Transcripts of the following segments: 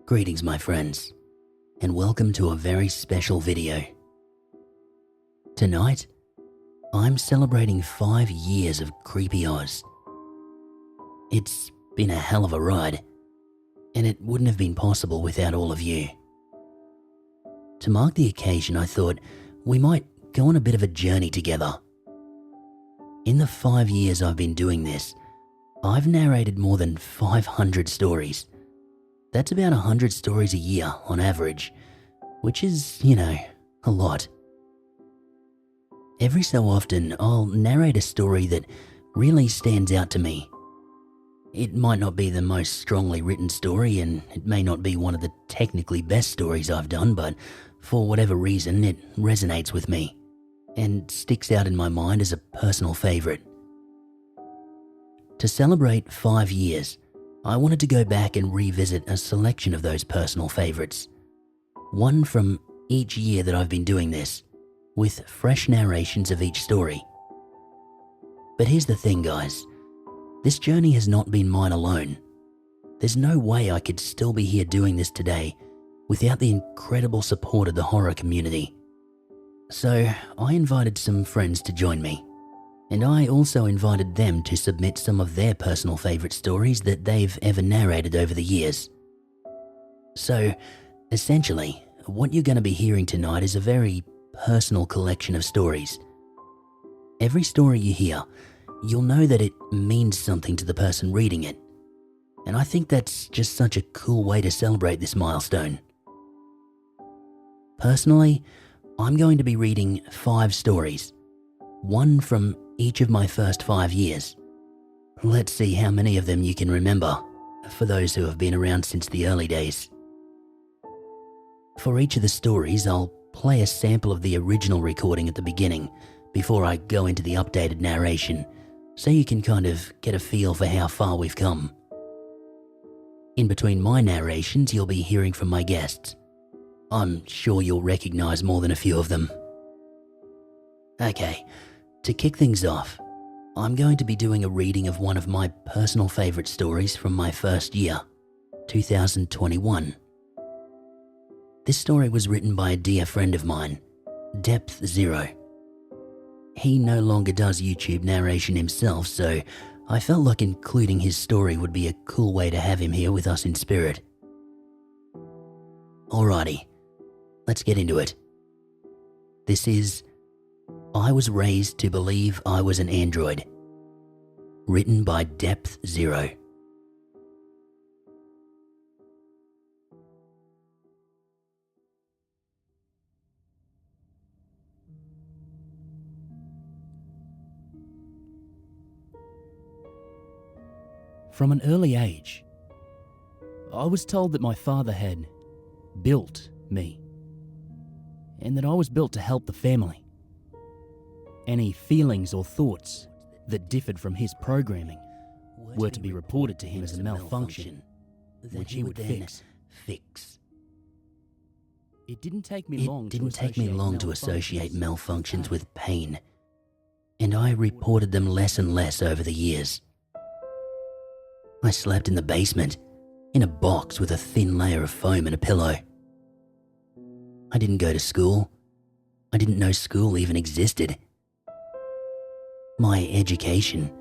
Greetings my friends, and welcome to a very special video. Tonight, I'm celebrating 5 years of Creepy Oz. It's been a hell of a ride, and it wouldn't have been possible without all of you. To mark the occasion, I thought we might go on a bit of a journey together. In the 5 years I've been doing this, I've narrated more than 500 stories. That's about 100 stories a year on average, which is, a lot. Every so often, I'll narrate a story that really stands out to me. It might not be the most strongly written story, and it may not be one of the technically best stories I've done, but for whatever reason, it resonates with me and sticks out in my mind as a personal favorite. To celebrate 5 years, I wanted to go back and revisit a selection of those personal favorites. One from each year that I've been doing this, with fresh narrations of each story. But here's the thing, guys. This journey has not been mine alone. There's no way I could still be here doing this today without the incredible support of the horror community. So I invited some friends to join me. And I also invited them to submit some of their personal favorite stories that they've ever narrated over the years. So, essentially, what you're going to be hearing tonight is a very personal collection of stories. Every story you hear, you'll know that it means something to the person reading it. And I think that's just such a cool way to celebrate this milestone. Personally, I'm going to be reading 5 stories, one from each of my first 5 years. Let's see how many of them you can remember, for those who have been around since the early days. For each of the stories, I'll play a sample of the original recording at the beginning before I go into the updated narration, so you can kind of get a feel for how far we've come. In between my narrations, you'll be hearing from my guests. I'm sure you'll recognize more than a few of them. Okay. To kick things off, I'm going to be doing a reading of one of my personal favorite stories from my first year, 2021. This story was written by a dear friend of mine, Depth Zero. He no longer does YouTube narration himself, so I felt like including his story would be a cool way to have him here with us in spirit. Alrighty, let's get into it. This is I Was Raised to Believe I Was an Android, written by Depth Zero. From an early age, I was told that my father had built me, and that I was built to help the family. Any feelings or thoughts that differed from his programming were to be reported to him as a malfunction, which he would fix. It didn't take me long to associate malfunctions with pain, and I reported them less and less over the years. I slept in the basement, in a box with a thin layer of foam and a pillow. I didn't go to school. I didn't know school even existed. My education,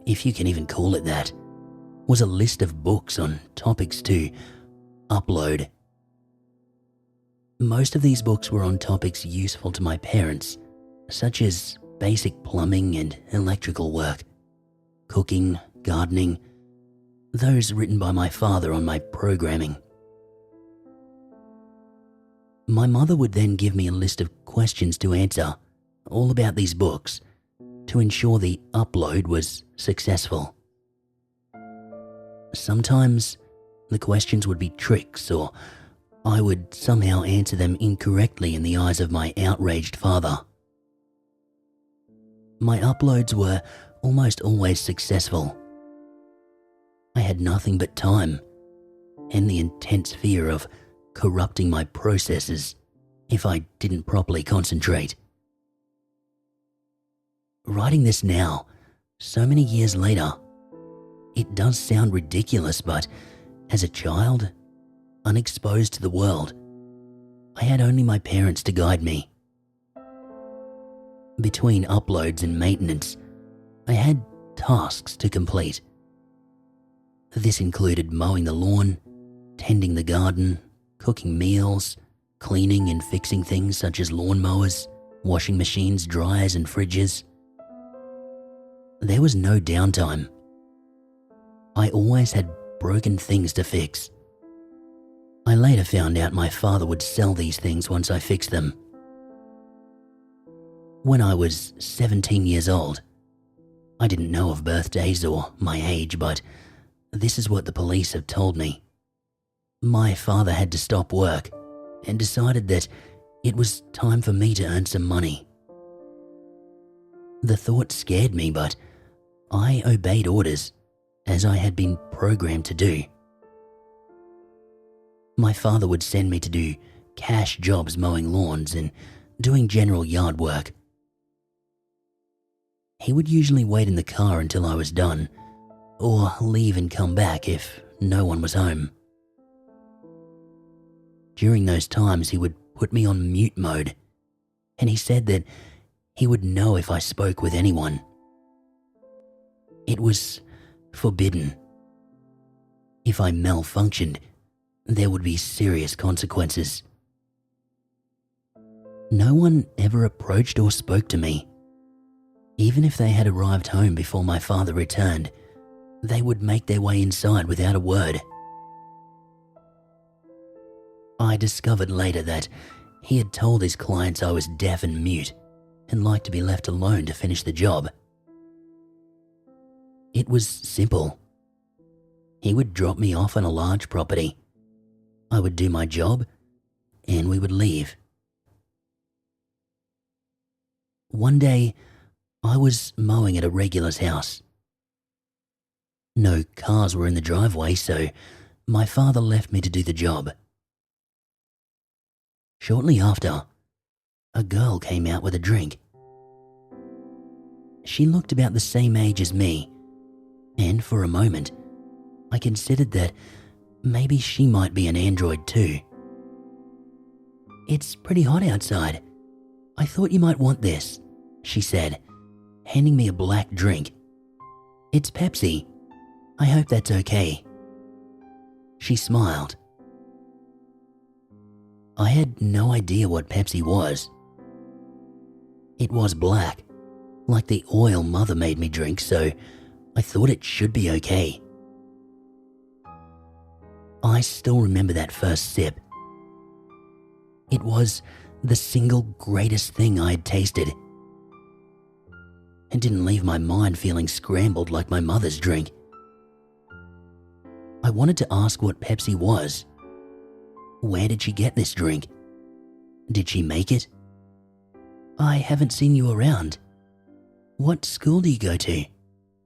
if you can even call it that, was a list of books on topics to upload. Most of these books were on topics useful to my parents, such as basic plumbing and electrical work, cooking, gardening, those written by my father on my programming. My mother would then give me a list of questions to answer, all about these books, to ensure the upload was successful. Sometimes the questions would be tricks, or I would somehow answer them incorrectly in the eyes of my outraged father. My uploads were almost always successful. I had nothing but time and the intense fear of corrupting my processes if I didn't properly concentrate. Writing this now, so many years later, it does sound ridiculous, but as a child, unexposed to the world. I had only my parents to guide me. Between uploads and maintenance, I had tasks to complete. This included mowing the lawn, tending the garden, cooking meals, cleaning and fixing things such as lawnmowers, washing machines, dryers and fridges. There was no downtime. I always had broken things to fix. I later found out my father would sell these things once I fixed them. When I was 17 years old, I didn't know of birthdays or my age, but this is what the police have told me. My father had to stop work and decided that it was time for me to earn some money. The thought scared me, but I obeyed orders as I had been programmed to do. My father would send me to do cash jobs mowing lawns and doing general yard work. He would usually wait in the car until I was done, or leave and come back if no one was home. During those times, he would put me on mute mode, and he said that he would know if I spoke with anyone. It was forbidden. If I malfunctioned, there would be serious consequences. No one ever approached or spoke to me. Even if they had arrived home before my father returned, they would make their way inside without a word. I discovered later that he had told his clients I was deaf and mute and liked to be left alone to finish the job. It was simple. He would drop me off on a large property. I would do my job, and we would leave. One day, I was mowing at a regular's house. No cars were in the driveway, so my father left me to do the job. Shortly after, a girl came out with a drink. She looked about the same age as me, and for a moment, I considered that maybe she might be an android too. "It's pretty hot outside. I thought you might want this," she said, handing me a black drink. "It's Pepsi. I hope that's okay." She smiled. I had no idea what Pepsi was. It was black, like the oil Mother made me drink, so I thought it should be okay. I still remember that first sip. It was the single greatest thing I had tasted. It didn't leave my mind feeling scrambled like my mother's drink. I wanted to ask what Pepsi was. Where did she get this drink? Did she make it? "I haven't seen you around. What school do you go to?"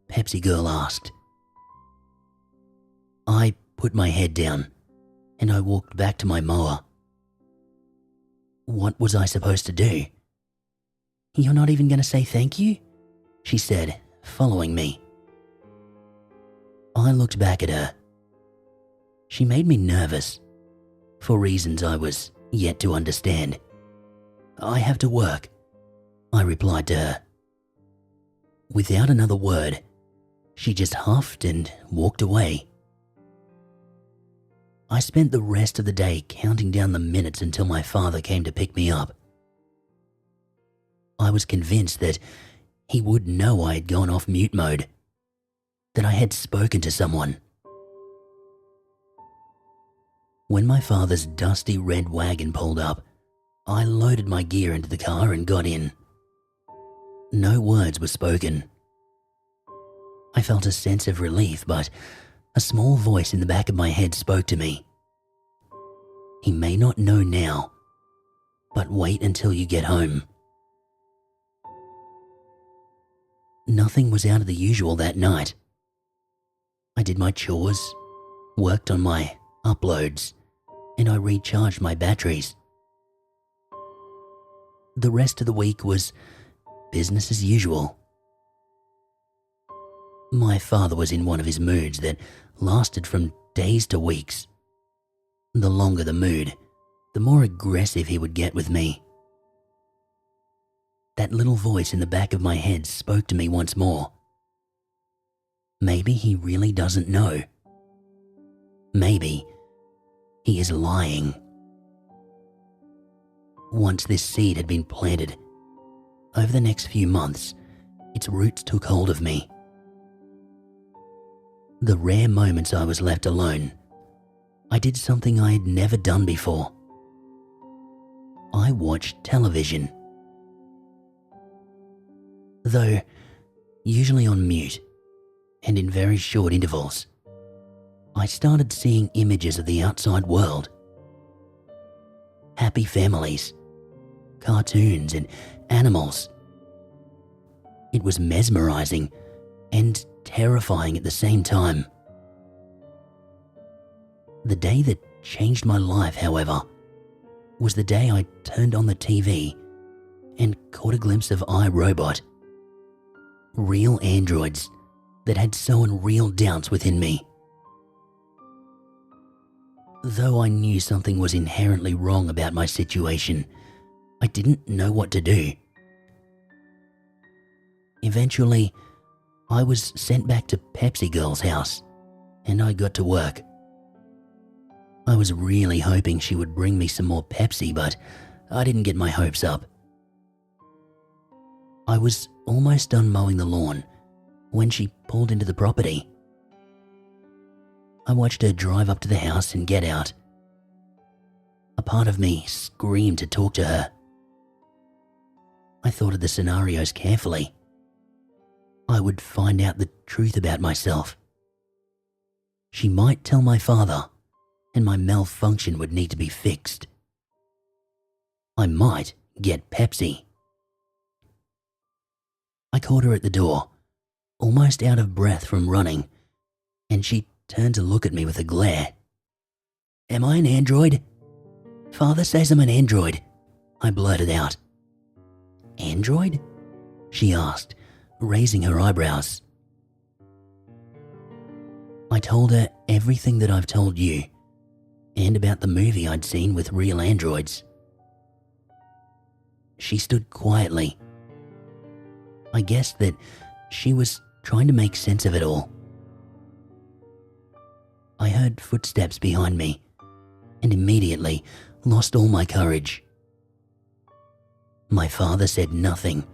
Pepsi Girl asked. I put my head down and I walked back to my mower. What was I supposed to do? "You're not even going to say thank you?" she said, following me. I looked back at her. She made me nervous, for reasons I was yet to understand. "I have to work," I replied to her. Without another word, she just huffed and walked away. I spent the rest of the day counting down the minutes until my father came to pick me up. I was convinced that he would know I had gone off mute mode, that I had spoken to someone. When my father's dusty red wagon pulled up, I loaded my gear into the car and got in. No words were spoken. I felt a sense of relief, but a small voice in the back of my head spoke to me. "He may not know now, but wait until you get home." Nothing was out of the usual that night. I did my chores, worked on my uploads, and I recharged my batteries. The rest of the week was business as usual. My father was in one of his moods that lasted from days to weeks. The longer the mood, the more aggressive he would get with me. That little voice in the back of my head spoke to me once more. Maybe he really doesn't know. Maybe he is lying. Once this seed had been planted, over the next few months, its roots took hold of me. The rare moments I was left alone, I did something I had never done before. I watched television. Though usually on mute and in very short intervals, I started seeing images of the outside world. Happy families, cartoons and animals. It was mesmerizing and terrifying at the same time. The day that changed my life, however, was the day I turned on the TV and caught a glimpse of iRobot. Real androids that had sown real doubts within me. Though I knew something was inherently wrong about my situation, I didn't know what to do. Eventually, I was sent back to Pepsi Girl's house, and I got to work. I was really hoping she would bring me some more Pepsi, but I didn't get my hopes up. I was almost done mowing the lawn when she pulled into the property. I watched her drive up to the house and get out. A part of me screamed to talk to her. I thought of the scenarios carefully. I would find out the truth about myself. She might tell my father, and my malfunction would need to be fixed. I might get Pepsi. I caught her at the door, almost out of breath from running, and she turned to look at me with a glare. "Am I an android?" "Father says I'm an android," I blurted out. "Android?" she asked, raising her eyebrows. I told her everything that I've told you, and about the movie I'd seen with real androids. She stood quietly. I guessed that she was trying to make sense of it all. I heard footsteps behind me and immediately lost all my courage. My father said nothing,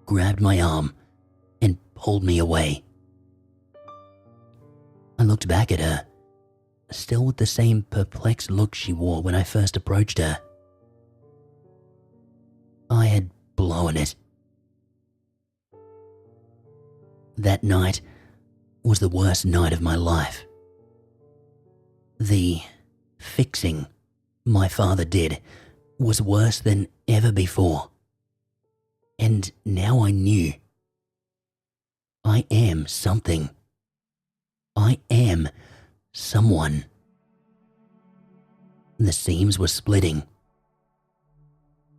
grabbed my arm and pulled me away. I looked back at her, still with the same perplexed look she wore when I first approached her. I had blown it. That night was the worst night of my life. The fixing my father did was worse than ever before. And now I knew. I am something. I am someone. The seams were splitting.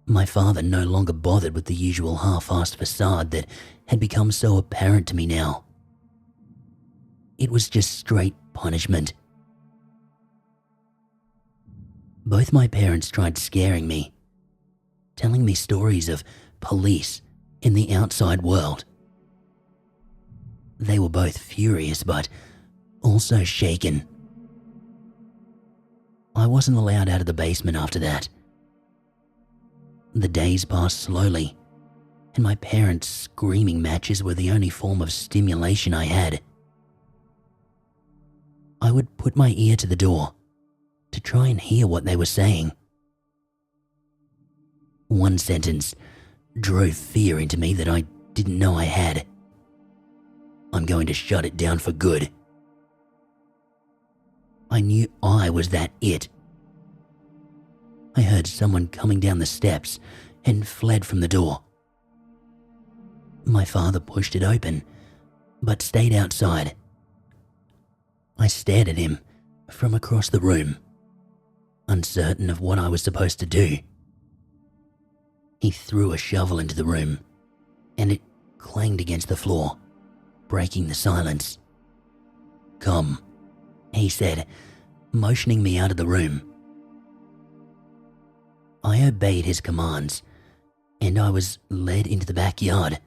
My father no longer bothered with the usual half-assed facade that had become so apparent to me now. It was just straight punishment. Both my parents tried scaring me, telling me stories of police in the outside world. They were both furious but also shaken. I wasn't allowed out of the basement after that. The days passed slowly, and my parents' screaming matches were the only form of stimulation I had. I would put my ear to the door to try and hear what they were saying. One sentence drove fear into me that I didn't know I had. "I'm going to shut it down for good." I knew I was that it. I heard someone coming down the steps and fled from the door. My father pushed it open, but stayed outside. I stared at him from across the room, uncertain of what I was supposed to do. He threw a shovel into the room, and it clanged against the floor, breaking the silence. "Come," he said, motioning me out of the room. I obeyed his commands, and I was led into the backyard.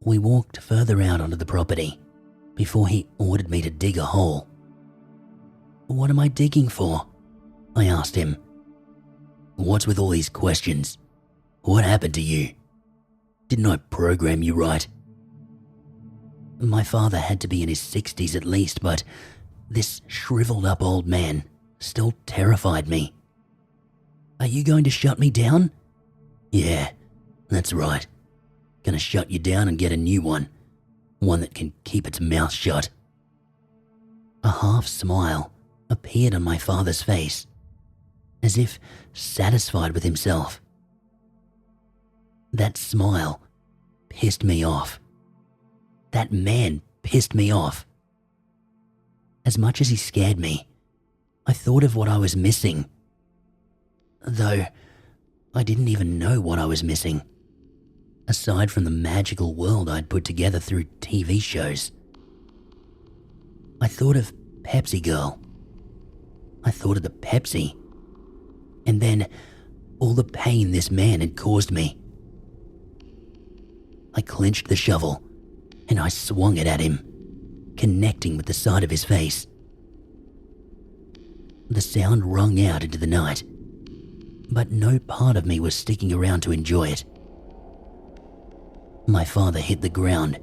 We walked further out onto the property before he ordered me to dig a hole. "What am I digging for?" I asked him. "What's with all these questions? What happened to you? Didn't I program you right?" My father had to be in his 60s at least, but this shriveled up old man still terrified me. "Are you going to shut me down?" "Yeah, that's right. Gonna shut you down and get a new one. One that can keep its mouth shut." A half smile appeared on my father's face, as if satisfied with himself. That smile pissed me off. That man pissed me off. As much as he scared me, I thought of what I was missing. Though I didn't even know what I was missing, aside from the magical world I'd put together through TV shows. I thought of Pepsi Girl. I thought of the Pepsi. And then all the pain this man had caused me. I clenched the shovel and I swung it at him, connecting with the side of his face. The sound rung out into the night, but no part of me was sticking around to enjoy it. My father hit the ground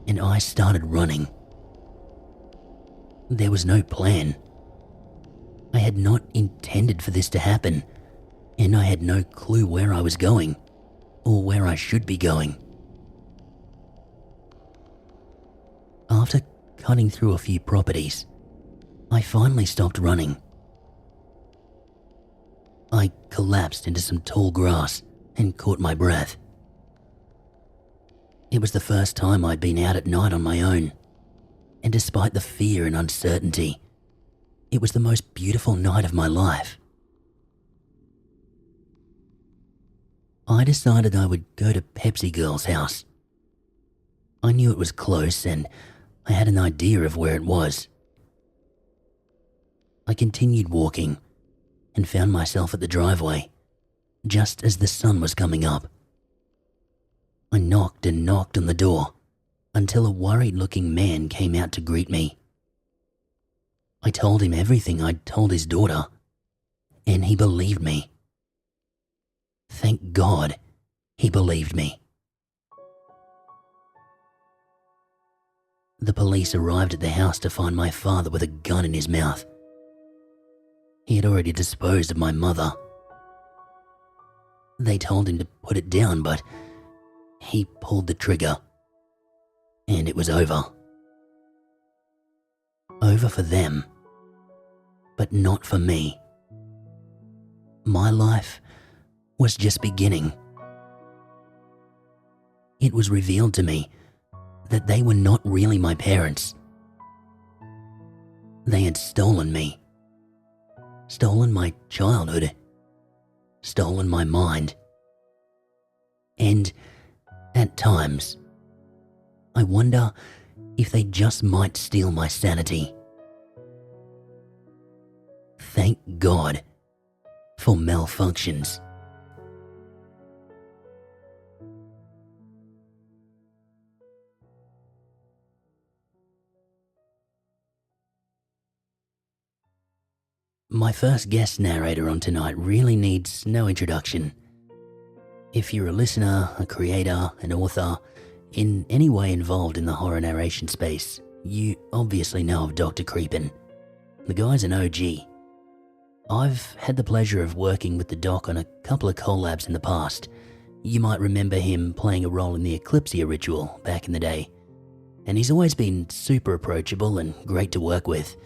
and I started running. There was no plan. I had not intended for this to happen, and I had no clue where I was going or where I should be going. After cutting through a few properties, I finally stopped running. I collapsed into some tall grass and caught my breath. It was the first time I'd been out at night on my own, and despite the fear and uncertainty, it was the most beautiful night of my life. I decided I would go to Pepsi Girl's house. I knew it was close and I had an idea of where it was. I continued walking and found myself at the driveway just as the sun was coming up. I knocked and knocked on the door until a worried-looking man came out to greet me. I told him everything I'd told his daughter, and he believed me. Thank God he believed me. The police arrived at the house to find my father with a gun in his mouth. He had already disposed of my mother. They told him to put it down, but he pulled the trigger, and it was over. Over for them, but not for me. My life was just beginning. It was revealed to me that they were not really my parents. They had stolen me, stolen my childhood, stolen my mind. And at times, I wonder if they just might steal my sanity. Thank God for malfunctions. My first guest narrator on tonight really needs no introduction. If you're a listener, a creator, an author, in any way involved in the horror narration space, you obviously know of Dr. Creepen. The guy's an OG. I've had the pleasure of working with the doc on a couple of collabs in the past. You might remember him playing a role in the Eclipsia ritual back in the day. And he's always been super approachable and great to work with,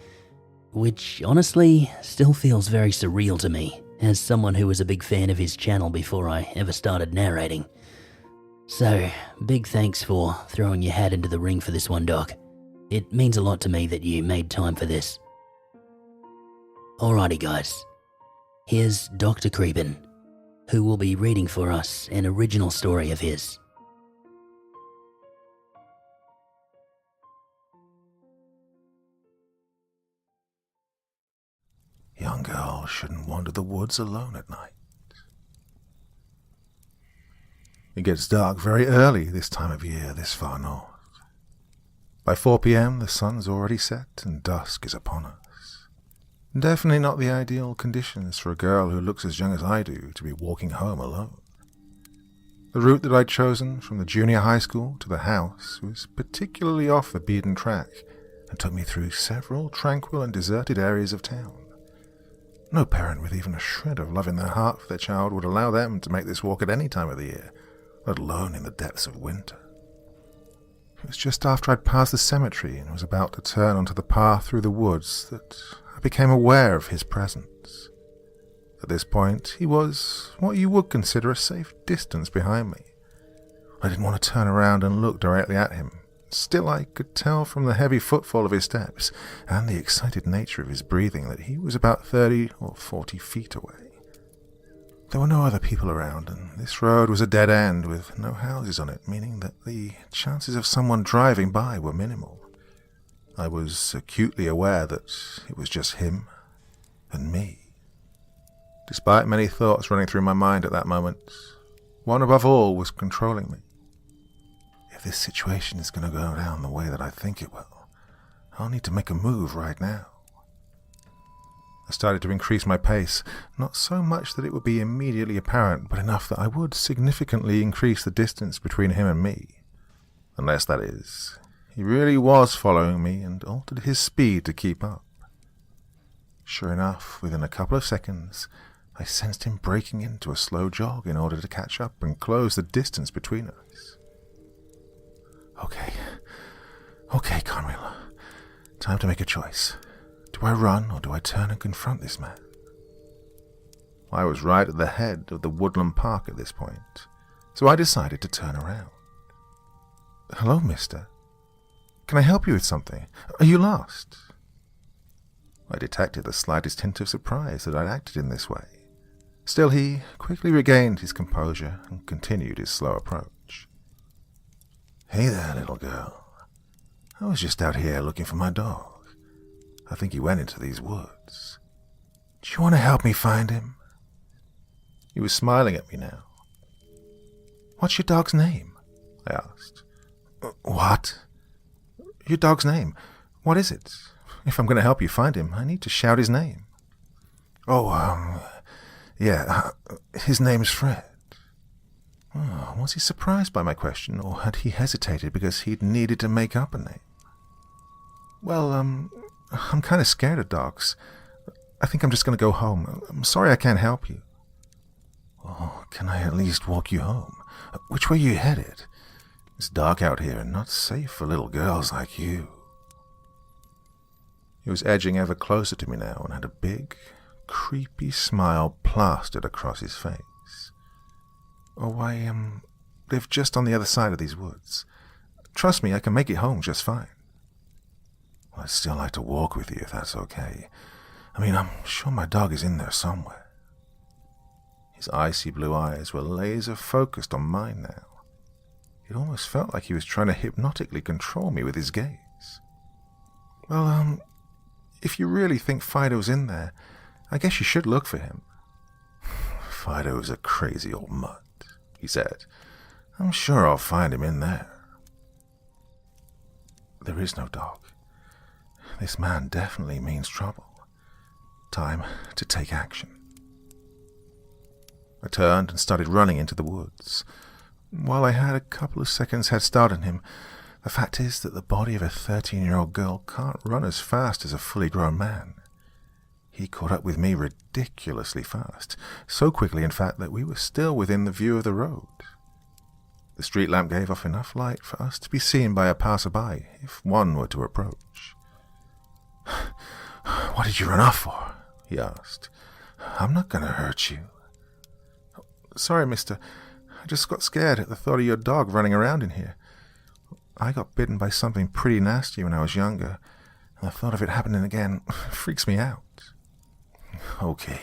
which honestly still feels very surreal to me as someone who was a big fan of his channel before I ever started narrating. So, big thanks for throwing your hat into the ring for this one, Doc. It means a lot to me that you made time for this. Alrighty guys, here's Dr. Creepen, who will be reading for us an original story of his. girl shouldn't wander the woods alone at night. It gets dark very early this time of year this far north. By 4 p.m. the sun's already set and dusk is upon us. Definitely not the ideal conditions for a girl who looks as young as I do to be walking home alone. The route that I'd chosen from the junior high school to the house was particularly off the beaten track and took me through several tranquil and deserted areas of town. No parent with even a shred of love in their heart for their child would allow them to make this walk at any time of the year, let alone in the depths of winter. It was just after I'd passed the cemetery and was about to turn onto the path through the woods that I became aware of his presence. At this point, he was what you would consider a safe distance behind me. I didn't want to turn around and look directly at him. Still, I could tell from the heavy footfall of his steps and the excited nature of his breathing that he was about 30 or 40 feet away. There were no other people around, and this road was a dead end with no houses on it, meaning that the chances of someone driving by were minimal. I was acutely aware that it was just him and me. Despite many thoughts running through my mind at that moment, one above all was controlling me. If this situation is going to go down the way that I think it will, I'll need to make a move right now. I started to increase my pace, not so much that it would be immediately apparent, but enough that I would significantly increase the distance between him and me. Unless, that is, he really was following me and altered his speed to keep up. Sure enough, within a couple of seconds, I sensed him breaking into a slow jog in order to catch up and close the distance between us. Okay, Carmilla. Time to make a choice. Do I run or do I turn and confront this man? I was right at the head of the woodland park at this point, so I decided to turn around. Hello, mister. Can I help you with something? Are you lost? I detected the slightest hint of surprise that I'd acted in this way. Still, he quickly regained his composure and continued his slow approach. Hey there, little girl. I was just out here looking for my dog. I think he went into these woods. Do you want to help me find him? He was smiling at me now. What's your dog's name? I asked. What? Your dog's name. What is it? If I'm going to help you find him, I need to shout his name. His name's Fred. Oh, was he surprised by my question, or had he hesitated because he'd needed to make up a name? Well, I'm kind of scared of dogs. I think I'm just going to go home. I'm sorry I can't help you. Oh, can I at least walk you home? Which way are you headed? It's dark out here and not safe for little girls like you. He was edging ever closer to me now and had a big, creepy smile plastered across his face. Oh, I live just on the other side of these woods. Trust me, I can make it home just fine. Well, I'd still like to walk with you if that's okay. I mean, I'm sure my dog is in there somewhere. His icy blue eyes were laser-focused on mine now. It almost felt like he was trying to hypnotically control me with his gaze. Well, if you really think Fido's in there, I guess you should look for him. Fido's a crazy old mutt, he said. I'm sure I'll find him in there. There is no dog. This man definitely means trouble. Time to take action. I turned and started running into the woods. While I had a couple of seconds head start on him, the fact is that the body of a 13-year-old girl can't run as fast as a fully grown man. He caught up with me ridiculously fast, so quickly in fact that we were still within the view of the road. The street lamp gave off enough light for us to be seen by a passerby, if one were to approach. What did you run off for? He asked. I'm not going to hurt you. Sorry, mister. I just got scared at the thought of your dog running around in here. I got bitten by something pretty nasty when I was younger, and the thought of it happening again freaks me out. Okay,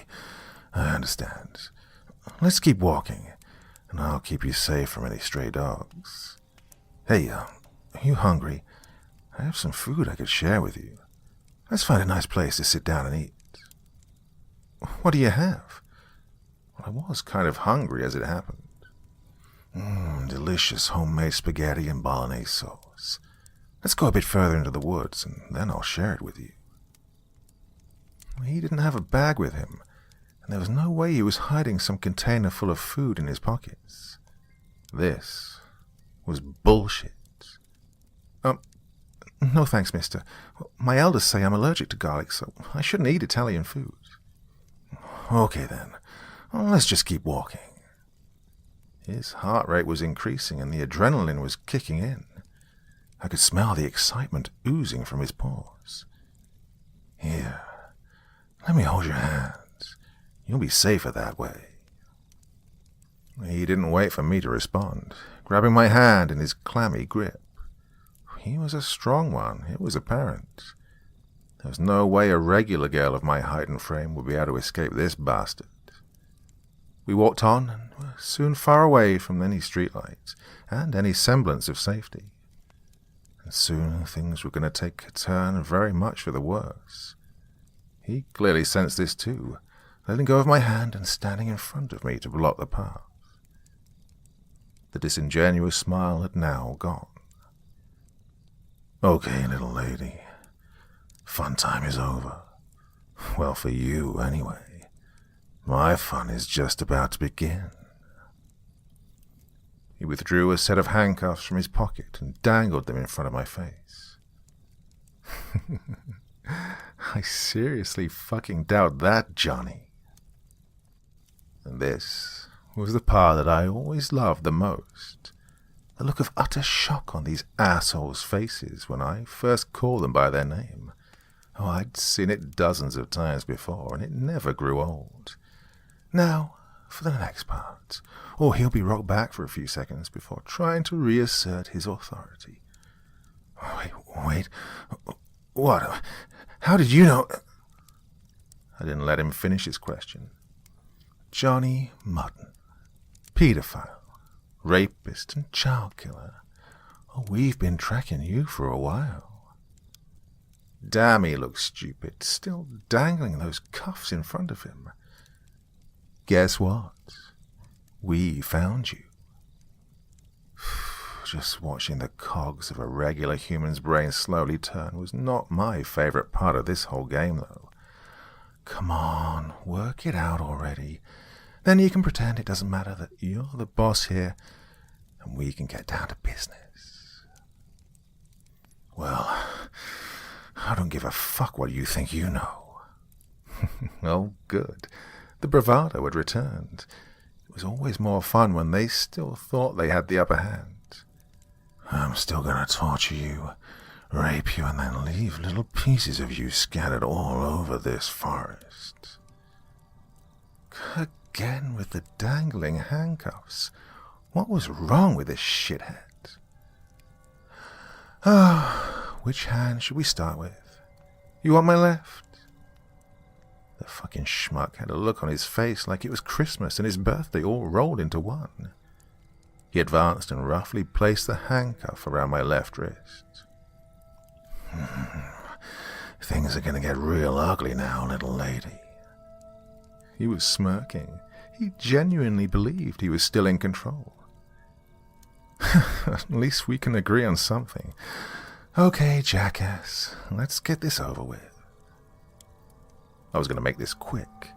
I understand. Let's keep walking, and I'll keep you safe from any stray dogs. Hey, are you hungry? I have some food I could share with you. Let's find a nice place to sit down and eat. what do you have? Well, I was kind of hungry as it happened. Delicious homemade spaghetti and bolognese sauce. Let's go a bit further into the woods, and then I'll share it with you. He didn't have a bag with him, and there was no way he was hiding some container full of food in his pockets. This was bullshit. No thanks, mister. My elders say I'm allergic to garlic, so I shouldn't eat Italian food. Okay then, let's just keep walking. His heart rate was increasing and the adrenaline was kicking in. I could smell the excitement oozing from his pores. Here, let me hold your hands. You'll be safer that way. He didn't wait for me to respond, grabbing my hand in his clammy grip. He was a strong one, it was apparent. There was no way a regular girl of my height and frame would be able to escape this bastard. We walked on and were soon far away from any streetlights and any semblance of safety. And soon things were going to take a turn very much for the worse. He clearly sensed this too, letting go of my hand and standing in front of me to block the path. The disingenuous smile had now gone. Okay, little lady. Fun time is over. Well, for you, anyway. My fun is just about to begin. He withdrew a set of handcuffs from his pocket and dangled them in front of my face. I seriously fucking doubt that, Johnny. And this was the part that I always loved the most. The look of utter shock on these assholes' faces when I first called them by their name. Oh, I'd seen it dozens of times before, and it never grew old. Now, for the next part. Or he'll be rocked back for a few seconds before trying to reassert his authority. Wait. What? How did you know? I didn't let him finish his question. Johnny Mutton. Pedophile. Rapist and child killer. Oh, we've been tracking you for a while. Damn, he looks stupid, still dangling those cuffs in front of him. Guess what? We found you. Just watching the cogs of a regular human's brain slowly turn was not my favorite part of this whole game, though. Come on, work it out already. Then you can pretend it doesn't matter that you're the boss here, and we can get down to business. Well, I don't give a fuck what you think you know. Oh, good. The bravado had returned. It was always more fun when they still thought they had the upper hand. I'm still gonna torture you, rape you, and then leave little pieces of you scattered all over this forest. Again with the dangling handcuffs. What was wrong with this shithead? Which hand should we start with? You want my left? The fucking schmuck had a look on his face like it was Christmas and his birthday all rolled into one. He advanced and roughly placed the handcuff around my left wrist. Things are going to get real ugly now, little lady. He was smirking. He genuinely believed he was still in control. At least we can agree on something. Okay, jackass, let's get this over with. I was going to make this quick.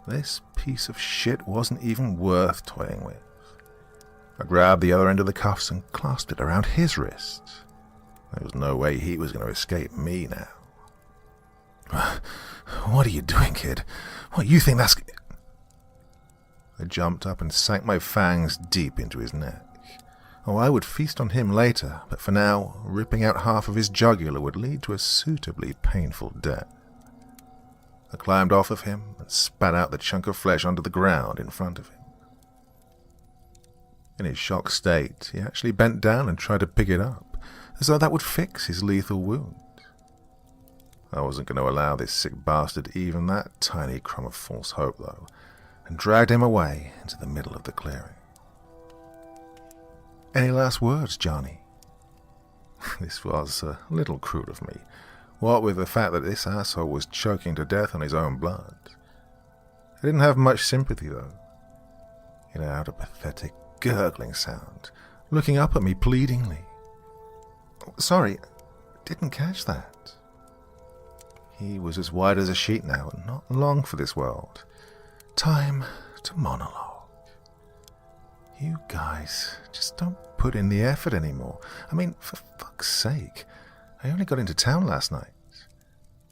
This piece of shit wasn't even worth toying with. I grabbed the other end of the cuffs and clasped it around his wrist. There was no way he was going to escape me now. What are you doing, kid? What, you think that's... I jumped up and sank my fangs deep into his neck. Oh, I would feast on him later, but for now, ripping out half of his jugular would lead to a suitably painful death. I climbed off of him and spat out the chunk of flesh onto the ground in front of him. In his shocked state, he actually bent down and tried to pick it up, as though that would fix his lethal wound. I wasn't going to allow this sick bastard even that tiny crumb of false hope, though, and dragged him away into the middle of the clearing. Any last words, Johnny? This was a little crude of me, what with the fact that this asshole was choking to death on his own blood. I didn't have much sympathy, though. He let out a pathetic, gurgling sound, looking up at me pleadingly. Sorry, didn't catch that. He was as white as a sheet now, and not long for this world. Time to monologue. You guys just don't put in the effort anymore. I mean, for fuck's sake, I only got into town last night.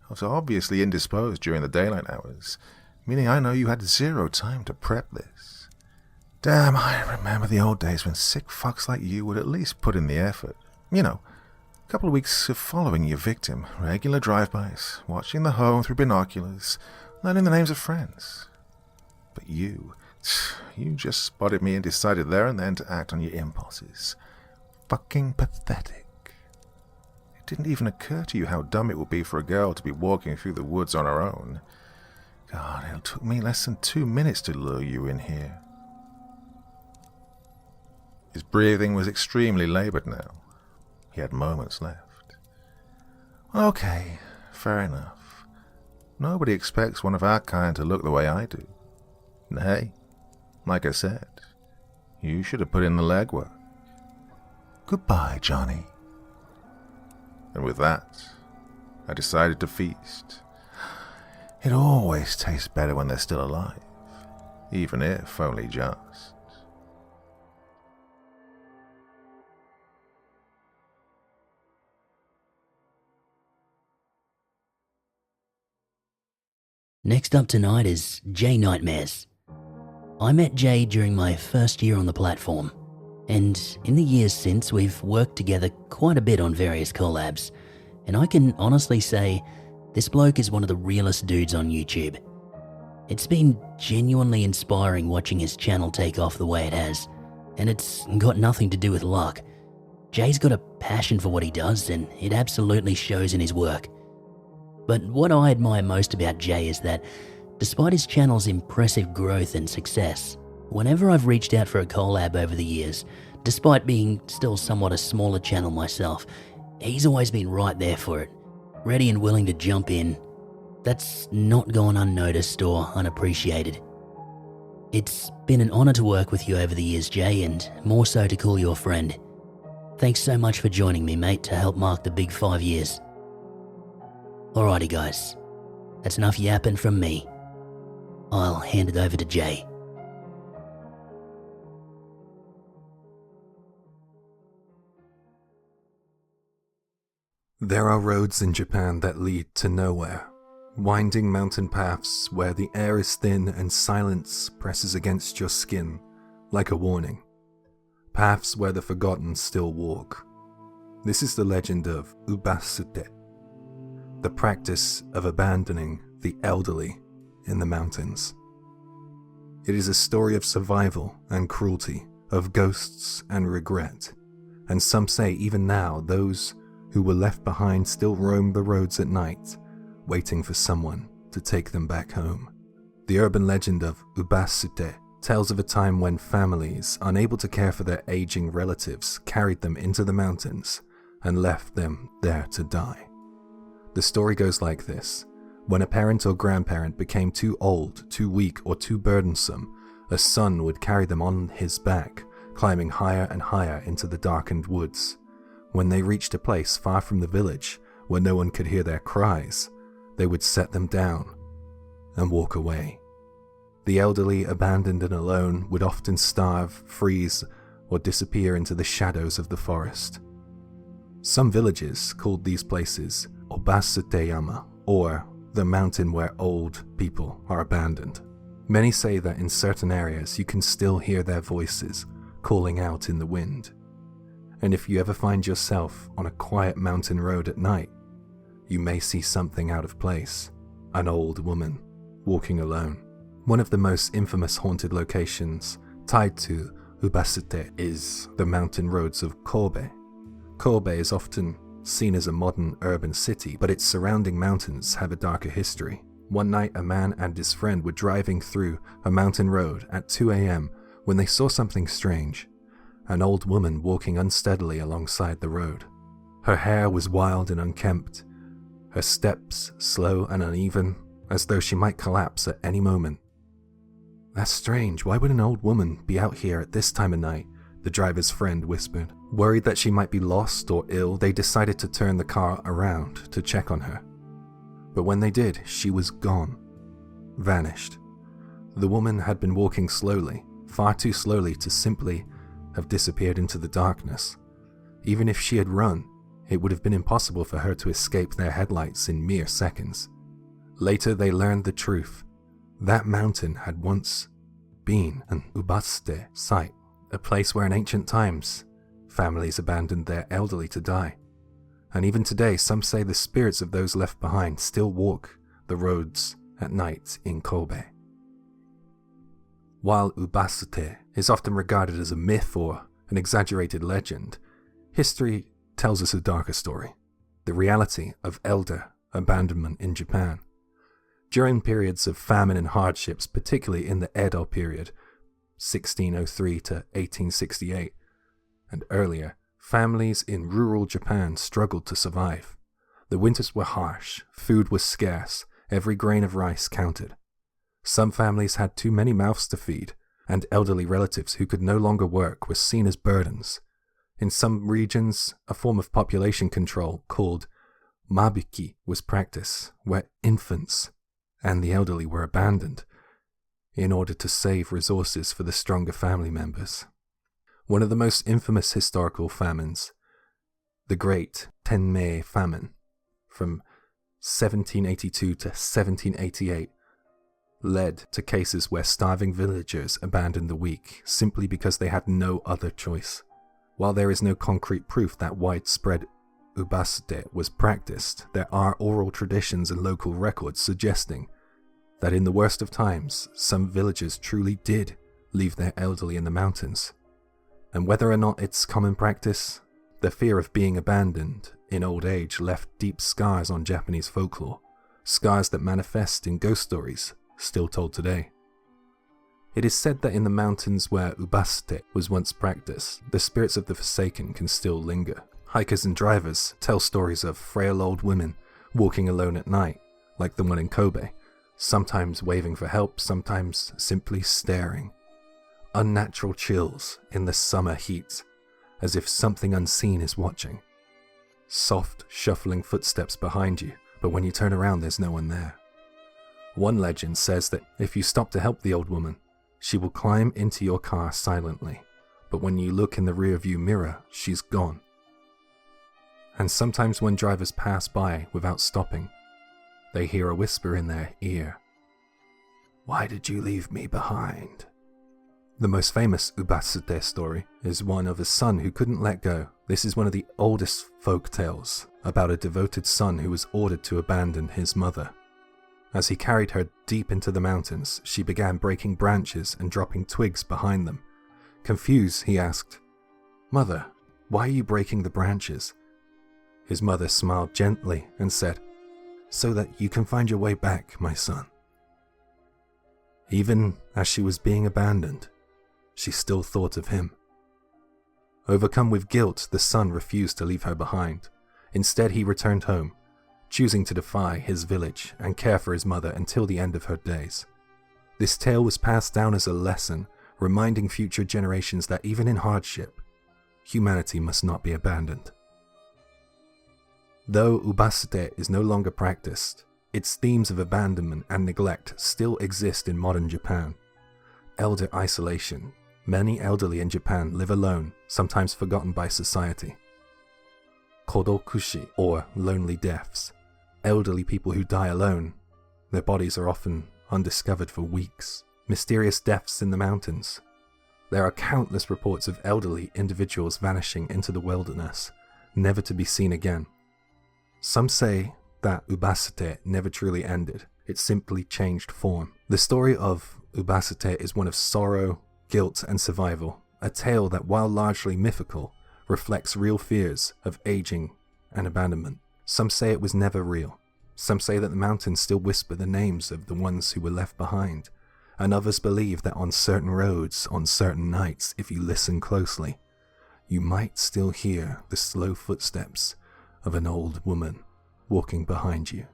I was obviously indisposed during the daylight hours, meaning I know you had zero time to prep this. Damn, I remember the old days when sick fucks like you would at least put in the effort. You know, a couple of weeks of following your victim, regular drive-bys, watching the home through binoculars, learning the names of friends. But you just spotted me and decided there and then to act on your impulses. Fucking pathetic. It didn't even occur to you how dumb it would be for a girl to be walking through the woods on her own. God, it took me less than 2 minutes to lure you in here. His breathing was extremely labored now. He had moments left. Okay, fair enough. Nobody expects one of our kind to look the way I do. And hey, like I said, you should have put in the legwork. Goodbye, Johnny. And with that, I decided to feast. It always tastes better when they're still alive, even if only just. Next up tonight is Jay Nightmares. I met Jay during my first year on the platform, and in the years since we've worked together quite a bit on various collabs, and I can honestly say this bloke is one of the realest dudes on YouTube. It's been genuinely inspiring watching his channel take off the way it has, and it's got nothing to do with luck. Jay's got a passion for what he does, and it absolutely shows in his work. But what I admire most about Jay is that, despite his channel's impressive growth and success, whenever I've reached out for a collab over the years, despite being still somewhat a smaller channel myself, he's always been right there for it, ready and willing to jump in. That's not gone unnoticed or unappreciated. It's been an honor to work with you over the years, Jay, and more so to call you a friend. Thanks so much for joining me, mate, to help mark the big 5 years. Alrighty guys, that's enough yapping from me. I'll hand it over to Jay. There are roads in Japan that lead to nowhere, winding mountain paths where the air is thin and silence presses against your skin like a warning. Paths where the forgotten still walk. This is the legend of Ubasute, the practice of abandoning the elderly in the mountains. It is a story of survival and cruelty, of ghosts and regret, and some say even now those who were left behind still roam the roads at night, waiting for someone to take them back home. The urban legend of Ubasute tells of a time when families, unable to care for their aging relatives, carried them into the mountains and left them there to die. The story goes like this. When a parent or grandparent became too old, too weak, or too burdensome, a son would carry them on his back, climbing higher and higher into the darkened woods. When they reached a place far from the village, where no one could hear their cries, they would set them down and walk away. The elderly, abandoned and alone, would often starve, freeze, or disappear into the shadows of the forest. Some villages called these places Obasuteyama, or the mountain where old people are abandoned. Many say that in certain areas you can still hear their voices calling out in the wind. And if you ever find yourself on a quiet mountain road at night, you may see something out of place, an old woman walking alone. One of the most infamous haunted locations tied to Ubasute is the mountain roads of Kobe. Kobe is often seen as a modern urban city, but its surrounding mountains have a darker history. One night, a man and his friend were driving through a mountain road at 2 a.m. when they saw something strange. An old woman walking unsteadily alongside the road. Her hair was wild and unkempt, her steps slow and uneven, as though she might collapse at any moment. "That's strange. Why would an old woman be out here at this time of night?" the driver's friend whispered. Worried that she might be lost or ill, they decided to turn the car around to check on her. But when they did, she was gone. Vanished. The woman had been walking slowly, far too slowly to simply have disappeared into the darkness. Even if she had run, it would have been impossible for her to escape their headlights in mere seconds. Later they learned the truth. That mountain had once been an ubaste site, a place where in ancient times families abandoned their elderly to die. And even today, some say the spirits of those left behind still walk the roads at night in Kobe. While ubaste is often regarded as a myth or an exaggerated legend, history tells us a darker story, the reality of elder abandonment in Japan. During periods of famine and hardships, particularly in the Edo period, 1603 to 1868, and earlier, families in rural Japan struggled to survive. The winters were harsh, food was scarce, every grain of rice counted. Some families had too many mouths to feed, and elderly relatives who could no longer work were seen as burdens. In some regions, a form of population control called mabiki was practiced, where infants and the elderly were abandoned in order to save resources for the stronger family members. One of the most infamous historical famines, the Great Tenmei Famine, from 1782 to 1788, led to cases where starving villagers abandoned the weak simply because they had no other choice. While there is no concrete proof that widespread ubaste was practiced, there are oral traditions and local records suggesting that in the worst of times, some villagers truly did leave their elderly in the mountains. And whether or not it's common practice, the fear of being abandoned in old age left deep scars on Japanese folklore, scars that manifest in ghost stories still told today. It is said that in the mountains where ubaste was once practiced, the spirits of the forsaken can still linger. Hikers and drivers tell stories of frail old women walking alone at night, like the one in Kobe, sometimes waving for help, sometimes simply staring. Unnatural chills in the summer heat, as if something unseen is watching. Soft, shuffling footsteps behind you, but when you turn around there's no one there. One legend says that if you stop to help the old woman, she will climb into your car silently, but when you look in the rearview mirror, she's gone. And sometimes when drivers pass by without stopping, they hear a whisper in their ear, "Why did you leave me behind?" The most famous ubaste story is one of a son who couldn't let go. This is one of the oldest folk tales about a devoted son who was ordered to abandon his mother. As he carried her deep into the mountains, she began breaking branches and dropping twigs behind them. Confused, he asked, "Mother, why are you breaking the branches?" His mother smiled gently and said, "So that you can find your way back, my son." Even as she was being abandoned, she still thought of him. Overcome with guilt, the son refused to leave her behind. Instead, he returned home, choosing to defy his village and care for his mother until the end of her days. This tale was passed down as a lesson, reminding future generations that even in hardship, humanity must not be abandoned. Though ubaste is no longer practiced, its themes of abandonment and neglect still exist in modern Japan. Elder isolation. Many elderly in Japan live alone, sometimes forgotten by society. Kodokushi, or lonely deaths. Elderly people who die alone. Their bodies are often undiscovered for weeks. Mysterious deaths in the mountains. There are countless reports of elderly individuals vanishing into the wilderness, never to be seen again. Some say that ubaste never truly ended. It simply changed form. The story of ubaste is one of sorrow, guilt, and survival, a tale that, while largely mythical, reflects real fears of aging and abandonment. Some say it was never real. Some say that the mountains still whisper the names of the ones who were left behind, and others believe that on certain roads, on certain nights, if you listen closely, you might still hear the slow footsteps of an old woman walking behind you.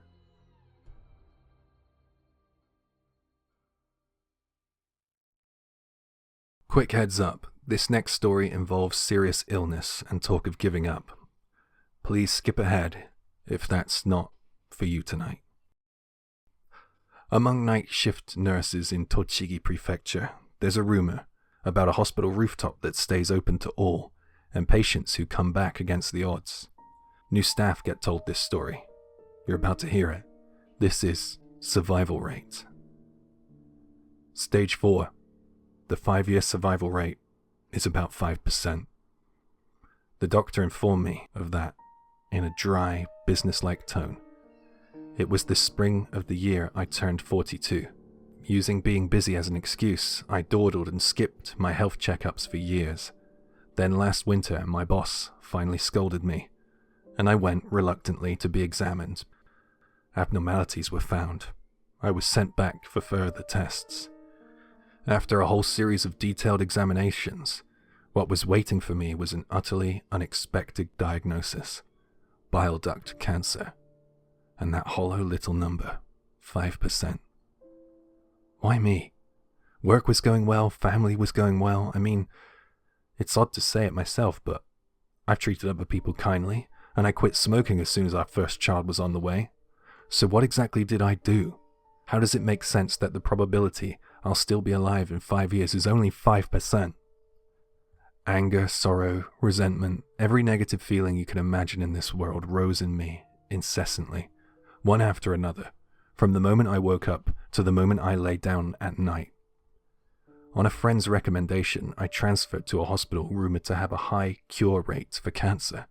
Quick heads up, this next story involves serious illness and talk of giving up. Please skip ahead if that's not for you tonight. Among night shift nurses in Tochigi Prefecture, there's a rumor about a hospital rooftop that stays open to all, and patients who come back against the odds. New staff get told this story. You're about to hear it. This is survival rate. Stage 4. The 5-year survival rate is about 5%. The doctor informed me of that in a dry, businesslike tone. It was the spring of the year I turned 42. Using being busy as an excuse, I dawdled and skipped my health checkups for years. Then last winter, my boss finally scolded me, and I went reluctantly to be examined. Abnormalities were found. I was sent back for further tests. After a whole series of detailed examinations, what was waiting for me was an utterly unexpected diagnosis: bile duct cancer. And that hollow little number, 5%. Why me? Work was going well, family was going well. I mean, it's odd to say it myself, but I've treated other people kindly, and I quit smoking as soon as our first child was on the way. So what exactly did I do? How does it make sense that the probability I'll still be alive in 5 years is only 5%? Anger, sorrow, resentment, every negative feeling you can imagine in this world rose in me incessantly, one after another, from the moment I woke up to the moment I lay down at night. On a friend's recommendation, I transferred to a hospital rumored to have a high cure rate for cancer.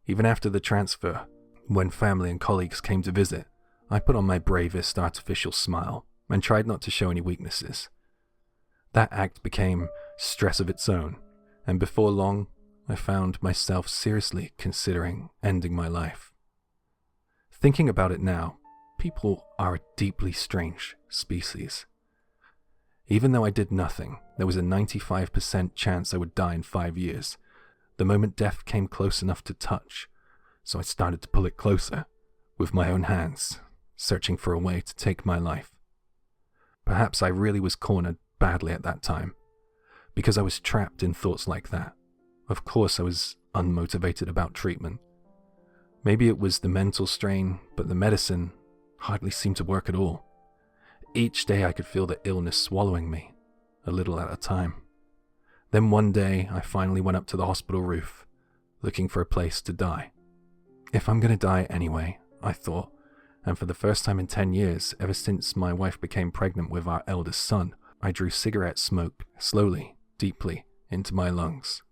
Even after the transfer, when family and colleagues came to visit, I put on my bravest artificial smile and tried not to show any weaknesses. That act became stress of its own, and before long, I found myself seriously considering ending my life. Thinking about it now, people are a deeply strange species. Even though I did nothing, there was a 95% chance I would die in 5 years, the moment death came close enough to touch, so I started to pull it closer, with my own hands, searching for a way to take my life. Perhaps I really was cornered badly at that time, because I was trapped in thoughts like that. Of course I was unmotivated about treatment. Maybe it was the mental strain, but the medicine hardly seemed to work at all. Each day I could feel the illness swallowing me, a little at a time. Then one day I finally went up to the hospital roof, looking for a place to die. If I'm gonna die anyway, I thought, and for the first time in 10 years, ever since my wife became pregnant with our eldest son, I drew cigarette smoke slowly, deeply, into my lungs.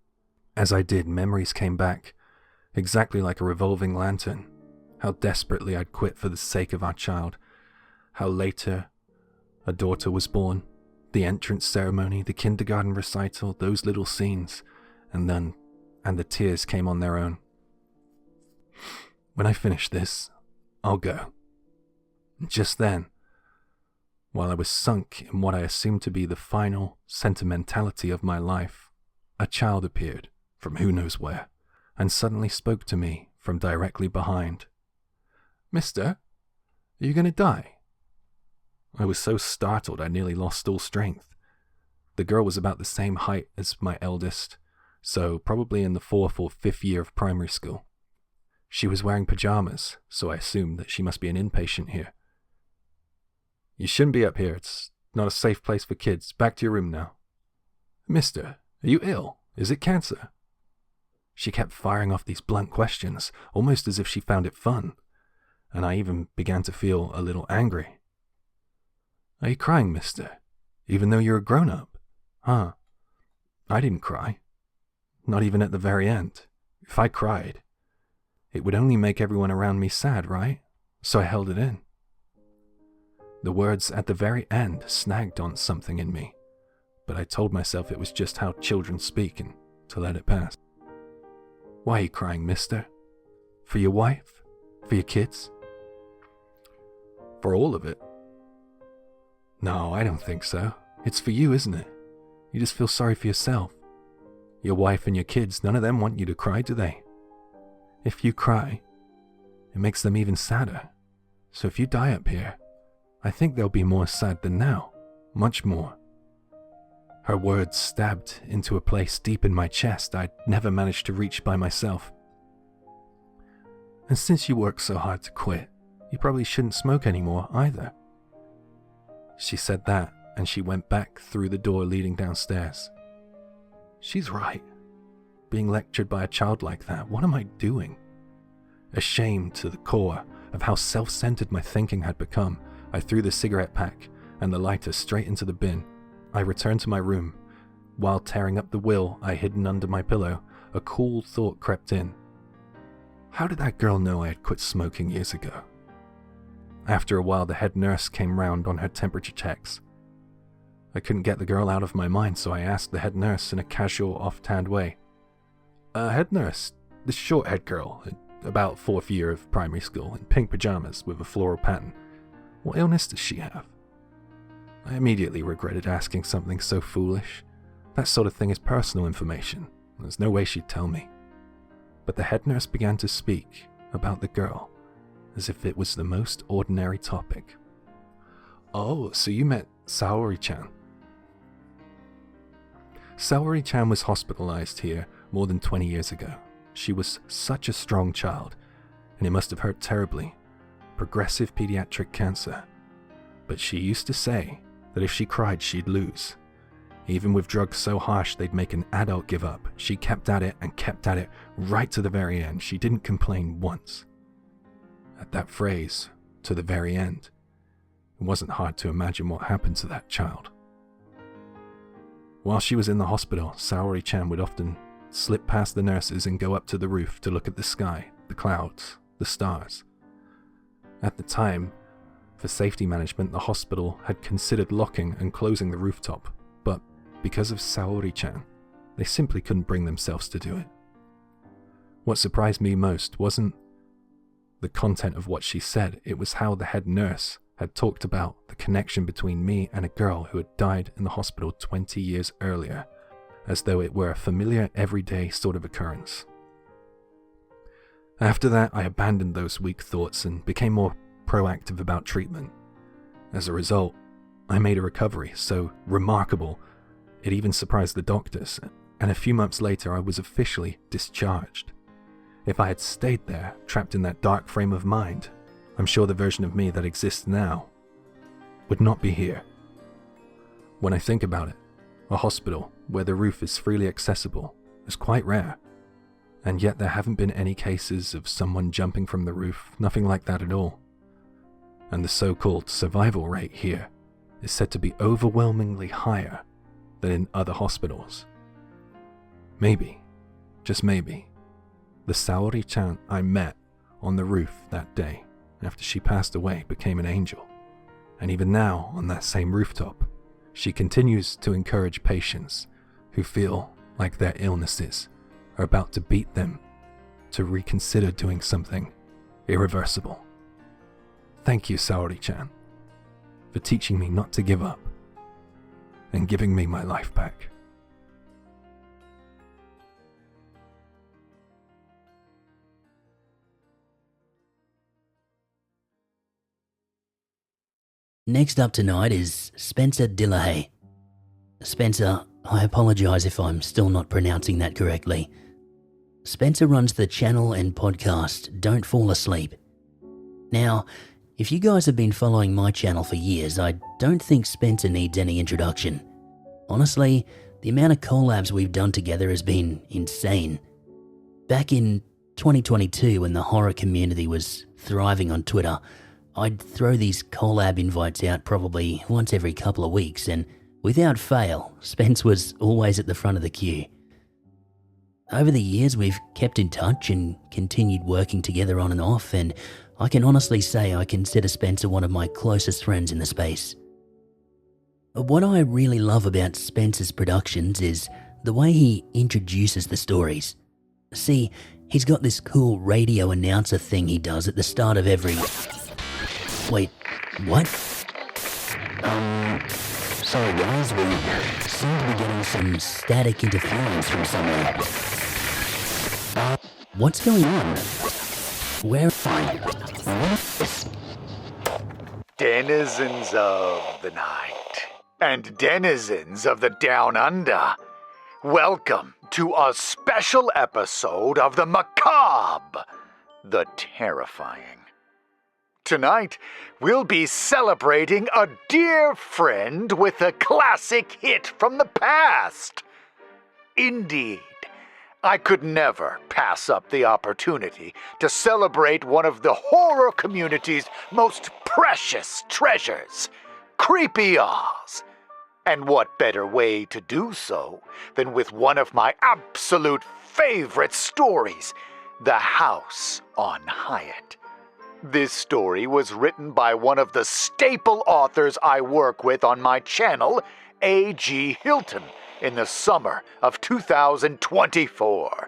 As I did, memories came back, exactly like a revolving lantern. How desperately I'd quit for the sake of our child. How later a daughter was born. The entrance ceremony, the kindergarten recital, those little scenes. And the tears came on their own. When I finish this, I'll go. Just then, while I was sunk in what I assumed to be the final sentimentality of my life, a child appeared from who knows where, and suddenly spoke to me from directly behind. "Mister, are you going to die?" I was so startled I nearly lost all strength. The girl was about the same height as my eldest, so probably in the 4th or 5th year of primary school. She was wearing pajamas, so I assumed that she must be an inpatient here. "You shouldn't be up here. It's not a safe place for kids. Back to your room now." "Mister, are you ill? Is it cancer?" She kept firing off these blunt questions, almost as if she found it fun, and I even began to feel a little angry. "Are you crying, mister? Even though you're a grown-up?" "Huh. I didn't cry. Not even at the very end. If I cried, it would only make everyone around me sad, right? So I held it in." The words at the very end snagged on something in me, but I told myself it was just how children speak and to let it pass. "Why are you crying, mister? For your wife? For your kids?" "For all of it." "No, I don't think so. It's for you, isn't it? You just feel sorry for yourself. Your wife and your kids, none of them want you to cry, do they? If you cry, it makes them even sadder. So if you die up here, I think they'll be more sad than now. Much more." Her words stabbed into a place deep in my chest I'd never managed to reach by myself. And since you work so hard to quit, you probably shouldn't smoke anymore either. She said that, and she went back through the door leading downstairs. She's right. Being lectured by a child like that, what am I doing? Ashamed to the core of how self-centered my thinking had become, I threw the cigarette pack and the lighter straight into the bin. I returned to my room. While tearing up the will I hidden under my pillow, a cool thought crept in. How did that girl know I had quit smoking years ago? After a while, the head nurse came round on her temperature checks. I couldn't get the girl out of my mind, so I asked the head nurse in a casual, off-hand way. Head nurse, the short-haired girl, about 4th year of primary school, in pink pajamas with a floral pattern. What illness does she have? I immediately regretted asking something so foolish. That sort of thing is personal information. There's no way she'd tell me. But the head nurse began to speak about the girl, as if it was the most ordinary topic. Oh, so you met Saori-chan. Saori-chan was hospitalized here more than 20 years ago. She was such a strong child, and it must have hurt terribly. Progressive pediatric cancer. But she used to say that if she cried, she'd lose. Even with drugs so harsh they'd make an adult give up, she kept at it and kept at it right to the very end. She didn't complain once. At that phrase, to the very end, it wasn't hard to imagine what happened to that child. While she was in the hospital, Saori-chan would often slip past the nurses and go up to the roof to look at the sky, the clouds, the stars. At the time, for safety management, the hospital had considered locking and closing the rooftop, but because of Saori-chan, they simply couldn't bring themselves to do it. What surprised me most wasn't the content of what she said, it was how the head nurse had talked about the connection between me and a girl who had died in the hospital 20 years earlier, as though it were a familiar, everyday sort of occurrence. After that, I abandoned those weak thoughts and became more proactive about treatment. As a result, I made a recovery so remarkable it even surprised the doctors, and a few months later I was officially discharged. If I had stayed there, trapped in that dark frame of mind, I'm sure the version of me that exists now would not be here. When I think about it, a hospital where the roof is freely accessible is quite rare, and yet there haven't been any cases of someone jumping from the roof, nothing like that at all. And the so-called survival rate here is said to be overwhelmingly higher than in other hospitals. Maybe, just maybe, the Saori-chan I met on the roof that day after she passed away became an angel. And even now, on that same rooftop, she continues to encourage patients who feel like their illnesses are about to beat them to reconsider doing something irreversible. Thank you, Saori-chan, for teaching me not to give up and giving me my life back. Next up tonight is Spencer Dillehay. Spencer, I apologise if I'm still not pronouncing that correctly. Spencer runs the channel and podcast Don't Fall Asleep. Now, if you guys have been following my channel for years, I don't think Spencer needs any introduction. Honestly, the amount of collabs we've done together has been insane. Back in 2022, when the horror community was thriving on Twitter, I'd throw these collab invites out probably once every couple of weeks, and without fail, Spence was always at the front of the queue. Over the years, we've kept in touch and continued working together on and off, and I can honestly say I consider Spencer one of my closest friends in the space. What I really love about Spencer's productions is the way he introduces the stories. See, he's got this cool radio announcer thing he does at the start of every... Wait, what? Sorry guys, we seem to be getting some static interference from somewhere. What's going on? Where am I? Denizens of the night, and denizens of the Down Under. Welcome to a special episode of the macabre, the terrifying. Tonight, we'll be celebrating a dear friend with a classic hit from the past. Indeed, I could never pass up the opportunity to celebrate one of the horror community's most precious treasures, Creepypasta. And what better way to do so than with one of my absolute favorite stories, The House on Hyatt. This story was written by one of the staple authors I work with on my channel, A.G. Hilton, in the summer of 2024.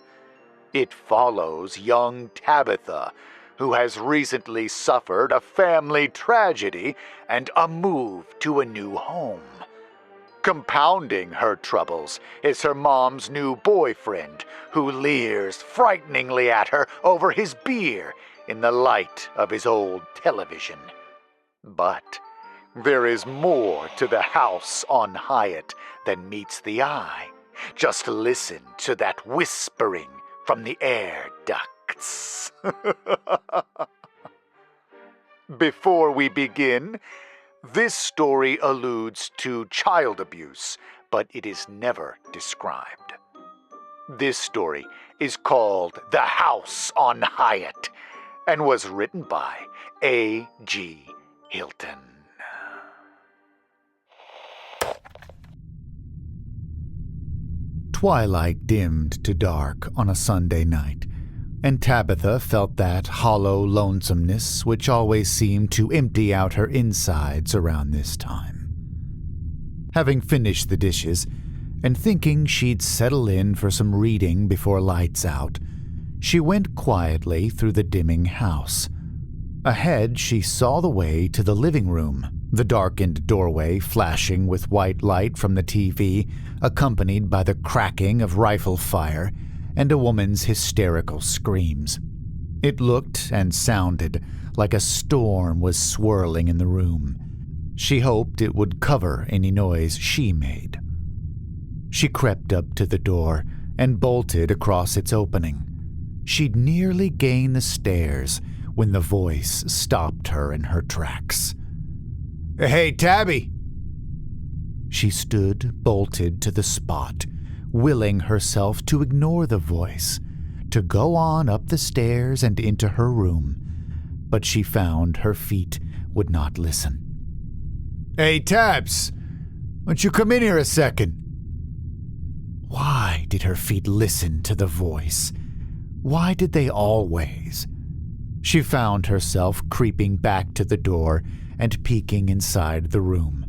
It follows young Tabitha, who has recently suffered a family tragedy and a move to a new home. Compounding her troubles is her mom's new boyfriend, who leers frighteningly at her over his beer in the light of his old television. But there is more to The House on Hyatt than meets the eye. Just listen to that whispering from the air ducts. Before we begin, this story alludes to child abuse, but it is never described. This story is called The House on Hyatt and was written by A.G. Hilton. Twilight dimmed to dark on a Sunday night, and Tabitha felt that hollow lonesomeness which always seemed to empty out her insides around this time. Having finished the dishes, and thinking she'd settle in for some reading before lights out, she went quietly through the dimming house. Ahead, she saw the way to the living room, the darkened doorway flashing with white light from the TV, accompanied by the cracking of rifle fire and a woman's hysterical screams. It looked and sounded like a storm was swirling in the room. She hoped it would cover any noise she made. She crept up to the door and bolted across its opening. She'd nearly gained the stairs when the voice stopped her in her tracks. "Hey, Tabby!" She stood bolted to the spot, willing herself to ignore the voice, to go on up the stairs and into her room, but she found her feet would not listen. "Hey, Tabs! Why don't you come in here a second?" Why did her feet listen to the voice? Why did they always? She found herself creeping back to the door and peeking inside the room.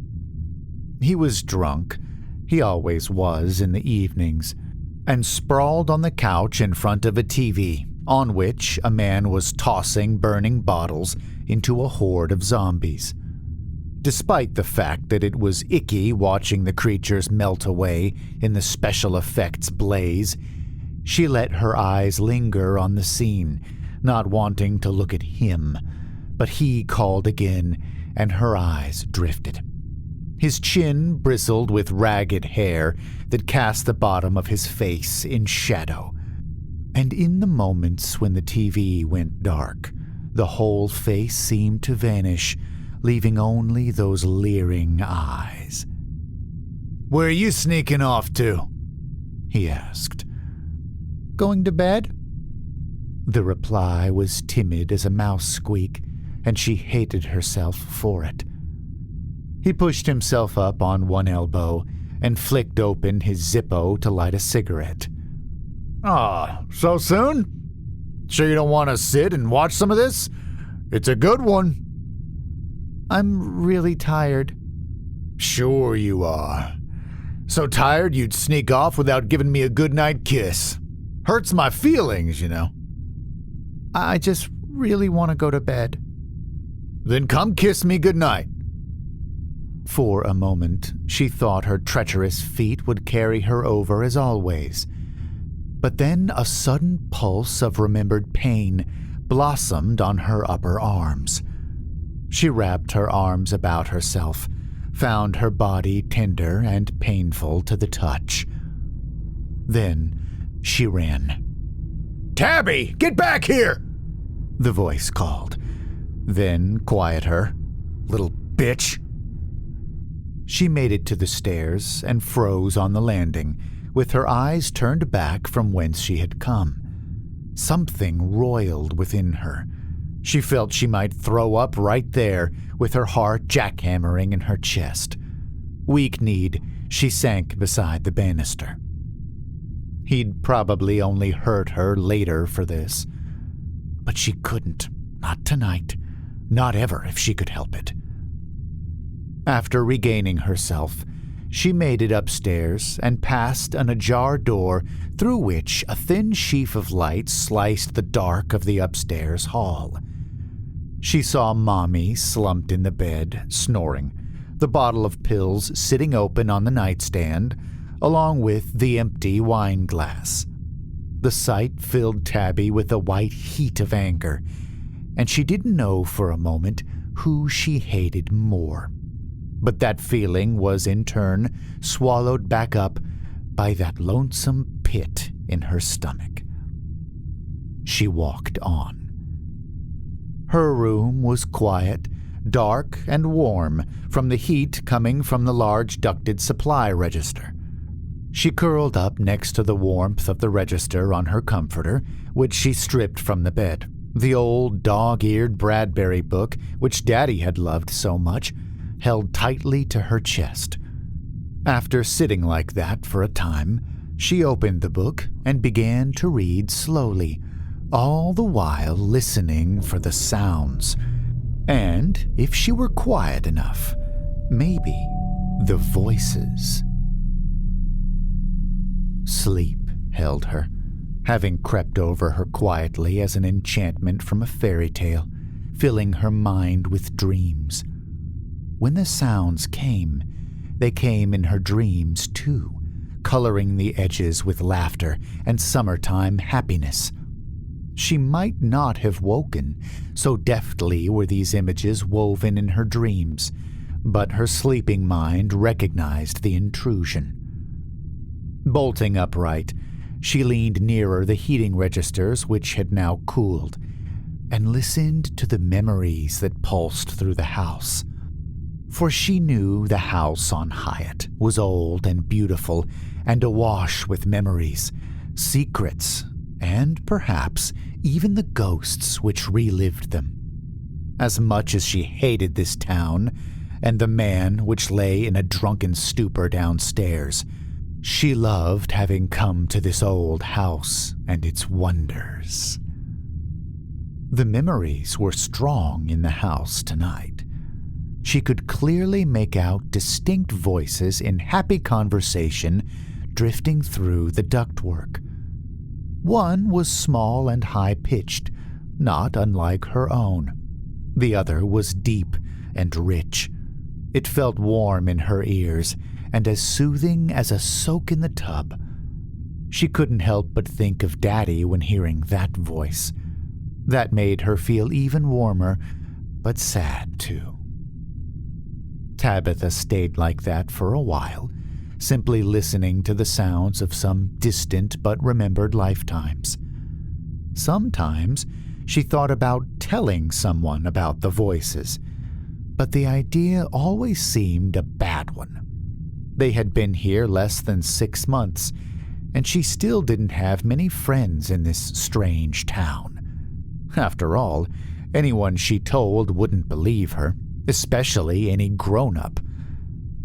He was drunk, he always was in the evenings, and sprawled on the couch in front of a TV, on which a man was tossing burning bottles into a horde of zombies. Despite the fact that it was icky watching the creatures melt away in the special effects blaze, she let her eyes linger on the scene, not wanting to look at him, but he called again, and her eyes drifted. His chin bristled with ragged hair that cast the bottom of his face in shadow. And in the moments when the TV went dark, the whole face seemed to vanish, leaving only those leering eyes. "Where are you sneaking off to?" he asked. "Going to bed?" The reply was timid as a mouse squeak, and she hated herself for it. He pushed himself up on one elbow and flicked open his Zippo to light a cigarette. So soon? Sure you don't want to sit and watch some of this? It's a good one." "I'm really tired." "Sure you are. So tired you'd sneak off without giving me a goodnight kiss. Hurts my feelings, you know." "I just really want to go to bed." "Then come kiss me goodnight." For a moment, she thought her treacherous feet would carry her over as always. But then a sudden pulse of remembered pain blossomed on her upper arms. She wrapped her arms about herself, found her body tender and painful to the touch. Then she ran. "Tabby, get back here!" the voice called. Then quiet her. "Little bitch." She made it to the stairs and froze on the landing, with her eyes turned back from whence she had come. Something roiled within her. She felt she might throw up right there, with her heart jackhammering in her chest. Weak-kneed, she sank beside the banister. He'd probably only hurt her later for this. But she couldn't. Not tonight. Not ever if she could help it. After regaining herself, she made it upstairs and passed an ajar door through which a thin sheaf of light sliced the dark of the upstairs hall. She saw Mommy slumped in the bed, snoring, the bottle of pills sitting open on the nightstand, along with the empty wine glass. The sight filled Tabby with a white heat of anger, and she didn't know for a moment who she hated more. But that feeling was in turn swallowed back up by that lonesome pit in her stomach. She walked on. Her room was quiet, dark, and warm from the heat coming from the large ducted supply register. She curled up next to the warmth of the register on her comforter, which she stripped from the bed. The old dog-eared Bradbury book, which Daddy had loved so much, held tightly to her chest. After sitting like that for a time, she opened the book and began to read slowly, all the while listening for the sounds. And, if she were quiet enough, maybe the voices. Sleep held her, having crept over her quietly as an enchantment from a fairy tale, filling her mind with dreams. When the sounds came, they came in her dreams too, coloring the edges with laughter and summertime happiness. She might not have woken, so deftly were these images woven in her dreams, but her sleeping mind recognized the intrusion. Bolting upright, she leaned nearer the heating registers, which had now cooled, and listened to the memories that pulsed through the house. For she knew the house on Hyatt was old and beautiful and awash with memories, secrets, and perhaps even the ghosts which relived them. As much as she hated this town and the man which lay in a drunken stupor downstairs, she loved having come to this old house and its wonders. The memories were strong in the house tonight. She could clearly make out distinct voices in happy conversation drifting through the ductwork. One was small and high-pitched, not unlike her own. The other was deep and rich. It felt warm in her ears and as soothing as a soak in the tub. She couldn't help but think of Daddy when hearing that voice. That made her feel even warmer, but sad too. Tabitha stayed like that for a while, simply listening to the sounds of some distant but remembered lifetimes. Sometimes she thought about telling someone about the voices, but the idea always seemed a bad one. They had been here less than 6 months, and she still didn't have many friends in this strange town. After all, anyone she told wouldn't believe her, especially any grown-up.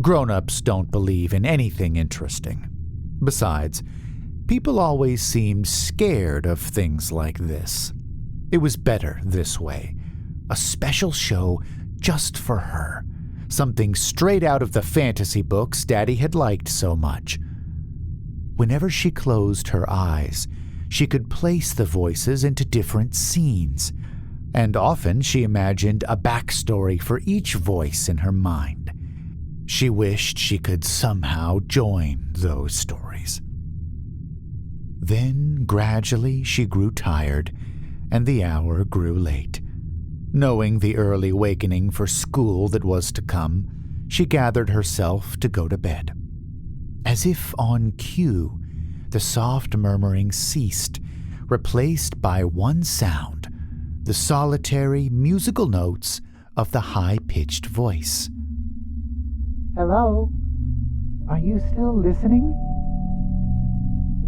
Grown-ups don't believe in anything interesting. Besides, people always seemed scared of things like this. It was better this way. A special show just for her. Something straight out of the fantasy books Daddy had liked so much. Whenever she closed her eyes, she could place the voices into different scenes, and often she imagined a backstory for each voice in her mind. She wished she could somehow join those stories. Then, gradually, she grew tired, and the hour grew late. Knowing the early wakening for school that was to come, she gathered herself to go to bed. As if on cue, the soft murmuring ceased, replaced by one sound, the solitary musical notes of the high-pitched voice. Hello? Are you still listening?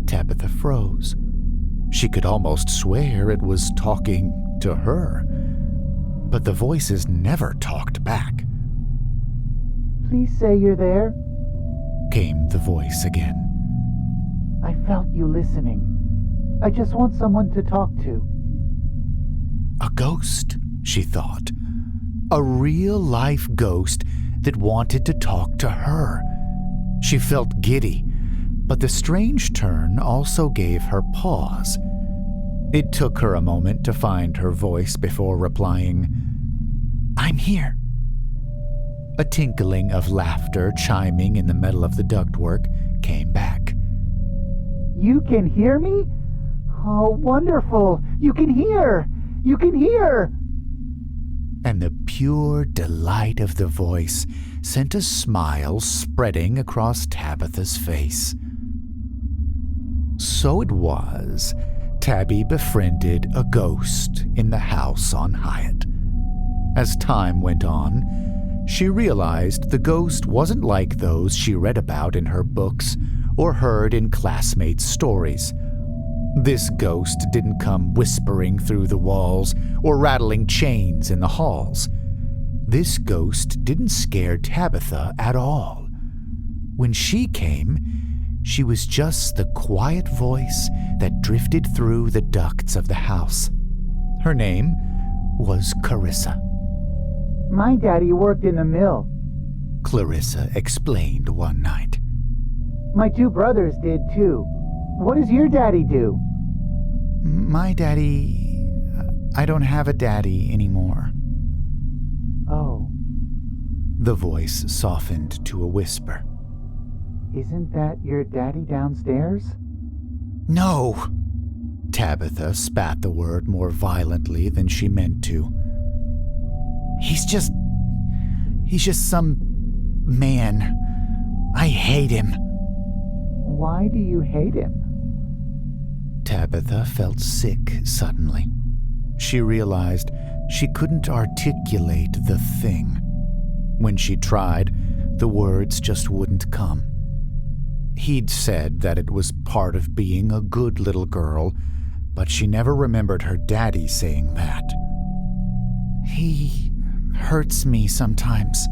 Tabitha froze. She could almost swear it was talking to her, but the voices never talked back. Please say you're there. Came the voice again. I felt you listening. I just want someone to talk to. A ghost, she thought. A real-life ghost that wanted to talk to her. She felt giddy, but the strange turn also gave her pause. It took her a moment to find her voice before replying, "I'm here." A tinkling of laughter chiming in the middle of the ductwork came back. You can hear me? Oh, wonderful! You can hear! You can hear! And the pure delight of the voice sent a smile spreading across Tabitha's face. So it was, Tabby befriended a ghost in the house on Hyatt. As time went on, she realized the ghost wasn't like those she read about in her books or heard in classmates' stories. This ghost didn't come whispering through the walls or rattling chains in the halls. This ghost didn't scare Tabitha at all. When she came, she was just the quiet voice that drifted through the ducts of the house. Her name was Carissa. My daddy worked in the mill. Clarissa explained one night. My two brothers did too. What does your daddy do? My daddy... I don't have a daddy anymore. Oh. The voice softened to a whisper. Isn't that your daddy downstairs? No! Tabitha spat the word more violently than she meant to. He's just some man. I hate him. Why do you hate him? Tabitha felt sick suddenly. She realized she couldn't articulate the thing. When she tried, the words just wouldn't come. He'd said that it was part of being a good little girl, but she never remembered her daddy saying that. He hurts me sometimes,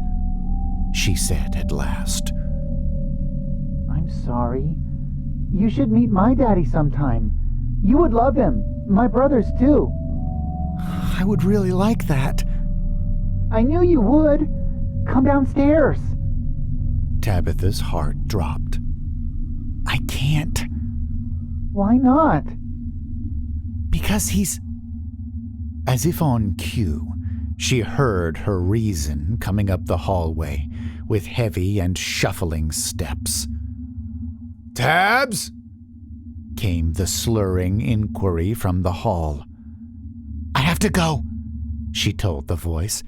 she said at last. I'm sorry. You should meet my daddy sometime. You would love him. My brothers too. I would really like that. I knew you would. Come downstairs. Tabitha's heart dropped. I can't. Why not? Because he's... As if on cue, she heard her reason coming up the hallway with heavy and shuffling steps. Tabs? Came the slurring inquiry from the hall. I have to go, she told the voice,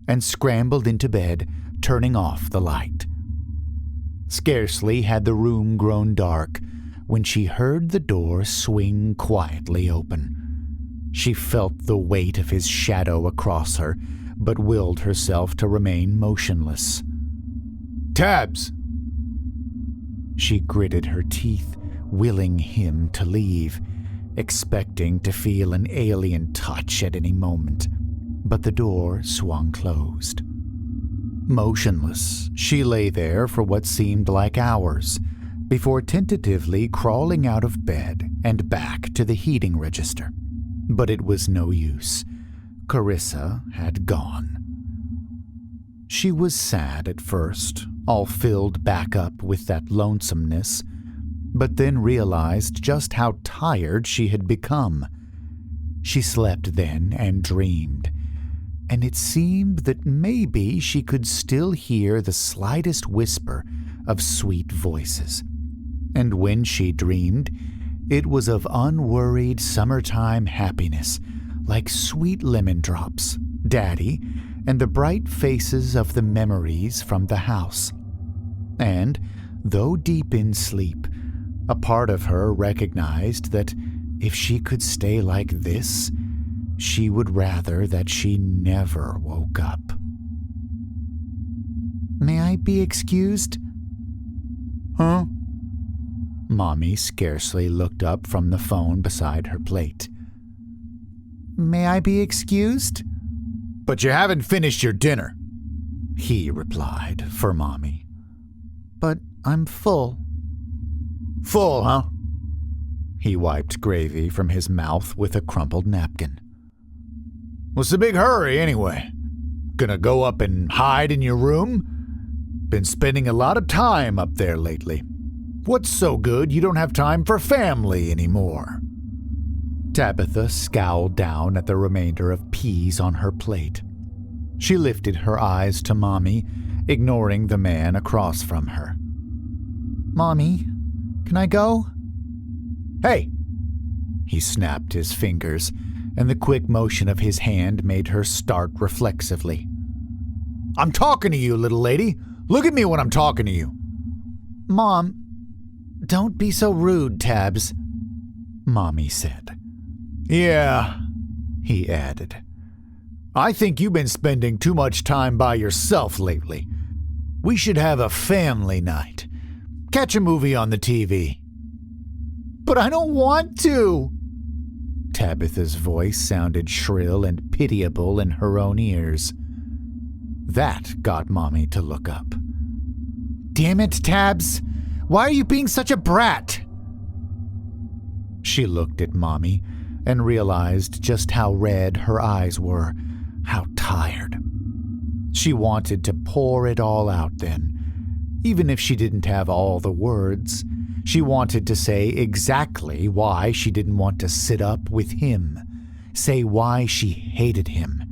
and scrambled into bed, turning off the light. Scarcely had the room grown dark when she heard the door swing quietly open. She felt the weight of his shadow across her, but willed herself to remain motionless. Tabs! She gritted her teeth, willing him to leave, expecting to feel an alien touch at any moment, but the door swung closed. Motionless, she lay there for what seemed like hours, before tentatively crawling out of bed and back to the heating register. But it was no use. Carissa had gone. She was sad at first, all filled back up with that lonesomeness, but then realized just how tired she had become. She slept then and dreamed, and it seemed that maybe she could still hear the slightest whisper of sweet voices. And when she dreamed, it was of unworried summertime happiness, like sweet lemon drops Daddy, and the bright faces of the memories from the house. And, though deep in sleep, a part of her recognized that if she could stay like this, she would rather that she never woke up. "May I be excused?" "Huh?" Mommy scarcely looked up from the phone beside her plate. "May I be excused?" "But you haven't finished your dinner," he replied for Mommy. "But I'm full." "Full, huh?" He wiped gravy from his mouth with a crumpled napkin. "What's the big hurry, anyway? Gonna go up and hide in your room? Been spending a lot of time up there lately. What's so good you don't have time for family anymore?" Tabitha scowled down at the remainder of peas on her plate. She lifted her eyes to Mommy, ignoring the man across from her. "Mommy, can I go?" "Hey!" He snapped his fingers, and the quick motion of his hand made her start reflexively. "I'm talking to you, little lady. Look at me when I'm talking to you." "Mom, don't be so rude, Tabs," Mommy said. "Yeah," he added. "I think you've been spending too much time by yourself lately. We should have a family night. Catch a movie on the TV." "But I don't want to." Tabitha's voice sounded shrill and pitiable in her own ears. That got Mommy to look up. "Damn it, Tabs! Why are you being such a brat?" She looked at Mommy and realized just how red her eyes were, how tired. She wanted to pour it all out then. Even if she didn't have all the words, she wanted to say exactly why she didn't want to sit up with him, say why she hated him,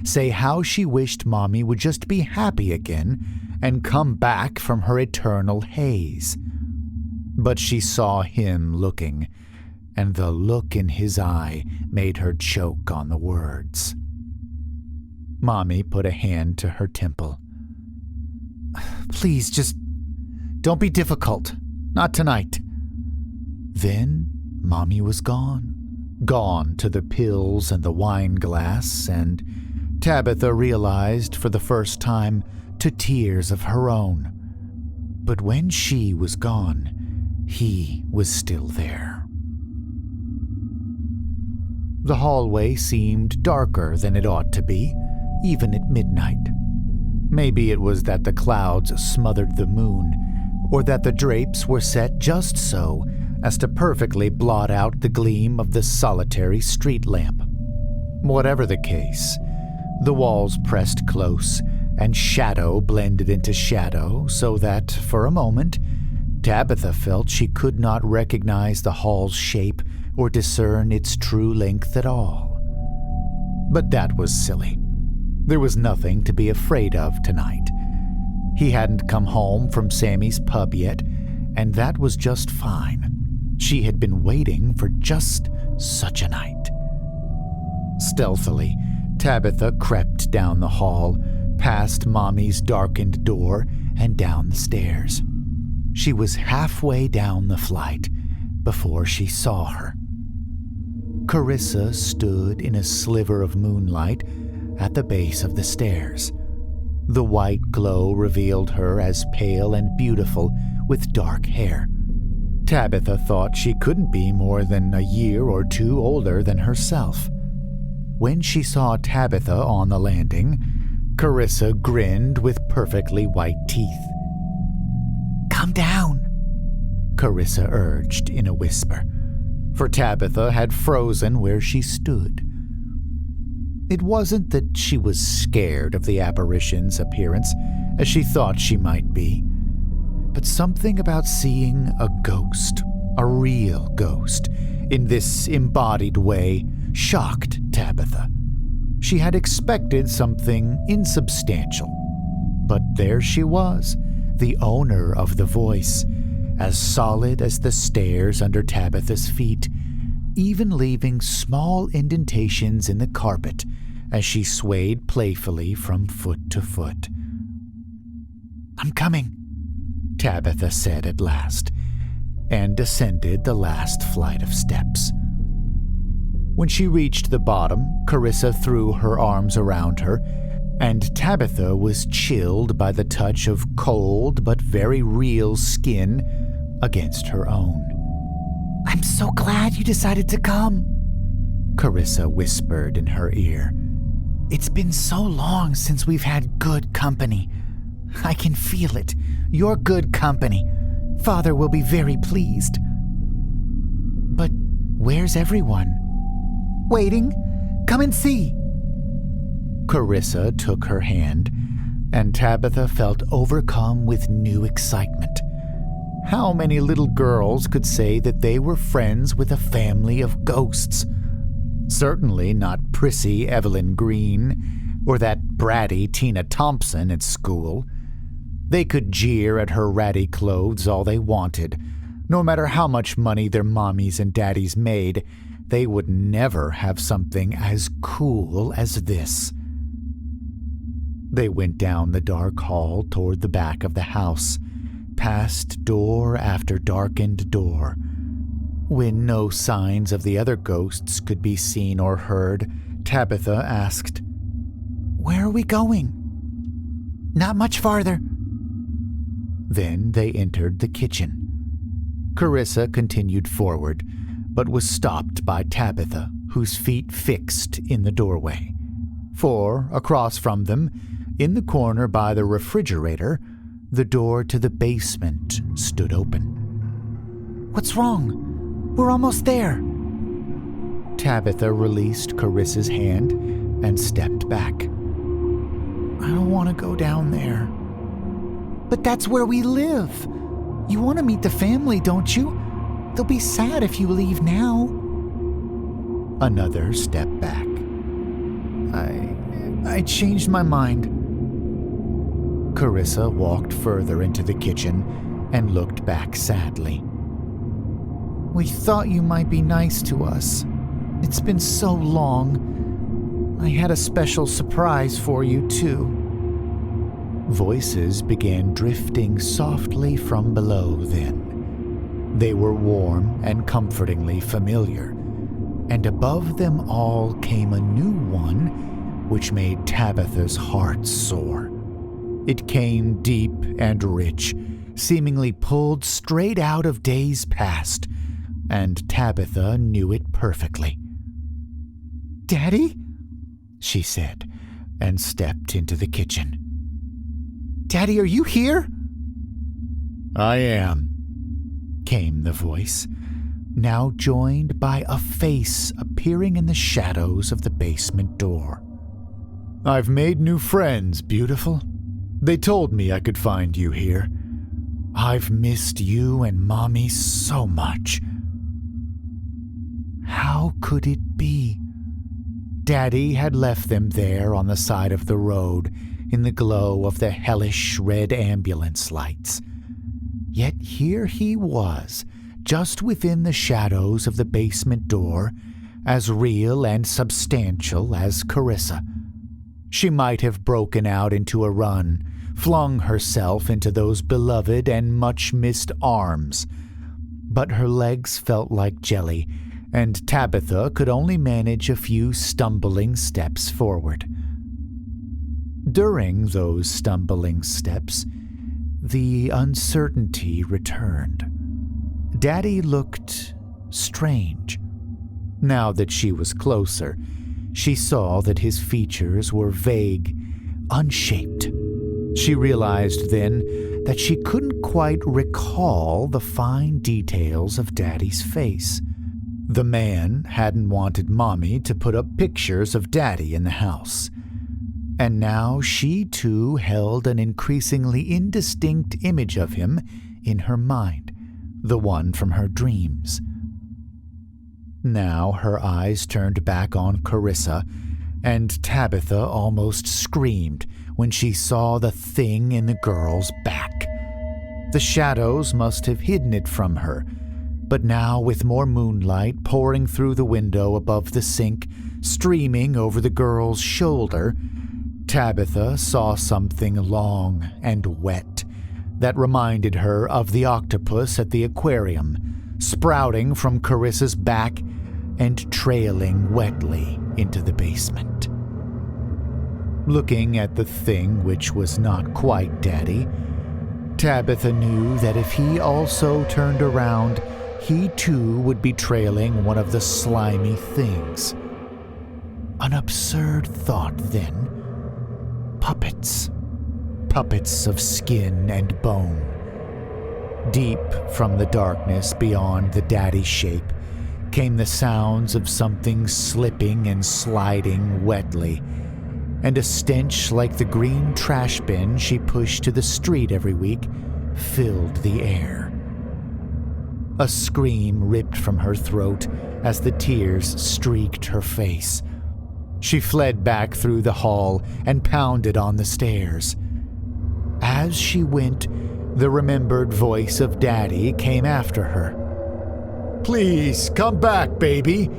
say how she wished Mommy would just be happy again and come back from her eternal haze. But she saw him looking, and the look in his eye made her choke on the words. Mommy put a hand to her temple. "Please, just don't be difficult. Not tonight." Then Mommy was gone. Gone to the pills and the wine glass, and Tabitha realized for the first time to tears of her own. But when she was gone, he was still there. The hallway seemed darker than it ought to be, even at midnight. Maybe it was that the clouds smothered the moon, or that the drapes were set just so as to perfectly blot out the gleam of the solitary street lamp. Whatever the case, the walls pressed close, and shadow blended into shadow so that, for a moment, Tabitha felt she could not recognize the hall's shape or discern its true length at all. But that was silly. There was nothing to be afraid of tonight. He hadn't come home from Sammy's pub yet, and that was just fine. She had been waiting for just such a night. Stealthily, Tabitha crept down the hall, past Mommy's darkened door, and down the stairs. She was halfway down the flight before she saw her. Carissa stood in a sliver of moonlight at the base of the stairs. The white glow revealed her as pale and beautiful with dark hair. Tabitha thought she couldn't be more than a year or two older than herself. When she saw Tabitha on the landing, Carissa grinned with perfectly white teeth. "Come down," Carissa urged in a whisper, for Tabitha had frozen where she stood. It wasn't that she was scared of the apparition's appearance, as she thought she might be, but something about seeing a ghost, a real ghost, in this embodied way shocked Tabitha. She had expected something insubstantial, but there she was, the owner of the voice, as solid as the stairs under Tabitha's feet, even leaving small indentations in the carpet as she swayed playfully from foot to foot. "I'm coming," Tabitha said at last, and descended the last flight of steps. When she reached the bottom, Carissa threw her arms around her, and Tabitha was chilled by the touch of cold but very real skin against her own. "I'm so glad you decided to come," Carissa whispered in her ear. "It's been so long since we've had good company. I can feel it. Your good company. Father will be very pleased." "But where's everyone?" "Waiting. Come and see." Carissa took her hand, and Tabitha felt overcome with new excitement. How many little girls could say that they were friends with a family of ghosts? Certainly not prissy Evelyn Green or that bratty Tina Thompson at school. They could jeer at her ratty clothes all they wanted. No matter how much money their mommies and daddies made, they would never have something as cool as this. They went down the dark hall toward the back of the house, past door after darkened door. When no signs of the other ghosts could be seen or heard, Tabitha asked, "Where are we going?" "Not much farther." Then they entered the kitchen. Carissa continued forward, but was stopped by Tabitha, whose feet fixed in the doorway. For, across from them, in the corner by the refrigerator, the door to the basement stood open. "What's wrong? We're almost there." Tabitha released Carissa's hand and stepped back. "I don't want to go down there." "But that's where we live. You want to meet the family, don't you? They'll be sad if you leave now." Another step back. I changed my mind." Carissa walked further into the kitchen and looked back sadly. "We thought you might be nice to us. It's been so long. I had a special surprise for you, too." Voices began drifting softly from below then. They were warm and comfortingly familiar, and above them all came a new one which made Tabitha's heart soar. It came deep and rich, seemingly pulled straight out of days past, and Tabitha knew it perfectly. "Daddy?" she said, and stepped into the kitchen. "Daddy, are you here?" "I am," came the voice, now joined by a face appearing in the shadows of the basement door. "I've made new friends, beautiful. They told me I could find you here. I've missed you and Mommy so much." How could it be? Daddy had left them there on the side of the road in the glow of the hellish red ambulance lights. Yet here he was, just within the shadows of the basement door, as real and substantial as Carissa. She might have broken out into a run, flung herself into those beloved and much-missed arms. But her legs felt like jelly, and Tabitha could only manage a few stumbling steps forward. During those stumbling steps, the uncertainty returned. Daddy looked strange. Now that she was closer, she saw that his features were vague, unshaped. She realized then that she couldn't quite recall the fine details of Daddy's face. The man hadn't wanted Mommy to put up pictures of Daddy in the house. And now she too held an increasingly indistinct image of him in her mind, the one from her dreams. Now her eyes turned back on Carissa, and Tabitha almost screamed when she saw the thing in the girl's back. The shadows must have hidden it from her, but now with more moonlight pouring through the window above the sink, streaming over the girl's shoulder, Tabitha saw something long and wet that reminded her of the octopus at the aquarium, sprouting from Carissa's back and trailing wetly into the basement. Looking at the thing which was not quite Daddy, Tabitha knew that if he also turned around, he too would be trailing one of the slimy things. An absurd thought, then. Puppets. Puppets of skin and bone. Deep from the darkness beyond the Daddy shape came the sounds of something slipping and sliding wetly, and a stench like the green trash bin she pushed to the street every week filled the air. A scream ripped from her throat as the tears streaked her face. She fled back through the hall and pounded on the stairs. As she went, the remembered voice of Daddy came after her. "Please, come back, baby.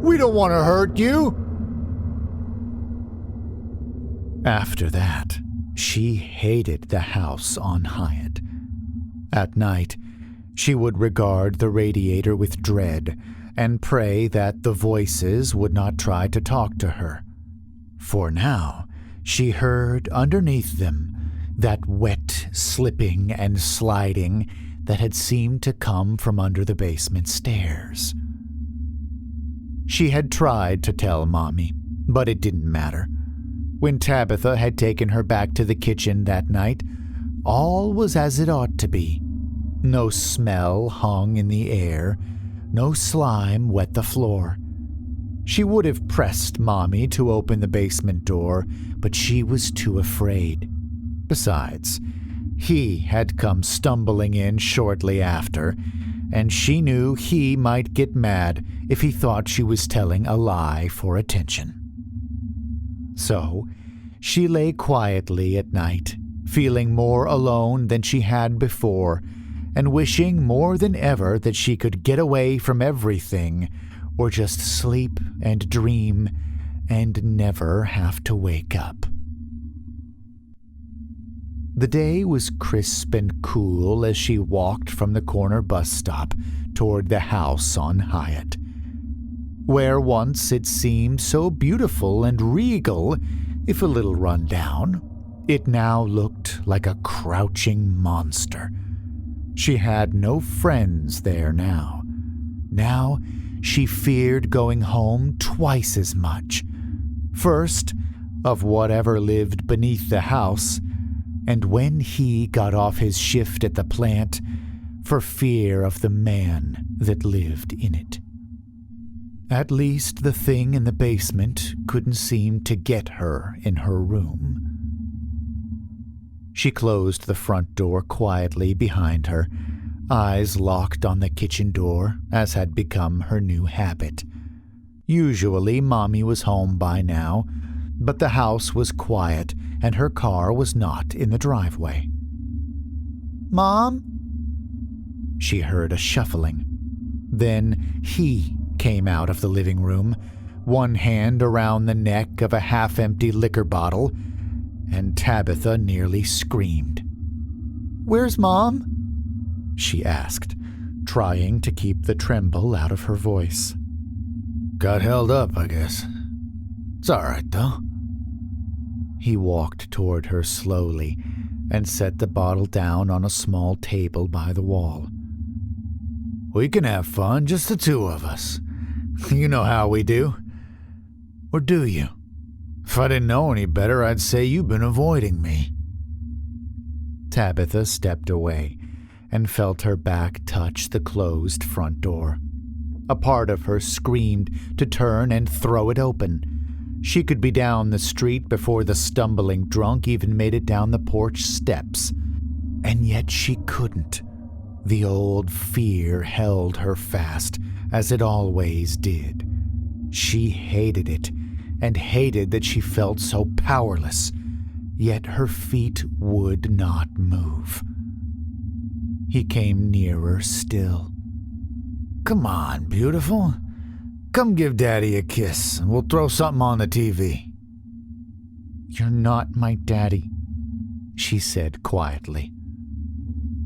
We don't want to hurt you." After that, she hated the house on Hyatt. At night, she would regard the radiator with dread and pray that the voices would not try to talk to her. For now, she heard underneath them that wet slipping and sliding that had seemed to come from under the basement stairs. She had tried to tell Mommy, but it didn't matter. When Tabitha had taken her back to the kitchen that night, all was as it ought to be. No smell hung in the air, no slime wet the floor. She would have pressed Mommy to open the basement door, but she was too afraid. Besides, he had come stumbling in shortly after, and she knew he might get mad if he thought she was telling a lie for attention. So, she lay quietly at night, feeling more alone than she had before, and wishing more than ever that she could get away from everything, or just sleep and dream and never have to wake up. The day was crisp and cool as she walked from the corner bus stop toward the house on Hyatt. Where once it seemed so beautiful and regal, if a little run down, it now looked like a crouching monster. She had no friends there now. Now she feared going home twice as much. First, of whatever lived beneath the house, and when he got off his shift at the plant, for fear of the man that lived in it. At least the thing in the basement couldn't seem to get her in her room. She closed the front door quietly behind her, eyes locked on the kitchen door, as had become her new habit. Usually Mommy was home by now, but the house was quiet and her car was not in the driveway. "Mom?" She heard a shuffling. Then he came out of the living room, one hand around the neck of a half-empty liquor bottle, and Tabitha nearly screamed. "Where's Mom?" she asked, trying to keep the tremble out of her voice. Got held up, I guess. It's all right, though. He walked toward her slowly and set the bottle down on a small table by the wall. We can have fun, just the two of us. You know how we do. Or do you? If I didn't know any better, I'd say you've been avoiding me. Tabitha stepped away and felt her back touch the closed front door. A part of her screamed to turn and throw it open. She could be down the street before the stumbling drunk even made it down the porch steps. And yet she couldn't. The old fear held her fast, as it always did. She hated it, and hated that she felt so powerless, yet her feet would not move. He came nearer still. Come on, beautiful. Come give Daddy a kiss, and we'll throw something on the TV. You're not my daddy, she said quietly.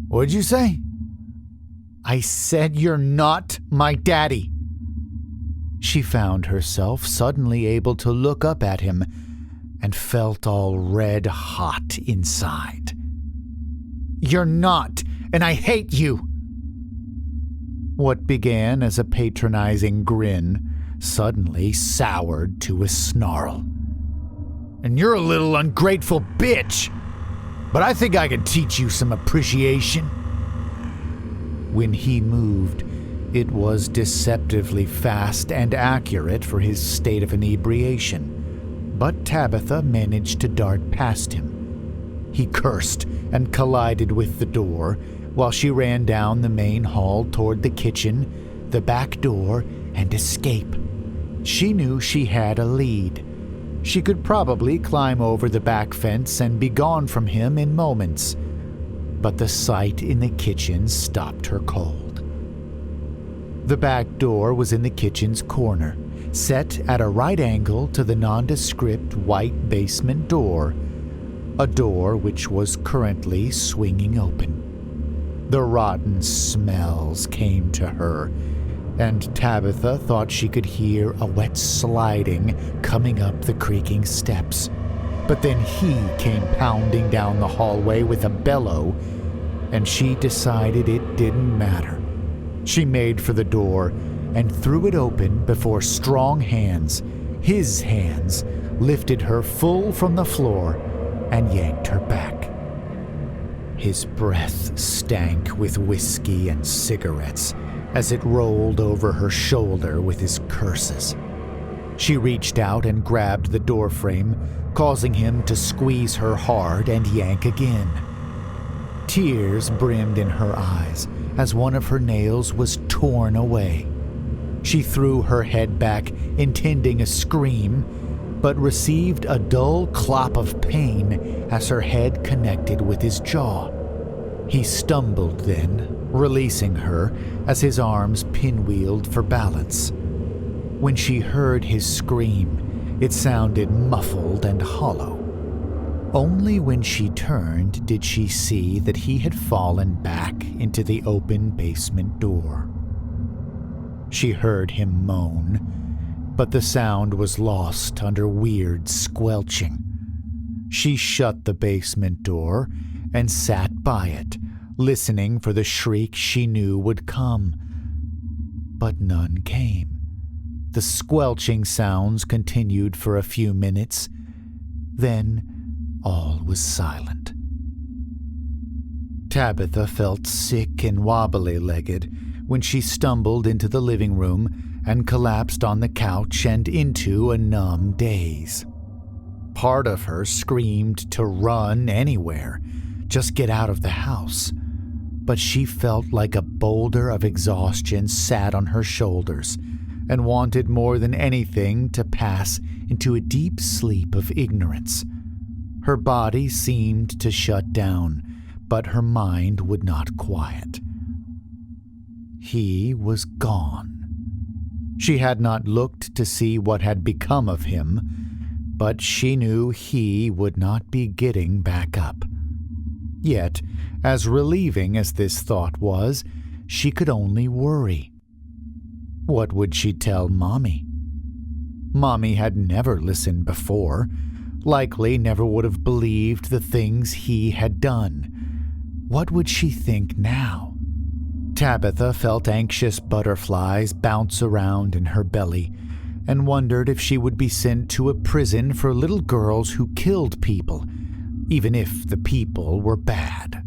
What'd you say? I said you're not my daddy. She found herself suddenly able to look up at him and felt all red hot inside. You're not, and I hate you. What began as a patronizing grin suddenly soured to a snarl. And you're a little ungrateful bitch, but I think I can teach you some appreciation. When he moved, it was deceptively fast and accurate for his state of inebriation, but Tabitha managed to dart past him. He cursed and collided with the door while she ran down the main hall toward the kitchen, the back door, and escape. She knew she had a lead. She could probably climb over the back fence and be gone from him in moments, but the sight in the kitchen stopped her cold. The back door was in the kitchen's corner, set at a right angle to the nondescript white basement door, a door which was currently swinging open. The rotten smells came to her, and Tabitha thought she could hear a wet sliding coming up the creaking steps. But then he came pounding down the hallway with a bellow, and she decided it didn't matter. She made for the door and threw it open before strong hands, his hands, lifted her full from the floor and yanked her back. His breath stank with whiskey and cigarettes as it rolled over her shoulder with his curses. She reached out and grabbed the doorframe, causing him to squeeze her hard and yank again. Tears brimmed in her eyes as one of her nails was torn away. She threw her head back, intending a scream, but received a dull clop of pain as her head connected with his jaw. He stumbled then, releasing her as his arms pinwheeled for balance. When she heard his scream, it sounded muffled and hollow. Only when she turned did she see that he had fallen back into the open basement door. She heard him moan, but the sound was lost under weird squelching. She shut the basement door and sat by it, listening for the shriek she knew would come. But none came. The squelching sounds continued for a few minutes. Then all was silent. Tabitha felt sick and wobbly-legged when she stumbled into the living room and collapsed on the couch and into a numb daze. Part of her screamed to run anywhere, just get out of the house, but she felt like a boulder of exhaustion sat on her shoulders and wanted more than anything to pass into a deep sleep of ignorance. Her body seemed to shut down, but her mind would not quiet. He was gone. She had not looked to see what had become of him, but she knew he would not be getting back up. Yet, as relieving as this thought was, she could only worry. What would she tell Mommy? Mommy had never listened before, likely never would have believed the things he had done. What would she think now? Tabitha felt anxious butterflies bounce around in her belly and wondered if she would be sent to a prison for little girls who killed people, even if the people were bad.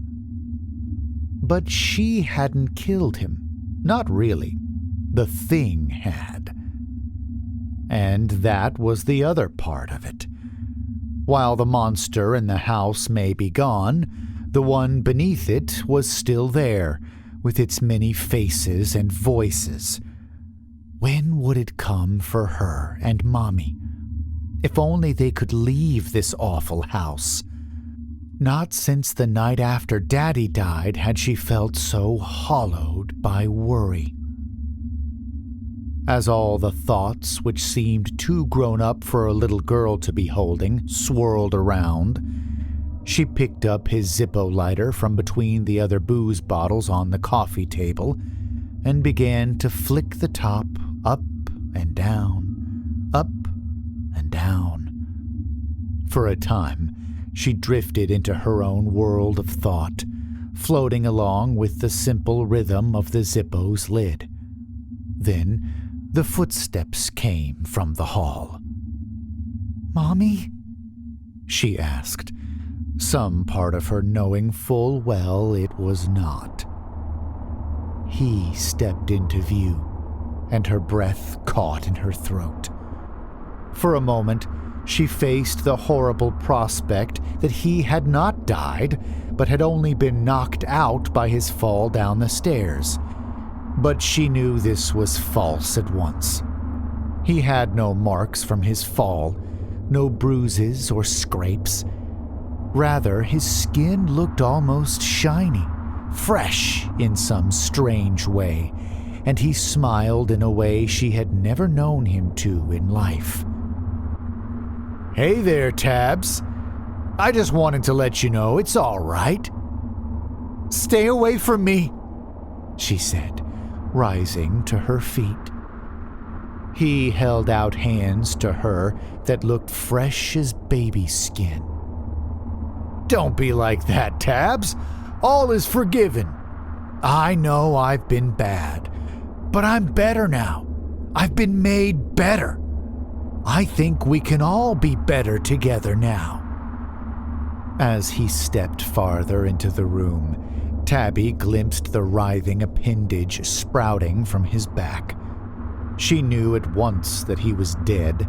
But she hadn't killed him. Not really. The thing had. And that was the other part of it. While the monster in the house may be gone, the one beneath it was still there, with its many faces and voices. When would it come for her and Mommy? If only they could leave this awful house. Not since the night after Daddy died had she felt so hollowed by worry. As all the thoughts, which seemed too grown up for a little girl to be holding, swirled around, she picked up his Zippo lighter from between the other booze bottles on the coffee table and began to flick the top up and down, up and down. For a time, she drifted into her own world of thought, floating along with the simple rhythm of the Zippo's lid. Then the footsteps came from the hall. "Mommy?" she asked, some part of her knowing full well it was not. He stepped into view, and her breath caught in her throat. For a moment, she faced the horrible prospect that he had not died, but had only been knocked out by his fall down the stairs. But she knew this was false at once. He had no marks from his fall, no bruises or scrapes. Rather, his skin looked almost shiny, fresh in some strange way, and he smiled in a way she had never known him to in life. "Hey there, Tabs. I just wanted to let you know it's all right." "Stay away from me," she said, rising to her feet. He held out hands to her that looked fresh as baby skin. "Don't be like that, Tabs. All is forgiven. I know I've been bad, but I'm better now. I've been made better. I think we can all be better together now." As he stepped farther into the room, Tabby glimpsed the writhing appendage sprouting from his back. She knew at once that he was dead,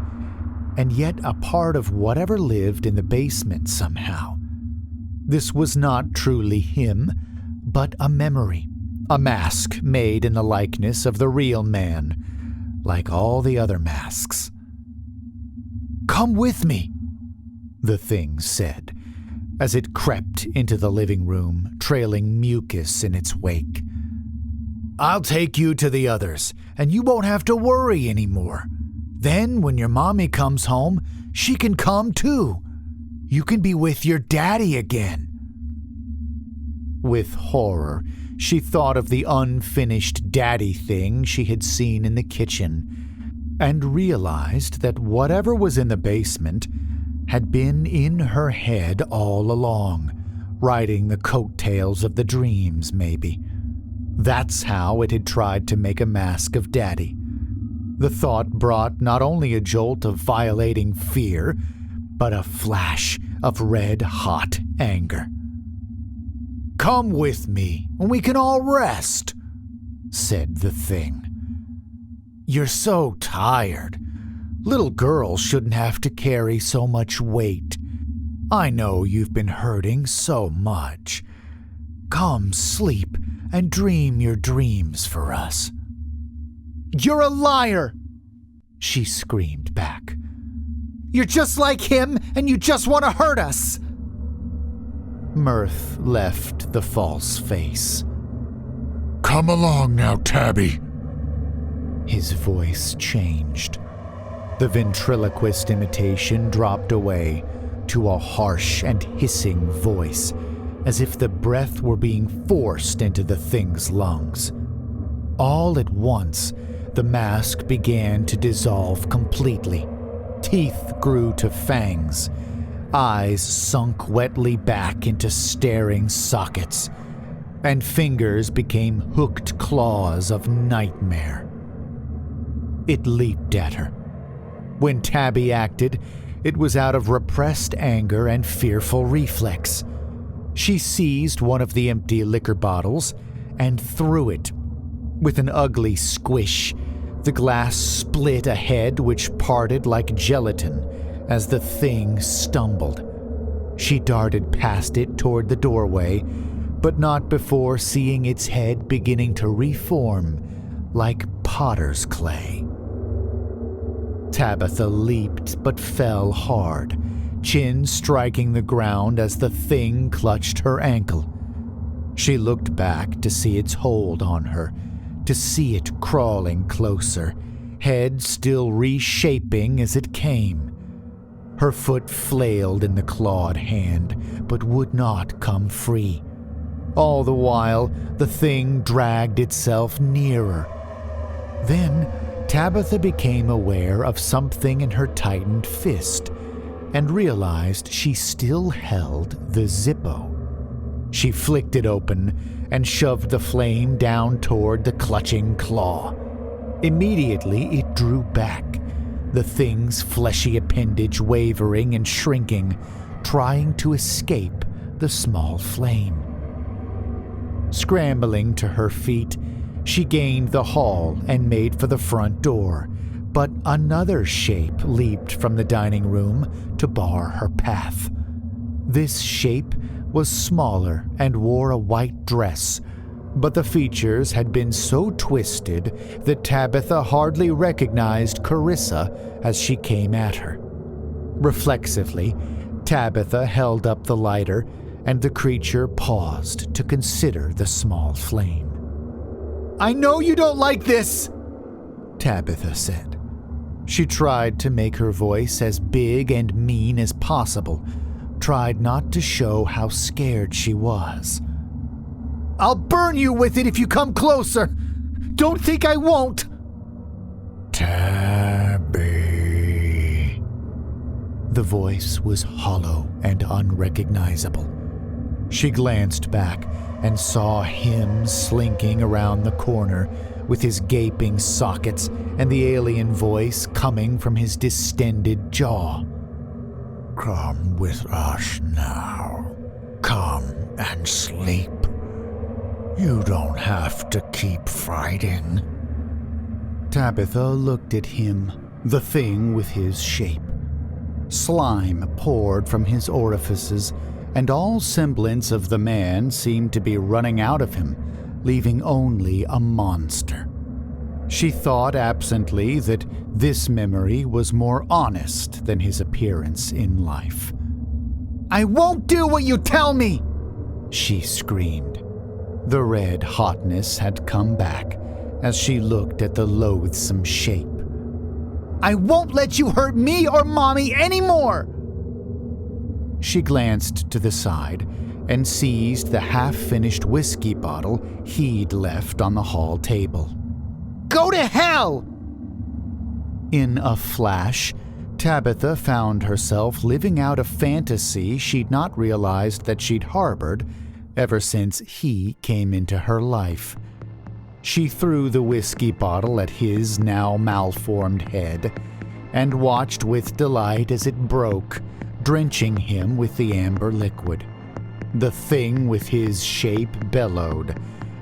and yet a part of whatever lived in the basement somehow. This was not truly him, but a memory, a mask made in the likeness of the real man, like all the other masks. "Come with me," the thing said, as it crept into the living room, trailing mucus in its wake. "I'll take you to the others, and you won't have to worry anymore. Then, when your mommy comes home, she can come too. You can be with your daddy again." With horror, she thought of the unfinished daddy thing she had seen in the kitchen, and realized that whatever was in the basement had been in her head all along, riding the coattails of the dreams, maybe. That's how it had tried to make a mask of Daddy. The thought brought not only a jolt of violating fear, but a flash of red-hot anger. "Come with me, and we can all rest," said the thing. "You're so tired. Little girls shouldn't have to carry so much weight. I know you've been hurting so much. Come sleep and dream your dreams for us." "You're a liar!" she screamed back. "You're just like him, and you just want to hurt us!" Mirth left the false face. "Come along now, Tabby." His voice changed. The ventriloquist imitation dropped away to a harsh and hissing voice, as if the breath were being forced into the thing's lungs. All at once, the mask began to dissolve completely. Teeth grew to fangs. Eyes sunk wetly back into staring sockets, and fingers became hooked claws of nightmare. It leaped at her. When Tabby acted, it was out of repressed anger and fearful reflex. She seized one of the empty liquor bottles and threw it. With an ugly squish, the glass split ahead, which parted like gelatin as the thing stumbled. She darted past it toward the doorway, but not before seeing its head beginning to reform like potter's clay. Tabitha leaped but fell hard, chin striking the ground as the thing clutched her ankle. She looked back to see its hold on her, to see it crawling closer, head still reshaping as it came. Her foot flailed in the clawed hand, but would not come free. All the while, the thing dragged itself nearer. Then, Tabitha became aware of something in her tightened fist and realized she still held the Zippo. She flicked it open and shoved the flame down toward the clutching claw. Immediately, it drew back, the thing's fleshy appendage wavering and shrinking, trying to escape the small flame. Scrambling to her feet, she gained the hall and made for the front door, but another shape leaped from the dining room to bar her path. This shape was smaller and wore a white dress, but the features had been so twisted that Tabitha hardly recognized Carissa as she came at her. Reflexively, Tabitha held up the lighter, and the creature paused to consider the small flame. "I know you don't like this," Tabitha said. She tried to make her voice as big and mean as possible, tried not to show how scared she was. "I'll burn you with it if you come closer. Don't think I won't." "Tabby." The voice was hollow and unrecognizable. She glanced back and saw him slinking around the corner with his gaping sockets and the alien voice coming from his distended jaw. "Come with us now. Come and sleep. You don't have to keep fighting." Tabitha looked at him, the thing with his shape. Slime poured from his orifices, and all semblance of the man seemed to be running out of him, leaving only a monster. She thought absently that this memory was more honest than his appearance in life. "I won't do what you tell me!" she screamed. The red hotness had come back as she looked at the loathsome shape. "I won't let you hurt me or Mommy anymore!" She glanced to the side and seized the half-finished whiskey bottle he'd left on the hall table. "Go to hell!" In a flash, Tabitha found herself living out a fantasy she'd not realized that she'd harbored ever since he came into her life. She threw the whiskey bottle at his now malformed head and watched with delight as it broke, drenching him with the amber liquid. The thing with his shape bellowed,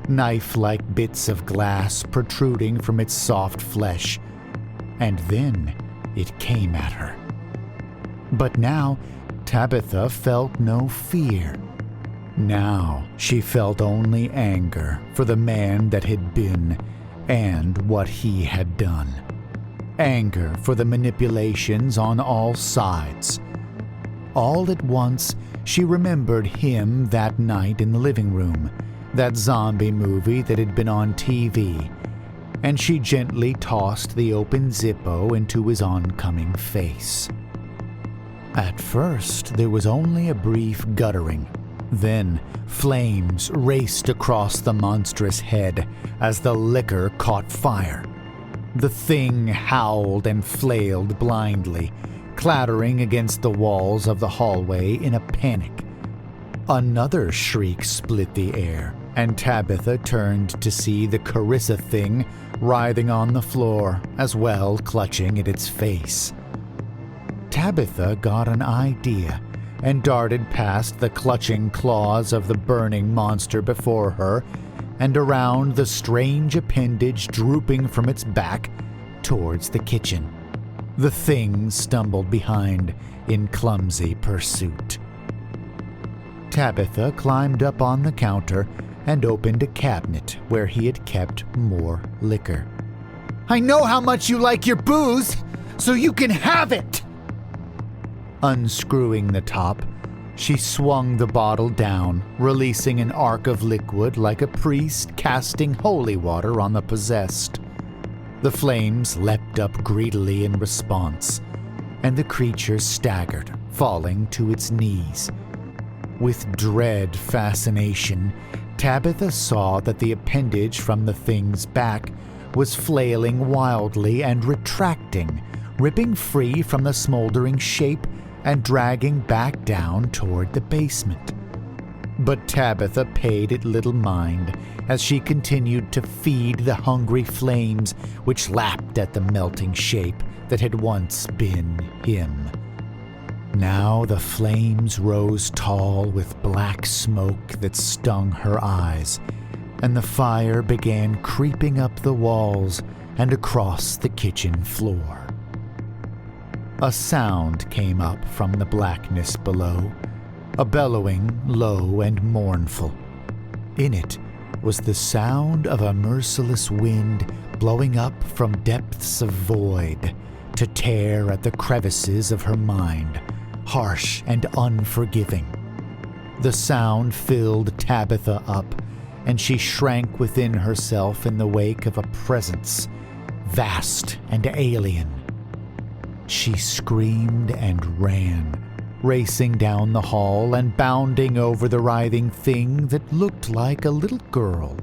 knife-like bits of glass protruding from its soft flesh, and then it came at her. But now Tabitha felt no fear. Now she felt only anger for the man that had been and what he had done. Anger for the manipulations on all sides. All at once, she remembered him that night in the living room, that zombie movie that had been on TV, and she gently tossed the open Zippo into his oncoming face. At first, there was only a brief guttering. Then, flames raced across the monstrous head as the liquor caught fire. The thing howled and flailed blindly, clattering against the walls of the hallway in a panic. Another shriek split the air, and Tabitha turned to see the Carissa thing writhing on the floor, as well clutching at its face. Tabitha got an idea and darted past the clutching claws of the burning monster before her and around the strange appendage drooping from its back towards the kitchen. The thing stumbled behind in clumsy pursuit. Tabitha climbed up on the counter and opened a cabinet where he had kept more liquor. "I know how much you like your booze, so you can have it!" Unscrewing the top, she swung the bottle down, releasing an arc of liquid like a priest casting holy water on the possessed. The flames leapt up greedily in response, and the creature staggered, falling to its knees. With dread fascination, Tabitha saw that the appendage from the thing's back was flailing wildly and retracting, ripping free from the smoldering shape and dragging back down toward the basement. But Tabitha paid it little mind as she continued to feed the hungry flames which lapped at the melting shape that had once been him. Now the flames rose tall with black smoke that stung her eyes, and the fire began creeping up the walls and across the kitchen floor. A sound came up from the blackness below, a bellowing, low and mournful. In it was the sound of a merciless wind blowing up from depths of void to tear at the crevices of her mind, harsh and unforgiving. The sound filled Tabitha up, and she shrank within herself in the wake of a presence, vast and alien. She screamed and ran, racing down the hall and bounding over the writhing thing that looked like a little girl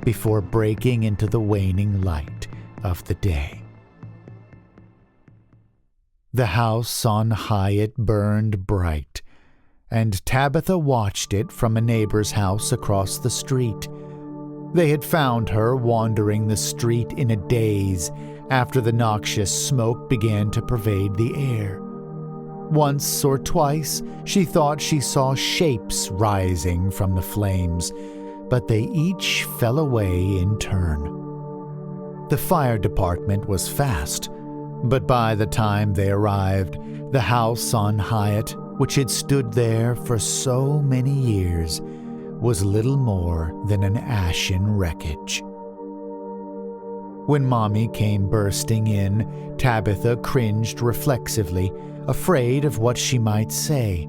before breaking into the waning light of the day. The house on Hyatt burned bright, and Tabitha watched it from a neighbor's house across the street. They had found her wandering the street in a daze after the noxious smoke began to pervade the air. Once or twice she thought she saw shapes rising from the flames, but they each fell away in turn. The fire department was fast, but by the time they arrived, the house on Hyatt, which had stood there for so many years, was little more than an ashen wreckage. When Mommy came bursting in, Tabitha cringed reflexively, afraid of what she might say.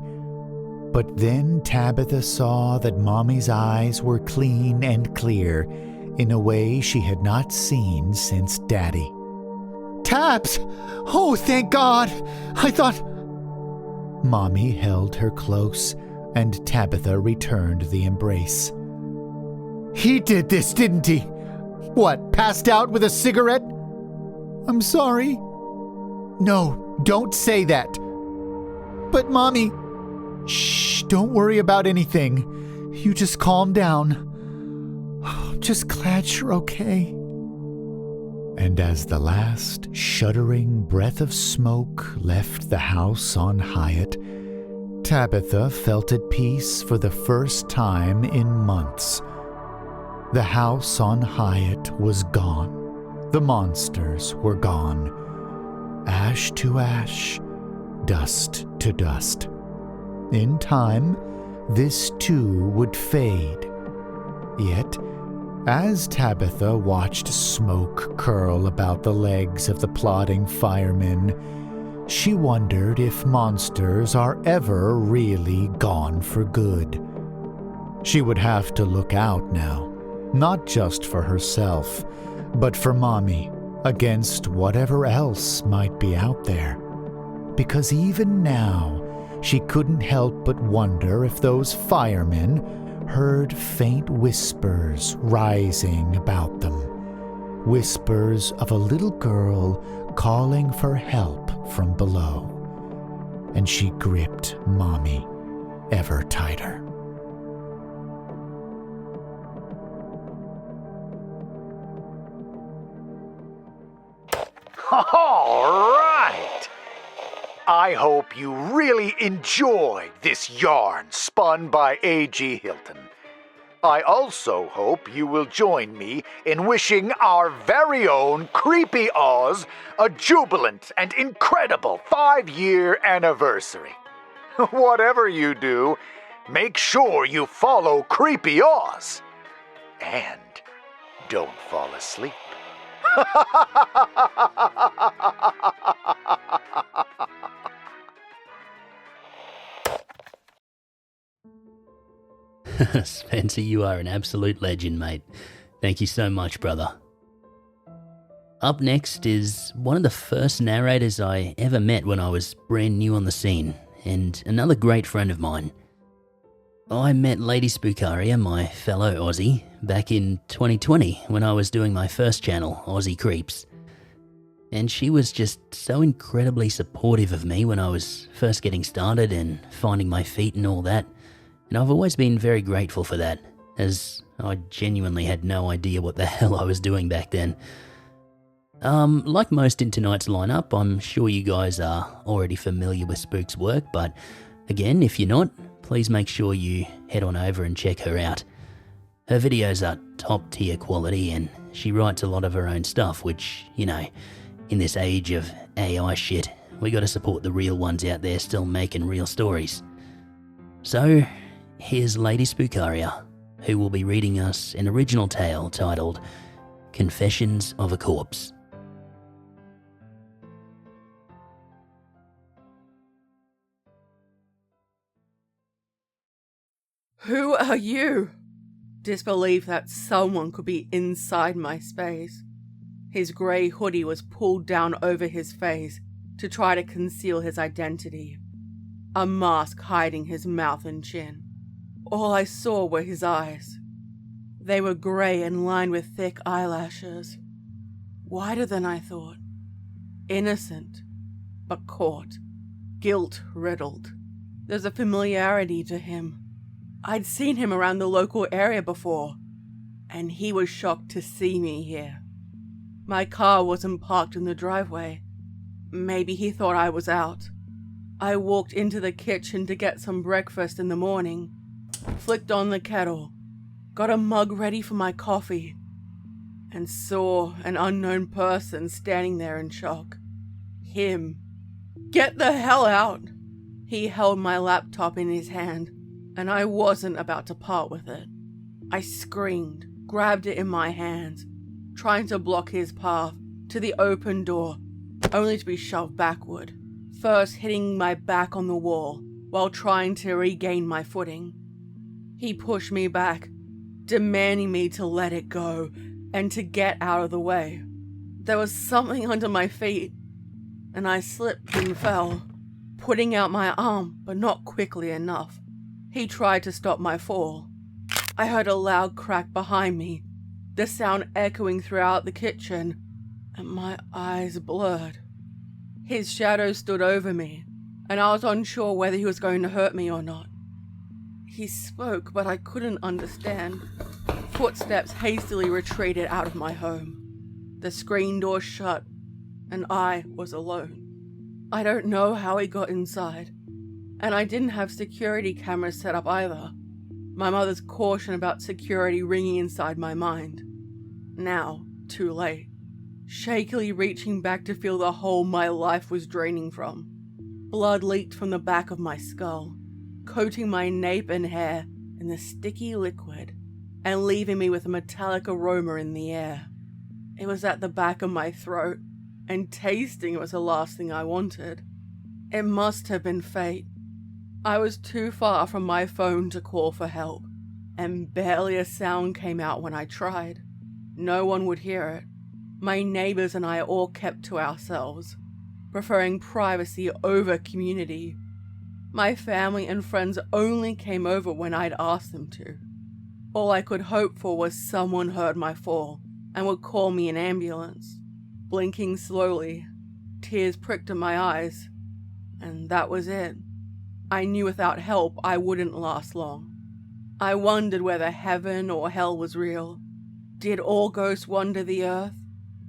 But then Tabitha saw that Mommy's eyes were clean and clear in a way she had not seen since Daddy. Tabs! Oh, thank God! I thought... Mommy held her close, and Tabitha returned the embrace. He did this, didn't he? What, passed out with a cigarette? I'm sorry. No, don't say that. But, Mommy... Shh, don't worry about anything. You just calm down. I'm just glad you're okay. And as the last shuddering breath of smoke left the house on Hyatt, Tabitha felt at peace for the first time in months. The house on Hyatt was gone. The monsters were gone. Ash to ash, dust to dust. In time, this too would fade. Yet, as Tabitha watched smoke curl about the legs of the plodding firemen, she wondered if monsters are ever really gone for good. She would have to look out now, not just for herself, but for Mommy, against whatever else might be out there. Because even now, she couldn't help but wonder if those firemen heard faint whispers rising about them. Whispers of a little girl calling for help from below. And she gripped Mommy ever tighter. All right! I hope you really enjoyed this yarn spun by A.G. Hilton. I also hope you will join me in wishing our very own Creepy Oz a jubilant and incredible 5-year anniversary. Whatever you do, make sure you follow Creepy Oz. And don't fall asleep. Spencer, you are an absolute legend, mate. Thank you so much, brother. Up next is one of the first narrators I ever met when I was brand new on the scene, and another great friend of mine. I met Lady Spookaria, my fellow Aussie, back in 2020 when I was doing my first channel, Aussie Creeps. And she was just so incredibly supportive of me when I was first getting started and finding my feet and all that. And I've always been very grateful for that, as I genuinely had no idea what the hell I was doing back then. Like most in tonight's lineup, I'm sure you guys are already familiar with Spook's work, but again, if you're not, please make sure you head on over and check her out. Her videos are top tier quality and she writes a lot of her own stuff, which, you know, in this age of AI shit, we gotta support the real ones out there still making real stories. So, here's Lady Spookaria, who will be reading us an original tale titled Confessions of a Corpse. Who are you? Disbelief that someone could be inside my space. His grey hoodie was pulled down over his face to try to conceal his identity. A mask hiding his mouth and chin. All I saw were his eyes. They were grey and lined with thick eyelashes. Wider than I thought. Innocent, but caught. Guilt-riddled. There's a familiarity to him. I'd seen him around the local area before, and he was shocked to see me here. My car wasn't parked in the driveway. Maybe he thought I was out. I walked into the kitchen to get some breakfast in the morning, flicked on the kettle, got a mug ready for my coffee, and saw an unknown person standing there in shock. Him. Get the hell out! He held my laptop in his hand, and I wasn't about to part with it. I screamed, grabbed it in my hands, trying to block his path to the open door, only to be shoved backward, first hitting my back on the wall while trying to regain my footing. He pushed me back, demanding me to let it go and to get out of the way. There was something under my feet, and I slipped and fell, putting out my arm, but not quickly enough. He tried to stop my fall. I heard a loud crack behind me, the sound echoing throughout the kitchen, and my eyes blurred. His shadow stood over me, and I was unsure whether he was going to hurt me or not. He spoke, but I couldn't understand. Footsteps hastily retreated out of my home. The screen door shut, and I was alone. I don't know how he got inside. And I didn't have security cameras set up either. My mother's caution about security ringing inside my mind. Now, too late. Shakily reaching back to feel the hole my life was draining from. Blood leaked from the back of my skull, coating my nape and hair in the sticky liquid, and leaving me with a metallic aroma in the air. It was at the back of my throat, and tasting was the last thing I wanted. It must have been fate. I was too far from my phone to call for help, and barely a sound came out when I tried. No one would hear it. My neighbors and I all kept to ourselves, preferring privacy over community. My family and friends only came over when I'd asked them to. All I could hope for was someone heard my fall and would call me an ambulance. Blinking slowly, tears pricked at my eyes, and that was it. I knew without help I wouldn't last long. I wondered whether heaven or hell was real. Did all ghosts wander the earth?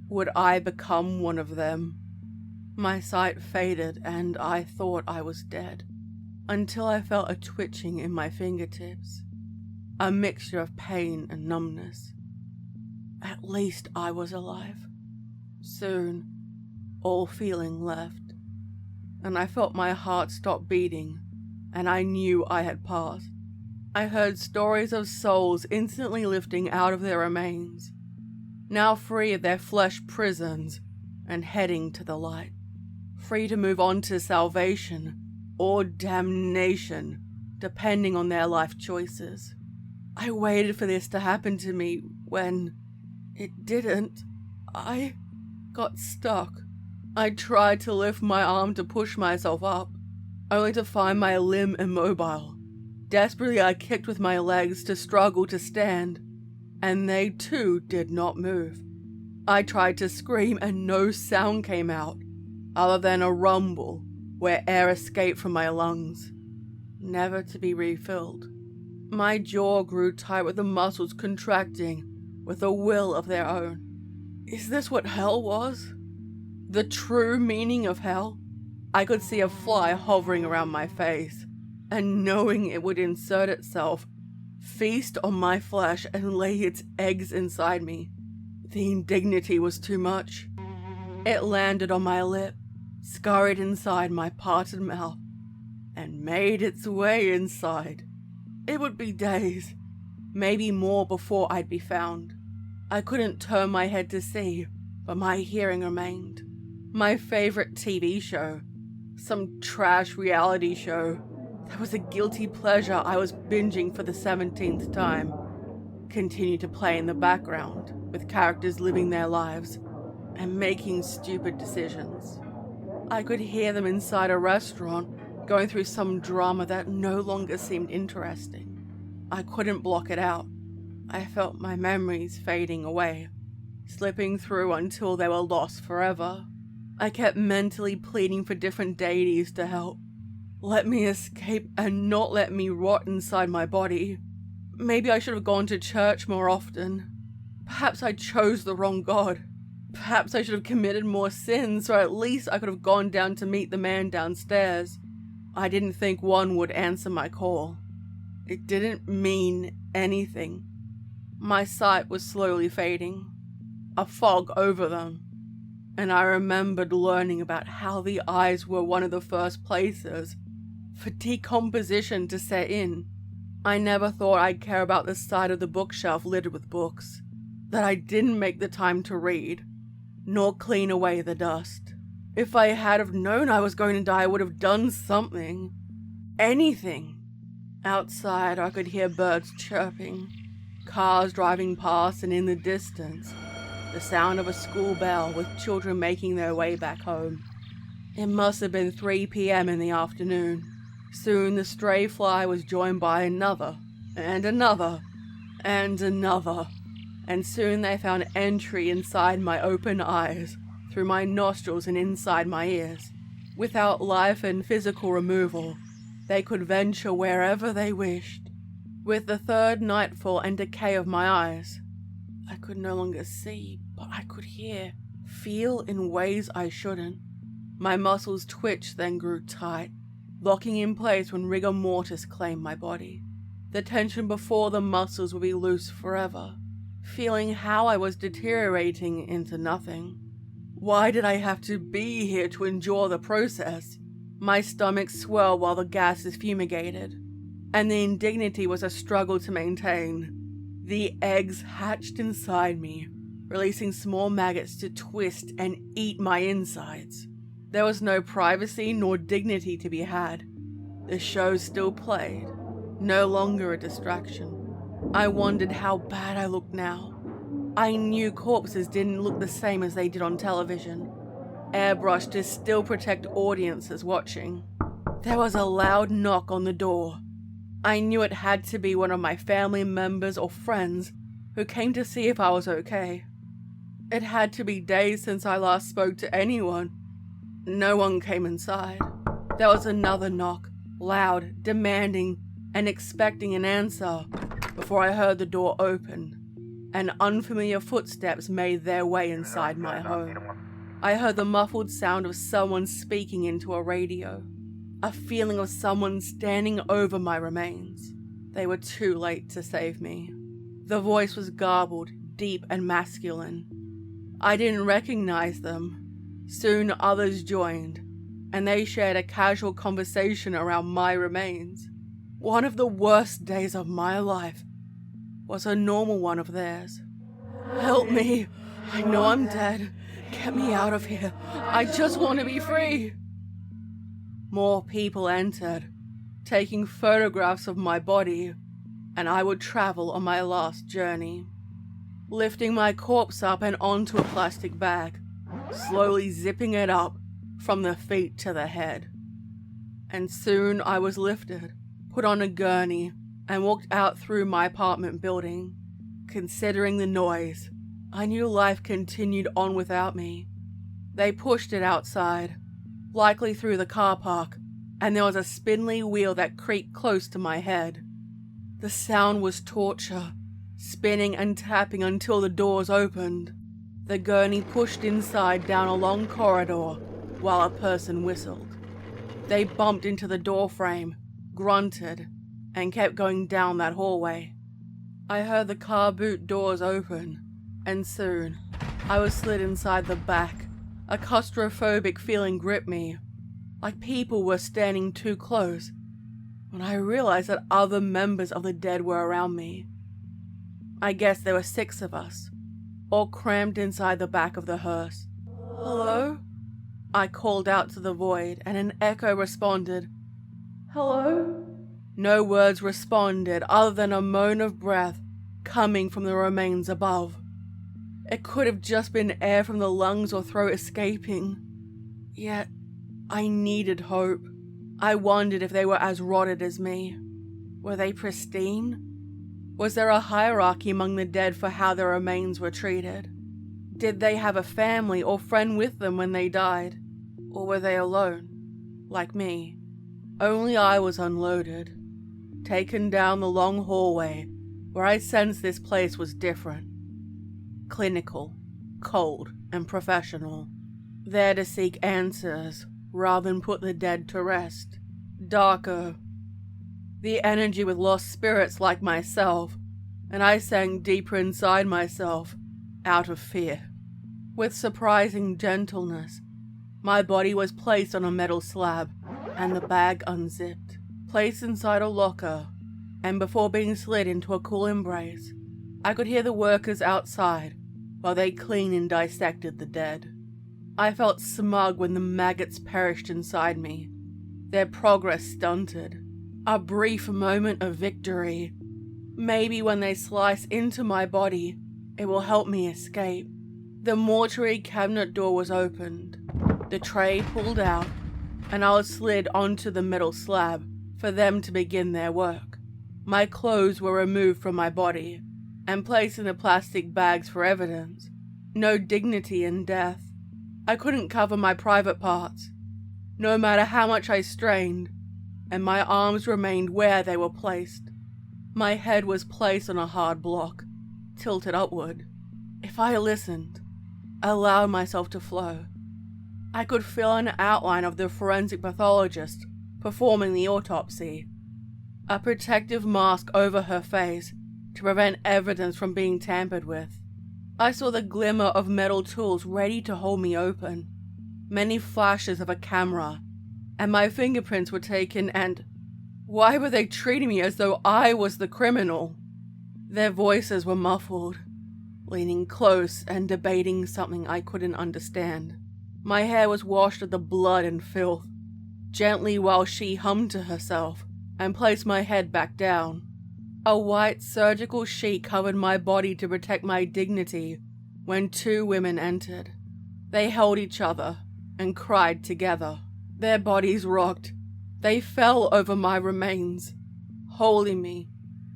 Would I become one of them? My sight faded and I thought I was dead, until I felt a twitching in my fingertips. A mixture of pain and numbness. At least I was alive. Soon, all feeling left, and I felt my heart stop beating, and I knew I had passed. I heard stories of souls instantly lifting out of their remains, now free of their flesh prisons and heading to the light, free to move on to salvation or damnation, depending on their life choices. I waited for this to happen to me when it didn't. I got stuck. I tried to lift my arm to push myself up, only to find my limb immobile. Desperately, I kicked with my legs to struggle to stand, and they too did not move. I tried to scream and no sound came out, other than a rumble where air escaped from my lungs, never to be refilled. My jaw grew tight with the muscles contracting with a will of their own. Is this what hell was? The true meaning of hell? I could see a fly hovering around my face, and knowing it would insert itself, feast on my flesh and lay its eggs inside me. The indignity was too much. It landed on my lip, scurried inside my parted mouth, and made its way inside. It would be days, maybe more, before I'd be found. I couldn't turn my head to see, but my hearing remained. My favorite TV show, some trash reality show that was a guilty pleasure I was binging for the 17th time, continued to play in the background, with characters living their lives and making stupid decisions. I could hear them inside a restaurant, going through some drama that no longer seemed interesting. I couldn't block it out. I felt my memories fading away, slipping through until they were lost forever. I kept mentally pleading for different deities to help. Let me escape and not let me rot inside my body. Maybe I should have gone to church more often. Perhaps I chose the wrong god. Perhaps I should have committed more sins, or at least I could have gone down to meet the man downstairs. I didn't think one would answer my call. It didn't mean anything. My sight was slowly fading, a fog over them, and I remembered learning about how the eyes were one of the first places for decomposition to set in. I never thought I'd care about the side of the bookshelf littered with books that I didn't make the time to read, nor clean away the dust. If I had have known I was going to die, I would have done something. Anything. Outside, I could hear birds chirping, cars driving past, and in the distance, the sound of a school bell with children making their way back home. It must have been 3 p.m. in the afternoon. Soon the stray fly was joined by another, and another, and another, and soon they found entry inside my open eyes, through my nostrils and inside my ears. Without life and physical removal, they could venture wherever they wished. With the third nightfall and decay of my eyes, I could no longer see, but I could hear, feel in ways I shouldn't. My muscles twitched, then grew tight, locking in place when rigor mortis claimed my body. The tension before the muscles would be loose forever, feeling how I was deteriorating into nothing. Why did I have to be here to endure the process? My stomach swelled while the gases fumigated, and the indignity was a struggle to maintain. The eggs hatched inside me, releasing small maggots to twist and eat my insides. There was no privacy nor dignity to be had. The show still played, no longer a distraction. I wondered how bad I looked now. I knew corpses didn't look the same as they did on television, airbrushed to still protect audiences watching. There was a loud knock on the door. I knew it had to be one of my family members or friends who came to see if I was okay. It had to be days since I last spoke to anyone. No one came inside. There was another knock, loud, demanding, and expecting an answer, before I heard the door open, and unfamiliar footsteps made their way inside my home. I heard the muffled sound of someone speaking into a radio, a feeling of someone standing over my remains. They were too late to save me. The voice was garbled, deep and masculine. I didn't recognize them. Soon others joined, and they shared a casual conversation around my remains. One of the worst days of my life was a normal one of theirs. Help me! I know I'm dead. Get me out of here. I just want to be free. More people entered, taking photographs of my body, and I would travel on my last journey. Lifting my corpse up and onto a plastic bag, slowly zipping it up from the feet to the head. And soon I was lifted, put on a gurney, and walked out through my apartment building. Considering the noise, I knew life continued on without me. They pushed it outside, likely through the car park, and there was a spindly wheel that creaked close to my head. The sound was torture, spinning and tapping until the doors opened. The gurney pushed inside down a long corridor while a person whistled. They bumped into the door frame, grunted, and kept going down that hallway. I heard the car boot doors open, and soon I was slid inside the back. A claustrophobic feeling gripped me, like people were standing too close, when I realized that other members of the dead were around me. I guess there were 6 of us, all crammed inside the back of the hearse. "Hello?" I called out to the void, and an echo responded, "Hello?" No words responded other than a moan of breath coming from the remains above. It could have just been air from the lungs or throat escaping. Yet, I needed hope. I wondered if they were as rotted as me. Were they pristine? Was there a hierarchy among the dead for how their remains were treated? Did they have a family or friend with them when they died? Or were they alone, like me? Only I was unloaded, taken down the long hallway where I sensed this place was different. Clinical, cold, and professional. There to seek answers rather than put the dead to rest. Darker. The energy with lost spirits like myself, and I sank deeper inside myself, out of fear. With surprising gentleness, my body was placed on a metal slab, and the bag unzipped, placed inside a locker, and before being slid into a cool embrace, I could hear the workers outside while they cleaned and dissected the dead. I felt smug when the maggots perished inside me, their progress stunted. A brief moment of victory. Maybe when they slice into my body, it will help me escape. The mortuary cabinet door was opened, the tray pulled out, and I was slid onto the metal slab for them to begin their work. My clothes were removed from my body and placed in the plastic bags for evidence. No dignity in death. I couldn't cover my private parts, no matter how much I strained, and my arms remained where they were placed. My head was placed on a hard block, tilted upward. If I listened, allowed myself to flow, I could feel an outline of the forensic pathologist performing the autopsy. A protective mask over her face to prevent evidence from being tampered with. I saw the glimmer of metal tools ready to hold me open. Many flashes of a camera, and my fingerprints were taken, and why were they treating me as though I was the criminal? Their voices were muffled, leaning close and debating something I couldn't understand. My hair was washed with the blood and filth, gently while she hummed to herself and placed my head back down. A white surgical sheet covered my body to protect my dignity when 2 women entered. They held each other and cried together. Their bodies rocked. They fell over my remains, holding me.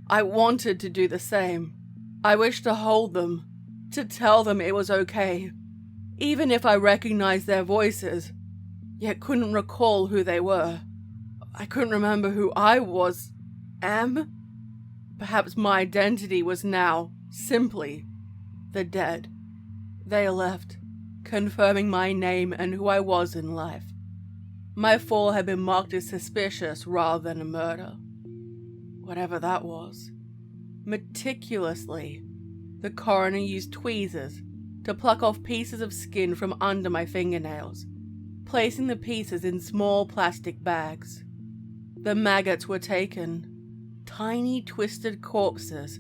I wanted to do the same. I wished to hold them, to tell them it was okay, even if I recognized their voices, yet couldn't recall who they were. I couldn't remember who I am. Perhaps my identity was now, simply, the dead. They left, confirming my name and who I was in life. My fall had been marked as suspicious rather than a murder. Whatever that was. Meticulously, the coroner used tweezers to pluck off pieces of skin from under my fingernails, placing the pieces in small plastic bags. The maggots were taken. Tiny, twisted corpses,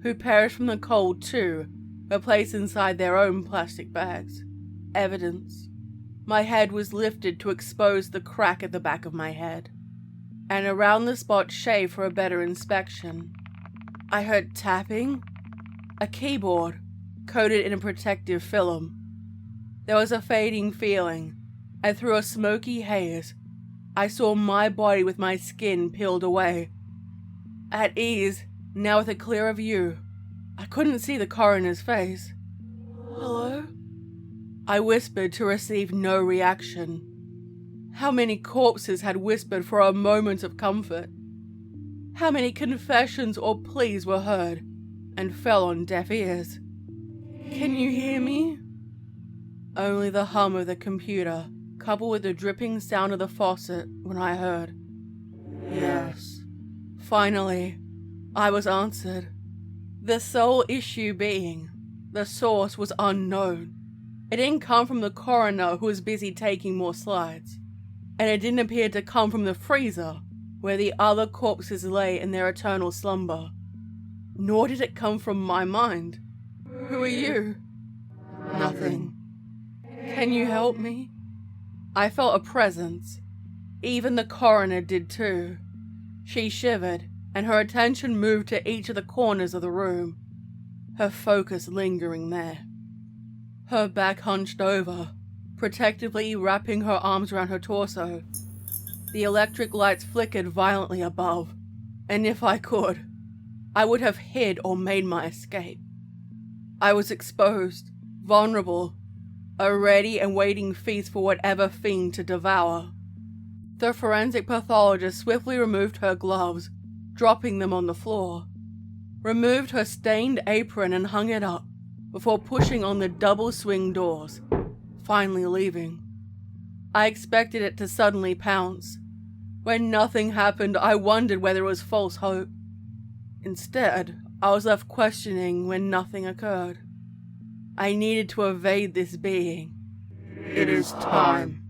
who perished from the cold too, were placed inside their own plastic bags. Evidence. My head was lifted to expose the crack at the back of my head, and around the spot shaved for a better inspection. I heard tapping. A keyboard, coated in a protective film. There was a fading feeling, and through a smoky haze, I saw my body with my skin peeled away. At ease, now with a clearer view, I couldn't see the coroner's face. "Hello?" I whispered to receive no reaction. How many corpses had whispered for a moment of comfort? How many confessions or pleas were heard and fell on deaf ears? "Can you hear me?" Only the hum of the computer, coupled with the dripping sound of the faucet when I heard. "Yes." Finally, I was answered. The sole issue being, the source was unknown. It didn't come from the coroner who was busy taking more slides, and it didn't appear to come from the freezer where the other corpses lay in their eternal slumber. Nor did it come from my mind. "Who are you?" "Nothing." "Can you help me?" I felt a presence. Even the coroner did too. She shivered, and her attention moved to each of the corners of the room, her focus lingering there. Her back hunched over, protectively wrapping her arms around her torso. The electric lights flickered violently above, and if I could, I would have hid or made my escape. I was exposed, vulnerable, a ready and waiting feast for whatever fiend to devour. The forensic pathologist swiftly removed her gloves, dropping them on the floor, removed her stained apron and hung it up before pushing on the double swing doors, finally leaving. I expected it to suddenly pounce. When nothing happened, I wondered whether it was false hope. Instead, I was left questioning when nothing occurred. I needed to evade this being. "It is time."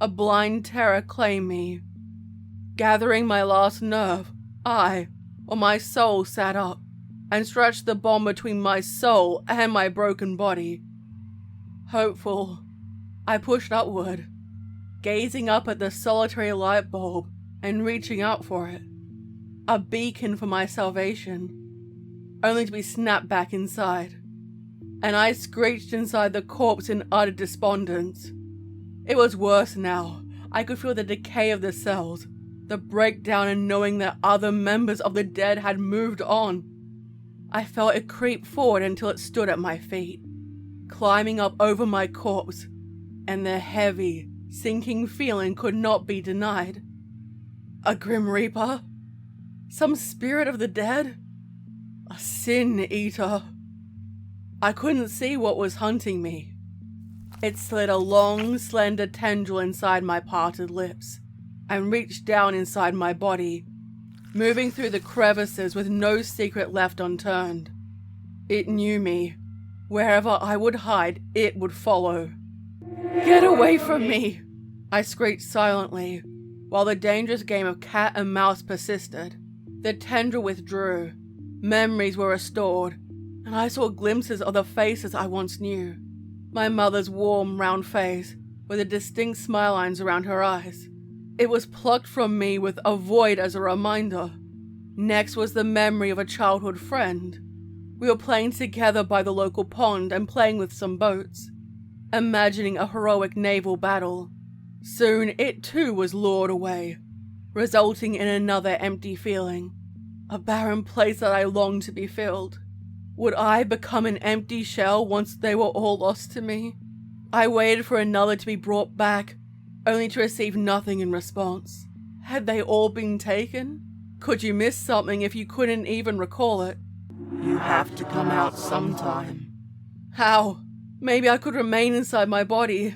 A blind terror claimed me. Gathering my last nerve, my soul sat up and stretched the bond between my soul and my broken body. Hopeful, I pushed upward, gazing up at the solitary light bulb and reaching out for it. A beacon for my salvation, only to be snapped back inside. And I screeched inside the corpse in utter despondence. It was worse now. I could feel the decay of the cells, the breakdown in knowing that other members of the dead had moved on. I felt it creep forward until it stood at my feet, climbing up over my corpse, and the heavy, sinking feeling could not be denied. A Grim Reaper? Some spirit of the dead? A sin eater? I couldn't see what was hunting me. It slid a long, slender tendril inside my parted lips and reached down inside my body, moving through the crevices with no secret left unturned. It knew me. Wherever I would hide, it would follow. "Get away from me!" I screeched silently, while the dangerous game of cat and mouse persisted. The tendril withdrew, memories were restored, and I saw glimpses of the faces I once knew. My mother's warm, round face, with the distinct smile lines around her eyes. It was plucked from me with a void as a reminder. Next was the memory of a childhood friend. We were playing together by the local pond and playing with some boats, imagining a heroic naval battle. Soon it too was lured away, resulting in another empty feeling, a barren place that I longed to be filled. Would I become an empty shell once they were all lost to me? I waited for another to be brought back, only to receive nothing in response. Had they all been taken? Could you miss something if you couldn't even recall it? "You have to come out sometime." How? Maybe I could remain inside my body.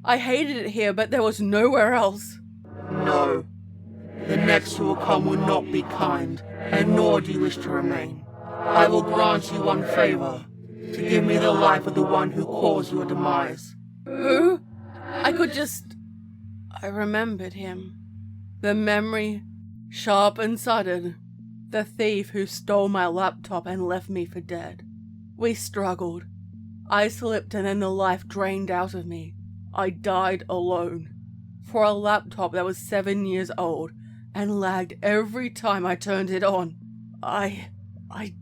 I hated it here, but there was nowhere else. "No. The next who will come will not be kind, and nor do you wish to remain. I will grant you one favor, to give me the life of the one who caused your demise." Who? I remembered him. The memory, sharp and sudden. The thief who stole my laptop and left me for dead. We struggled. I slipped and then the life drained out of me. I died alone. For a laptop that was 7 years old and lagged every time I turned it on. I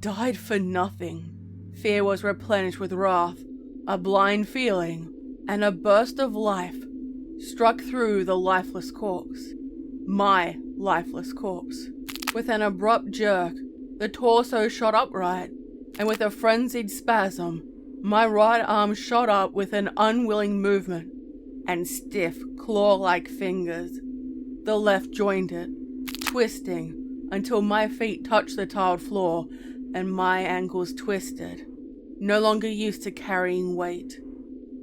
died for nothing. Fear was replenished with wrath, a blind feeling, and a burst of life struck through the lifeless corpse. My lifeless corpse. With an abrupt jerk, the torso shot upright, and with a frenzied spasm, my right arm shot up with an unwilling movement and stiff, claw-like fingers. The left joined it, twisting until my feet touched the tiled floor and my ankles twisted, no longer used to carrying weight.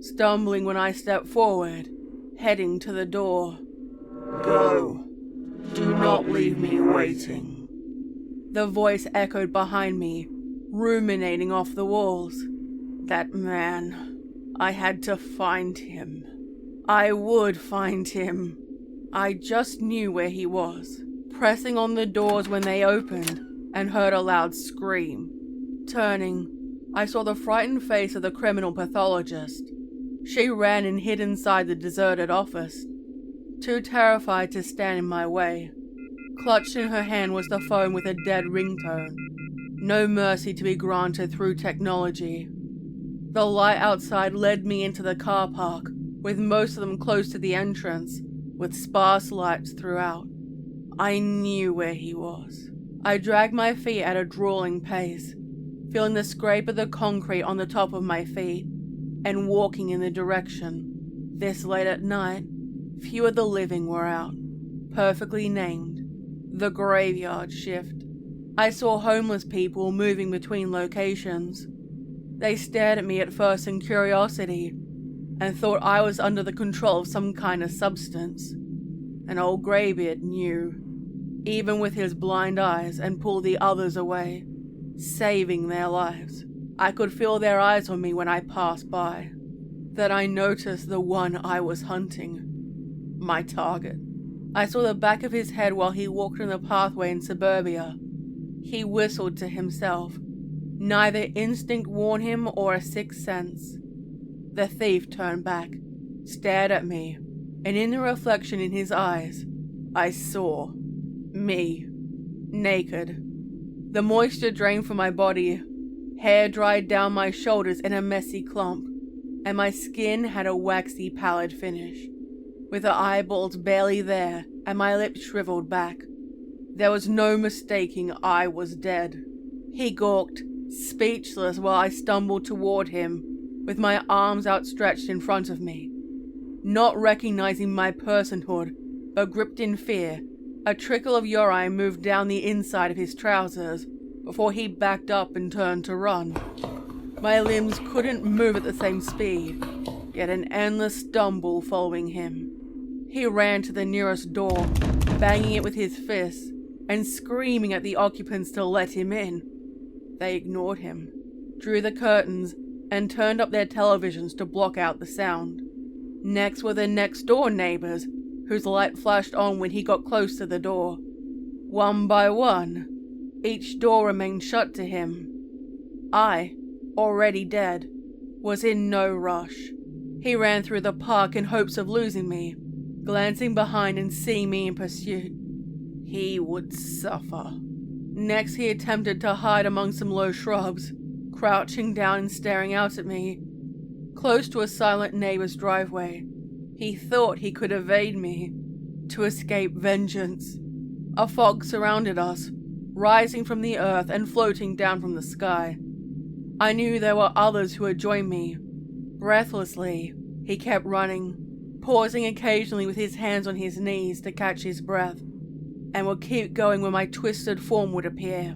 Stumbling when I stepped forward, heading to the door. Go. Do not leave me waiting. The voice echoed behind me, ruminating off the walls. That man. I had to find him. I would find him. I just knew where he was, pressing on the doors when they opened, and heard a loud scream. Turning, I saw the frightened face of the criminal pathologist. She ran and hid inside the deserted office, too terrified to stand in my way. Clutched in her hand was the phone with a dead ringtone. No mercy to be granted through technology. The light outside led me into the car park, with most of them close to the entrance, with sparse lights throughout. I knew where he was. I dragged my feet at a drawling pace, feeling the scrape of the concrete on the top of my feet, and walking in the direction. This late at night, few of the living were out. Perfectly named, the graveyard shift. I saw homeless people moving between locations. They stared at me at first in curiosity, and thought I was under the control of some kind of substance. And old Greybeard knew, even with his blind eyes, and pulled the others away, saving their lives. I could feel their eyes on me when I passed by. Then I noticed the one I was hunting. My target. I saw the back of his head while he walked in the pathway in suburbia. He whistled to himself. Neither instinct warned him or a sixth sense. The thief turned back, stared at me, and in the reflection in his eyes, I saw me, naked. The moisture drained from my body, hair dried down my shoulders in a messy clump, and my skin had a waxy pallid finish, with the eyeballs barely there and my lips shriveled back. There was no mistaking I was dead. He gawked, speechless, while I stumbled toward him, with my arms outstretched in front of me. Not recognizing my personhood, but gripped in fear, a trickle of urine moved down the inside of his trousers before he backed up and turned to run. My limbs couldn't move at the same speed, yet an endless stumble following him. He ran to the nearest door, banging it with his fists, and screaming at the occupants to let him in. They ignored him, drew the curtains, and turned up their televisions to block out the sound. Next were the next-door neighbors, whose light flashed on when he got close to the door. One by one, each door remained shut to him. I, already dead, was in no rush. He ran through the park in hopes of losing me, glancing behind and seeing me in pursuit. He would suffer. Next he attempted to hide among some low shrubs, crouching down and staring out at me. Close to a silent neighbor's driveway, he thought he could evade me, to escape vengeance. A fog surrounded us, rising from the earth and floating down from the sky. I knew there were others who had joined me. Breathlessly, he kept running, pausing occasionally with his hands on his knees to catch his breath, and would keep going when my twisted form would appear.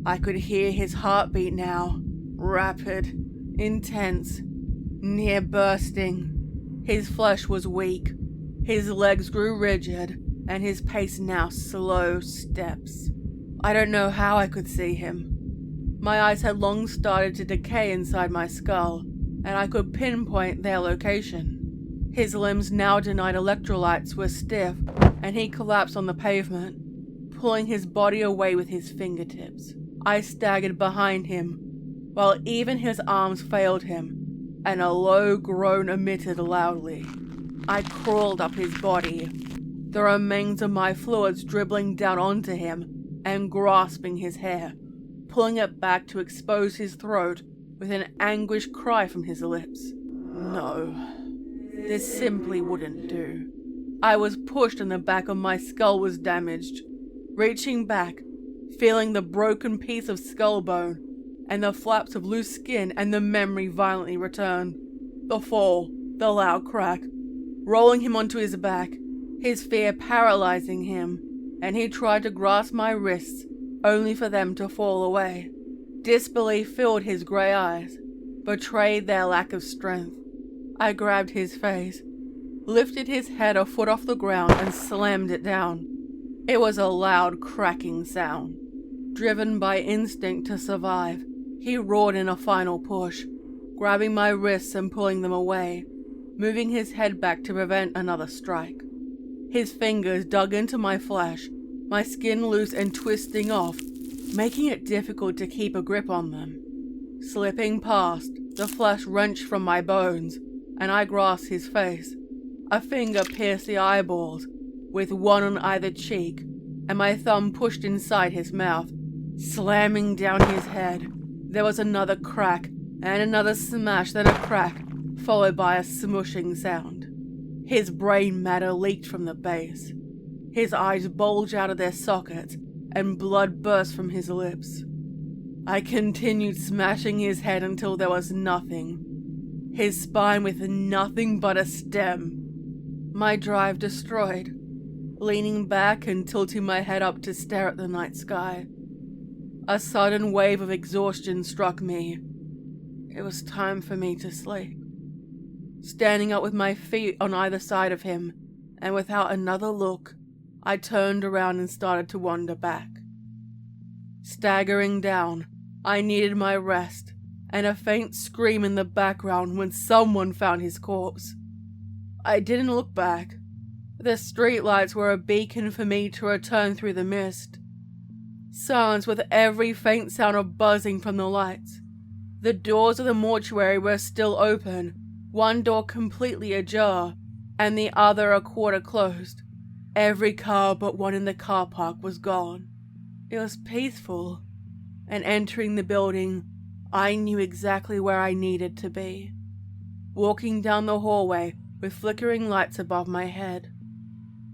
I could hear his heartbeat now, rapid, intense, near bursting. His flesh was weak, his legs grew rigid, and his pace now slow steps. I don't know how I could see him. My eyes had long started to decay inside my skull, and I could pinpoint their location. His limbs now denied electrolytes were stiff, and he collapsed on the pavement, pulling his body away with his fingertips. I staggered behind him, while even his arms failed him, and a low groan emitted loudly. I crawled up his body, the remains of my fluids dribbling down onto him and grasping his hair, pulling it back to expose his throat with an anguished cry from his lips. No. This simply wouldn't do. I was pushed and the back of my skull was damaged. Reaching back, feeling the broken piece of skull bone, and the flaps of loose skin, and the memory violently returned. The fall, the loud crack, rolling him onto his back, his fear paralyzing him, and he tried to grasp my wrists, only for them to fall away. Disbelief filled his grey eyes, betrayed their lack of strength. I grabbed his face, lifted his head a foot off the ground and slammed it down. It was a loud cracking sound. Driven by instinct to survive, he roared in a final push, grabbing my wrists and pulling them away, moving his head back to prevent another strike. His fingers dug into my flesh, my skin loose and twisting off, making it difficult to keep a grip on them. Slipping past, the flesh wrenched from my bones, and I grasped his face. A finger pierced the eyeballs, with one on either cheek, and my thumb pushed inside his mouth, slamming down his head. There was another crack, and another smash, then a crack, followed by a smushing sound. His brain matter leaked from the base. His eyes bulged out of their sockets, and blood burst from his lips. I continued smashing his head until there was nothing. His spine with nothing but a stem. My drive destroyed, leaning back and tilting my head up to stare at the night sky. A sudden wave of exhaustion struck me. It was time for me to sleep. Standing up with my feet on either side of him, and without another look, I turned around and started to wander back. Staggering down, I needed my rest, and a faint scream in the background when someone found his corpse. I didn't look back. The streetlights were a beacon for me to return through the mist. Silence with every faint sound of buzzing from the lights. The doors of the mortuary were still open, one door completely ajar, and the other a quarter closed. Every car but one in the car park was gone. It was peaceful, and entering the building, I knew exactly where I needed to be. Walking down the hallway with flickering lights above my head,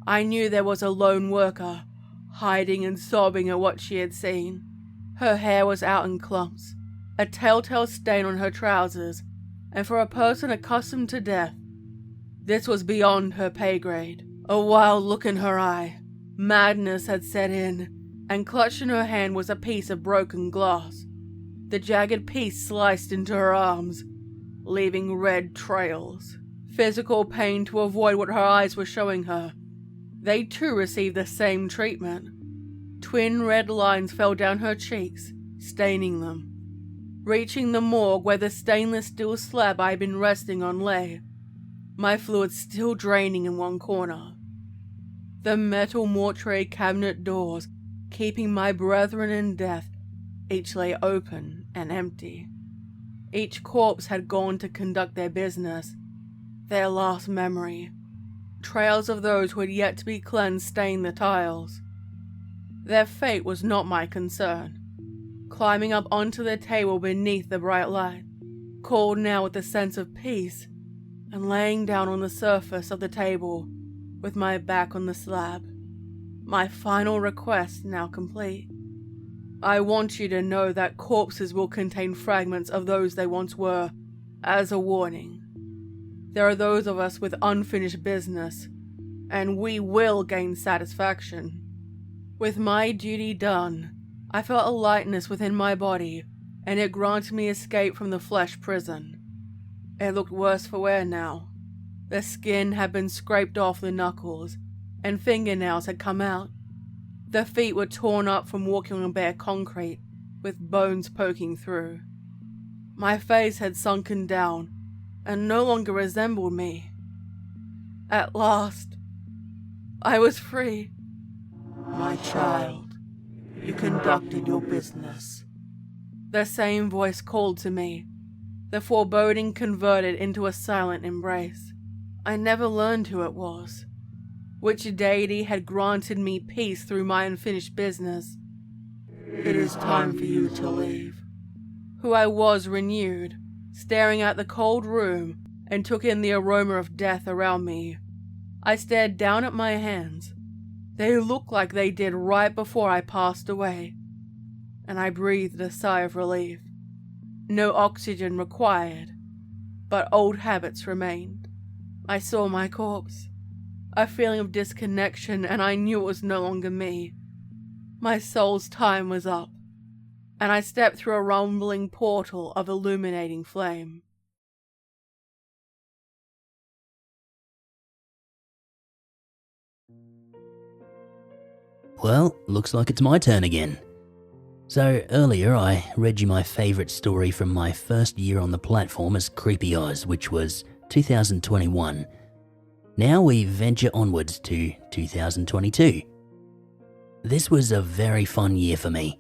I knew there was a lone worker, hiding and sobbing at what she had seen. Her hair was out in clumps, a telltale stain on her trousers, and for a person accustomed to death, this was beyond her pay grade. A wild look in her eye, madness had set in, and clutched in her hand was a piece of broken glass. The jagged piece sliced into her arms, leaving red trails. Physical pain to avoid what her eyes were showing her. They too received the same treatment. Twin red lines fell down her cheeks, staining them. Reaching the morgue where the stainless steel slab I had been resting on lay, my fluids still draining in one corner. The metal mortuary cabinet doors, keeping my brethren in death, each lay open and empty. Each corpse had gone to conduct their business, their last memory. Trails of those who had yet to be cleansed stained the tiles. Their fate was not my concern. Climbing up onto the table beneath the bright light, cold now with a sense of peace, and laying down on the surface of the table with my back on the slab. My final request now complete. I want you to know that corpses will contain fragments of those they once were, as a warning. There are those of us with unfinished business, and we will gain satisfaction. With my duty done, I felt a lightness within my body, and it granted me escape from the flesh prison. It looked worse for wear now. The skin had been scraped off the knuckles, and fingernails had come out. The feet were torn up from walking on bare concrete, with bones poking through. My face had sunken down, and no longer resembled me. At last, I was free. My child, you conducted your business. The same voice called to me, the foreboding converted into a silent embrace. I never learned who it was, which deity had granted me peace through my unfinished business. It is time for you to leave. Who I was renewed, staring at the cold room and took in the aroma of death around me. I stared down at my hands. They looked like they did right before I passed away, and I breathed a sigh of relief. No oxygen required, but old habits remained. I saw my corpse, a feeling of disconnection, and I knew it was no longer me. My soul's time was up, and I stepped through a rumbling portal of illuminating flame. Well, looks like it's my turn again. So earlier I read you my favourite story from my first year on the platform as Creepy Oz, which was 2021. Now we venture onwards to 2022. This was a very fun year for me.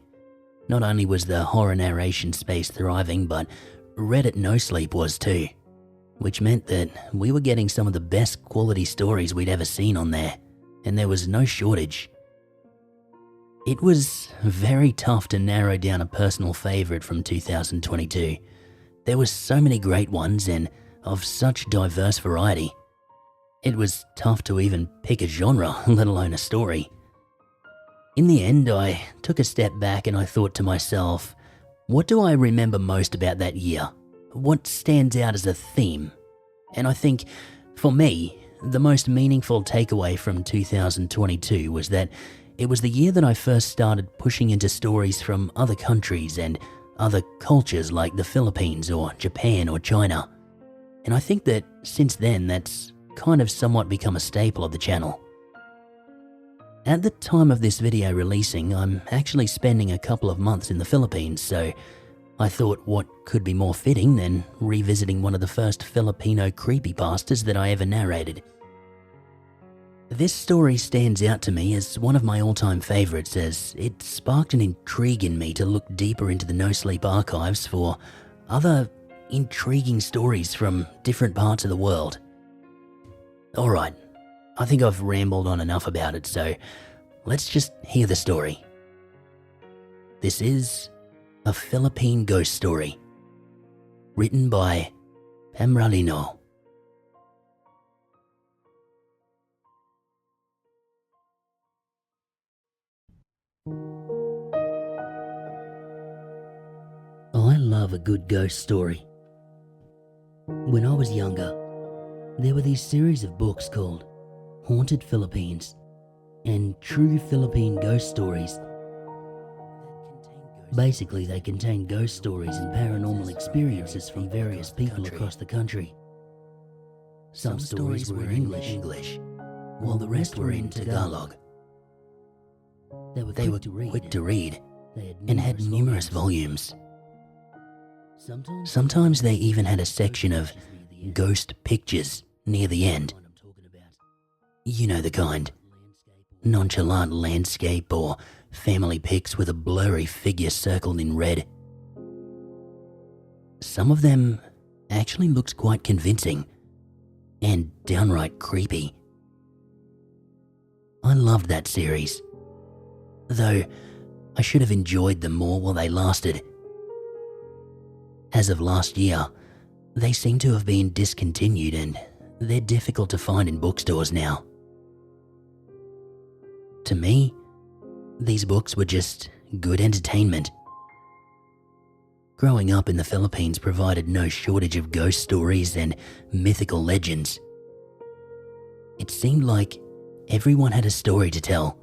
Not only was the horror narration space thriving, but Reddit No Sleep was too, which meant that we were getting some of the best quality stories we'd ever seen on there, and there was no shortage. It was very tough to narrow down a personal favourite from 2022. There were so many great ones and of such diverse variety. It was tough to even pick a genre, let alone a story. In the end, I took a step back and I thought to myself, what do I remember most about that year? What stands out as a theme? And I think, for me, the most meaningful takeaway from 2022 was that it was the year that I first started pushing into stories from other countries and other cultures like the Philippines or Japan or China. And I think that since then that's kind of somewhat become a staple of the channel. At the time of this video releasing, I'm actually spending a couple of months in the Philippines, so I thought what could be more fitting than revisiting one of the first Filipino creepypastas that I ever narrated. This story stands out to me as one of my all-time favourites, as it sparked an intrigue in me to look deeper into the No Sleep archives for other intriguing stories from different parts of the world. Alright, I think I've rambled on enough about it, so let's just hear the story. This is a Philippine ghost story, written by Pemralino. I love a good ghost story. When I was younger, there were these series of books called Haunted Philippines and True Philippine Ghost Stories. Basically, they contain ghost stories and paranormal experiences from various people across the country. Some stories were in English, while the rest were in Tagalog. They were quick to read and had numerous volumes. Sometimes they even had a section of ghost pictures near the end. You know the kind. Nonchalant landscape or family pics with a blurry figure circled in red. Some of them actually looked quite convincing and downright creepy. I loved that series, though I should have enjoyed them more while they lasted. As of last year, they seem to have been discontinued and they're difficult to find in bookstores now. To me, these books were just good entertainment. Growing up in the Philippines provided no shortage of ghost stories and mythical legends. It seemed like everyone had a story to tell,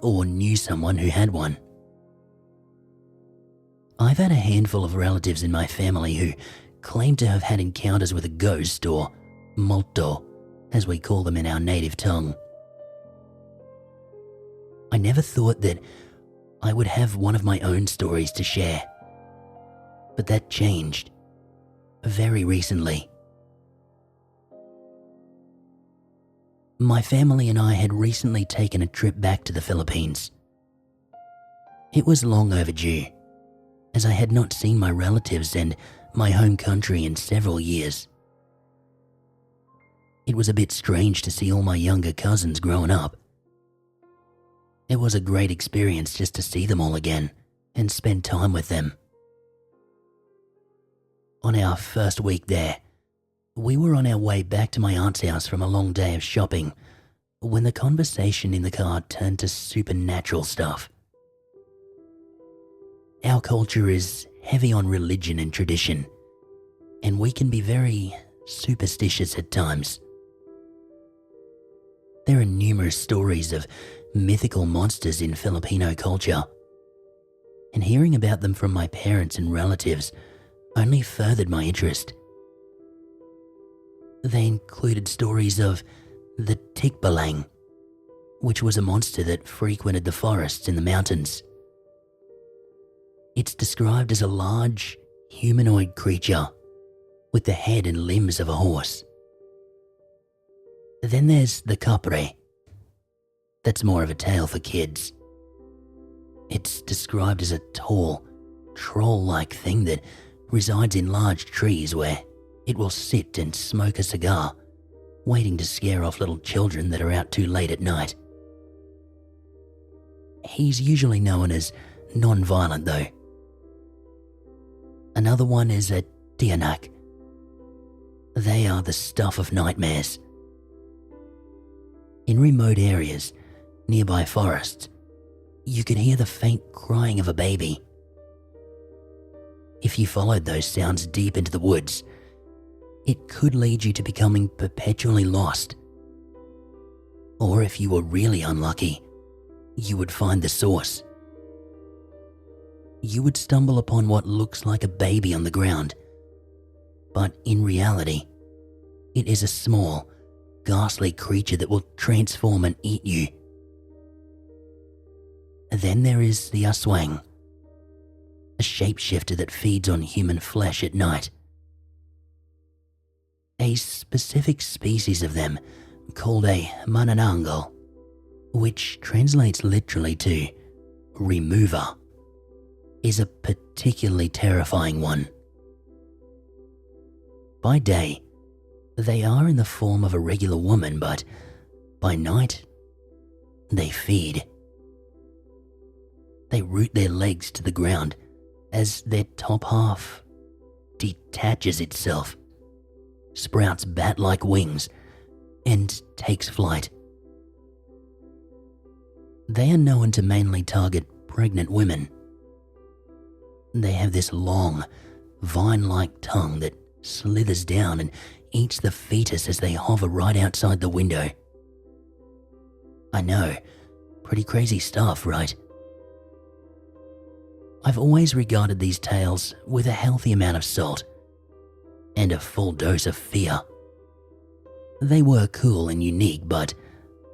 or knew someone who had one. I've had a handful of relatives in my family who claim to have had encounters with a ghost, or multo, as we call them in our native tongue. I never thought that I would have one of my own stories to share, but that changed very recently. My family and I had recently taken a trip back to the Philippines. It was long overdue, as I had not seen my relatives and my home country in several years. It was a bit strange to see all my younger cousins growing up. It was a great experience just to see them all again and spend time with them. On our first week there, We were on our way back to my aunt's house from a long day of shopping when the conversation in the car turned to supernatural stuff. Our culture is heavy on religion and tradition, and we can be very superstitious at times. There are numerous stories of mythical monsters in Filipino culture, and hearing about them from my parents and relatives only furthered my interest. They included stories of the Tikbalang, which was a monster that frequented the forests in the mountains. It's described as a large, humanoid creature with the head and limbs of a horse. Then there's the Kapre. That's more of a tale for kids. It's described as a tall, troll-like thing that resides in large trees where it will sit and smoke a cigar, waiting to scare off little children that are out too late at night. He's usually known as non-violent though. Another one is a Tenac. They are the stuff of nightmares. In remote areas, nearby forests, you could hear the faint crying of a baby. If you followed those sounds deep into the woods, it could lead you to becoming perpetually lost. Or if you were really unlucky, you would find the source. You would stumble upon what looks like a baby on the ground, but in reality, it is a small, ghastly creature that will transform and eat you. Then there is the Aswang, a shapeshifter that feeds on human flesh at night. A specific species of them, called a manananggal, which translates literally to remover, is a particularly terrifying one. By day, they are in the form of a regular woman, but by night, they feed. They root their legs to the ground as their top half detaches itself, sprouts bat-like wings, and takes flight. They are known to mainly target pregnant women. They have this long, vine-like tongue that slithers down and eats the fetus as they hover right outside the window. I know, pretty crazy stuff, right? I've always regarded these tales with a healthy amount of salt and a full dose of fear. They were cool and unique, but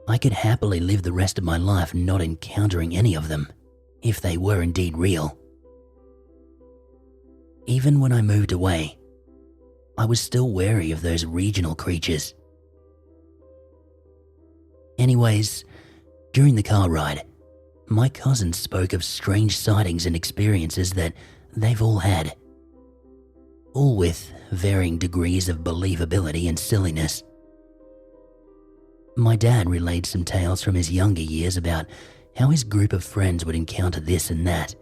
I could happily live the rest of my life not encountering any of them, if they were indeed real. Even when I moved away, I was still wary of those regional creatures. Anyways, during the car ride, my cousins spoke of strange sightings and experiences that they've all had, all with varying degrees of believability and silliness. My dad relayed some tales from his younger years about how his group of friends would encounter this and that.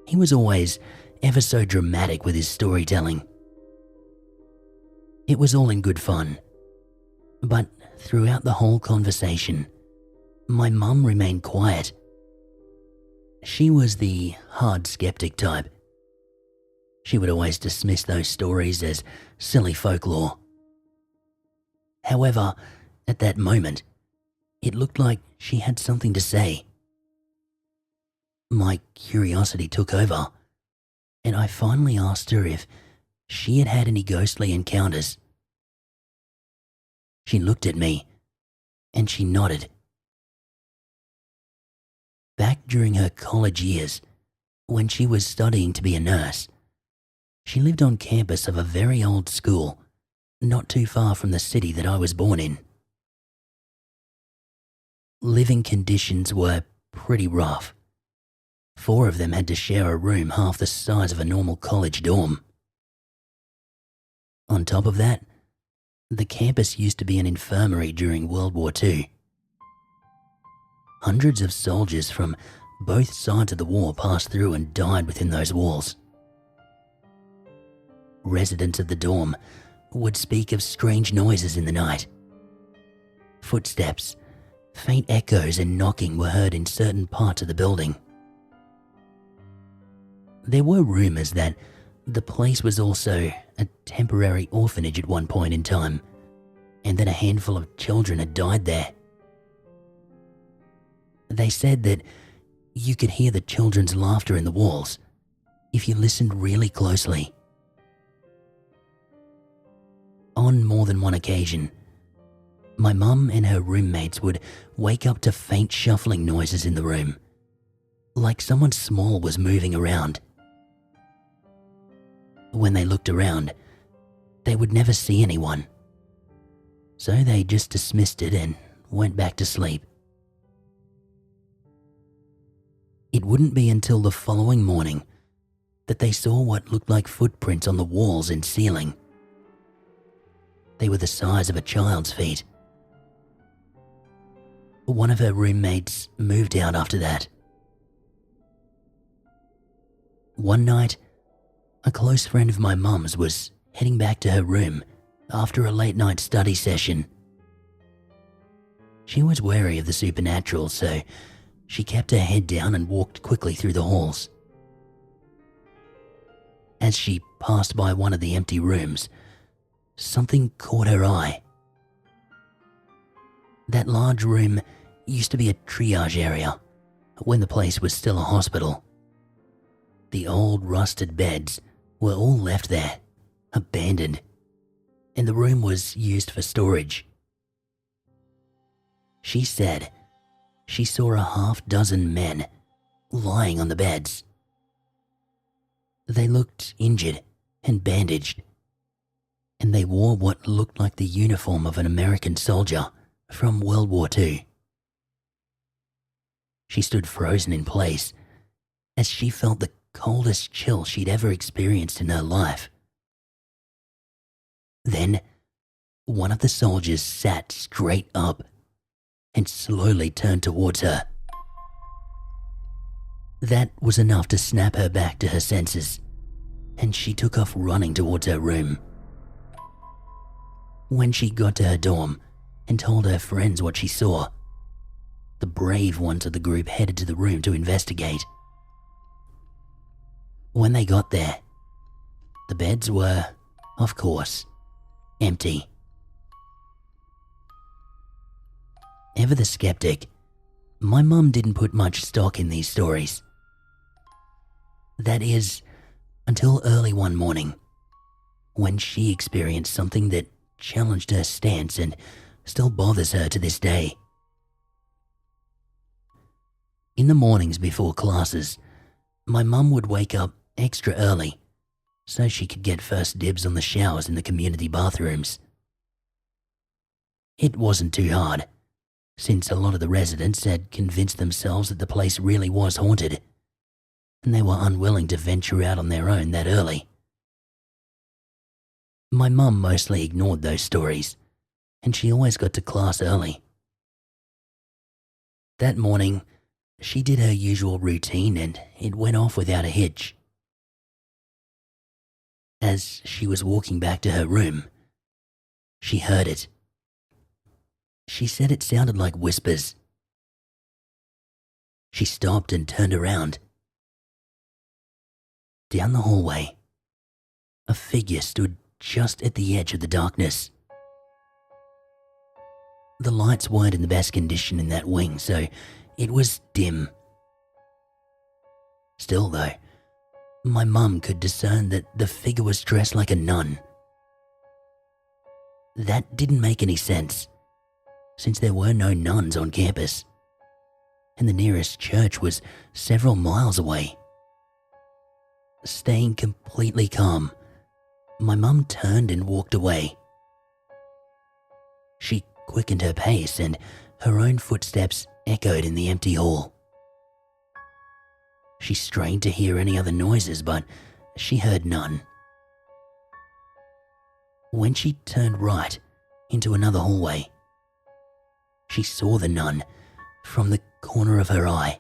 He was always ever so dramatic with his storytelling. It was all in good fun, but throughout the whole conversation, my mum remained quiet. She was the hard skeptic type. She would always dismiss those stories as silly folklore. However, at that moment, it looked like she had something to say. My curiosity took over, and I finally asked her if she had had any ghostly encounters. She looked at me, and she nodded. Back during her college years, when she was studying to be a nurse, she lived on campus of a very old school, not too far from the city that I was born in. Living conditions were pretty rough. 4 of them had to share a room half the size of a normal college dorm. On top of that, the campus used to be an infirmary during World War II. Hundreds of soldiers from both sides of the war passed through and died within those walls. Residents of the dorm would speak of strange noises in the night. Footsteps, faint echoes and knocking were heard in certain parts of the building. There were rumours that the place was also a temporary orphanage at one point in time, and that a handful of children had died there. They said that you could hear the children's laughter in the walls if you listened really closely. On more than one occasion, my mum and her roommates would wake up to faint shuffling noises in the room, like someone small was moving around. When they looked around, they would never see anyone, so they just dismissed it and went back to sleep. It wouldn't be until the following morning that they saw what looked like footprints on the walls and ceiling. They were the size of a child's feet. One of her roommates moved out after that. One night, a close friend of my mum's was heading back to her room after a late-night study session. She was wary of the supernatural, so she kept her head down and walked quickly through the halls. As she passed by one of the empty rooms, something caught her eye. That large room used to be a triage area when the place was still a hospital. The old rusted beds were all left there, abandoned, and the room was used for storage. She said she saw a half-dozen men lying on the beds. They looked injured and bandaged, and they wore what looked like the uniform of an American soldier from World War II. She stood frozen in place as she felt the coldest chill she'd ever experienced in her life. Then, one of the soldiers sat straight up and slowly turned towards her. That was enough to snap her back to her senses, and she took off running towards her room. When she got to her dorm and told her friends what she saw, the brave ones of the group headed to the room to investigate. When they got there, the beds were, of course, empty. Ever the skeptic, my mum didn't put much stock in these stories. That is, until early one morning, when she experienced something that challenged her stance and still bothers her to this day. In the mornings before classes, my mum would wake up extra early so she could get first dibs on the showers in the community bathrooms. It wasn't too hard, since a lot of the residents had convinced themselves that the place really was haunted, and they were unwilling to venture out on their own that early. My mum mostly ignored those stories, and she always got to class early. That morning, she did her usual routine and it went off without a hitch. As she was walking back to her room, she heard it. She said it sounded like whispers. She stopped and turned around. Down the hallway, a figure stood just at the edge of the darkness. The lights weren't in the best condition in that wing, so it was dim. Still though, my mum could discern that the figure was dressed like a nun. That didn't make any sense, since there were no nuns on campus, and the nearest church was several miles away. Staying completely calm, my mum turned and walked away. She quickened her pace and her own footsteps echoed in the empty hall. She strained to hear any other noises, but she heard none. When she turned right into another hallway, she saw the nun from the corner of her eye.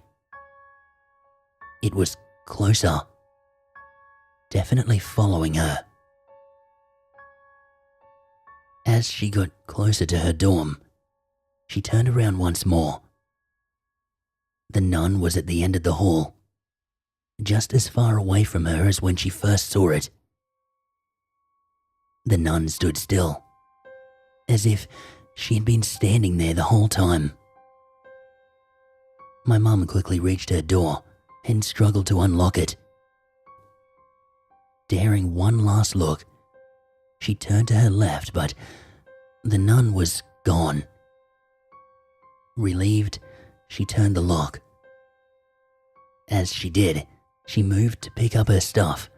It was closer, definitely following her. As she got closer to her dorm, she turned around once more. The nun was at the end of the hall, just as far away from her as when she first saw it. The nun stood still, as if she had been standing there the whole time. My mum quickly reached her door and struggled to unlock it. Daring one last look, she turned to her left, but the nun was gone. Relieved, she turned the lock. As she did, she moved to pick up her stuff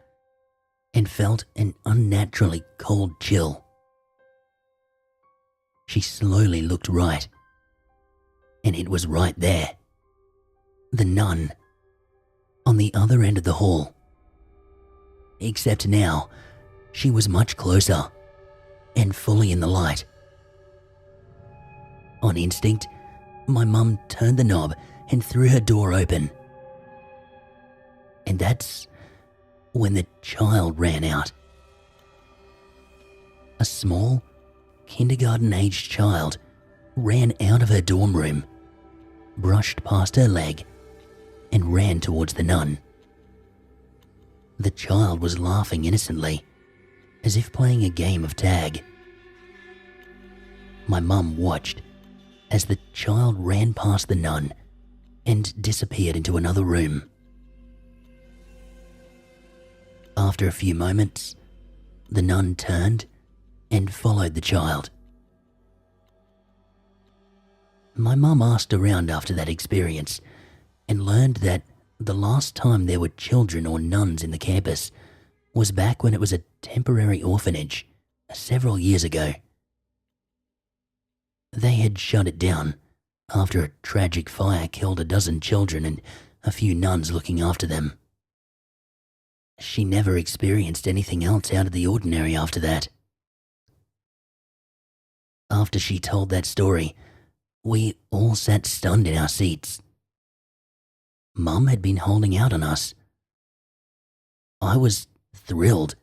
and felt an unnaturally cold chill. She slowly looked right, and it was right there. The nun, on the other end of the hall. Except now, she was much closer and fully in the light. On instinct, my mum turned the knob and threw her door open. And that's when the child ran out. A small, kindergarten-aged child ran out of her dorm room, brushed past her leg, and ran towards the nun. The child was laughing innocently, as if playing a game of tag. My mum watched as the child ran past the nun and disappeared into another room. After a few moments, the nun turned and followed the child. My mum asked around after that experience and learned that the last time there were children or nuns in the campus was back when it was a temporary orphanage several years ago. They had shut it down after a tragic fire killed a dozen children and a few nuns looking after them. She never experienced anything else out of the ordinary after that. After she told that story, we all sat stunned in our seats. Mum had been holding out on us. I was thrilled,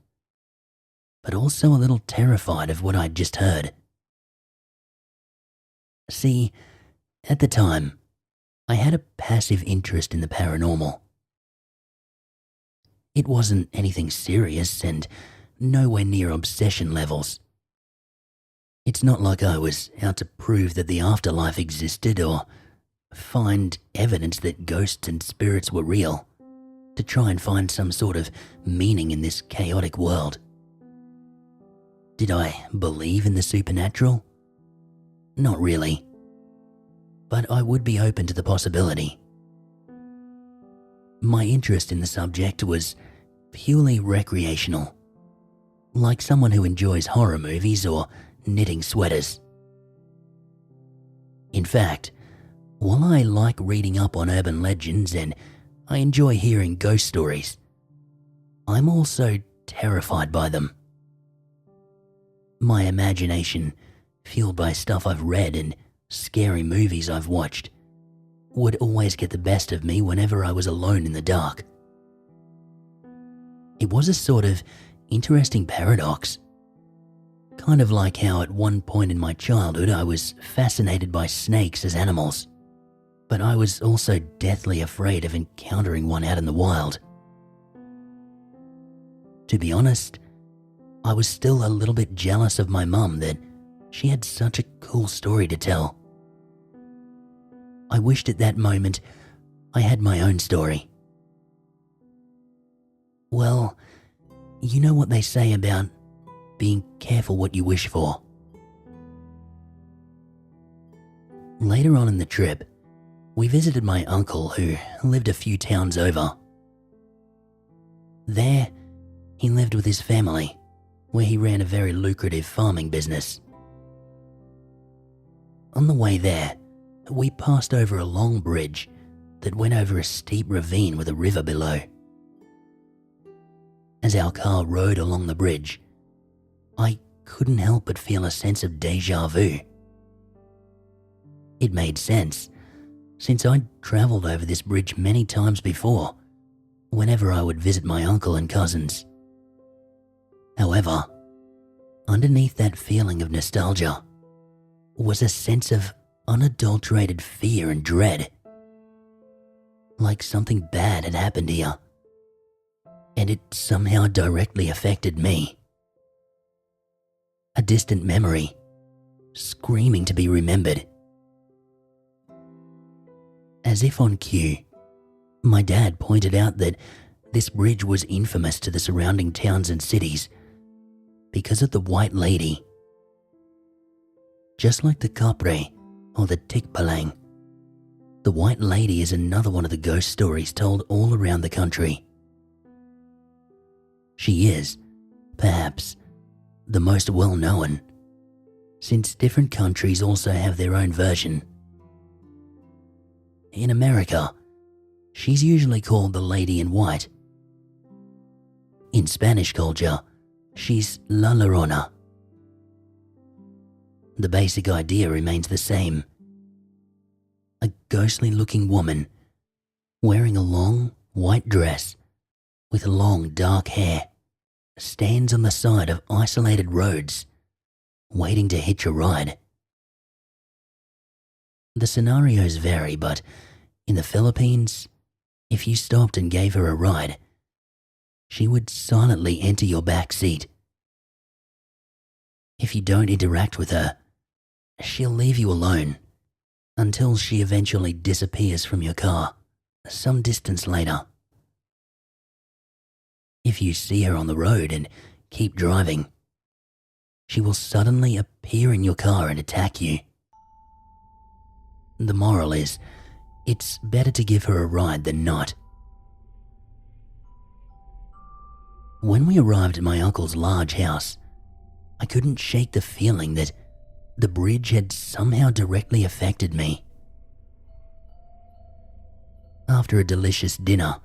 but also a little terrified of what I'd just heard. See, at the time, I had a passive interest in the paranormal. It wasn't anything serious and nowhere near obsession levels. It's not like I was out to prove that the afterlife existed or find evidence that ghosts and spirits were real, to try and find some sort of meaning in this chaotic world. Did I believe in the supernatural? Not really, but I would be open to the possibility. My interest in the subject was purely recreational, like someone who enjoys horror movies or knitting sweaters. In fact, while I like reading up on urban legends and I enjoy hearing ghost stories, I'm also terrified by them. My imagination, fueled by stuff I've read and scary movies I've watched, would always get the best of me whenever I was alone in the dark. It was a sort of interesting paradox. Kind of like how at one point in my childhood I was fascinated by snakes as animals, but I was also deathly afraid of encountering one out in the wild. To be honest, I was still a little bit jealous of my mum that she had such a cool story to tell. I wished at that moment I had my own story. Well, you know what they say about being careful what you wish for. Later on in the trip, we visited my uncle who lived a few towns over. There, he lived with his family, where he ran a very lucrative farming business. On the way there, we passed over a long bridge that went over a steep ravine with a river below. As our car rode along the bridge, I couldn't help but feel a sense of déjà vu. It made sense, since I'd travelled over this bridge many times before, whenever I would visit my uncle and cousins. However, underneath that feeling of nostalgia was a sense of unadulterated fear and dread. Like something bad had happened here, and it somehow directly affected me. A distant memory, screaming to be remembered. As if on cue, my dad pointed out that this bridge was infamous to the surrounding towns and cities because of the White Lady. Just like the Capre or the Tikpalang, the White Lady is another one of the ghost stories told all around the country. She is, perhaps, the most well-known, since different countries also have their own version. In America, she's usually called the Lady in White. In Spanish culture, she's La Llorona. The basic idea remains the same. A ghostly-looking woman wearing a long white dress with long dark hair stands on the side of isolated roads, waiting to hitch a ride. The scenarios vary, but in the Philippines, if you stopped and gave her a ride, she would silently enter your back seat. If you don't interact with her, she'll leave you alone until she eventually disappears from your car some distance later. If you see her on the road and keep driving, she will suddenly appear in your car and attack you. The moral is, it's better to give her a ride than not. When we arrived at my uncle's large house, I couldn't shake the feeling that the bridge had somehow directly affected me. After a delicious dinner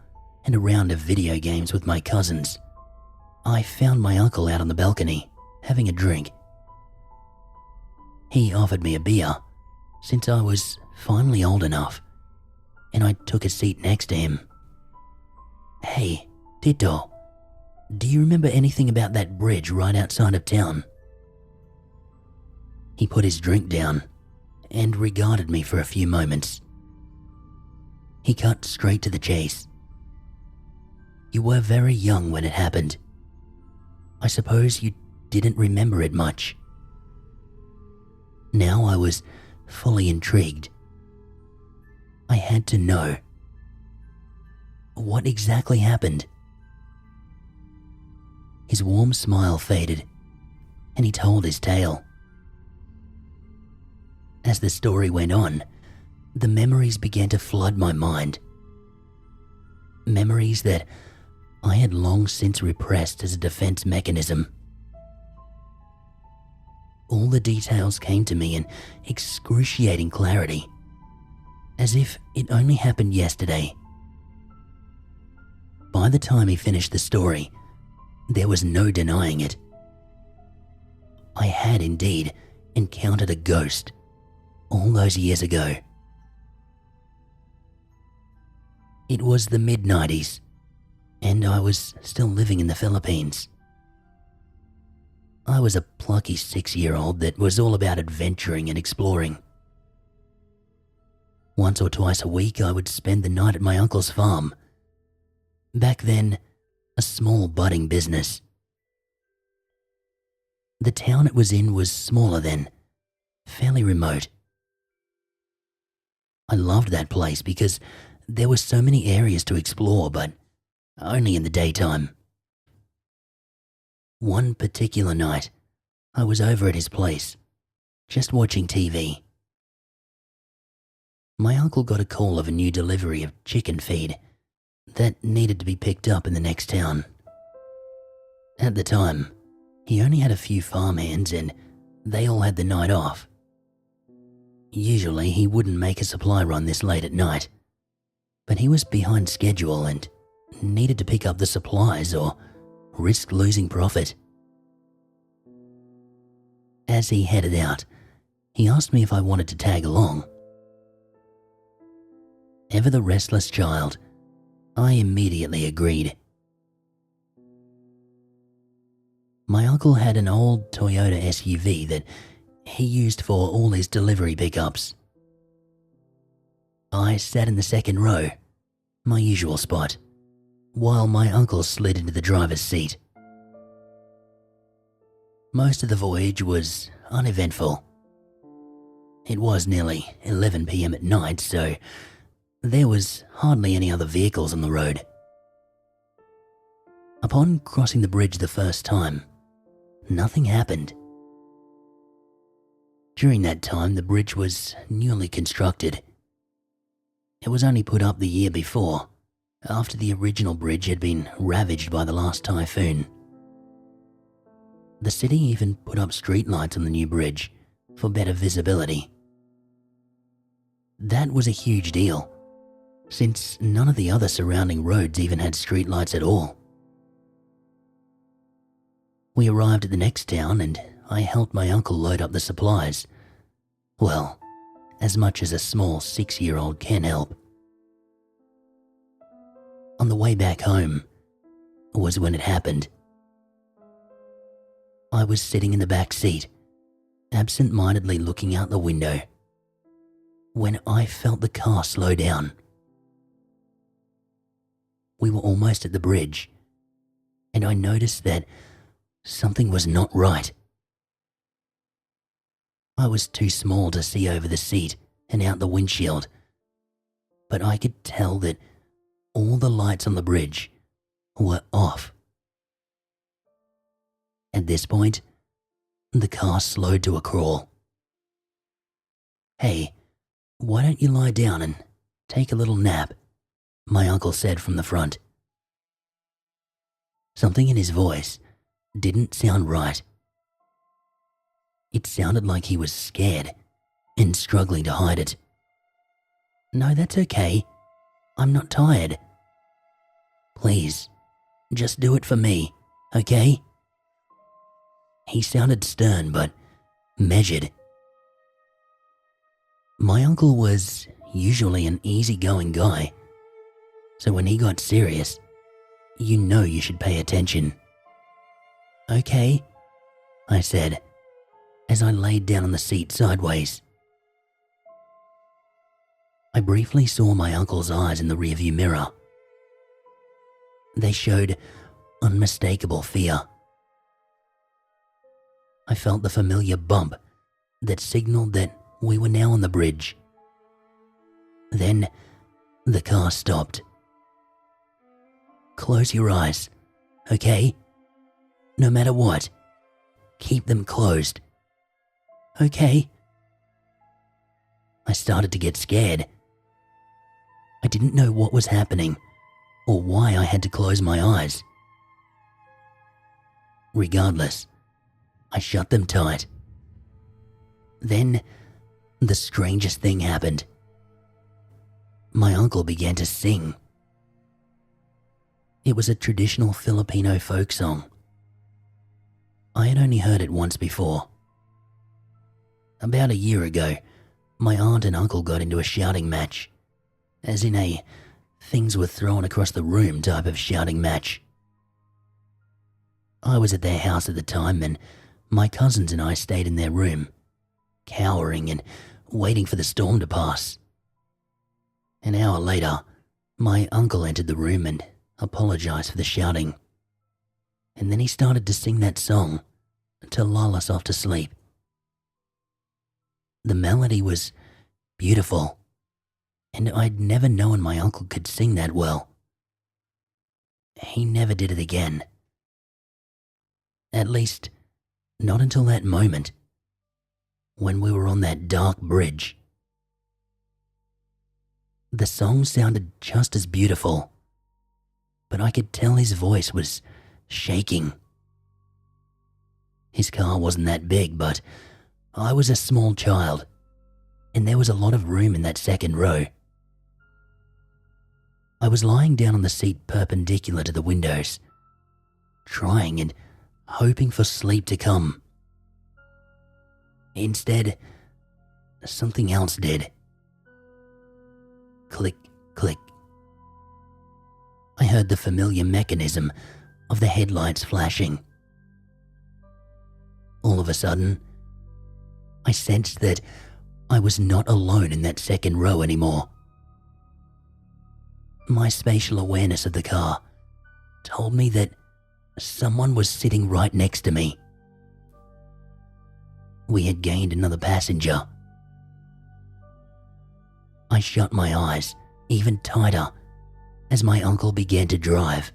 and a round of video games with my cousins, I found my uncle out on the balcony, having a drink. He offered me a beer, since I was finally old enough, and I took a seat next to him. "Hey, Tito, do you remember anything about that bridge right outside of town?" He put his drink down and regarded me for a few moments. He cut straight to the chase. "You were very young when it happened. I suppose you didn't remember it much." Now I was fully intrigued. I had to know. What exactly happened? His warm smile faded, and he told his tale. As the story went on, the memories began to flood my mind. Memories that I had long since repressed as a defense mechanism. All the details came to me in excruciating clarity, as if it only happened yesterday. By the time he finished the story, there was no denying it. I had indeed encountered a ghost all those years ago. It was the mid-90s, and I was still living in the Philippines. I was a plucky 6-year-old that was all about adventuring and exploring. Once or twice a week, I would spend the night at my uncle's farm. Back then, a small budding business. The town it was in was smaller then, fairly remote. I loved that place because there were so many areas to explore, but only in the daytime. One particular night, I was over at his place, just watching TV. My uncle got a call of a new delivery of chicken feed that needed to be picked up in the next town. At the time, he only had a few farmhands and they all had the night off. Usually he wouldn't make a supply run this late at night, but he was behind schedule and needed to pick up the supplies or risk losing profit. As he headed out, he asked me if I wanted to tag along. Ever the restless child, I immediately agreed. My uncle had an old Toyota SUV that he used for all his delivery pickups. I sat in the second row, my usual spot, while my uncle slid into the driver's seat. Most of the voyage was uneventful. It was nearly 11 p.m. at night, so there was hardly any other vehicles on the road. Upon crossing the bridge the first time, nothing happened. During that time, the bridge was newly constructed. It was only put up the year before, after the original bridge had been ravaged by the last typhoon. The city even put up streetlights on the new bridge for better visibility. That was a huge deal, since none of the other surrounding roads even had streetlights at all. We arrived at the next town and I helped my uncle load up the supplies. Well, as much as a small 6-year-old can help. On the way back home was when it happened. I was sitting in the back seat, absent-mindedly looking out the window, when I felt the car slow down. We were almost at the bridge, and I noticed that something was not right. I was too small to see over the seat and out the windshield, but I could tell that all the lights on the bridge were off. At this point, the car slowed to a crawl. "Hey, why don't you lie down and take a little nap?" my uncle said from the front. Something in his voice didn't sound right. It sounded like he was scared and struggling to hide it. "No, that's okay. I'm not tired. Please, just do it for me, okay?" He sounded stern but measured. My uncle was usually an easygoing guy, so when he got serious, you know you should pay attention. "Okay," I said, as I laid down on the seat sideways. I briefly saw my uncle's eyes in the rearview mirror. They showed unmistakable fear. I felt the familiar bump that signaled that we were now on the bridge. Then the car stopped. "Close your eyes, okay? No matter what, keep them closed. Okay?" I started to get scared. I didn't know what was happening or why I had to close my eyes. Regardless, I shut them tight. Then, the strangest thing happened. My uncle began to sing. It was a traditional Filipino folk song. I had only heard it once before. About a year ago, my aunt and uncle got into a shouting match, as in a things were thrown across the room type of shouting match. I was at their house at the time and my cousins and I stayed in their room, cowering and waiting for the storm to pass. An hour later, my uncle entered the room and apologized for the shouting. And then he started to sing that song to lull us off to sleep. The melody was beautiful, and I'd never known my uncle could sing that well. He never did it again. At least, not until that moment, when we were on that dark bridge. The song sounded just as beautiful, but I could tell his voice was shaking. His car wasn't that big, but I was a small child, and there was a lot of room in that second row. I was lying down on the seat perpendicular to the windows, trying and hoping for sleep to come. Instead, something else did. Click, click. I heard the familiar mechanism of the headlights flashing. all of a sudden, I sensed that I was not alone in that second row anymore. My spatial awareness of the car told me that someone was sitting right next to me. We had gained another passenger. I shut my eyes even tighter as my uncle began to drive.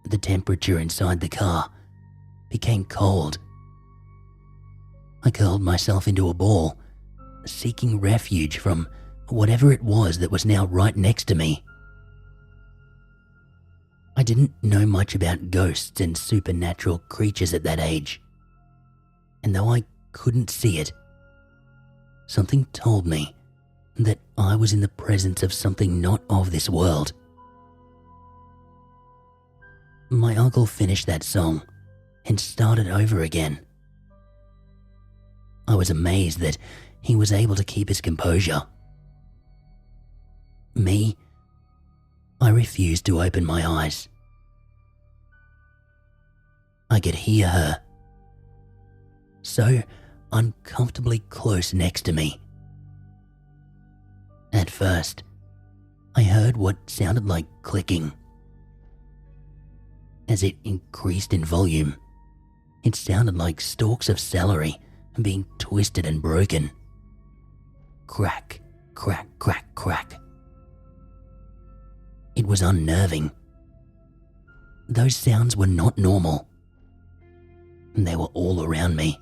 The temperature inside the car became cold. I curled myself into a ball, seeking refuge from whatever it was that was now right next to me. I didn't know much about ghosts and supernatural creatures at that age, and though I couldn't see it, something told me that I was in the presence of something not of this world. My uncle finished that song and started over again. I was amazed that he was able to keep his composure. Me, I refused to open my eyes. I could hear her, so uncomfortably close next to me. At first, I heard what sounded like clicking. As it increased in volume, it sounded like stalks of celery being twisted and broken. Crack, crack, crack, crack. It was unnerving. Those sounds were not normal. They were all around me.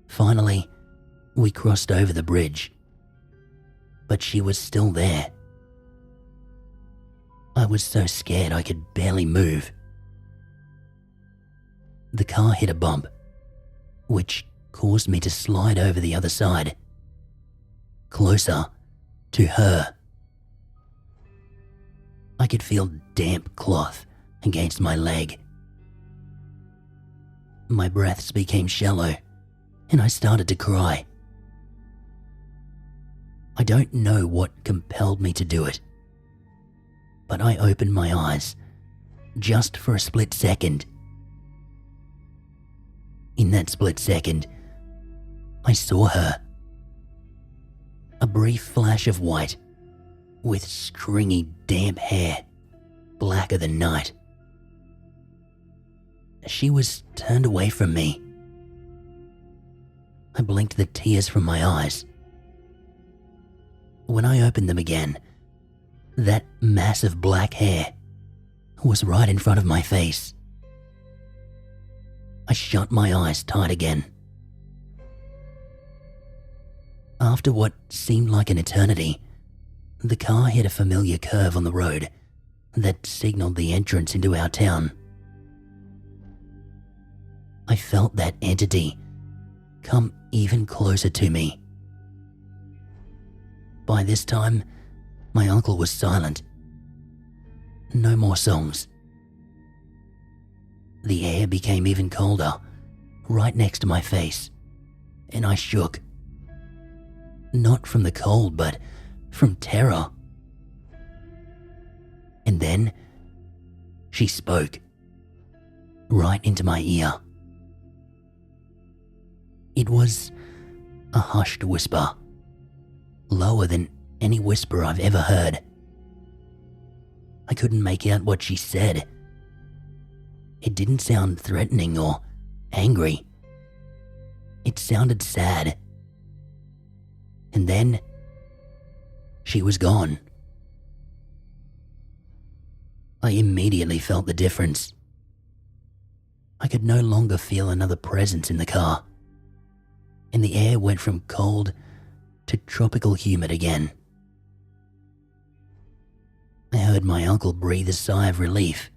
Finally, we crossed over the bridge, but she was still there. I was so scared I could barely move. The car hit a bump, which caused me to slide over the other side, closer to her. I could feel damp cloth against my leg. My breaths became shallow, and I started to cry. I don't know what compelled me to do it, but I opened my eyes just for a split second. In that split second, I saw her. A brief flash of white with stringy, damp hair, blacker than night. She was turned away from me. I blinked the tears from my eyes. When I opened them again, that mass of black hair was right in front of my face. I shut my eyes tight again. After what seemed like an eternity, the car hit a familiar curve on the road that signaled the entrance into our town. I felt that entity come even closer to me. By this time, my uncle was silent. No more songs. The air became even colder, right next to my face, and I shook. Not from the cold, but from terror. And then, she spoke, right into my ear. It was a hushed whisper, lower than any whisper I've ever heard. I couldn't make out what she said. It didn't sound threatening or angry. It sounded sad. And then, she was gone. I immediately felt the difference. I could no longer feel another presence in the car, and the air went from cold to tropical humid again. I heard my uncle breathe a sigh of relief.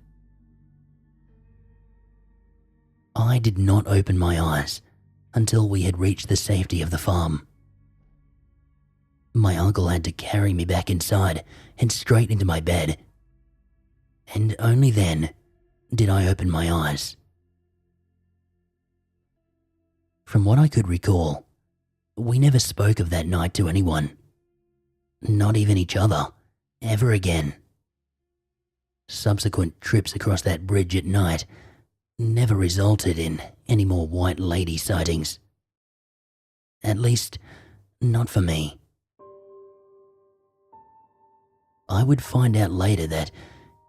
I did not open my eyes until we had reached the safety of the farm. My uncle had to carry me back inside and straight into my bed, and only then did I open my eyes. From what I could recall, we never spoke of that night to anyone, not even each other, ever again. subsequent trips across that bridge at night never resulted in any more white lady sightings. At least, not for me. I would find out later that,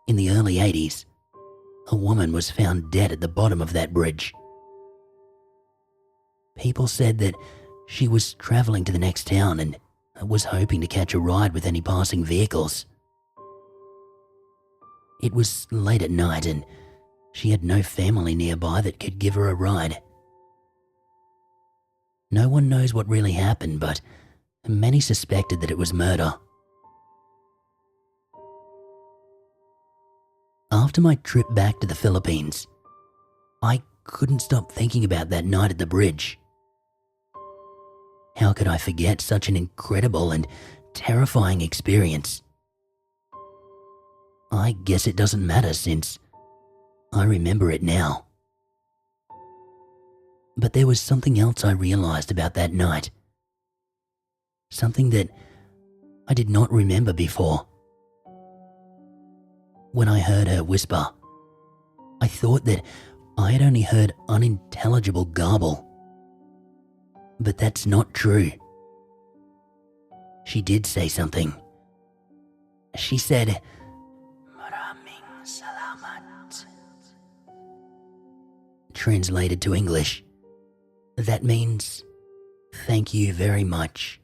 in the early 80s, a woman was found dead at the bottom of that bridge. People said that she was travelling to the next town and was hoping to catch a ride with any passing vehicles. It was late at night and she had no family nearby that could give her a ride. No one knows what really happened, but many suspected that it was murder. After my trip back to the Philippines, I couldn't stop thinking about that night at the bridge. How could I forget such an incredible and terrifying experience? I guess it doesn't matter since I remember it now. But there was something else I realized about that night. Something that I did not remember before. When I heard her whisper, I thought that I had only heard unintelligible garble. But that's not true. She did say something. She said, "Maraming salamat." Translated to English, that means, "Thank you very much."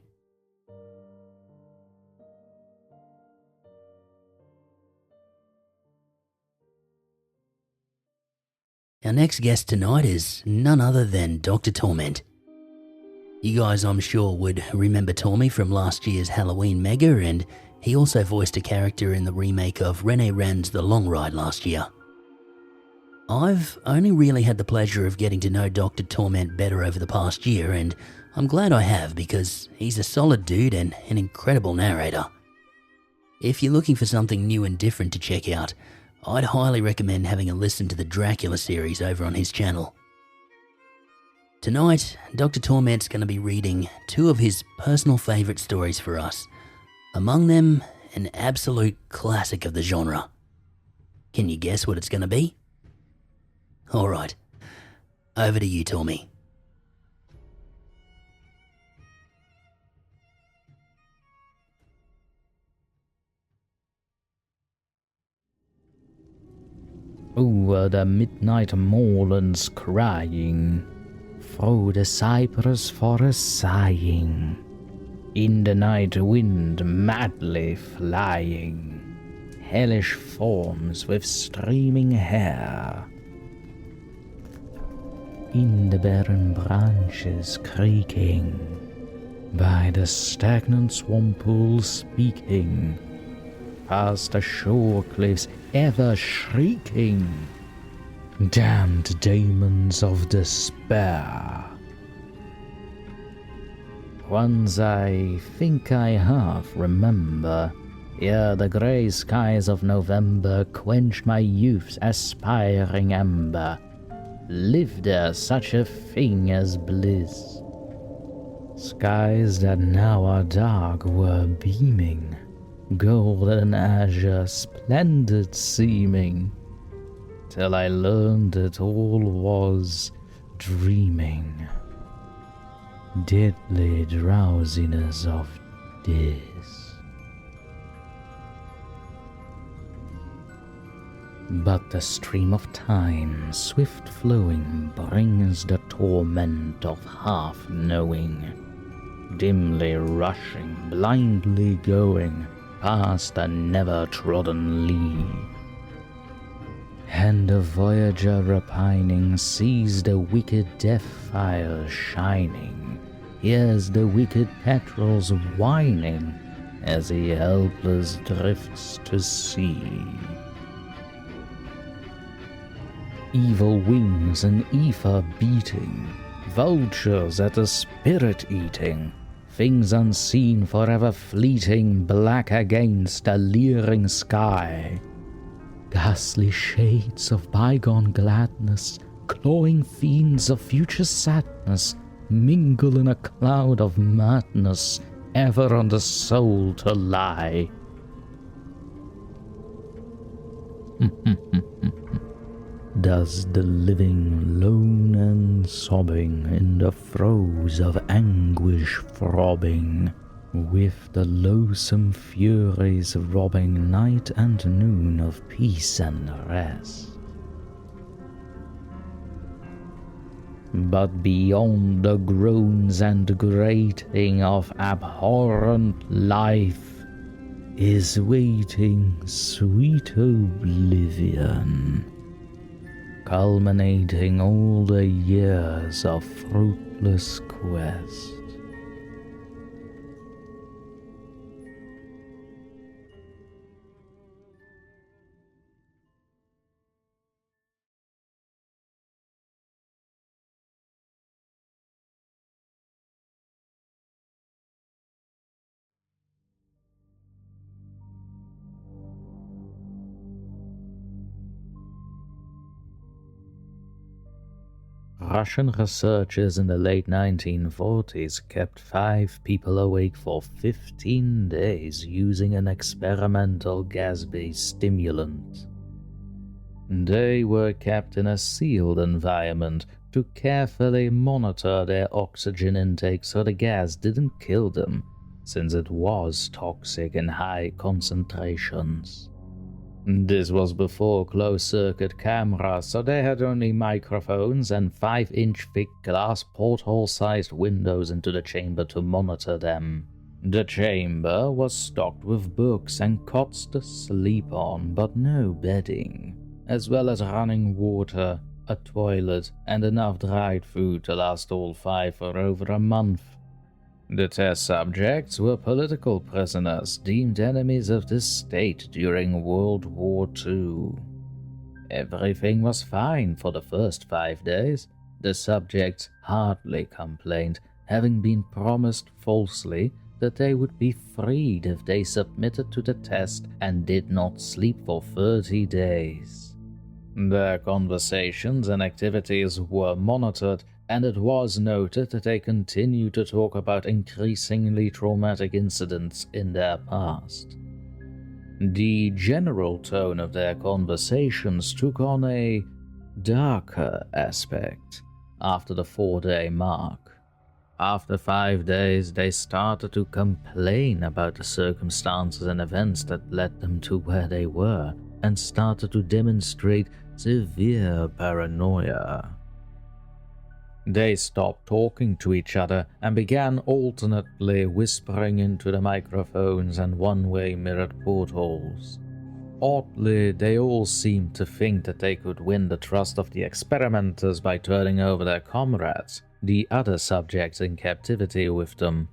Our next guest tonight is none other than Dr. Torment. You guys, I'm sure, would remember Tormy from last year's Halloween Mega, and he also voiced a character in the remake of René Ren's The Long Ride last year. I've only really had the pleasure of getting to know Dr. Torment better over the past year, and I'm glad I have because he's a solid dude and an incredible narrator. If you're looking for something new and different to check out, I'd highly recommend having a listen to the Dracula series over on his channel. Tonight, Dr. Torment's going to be reading two of his personal favourite stories for us. Among them, an absolute classic of the genre. Can you guess what it's going to be? Alright, over to you, Tormy. Over the midnight moorlands crying, through the cypress forest sighing, in the night wind madly flying, hellish forms with streaming hair, in the barren branches creaking, by the stagnant swamp pool speaking, past the shore cliffs ever shrieking, damned demons of despair. Once I think I half remember, ere the grey skies of November quenched my youth's aspiring ember, lived there such a thing as bliss. Skies that now are dark were beaming, golden azure splendid seeming, till I learned that all was dreaming, deadly drowsiness of this. But the stream of time, swift flowing, brings the torment of half knowing, dimly rushing, blindly going, past the never-trodden lea. And the voyager repining sees the wicked death fire shining, hears the wicked petrels whining, as he helpless drifts to sea. Evil wings and ether beating, vultures at the spirit eating, things unseen forever fleeting, black against a leering sky. Ghastly shades of bygone gladness, clawing fiends of future sadness, mingle in a cloud of madness, ever on the soul to lie. Does the living lone and sobbing in the throes of anguish throbbing, with the loathsome furies robbing night and noon of peace and rest. But beyond the groans and grating of abhorrent life is waiting sweet oblivion, culminating all the years of fruitless quest. Russian researchers in the late 1940s kept 5 people awake for 15 days using an experimental gas-based stimulant. They were kept in a sealed environment to carefully monitor their oxygen intake so the gas didn't kill them, since it was toxic in high concentrations. This was before closed-circuit cameras, so they had only microphones and 5-inch thick glass porthole-sized windows into the chamber to monitor them. The chamber was stocked with books and cots to sleep on, but no bedding, as well as running water, a toilet, and enough dried food to last all 5 for over a month. The test subjects were political prisoners deemed enemies of the state during World War II. Everything was fine for the first 5 days. The subjects hardly complained, having been promised falsely that they would be freed if they submitted to the test and did not sleep for 30 days. Their conversations and activities were monitored, and it was noted that they continued to talk about increasingly traumatic incidents in their past. The general tone of their conversations took on a darker aspect after the 4-day mark. After 5 days, they started to complain about the circumstances and events that led them to where they were, and started to demonstrate severe paranoia. They stopped talking to each other and began alternately whispering into the microphones and one-way mirrored portholes. Oddly, they all seemed to think that they could win the trust of the experimenters by turning over their comrades, the other subjects in captivity, with them.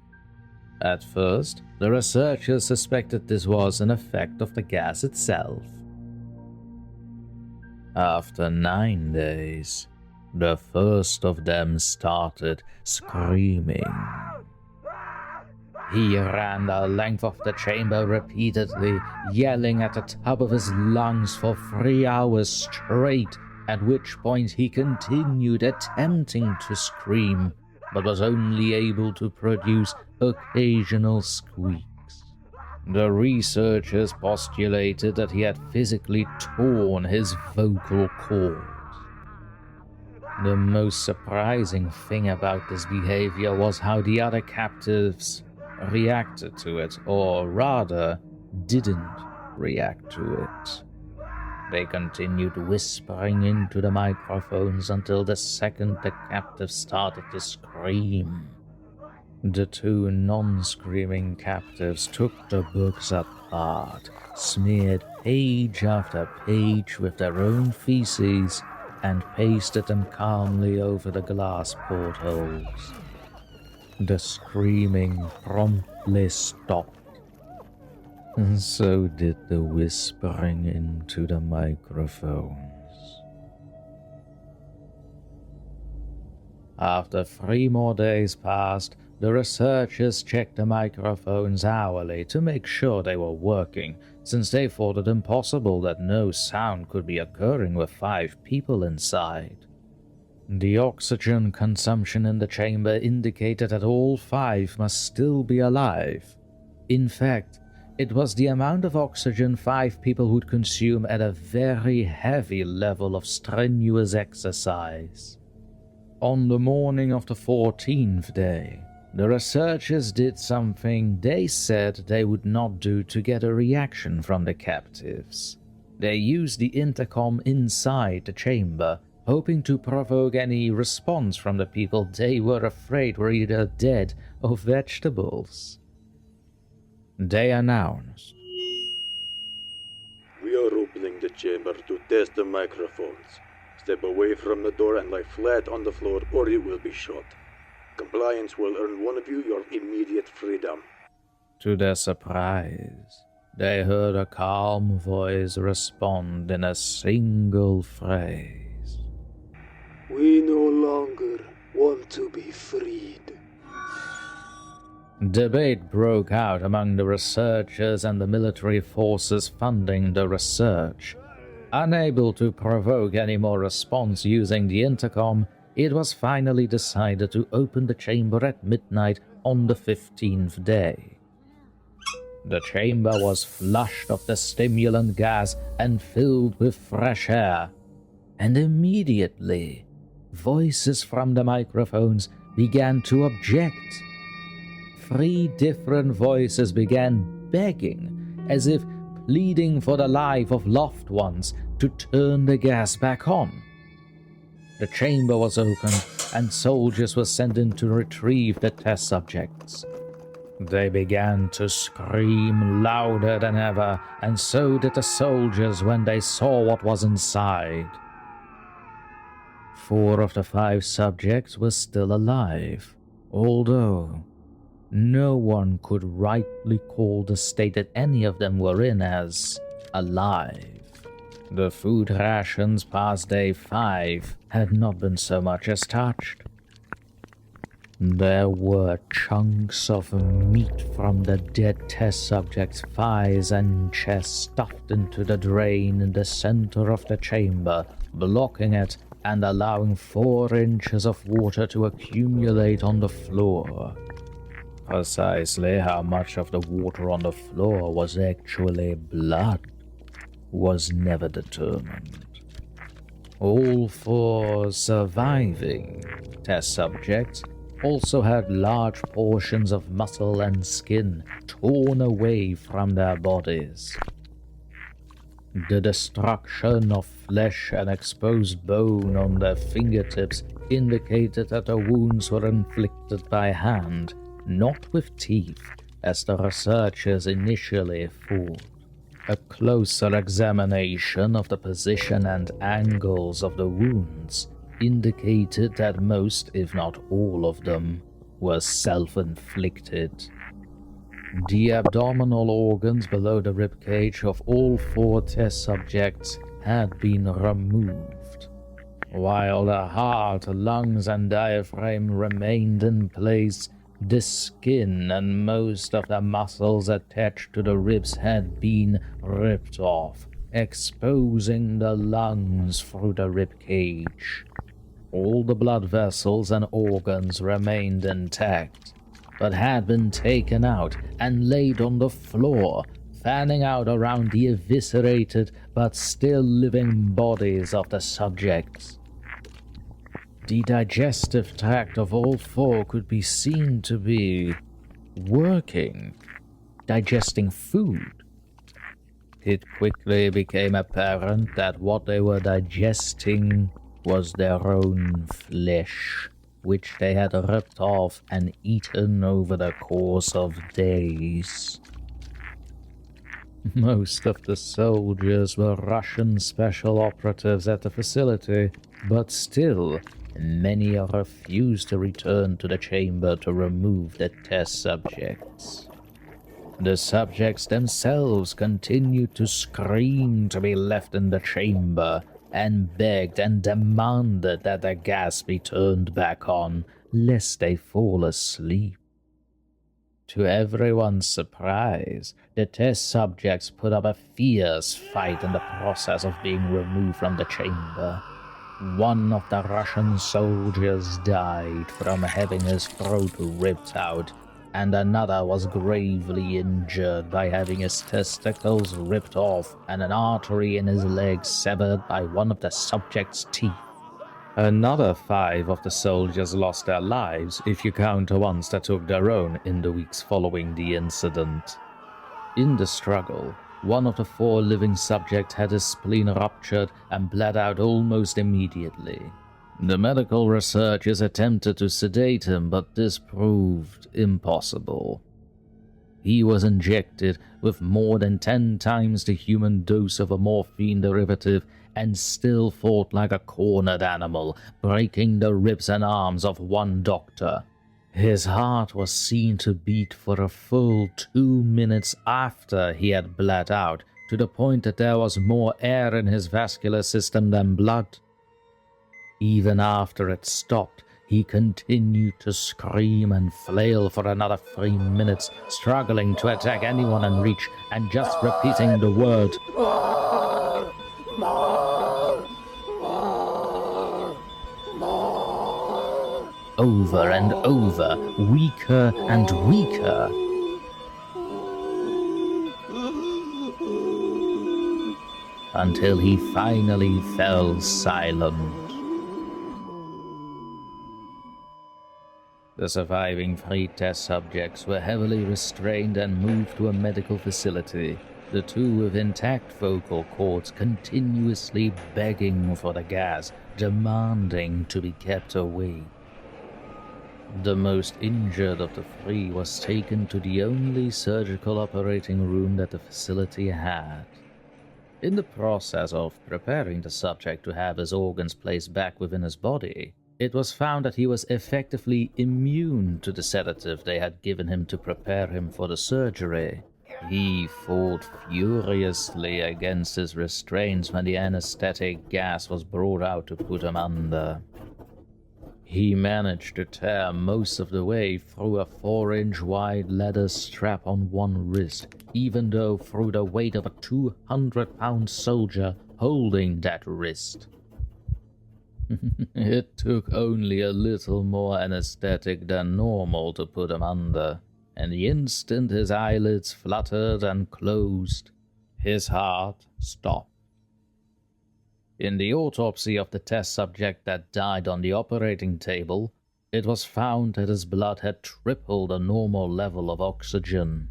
At first, the researchers suspected this was an effect of the gas itself. After 9 days, the first of them started screaming. He ran the length of the chamber repeatedly, yelling at the top of his lungs for 3 hours straight, at which point he continued attempting to scream, but was only able to produce occasional squeaks. The researchers postulated that he had physically torn his vocal cords. The most surprising thing about this behavior was how the other captives reacted to it, or rather, didn't react to it. They continued whispering into the microphones until the second the captives started to scream. The 2 non-screaming captives took the books apart, smeared page after page with their own feces, and pasted them calmly over the glass portholes. The screaming promptly stopped, and so did the whispering into the microphones. After 3 more days passed, the researchers checked the microphones hourly to make sure they were working, since they thought it impossible that no sound could be occurring with 5 people inside. The oxygen consumption in the chamber indicated that all 5 must still be alive. In fact, It was the amount of oxygen 5 people would consume at a very heavy level of strenuous exercise. On the morning of the 14th day, the researchers did something they said they would not do to get a reaction from the captives. They used the intercom inside the chamber, hoping to provoke any response from the people they were afraid were either dead or vegetables. They announced, "We are opening the chamber to test the microphones. Step away from the door and lie flat on the floor or you will be shot. Compliance will earn one of you your immediate freedom." To their surprise, they heard a calm voice respond in a single phrase. "We no longer want to be freed." Debate broke out among the researchers and the military forces funding the research. Unable to provoke any more response using the intercom, it was finally decided to open the chamber at midnight on the 15th day. The chamber was flushed of the stimulant gas and filled with fresh air, and immediately, voices from the microphones began to object. 3 different voices began begging, as if pleading for the life of loved ones, to turn the gas back on. The chamber was opened, and soldiers were sent in to retrieve the test subjects. They began to scream louder than ever, and so did the soldiers when they saw what was inside. 4 of the 5 subjects were still alive, although no one could rightly call the state that any of them were in as alive. The food rations past day 5 had not been so much as touched. There were chunks of meat from the dead test subjects' thighs and chests stuffed into the drain in the center of the chamber, blocking it and allowing 4 inches of water to accumulate on the floor. Precisely how much of the water on the floor was actually blood was never determined. All 4 surviving test subjects also had large portions of muscle and skin torn away from their bodies. The destruction of flesh and exposed bone on their fingertips indicated that the wounds were inflicted by hand, not with teeth, as the researchers initially thought. A closer examination of the position and angles of the wounds indicated that most, if not all of them, were self-inflicted. The abdominal organs below the ribcage of all 4 test subjects had been removed, while the heart, lungs, and diaphragm remained in place. The skin and most of the muscles attached to the ribs had been ripped off, exposing the lungs through the ribcage. All the blood vessels and organs remained intact, but had been taken out and laid on the floor, fanning out around the eviscerated but still living bodies of the subjects. The digestive tract of all 4 could be seen to be working, digesting food. It quickly became apparent that what they were digesting was their own flesh, which they had ripped off and eaten over the course of days. Most of the soldiers were Russian special operatives at the facility, but still, many refused to return to the chamber to remove the test subjects. The subjects themselves continued to scream to be left in the chamber, and begged and demanded that the gas be turned back on, lest they fall asleep. To everyone's surprise, the test subjects put up a fierce fight in the process of being removed from the chamber. One of the Russian soldiers died from having his throat ripped out, and another was gravely injured by having his testicles ripped off and an artery in his leg severed by one of the subject's teeth. Another 5 of the soldiers lost their lives if you count the ones that took their own in the weeks following the incident. In the struggle, one of the 4 living subjects had his spleen ruptured and bled out almost immediately. The medical researchers attempted to sedate him, but this proved impossible. He was injected with more than 10 times the human dose of a morphine derivative and still fought like a cornered animal, breaking the ribs and arms of one doctor. His heart was seen to beat for a full 2 minutes after he had bled out, to the point that there was more air in his vascular system than blood. Even after it stopped, he continued to scream and flail for another 3 minutes, struggling to attack anyone in reach and just repeating the word, over and over, weaker and weaker. Until he finally fell silent. The surviving 3 test subjects were heavily restrained and moved to a medical facility, the 2 with intact vocal cords continuously begging for the gas, demanding to be kept away. The most injured of the 3 was taken to the only surgical operating room that the facility had. In the process of preparing the subject to have his organs placed back within his body, it was found that he was effectively immune to the sedative they had given him to prepare him for the surgery. He fought furiously against his restraints when the anesthetic gas was brought out to put him under. He managed to tear most of the way through a 4-inch wide leather strap on one wrist, even though through the weight of a 200-pound soldier holding that wrist. It took only a little more anesthetic than normal to put him under, and the instant his eyelids fluttered and closed, his heart stopped. In the autopsy of the test subject that died on the operating table, it was found that his blood had tripled the normal level of oxygen.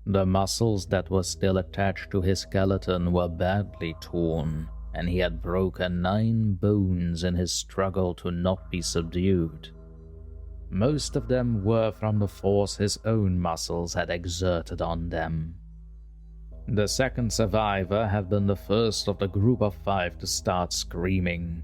The muscles that were still attached to his skeleton were badly torn, and he had broken 9 bones in his struggle to not be subdued. Most of them were from the force his own muscles had exerted on them. The second survivor had been the first of the group of 5 to start screaming.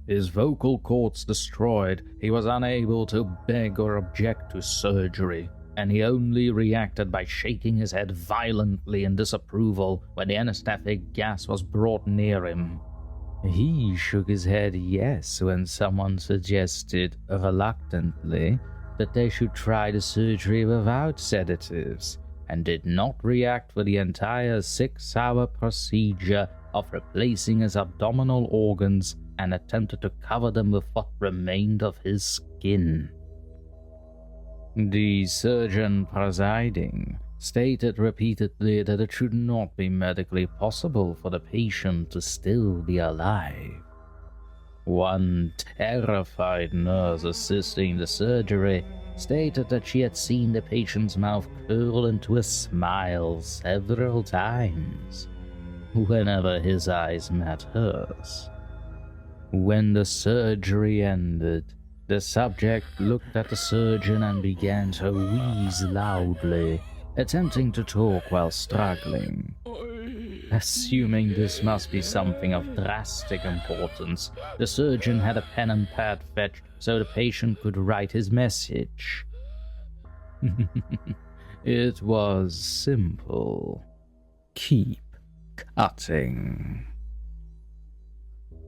His vocal cords destroyed, he was unable to beg or object to surgery, and he only reacted by shaking his head violently in disapproval when the anesthetic gas was brought near him. He shook his head yes when someone suggested, reluctantly, that they should try the surgery without sedatives, and did not react with the entire 6-hour procedure of replacing his abdominal organs and attempted to cover them with what remained of his skin. The surgeon presiding stated repeatedly that it should not be medically possible for the patient to still be alive. One terrified nurse assisting the surgery stated that she had seen the patient's mouth curl into a smile several times whenever his eyes met hers. When the surgery ended, the subject looked at the surgeon and began to wheeze loudly, attempting to talk while struggling. Assuming this must be something of drastic importance, the surgeon had a pen and pad fetched so the patient could write his message. It was simple. Keep cutting.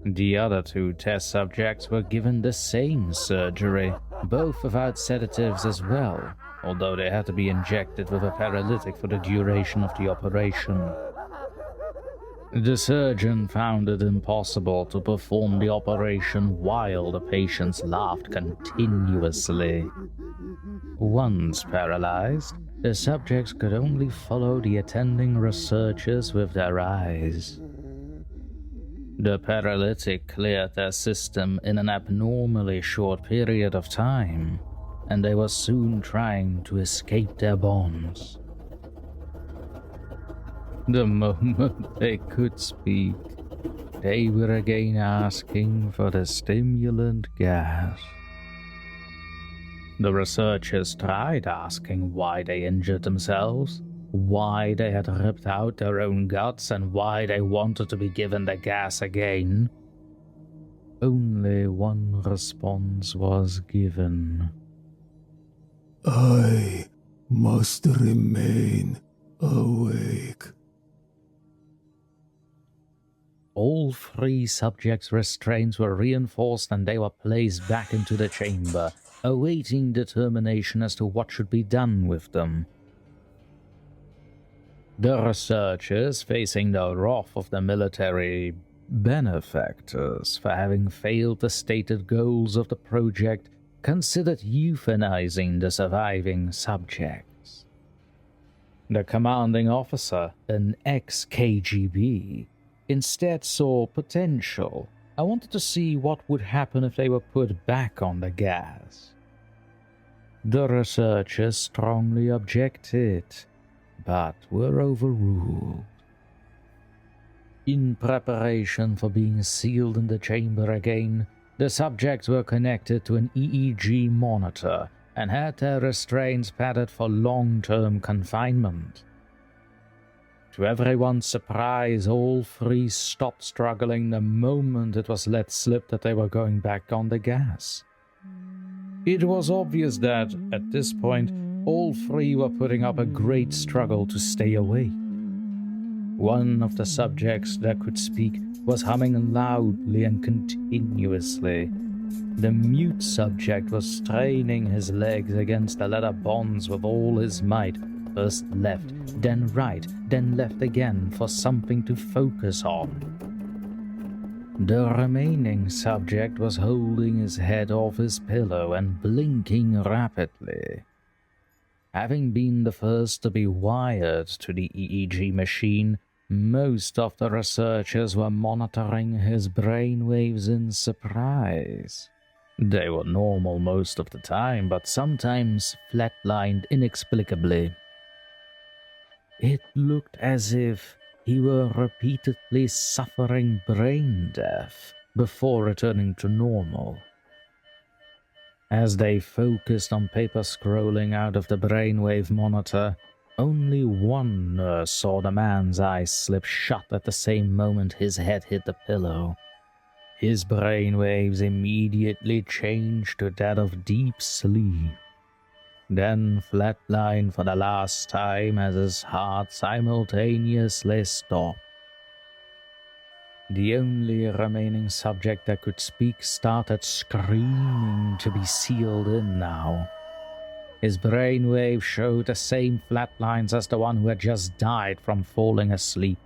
The other 2 test subjects were given the same surgery, both without sedatives as well, although they had to be injected with a paralytic for the duration of the operation. The surgeon found it impossible to perform the operation while the patients laughed continuously. Once paralyzed, the subjects could only follow the attending researchers with their eyes. The paralytic cleared their system in an abnormally short period of time, and they were soon trying to escape their bonds. The moment they could speak, they were again asking for the stimulant gas. The researchers tried asking why they injured themselves, why they had ripped out their own guts, and why they wanted to be given the gas again. Only one response was given. I must remain awake. All 3 subjects' restraints were reinforced and they were placed back into the chamber, awaiting determination as to what should be done with them. The researchers, facing the wrath of the military benefactors for having failed the stated goals of the project, considered euthanizing the surviving subjects. The commanding officer, an ex-KGB, instead saw potential. I wanted to see what would happen if they were put back on the gas. The researchers strongly objected, but were overruled. In preparation for being sealed in the chamber again, the subjects were connected to an EEG monitor and had their restraints padded for long-term confinement. To everyone's surprise, all 3 stopped struggling the moment it was let slip that they were going back on the gas. It was obvious that, at this point, all 3 were putting up a great struggle to stay awake. One of the subjects that could speak was humming loudly and continuously. The mute subject was straining his legs against the leather bonds with all his might, first left, then right, then left again for something to focus on. The remaining subject was holding his head off his pillow and blinking rapidly. Having been the first to be wired to the EEG machine, most of the researchers were monitoring his brainwaves in surprise. They were normal most of the time, but sometimes flatlined inexplicably. It looked as if he were repeatedly suffering brain death before returning to normal. As they focused on paper scrolling out of the brainwave monitor, only one nurse saw the man's eyes slip shut at the same moment his head hit the pillow. His brainwaves immediately changed to that of deep sleep, then flatlined for the last time as his heart simultaneously stopped. The only remaining subject that could speak started screaming to be sealed in now. His brainwave showed the same flatlines as the one who had just died from falling asleep.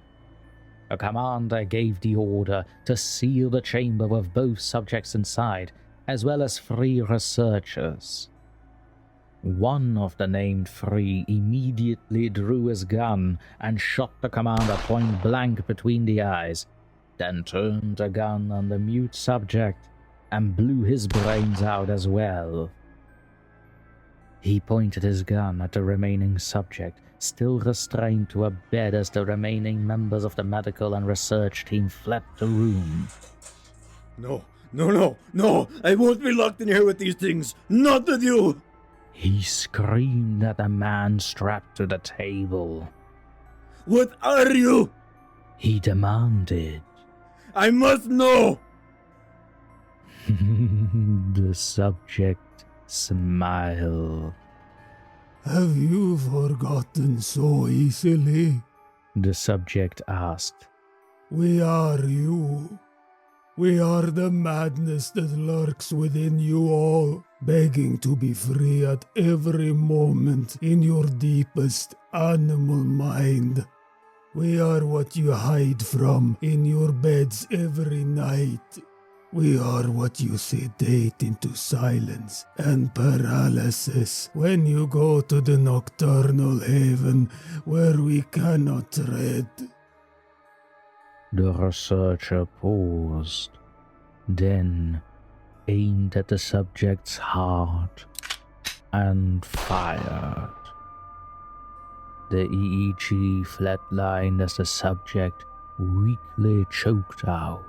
The commander gave the order to seal the chamber with both subjects inside, as well as 3 researchers. One of the named 3 immediately drew his gun and shot the commander point blank between the eyes, then turned the gun on the mute subject and blew his brains out as well. He pointed his gun at the remaining subject, still restrained to a bed as the remaining members of the medical and research team fled the room. No, I won't be locked in here with these things, not with you! He screamed at the man strapped to the table. What are you? He demanded. I must know! The subject smiled. Have you forgotten so easily? The subject asked. We are you. We are the madness that lurks within you all, begging to be free at every moment in your deepest animal mind. We are what you hide from in your beds every night. We are what you sedate into silence and paralysis when you go to the nocturnal haven where we cannot tread. The researcher paused, then aimed at the subject's heart and fired. The EEG flatlined as the subject weakly choked out.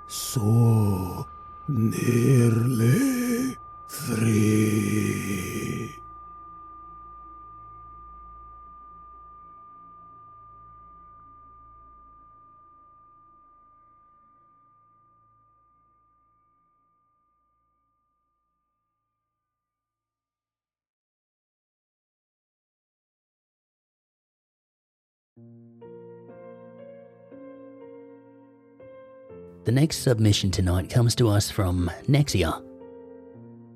So nearly free. The next submission tonight comes to us from Nexia.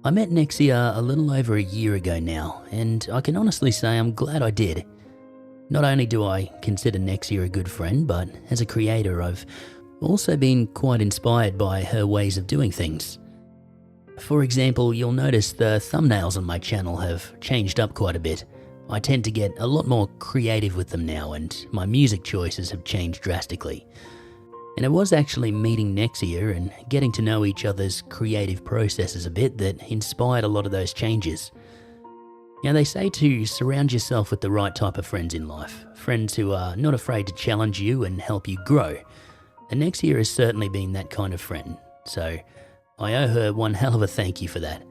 I met Nexia a little over a year ago now, and I can honestly say I'm glad I did. Not only do I consider Nexia a good friend, but as a creator I've also been quite inspired by her ways of doing things. For example, you'll notice the thumbnails on my channel have changed up quite a bit. I tend to get a lot more creative with them now, and my music choices have changed drastically. And it was actually meeting Nexia and getting to know each other's creative processes a bit that inspired a lot of those changes. Now, they say to surround yourself with the right type of friends in life, friends who are not afraid to challenge you and help you grow. And Nexia has certainly been that kind of friend, so I owe her one hell of a thank you for that.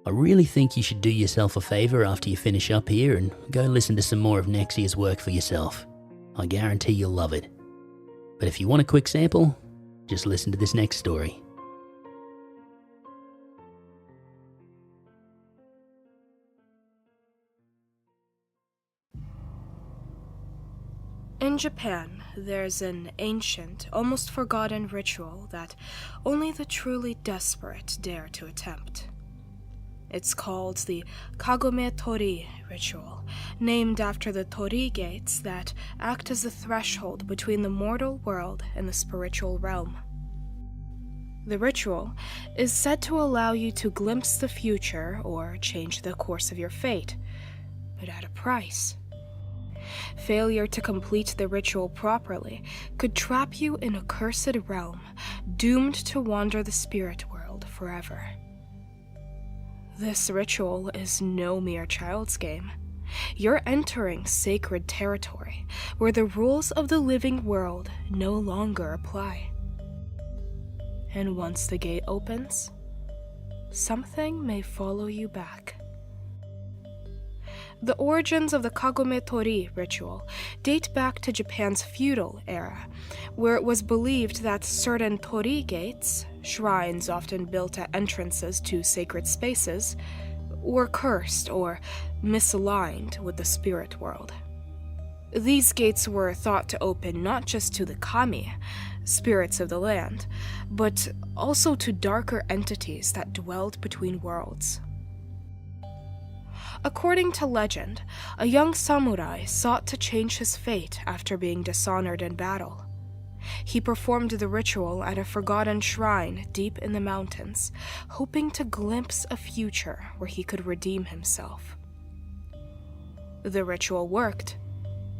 I really think you should do yourself a favour after you finish up here and go listen to some more of Nexia's work for yourself. I guarantee you'll love it. But if you want a quick sample, just listen to this next story. In Japan, there's an ancient, almost forgotten ritual that only the truly desperate dare to attempt. It's called the Kagome Tori ritual, named after the Tori gates that act as the threshold between the mortal world and the spiritual realm. The ritual is said to allow you to glimpse the future or change the course of your fate, but at a price. Failure to complete the ritual properly could trap you in a cursed realm, doomed to wander the spirit world forever. This ritual is no mere child's game. You're entering sacred territory, where the rules of the living world no longer apply. And once the gate opens, something may follow you back. The origins of the Kagome Tori ritual date back to Japan's feudal era, where it was believed that certain Tori gates, shrines often built at entrances to sacred spaces, were cursed or misaligned with the spirit world. These gates were thought to open not just to the kami, spirits of the land, but also to darker entities that dwelled between worlds. According to legend, a young samurai sought to change his fate after being dishonored in battle. He performed the ritual at a forgotten shrine deep in the mountains, hoping to glimpse a future where he could redeem himself. The ritual worked.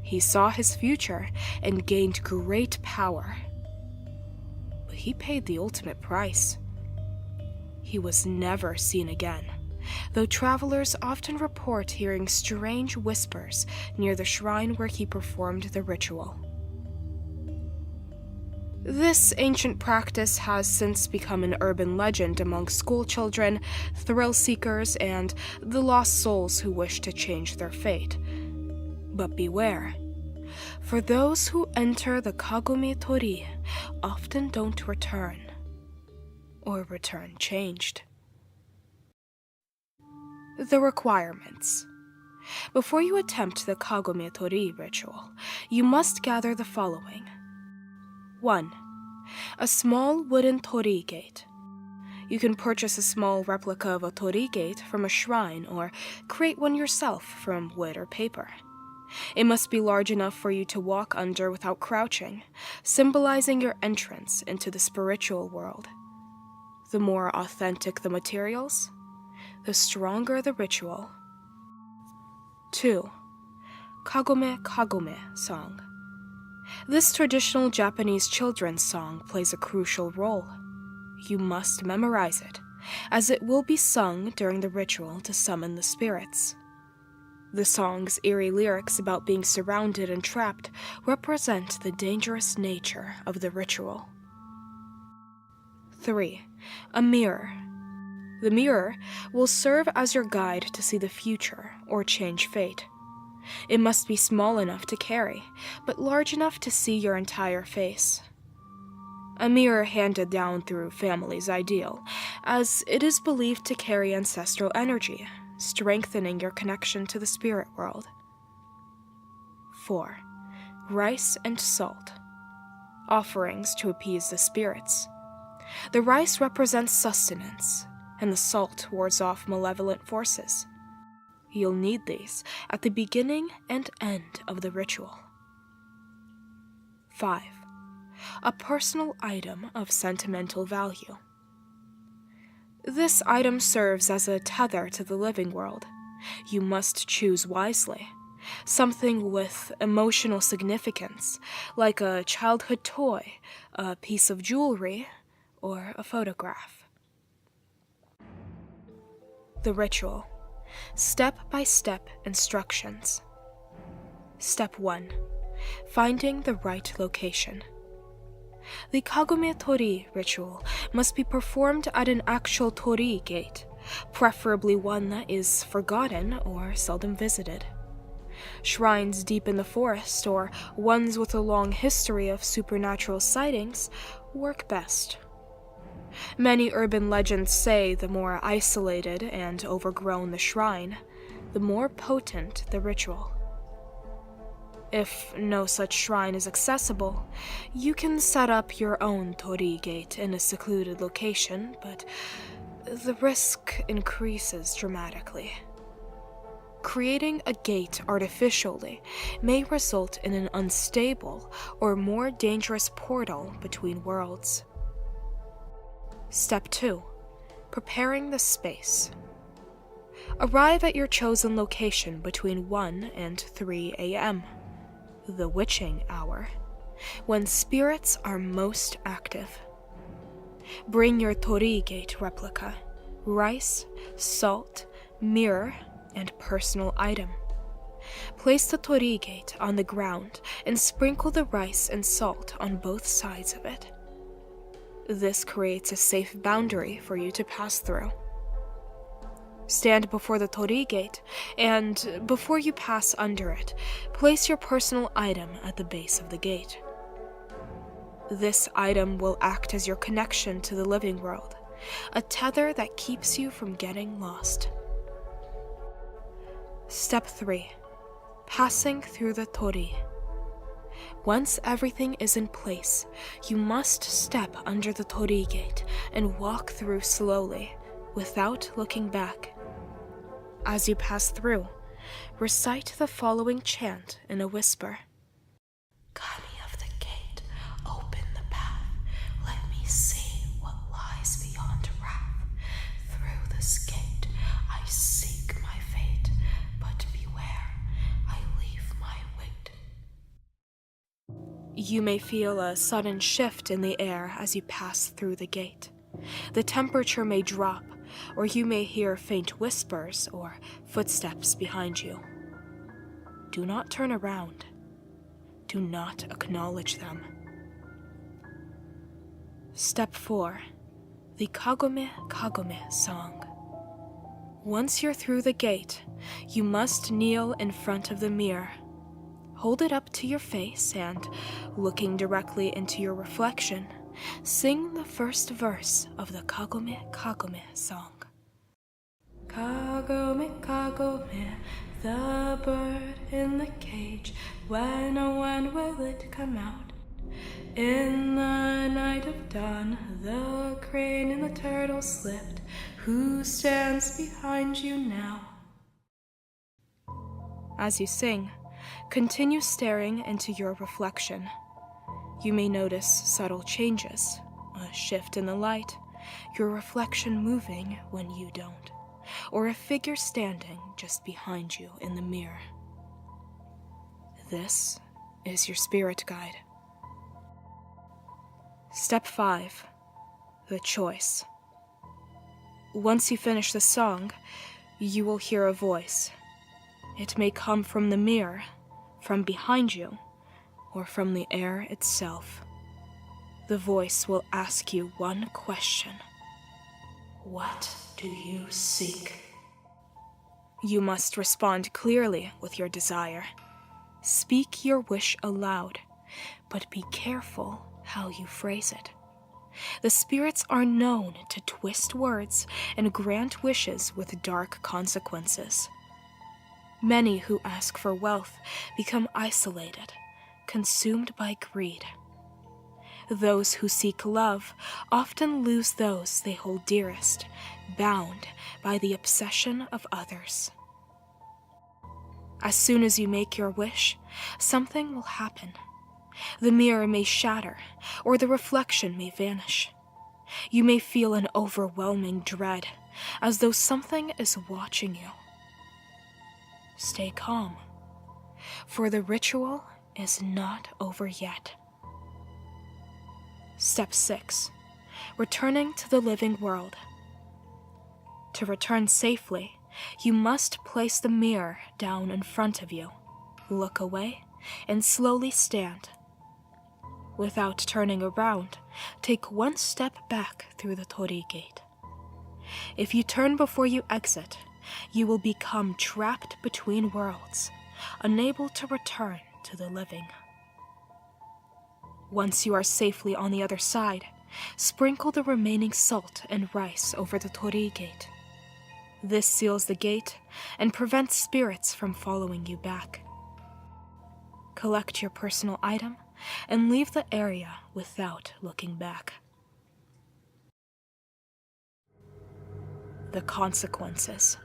He saw his future and gained great power. But he paid the ultimate price. He was never seen again, though travelers often report hearing strange whispers near the shrine where he performed the ritual. This ancient practice has since become an urban legend among schoolchildren, thrill seekers, and the lost souls who wish to change their fate. But beware, for those who enter the Kagome Tori often don't return, or return changed. The requirements. Before you attempt the Kagome Tori ritual, you must gather the following. 1. A small wooden Tori gate. You can purchase a small replica of a Tori gate from a shrine or create one yourself from wood or paper. It must be large enough for you to walk under without crouching, symbolizing your entrance into the spiritual world. The more authentic the materials, the stronger the ritual. 2. Kagome Kagome Song. This traditional Japanese children's song plays a crucial role. You must memorize it, as it will be sung during the ritual to summon the spirits. The song's eerie lyrics about being surrounded and trapped represent the dangerous nature of the ritual. 3. A mirror. The mirror will serve as your guide to see the future or change fate. It must be small enough to carry, but large enough to see your entire face. A mirror handed down through family's ideal, as it is believed to carry ancestral energy, strengthening your connection to the spirit world. 4. Rice and salt. Offerings to appease the spirits. The rice represents sustenance, and the salt wards off malevolent forces. You'll need these at the beginning and end of the ritual. 5. A personal item of sentimental value. This item serves as a tether to the living world. You must choose wisely. Something with emotional significance, like a childhood toy, a piece of jewelry, or a photograph. The ritual. Step-by-step instructions. Step 1. Finding the right location. The Kagome Tori ritual must be performed at an actual Tori gate, preferably one that is forgotten or seldom visited. Shrines deep in the forest or ones with a long history of supernatural sightings work best. Many urban legends say the more isolated and overgrown the shrine, the more potent the ritual. If no such shrine is accessible, you can set up your own Tori gate in a secluded location, but the risk increases dramatically. Creating a gate artificially may result in an unstable or more dangerous portal between worlds. Step 2. Preparing the space. Arrive at your chosen location between 1 and 3 a.m., the witching hour, when spirits are most active. Bring your Tori gate replica, rice, salt, mirror, and personal item. Place the Tori gate on the ground and sprinkle the rice and salt on both sides of it. This creates a safe boundary for you to pass through. Stand before the Tori gate, and before you pass under it, place your personal item at the base of the gate. This item will act as your connection to the living world, a tether that keeps you from getting lost. Step 3. Passing through the Tori. Once everything is in place, you must step under the Tori gate and walk through slowly, without looking back. As you pass through, recite the following chant in a whisper. Kami of the gate, open the path. Let me see what lies beyond wrath. Through this gate, I seek my fate, but beware, I leave my weight. You may feel a sudden shift in the air as you pass through the gate. The temperature may drop, or you may hear faint whispers or footsteps behind you. Do not turn around. Do not acknowledge them. Step 4. The Kagome Kagome Song. Once you're through the gate, you must kneel in front of the mirror. Hold it up to your face and, looking directly into your reflection, sing the first verse of the Kagome Kagome song. Kagome Kagome, the bird in the cage, when will it come out? In the night of dawn, the crane and the turtle slipped. Who stands behind you now? As you sing, Continue staring into your reflection. You may notice subtle changes, a shift in the light, your reflection moving when you don't, or a figure standing just behind you in the mirror. This is your spirit guide. Step 5. The choice. Once you finish the song, you will hear a voice. It may come from the mirror, from behind you, or from the air itself. The voice will ask you one question. What do you seek? You must respond clearly with your desire. Speak your wish aloud, but be careful how you phrase it. The spirits are known to twist words and grant wishes with dark consequences. Many who ask for wealth become isolated, consumed by greed. Those who seek love often lose those they hold dearest, bound by the obsession of others. As soon as you make your wish, something will happen. The mirror may shatter, or the reflection may vanish. You may feel an overwhelming dread, as though something is watching you. Stay calm, for the ritual is not over yet. Step 6. Returning to the living world. To return safely, you must place the mirror down in front of you, look away, and slowly stand. Without turning around, take one step back through the Torii gate. If you turn before you exit, you will become trapped between worlds, unable to return to the living. Once you are safely on the other side, sprinkle the remaining salt and rice over the Torii gate. This seals the gate and prevents spirits from following you back. Collect your personal item and leave the area without looking back. The consequences.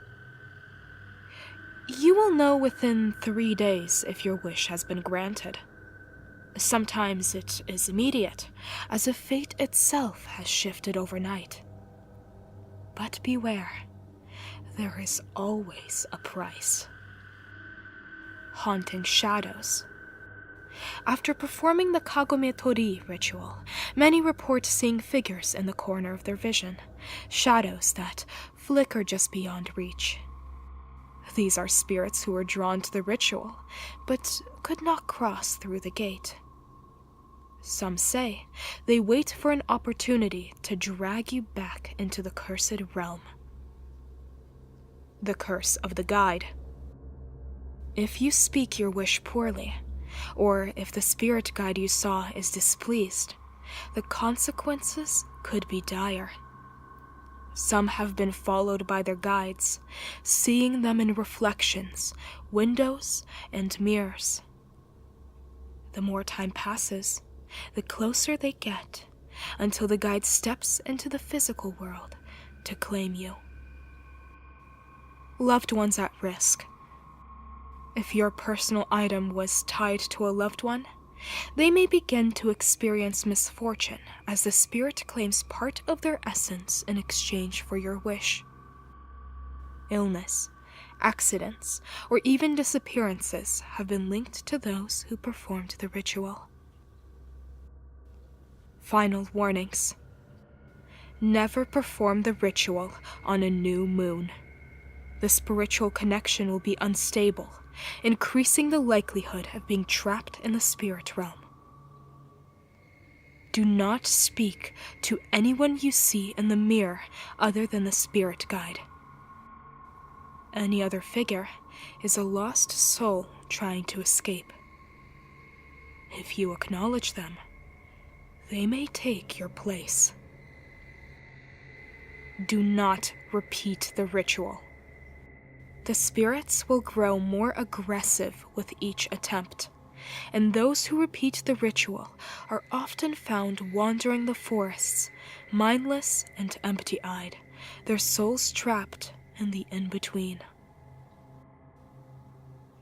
You will know within 3 days if your wish has been granted. Sometimes it is immediate, as if fate itself has shifted overnight. But beware, there is always a price. Haunting shadows. After performing the Kagome Tori ritual, many report seeing figures in the corner of their vision, shadows that flicker just beyond reach. These are spirits who are drawn to the ritual, but could not cross through the gate. Some say they wait for an opportunity to drag you back into the cursed realm. The curse of the guide. If you speak your wish poorly, or if the spirit guide you saw is displeased, the consequences could be dire. Some have been followed by their guides, seeing them in reflections, windows, and mirrors. The more time passes, the closer they get, until the guide steps into the physical world to claim you. Loved ones at risk. If your personal item was tied to a loved one, they may begin to experience misfortune as the spirit claims part of their essence in exchange for your wish. Illness, accidents, or even disappearances have been linked to those who performed the ritual. Final warnings. Never perform the ritual on a new moon. The spiritual connection will be unstable, increasing the likelihood of being trapped in the spirit realm. Do not speak to anyone you see in the mirror other than the spirit guide. Any other figure is a lost soul trying to escape. If you acknowledge them, they may take your place. Do not repeat the ritual. The spirits will grow more aggressive with each attempt, and those who repeat the ritual are often found wandering the forests, mindless and empty-eyed, their souls trapped in the in-between.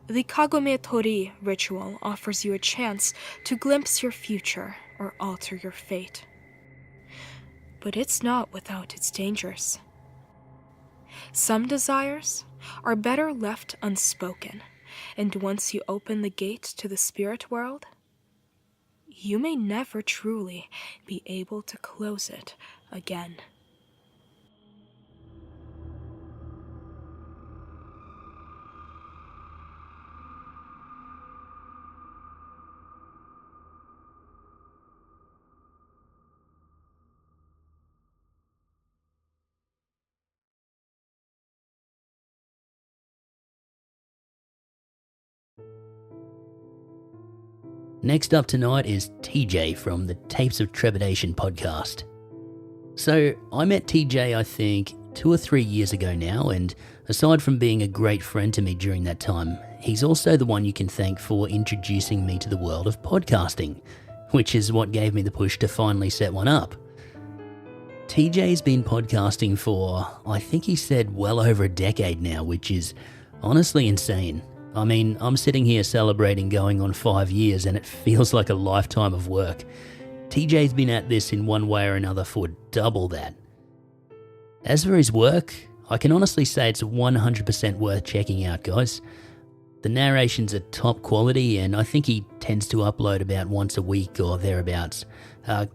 The Kagome Tori ritual offers you a chance to glimpse your future or alter your fate. But it's not without its dangers. Some desires are better left unspoken, and once you open the gate to the spirit world, you may never truly be able to close it again. Next up tonight is TJ from the Tapes of Trepidation podcast. So, I met TJ I think 2 or 3 years ago now, and aside from being a great friend to me during that time, he's also the one you can thank for introducing me to the world of podcasting, which is what gave me the push to finally set one up. TJ's been podcasting for, I think he said, well over a decade now, which is honestly insane. I mean, I'm sitting here celebrating going on 5 years and it feels like a lifetime of work. TJ's been at this in one way or another for double that. As for his work, I can honestly say it's 100% worth checking out, guys. The narrations are top quality and I think he tends to upload about once a week or thereabouts.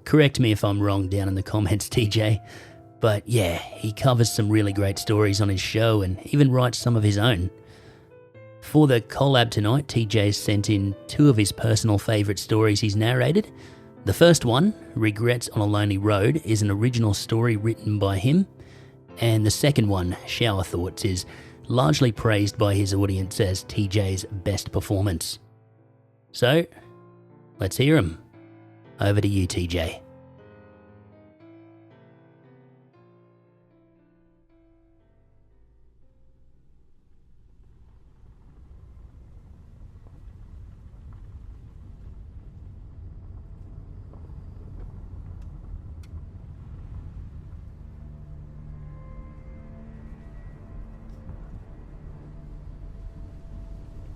Correct me if I'm wrong down in the comments, TJ. But yeah, he covers some really great stories on his show and even writes some of his own. For the collab tonight, TJ sent in 2 of his personal favourite stories he's narrated. The first one, Regrets on a Lonely Road, is an original story written by him. And the second one, Shower Thoughts, is largely praised by his audience as TJ's best performance. So, let's hear him. Over to you, TJ.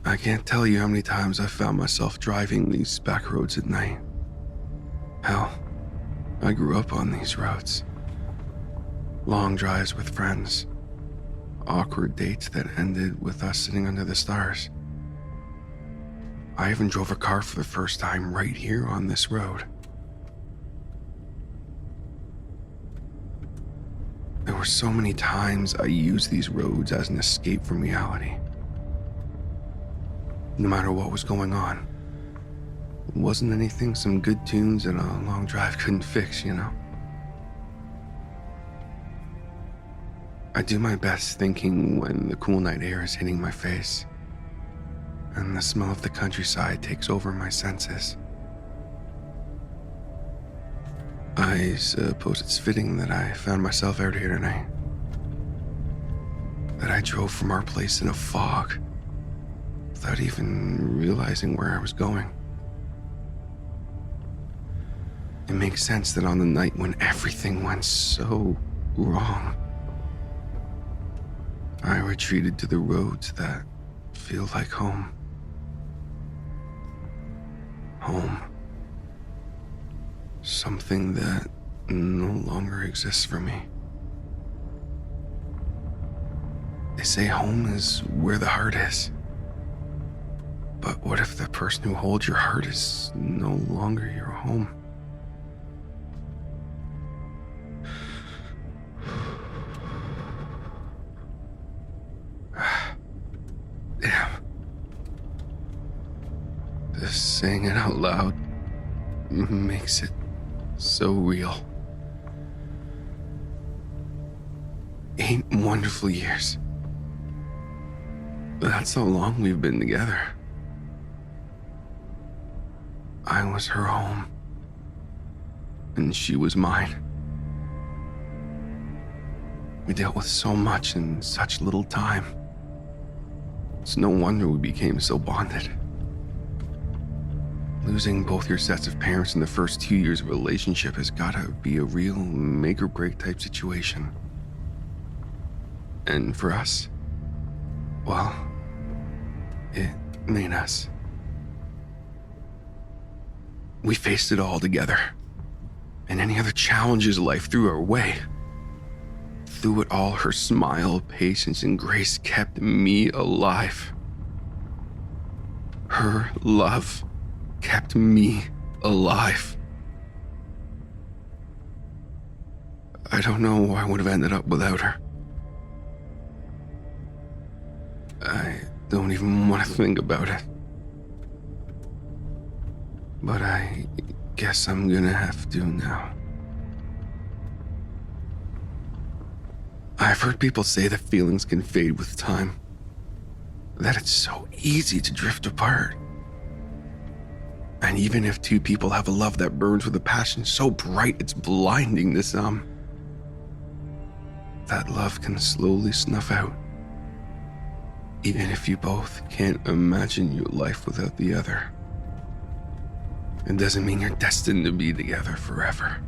I can't tell you how many times I've found myself driving these back roads at night. Hell, I grew up on these roads. Long drives with friends. Awkward dates that ended with us sitting under the stars. I even drove a car for the first time right here on this road. There were so many times I used these roads as an escape from reality. No matter what was going on. It wasn't anything some good tunes and a long drive couldn't fix, you know? I do my best thinking when the cool night air is hitting my face, and the smell of the countryside takes over my senses. I suppose it's fitting that I found myself out here tonight. That I drove from our place in a fog, without even realizing where I was going. It makes sense that on the night when everything went so wrong, I retreated to the roads that feel like home. Home. Something that no longer exists for me. They say home is where the heart is. But what if the person who holds your heart is no longer your home? Damn. Just saying it out loud makes it so real. 8 wonderful years. That's how long we've been together. I was her home, and she was mine. We dealt with so much in such little time. It's no wonder we became so bonded. Losing both your sets of parents in the first 2 years of a relationship has gotta be a real make or break type situation. And for us, well, it made us. We faced it all together, and any other challenges life threw our way. Through it all, her smile, patience, and grace kept me alive. Her love kept me alive. I don't know where I would have ended up without her. I don't even want to think about it. But I guess I'm gonna have to now. I've heard people say that feelings can fade with time. That it's so easy to drift apart. And even if two people have a love that burns with a passion so bright it's blinding to some, that love can slowly snuff out. Even if you both can't imagine your life without the other. It doesn't mean you're destined to be together forever.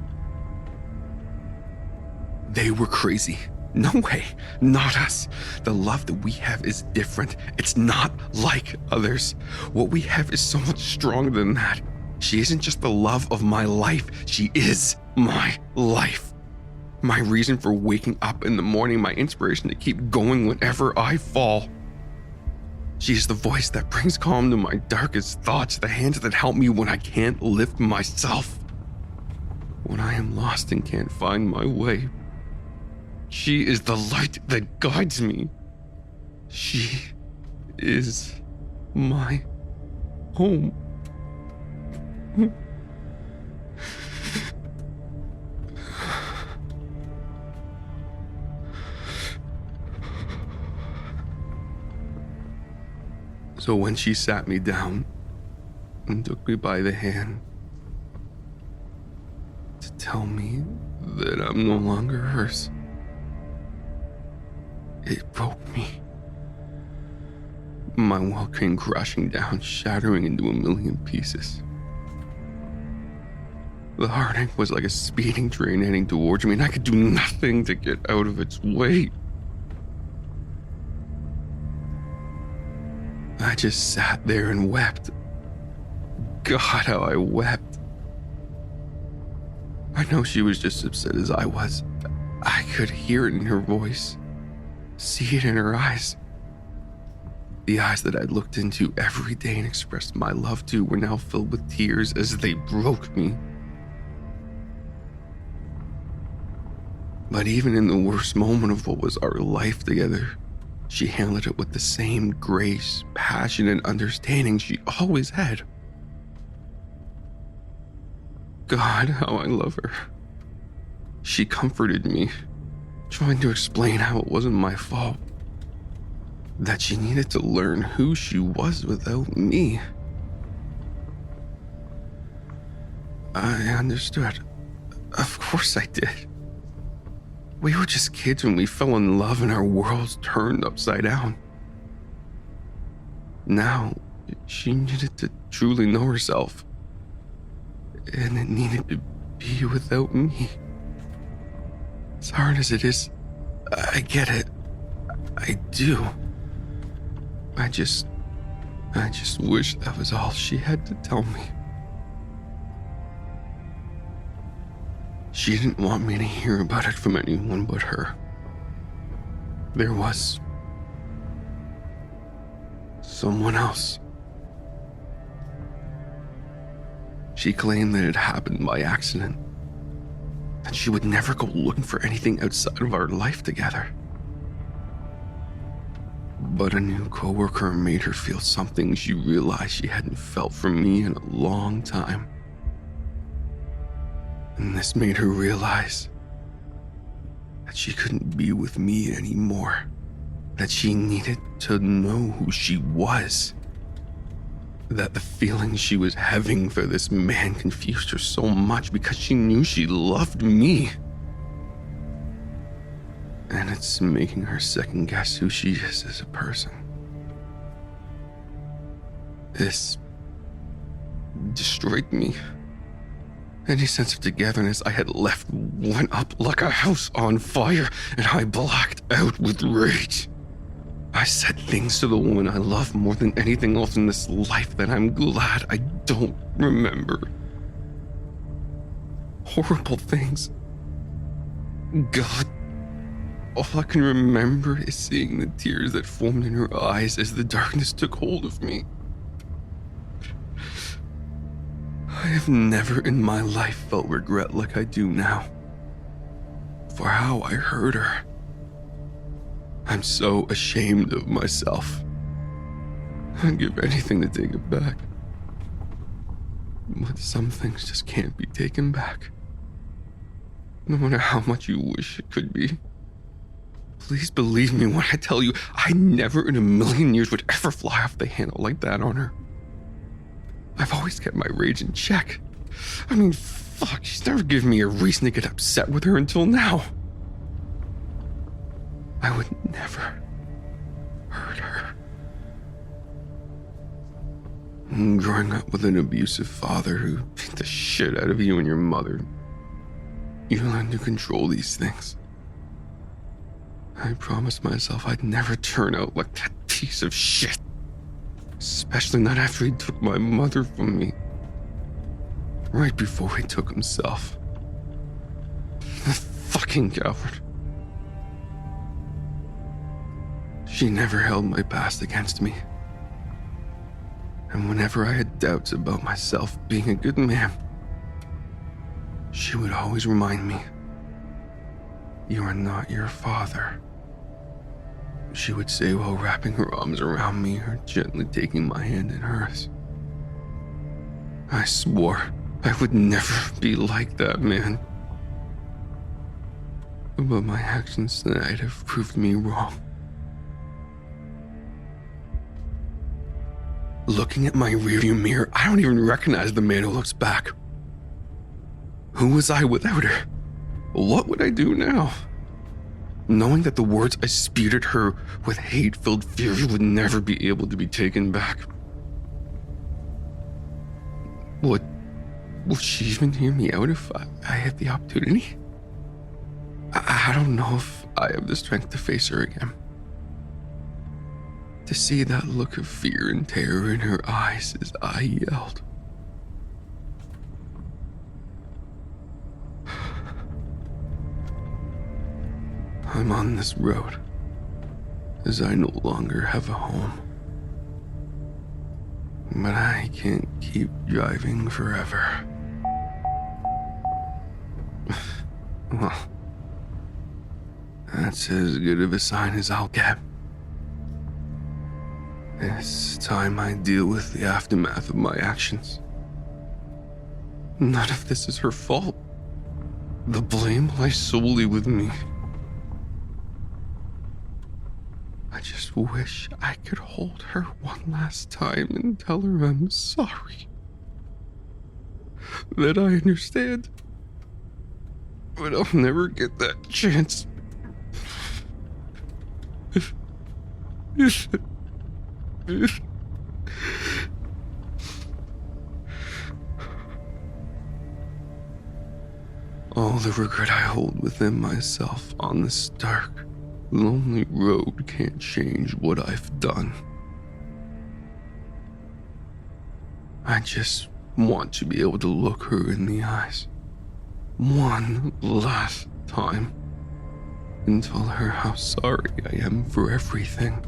They were crazy. No way, not us. The love that we have is different. It's not like others. What we have is so much stronger than that. She isn't just the love of my life. She is my life. My reason for waking up in the morning, my inspiration to keep going whenever I fall. She is the voice that brings calm to my darkest thoughts, the hands that help me when I can't lift myself. When I am lost and can't find my way. She is the light that guides me. She is my home. So when she sat me down and took me by the hand to tell me that I'm no longer hers, it broke me. My world came crashing down, shattering into a million pieces. The heartache was like a speeding train heading towards me, and I could do nothing to get out of its way. I just sat there and wept. God, how I wept. I know she was just as upset as I was. I could hear it in her voice, see it in her eyes. The eyes that I'd looked into every day and expressed my love to were now filled with tears as they broke me. But even in the worst moment of what was our life together, she handled it with the same grace, passion, and understanding she always had. God, how I love her. She comforted me, trying to explain how it wasn't my fault. That she needed to learn who she was without me. I understood. Of course I did. We were just kids when we fell in love and our worlds turned upside down. Now, she needed to truly know herself. And it needed to be without me. As hard as it is, I get it. I do. I just wish that was all she had to tell me. She didn't want me to hear about it from anyone but her. There was someone else. She claimed that it happened by accident, that she would never go looking for anything outside of our life together. But a new coworker made her feel something she realized she hadn't felt from me in a long time. And this made her realize that she couldn't be with me anymore. That she needed to know who she was. That the feelings she was having for this man confused her so much because she knew she loved me. And it's making her second guess who she is as a person. This destroyed me. Any sense of togetherness I had left went up like a house on fire, and I blacked out with rage. I said things to the woman I love more than anything else in this life that I'm glad I don't remember. Horrible things. God, all I can remember is seeing the tears that formed in her eyes as the darkness took hold of me. I have never in my life felt regret like I do now for how I hurt her. I'm so ashamed of myself. I'd give anything to take it back. But some things just can't be taken back. No matter how much you wish it could be. Please believe me when I tell you, I never in a million years would ever fly off the handle like that on her. I've always kept my rage in check. I mean, fuck, she's never given me a reason to get upset with her until now. I would never hurt her. Growing up with an abusive father who beat the shit out of you and your mother, you learn to control these things. I promised myself I'd never turn out like that piece of shit. Especially not after he took my mother from me. Right before he took himself. The fucking coward. She never held my past against me. And whenever I had doubts about myself being a good man, she would always remind me, "You are not your father," she would say while wrapping her arms around me or gently taking my hand in hers. I swore I would never be like that man. But my actions tonight have proved me wrong. Looking at my rearview mirror, I don't even recognize the man who looks back. Who was I without her? What would I do now? Knowing that the words I spewed at her with hate-filled fury would never be able to be taken back. Would she even hear me out if I had the opportunity? I don't know if I have the strength to face her again. To see that look of fear and terror in her eyes as I yelled. I'm on this road, as I no longer have a home. But I can't keep driving forever. Well, that's as good of a sign as I'll get. It's time I deal with the aftermath of my actions. None of this is her fault. The blame lies solely with me. I just wish I could hold her one last time and tell her I'm sorry. That I understand. But I'll never get that chance. All the regret I hold within myself on this dark, lonely road can't change what I've done. I just want to be able to look her in the eyes one last time and tell her how sorry I am for everything.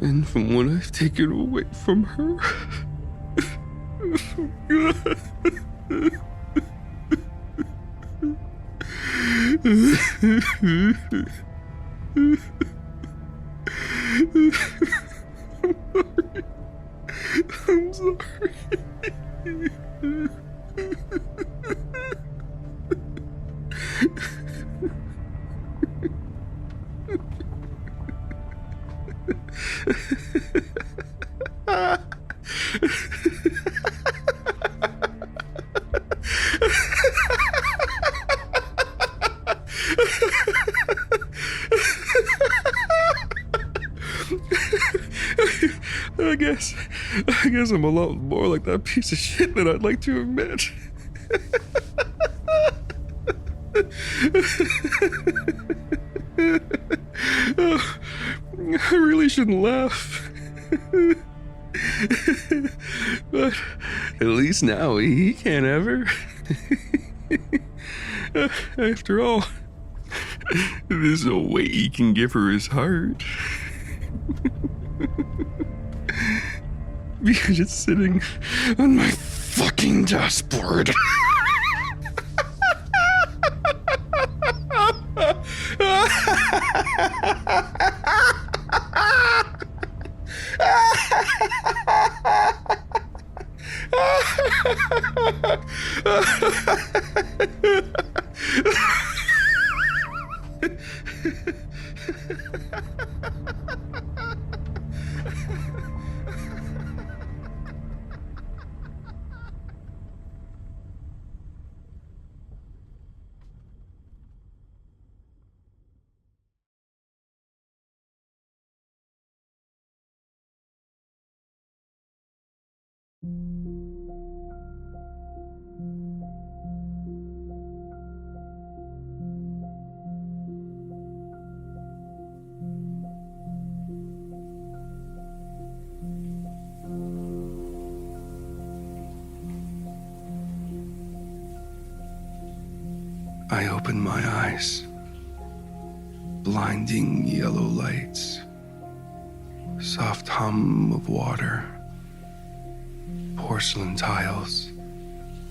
And from what I've taken away from her. I'm sorry. I guess I'm a lot more like that piece of shit than I'd like to admit. shouldn't laugh. But at least now he can't ever. After all, there's no way he can give her his heart. Because it's sitting on my fucking dashboard. I open my eyes. Blinding yellow lights. Soft hum of water. Porcelain tiles.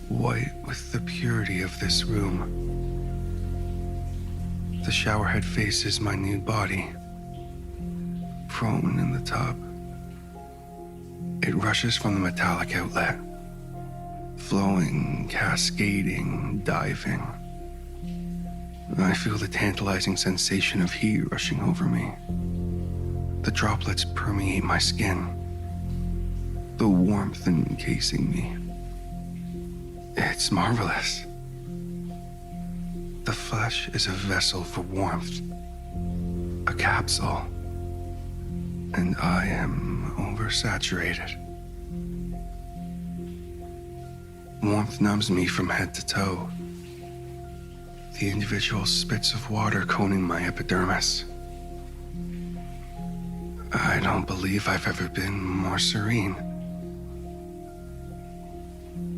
White with the purity of this room. The showerhead faces my nude body. Prone in the tub. It rushes from the metallic outlet. Flowing, cascading, diving. I feel the tantalizing sensation of heat rushing over me. The droplets permeate my skin. The warmth encasing me. It's marvelous. The flesh is a vessel for warmth. A capsule. And I am oversaturated. Warmth numbs me from head to toe. The individual spits of water coating my epidermis. I don't believe I've ever been more serene.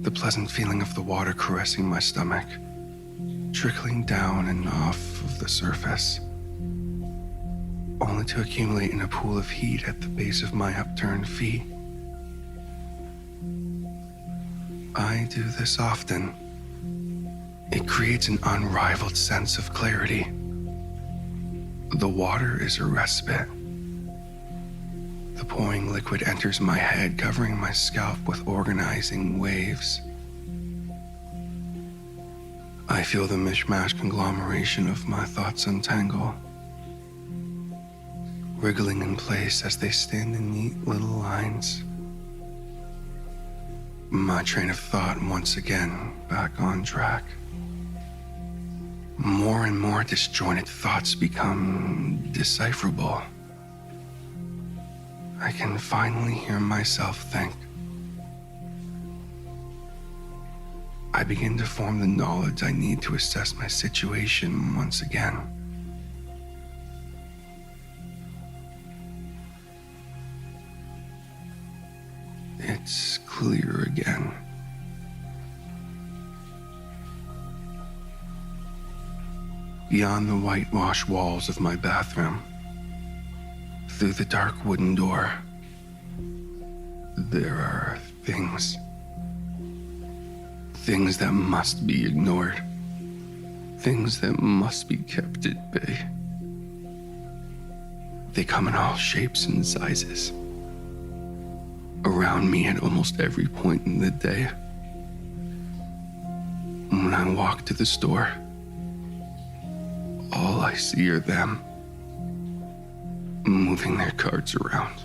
The pleasant feeling of the water caressing my stomach, trickling down and off of the surface, only to accumulate in a pool of heat at the base of my upturned feet. I do this often. It creates an unrivaled sense of clarity. The water is a respite. The pouring liquid enters my head, covering my scalp with organizing waves. I feel the mishmash conglomeration of my thoughts untangle, wriggling in place as they stand in neat little lines. My train of thought once again back on track. More and more disjointed thoughts become decipherable. I can finally hear myself think. I begin to form the knowledge I need to assess my situation once again. It's clear again. Beyond the whitewashed walls of my bathroom, through the dark wooden door, there are things. Things that must be ignored. Things that must be kept at bay. They come in all shapes and sizes. Around me at almost every point in the day. When I walk to the store, all I see are them. Moving their carts around.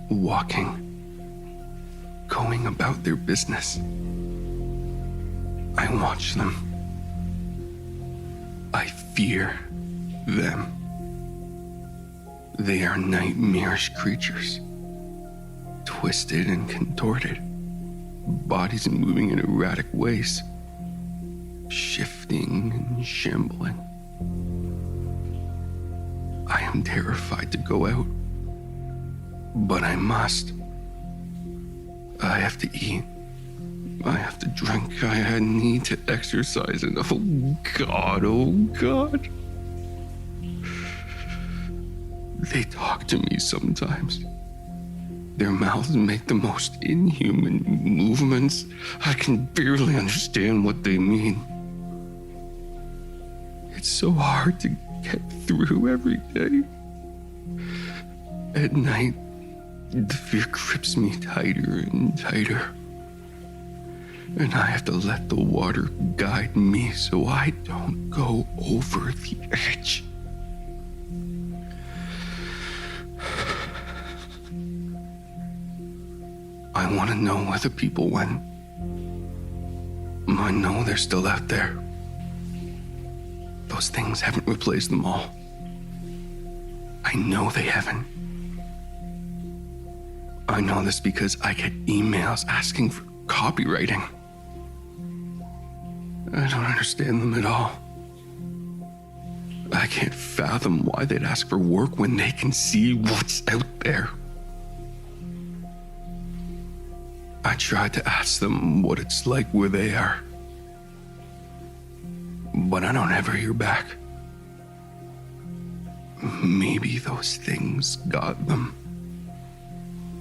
Walking. Going about their business. I watch them. I fear them. They are nightmarish creatures. Twisted and contorted. Bodies moving in erratic ways. Shifting and shambling. I am terrified to go out. But I must. I have to eat. I have to drink. I need to exercise. And oh God, oh God. They talk to me sometimes. Their mouths make the most inhuman movements. I can barely understand what they mean. It's so hard to get through every day. At night, the fear grips me tighter and tighter. And I have to let the water guide me so I don't go over the edge. I want to know where the people went. I know they're still out there. Those things haven't replaced them all. I know they haven't. I know this because I get emails asking for copywriting. I don't understand them at all. I can't fathom why they'd ask for work when they can see what's out there. I tried to ask them what it's like where they are, but I don't ever hear back. Maybe those things got them.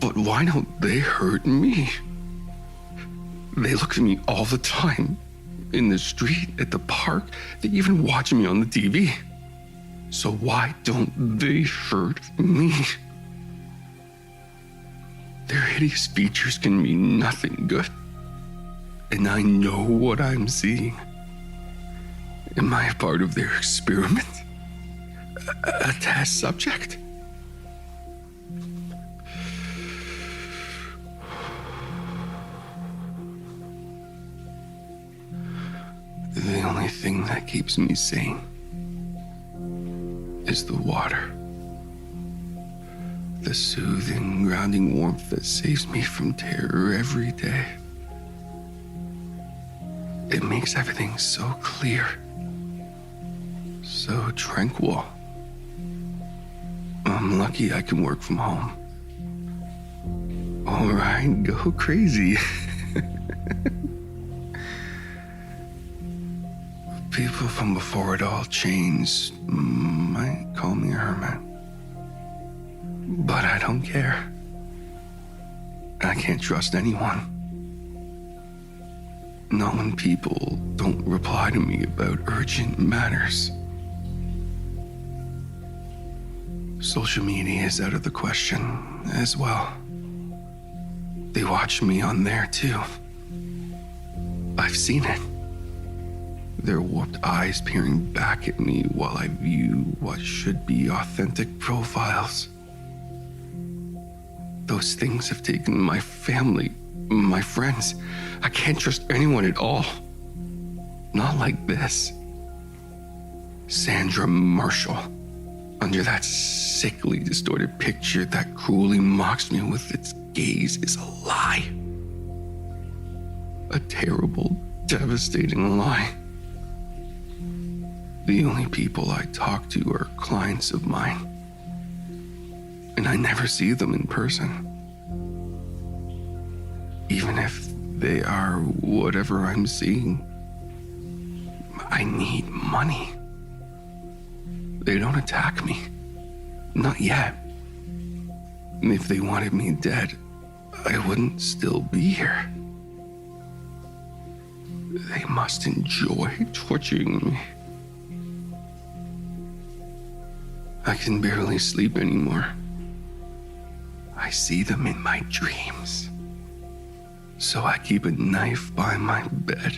But why don't they hurt me? They look at me all the time. In the street, at the park. They even watch me on the TV. So why don't they hurt me? Their hideous features can mean nothing good. And I know what I'm seeing. Am I a part of their experiment? A test subject? The only thing that keeps me sane is the water. The soothing, grounding warmth that saves me from terror every day. It makes everything so clear, so tranquil. I'm lucky I can work from home. All right, go crazy. People from before it all changed might call me a hermit. But I don't care. I can't trust anyone. Not when people don't reply to me about urgent matters. Social media is out of the question as well. They watch me on there too. I've seen it. Their warped eyes peering back at me while I view what should be authentic profiles. Those things have taken my family, my friends. I can't trust anyone at all. Not like this. Sandra Marshall, under that sickly, distorted picture that cruelly mocks me with its gaze, is a lie. A terrible, devastating lie. The only people I talk to are clients of mine. And I never see them in person. Even if they are whatever I'm seeing, I need money. They don't attack me. Not yet. And if they wanted me dead, I wouldn't still be here. They must enjoy torturing me. I can barely sleep anymore. I see them in my dreams. So I keep a knife by my bed.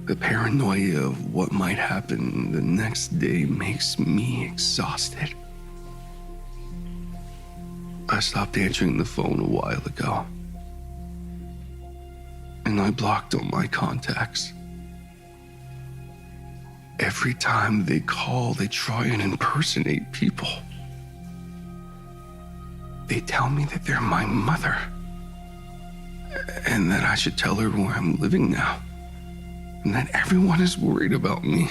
The paranoia of what might happen the next day makes me exhausted. I stopped answering the phone a while ago. And I blocked all my contacts. Every time they call, they try and impersonate people. They tell me that they're my mother, and that I should tell her where I'm living now, and that everyone is worried about me.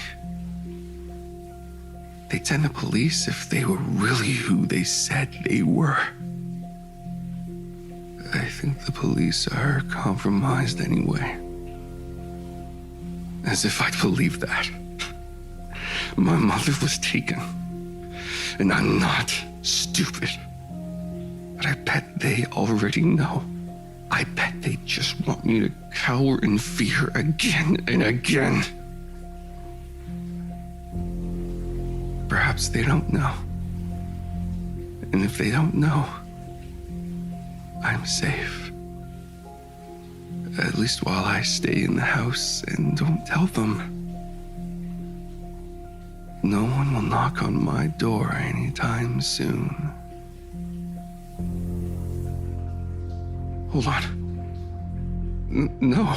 they'd send the police if they were really who they said they were. I think the police are compromised anyway. As if I'd believe that. My mother was taken. And I'm not stupid. But I bet they already know. I bet they just want me to cower in fear again and again. Perhaps they don't know. And if they don't know, I'm safe. At least while I stay in the house and don't tell them. No one will knock on my door anytime soon. Hold on. No.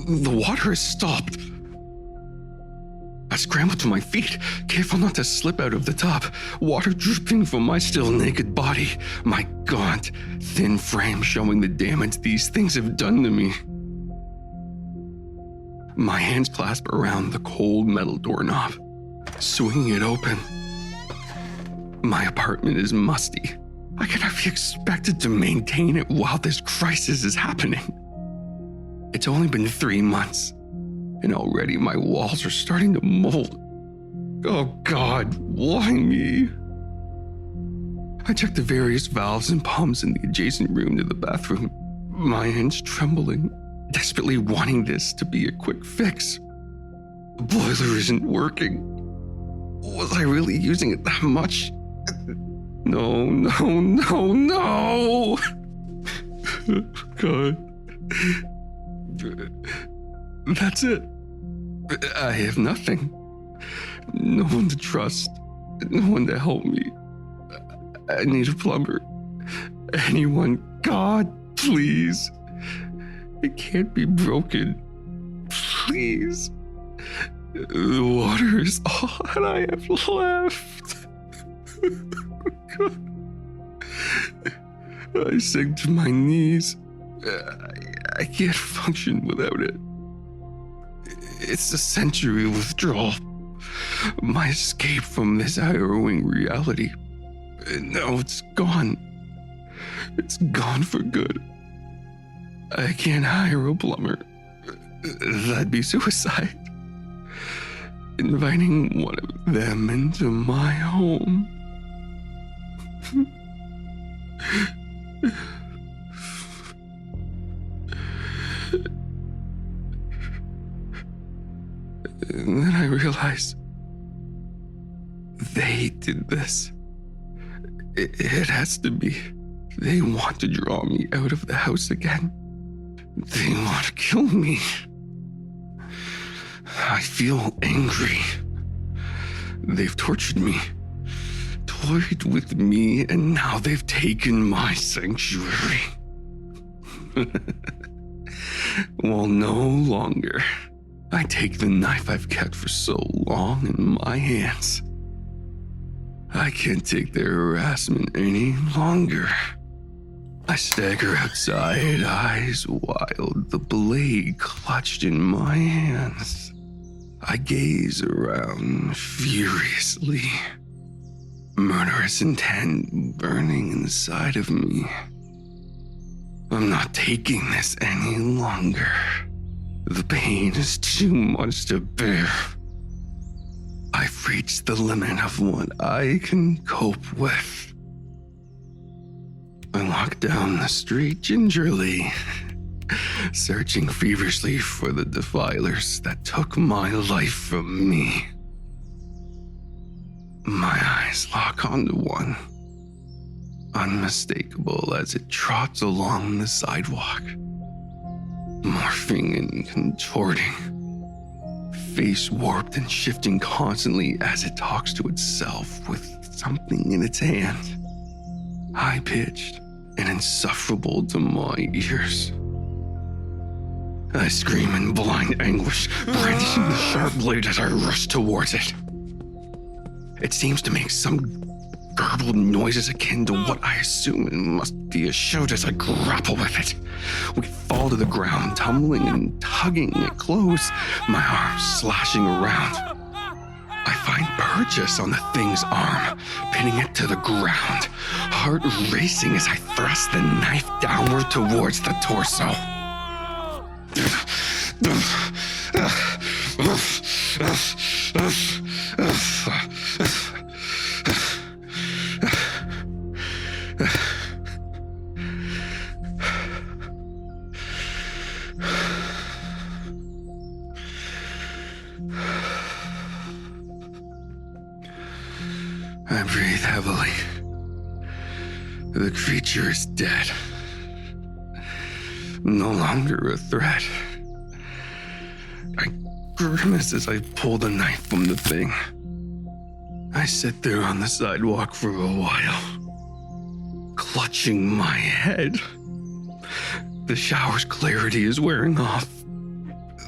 The water has stopped. I scrambled to my feet, careful not to slip out of the tub, water dripping from my still naked body, my gaunt, thin frame showing the damage these things have done to me. My hands clasp around the cold metal doorknob, swinging it open. My apartment is musty. I cannot be expected to maintain it while this crisis is happening. It's only been 3 months. And already my walls are starting to mold. Oh God, why me? I checked the various valves and pumps in the adjacent room to the bathroom, my hands trembling, desperately wanting this to be a quick fix. The boiler isn't working. Was I really using it that much? No. God. That's it. I have nothing. No one to trust. No one to help me. I need a plumber. Anyone. God, please. It can't be broken. Please. The water is all that I have left. God. I sink to my knees. I can't function without it. It's a century withdrawal. My escape from this harrowing reality. Now it's gone. It's gone for good. I can't hire a plumber. That'd be suicide. Inviting one of them into my home. And then I realized they did this. It has to be. They want to draw me out of the house again. They want to kill me. I feel angry. They've tortured me, toyed with me, and now they've taken my sanctuary. Well, no longer. I take the knife I've kept for so long in my hands. I can't take their harassment any longer. I stagger outside, eyes wild, the blade clutched in my hands. I gaze around furiously, murderous intent burning inside of me. I'm not taking this any longer. The pain is too much to bear. I've reached the limit of what I can cope with. I walk down the street gingerly, searching feverishly for the defilers that took my life from me. My eyes lock onto one, unmistakable as it trots along the sidewalk, morphing and contorting, face warped and shifting constantly as it talks to itself with something in its hand, high-pitched and insufferable to my ears. I scream in blind anguish, brandishing the sharp blade as I rush towards it. It seems to make some garbled noises akin to what I assume it must be a shout as I grapple with it. We fall to the ground, tumbling and tugging at clothes, my arms slashing around. I find purchase on the thing's arm, pinning it to the ground, heart racing as I thrust the knife downward towards the torso. I breathe heavily. The creature is dead. No longer a threat. I grimace as I pull the knife from the thing. I sit there on the sidewalk for a while, clutching my head. The shower's clarity is wearing off.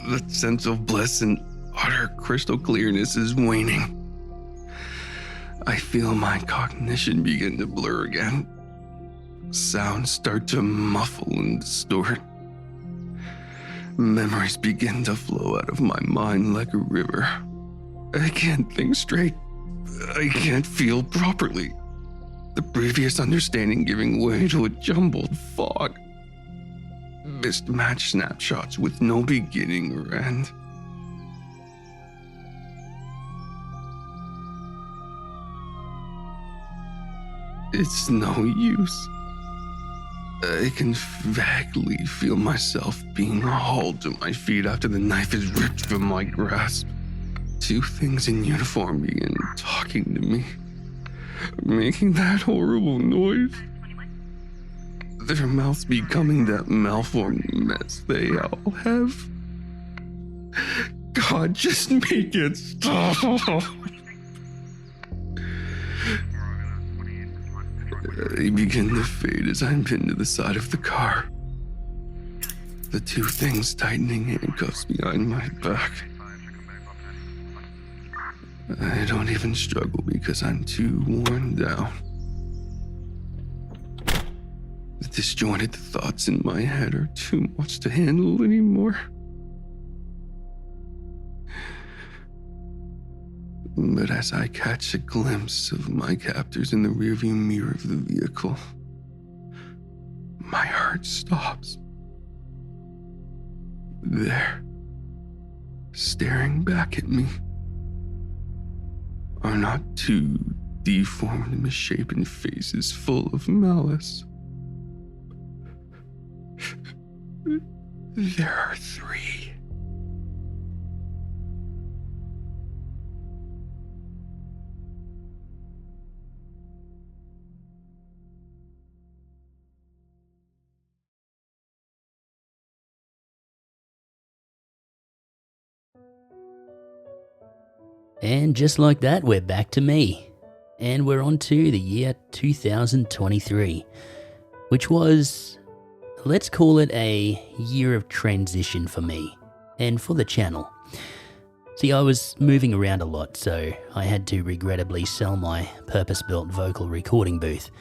The sense of bliss and utter crystal clearness is waning. I feel my cognition begin to blur again. Sounds start to muffle and distort. Memories begin to flow out of my mind like a river. I can't think straight. I can't feel properly. The previous understanding giving way to a jumbled fog. Mismatched snapshots with no beginning or end. It's no use. I can vaguely feel myself being hauled to my feet after the knife is ripped from my grasp. Two things in uniform begin talking to me, making that horrible noise. Their mouths becoming that malformed mess they all have. God, just make it stop. I begin to fade as I'm pinned to the side of the car. The two things tightening handcuffs behind my back. I don't even struggle because I'm too worn down. The disjointed thoughts in my head are too much to handle anymore. But as I catch a glimpse of my captors in the rearview mirror of the vehicle, my heart stops. There, staring back at me, are not two deformed, misshapen faces full of malice. There are three. And just like that, we're back to me. And we're on to the year 2023, which was, let's call it a year of transition for me, and for the channel. See, I was moving around a lot, so I had to regrettably sell my purpose-built vocal recording booth,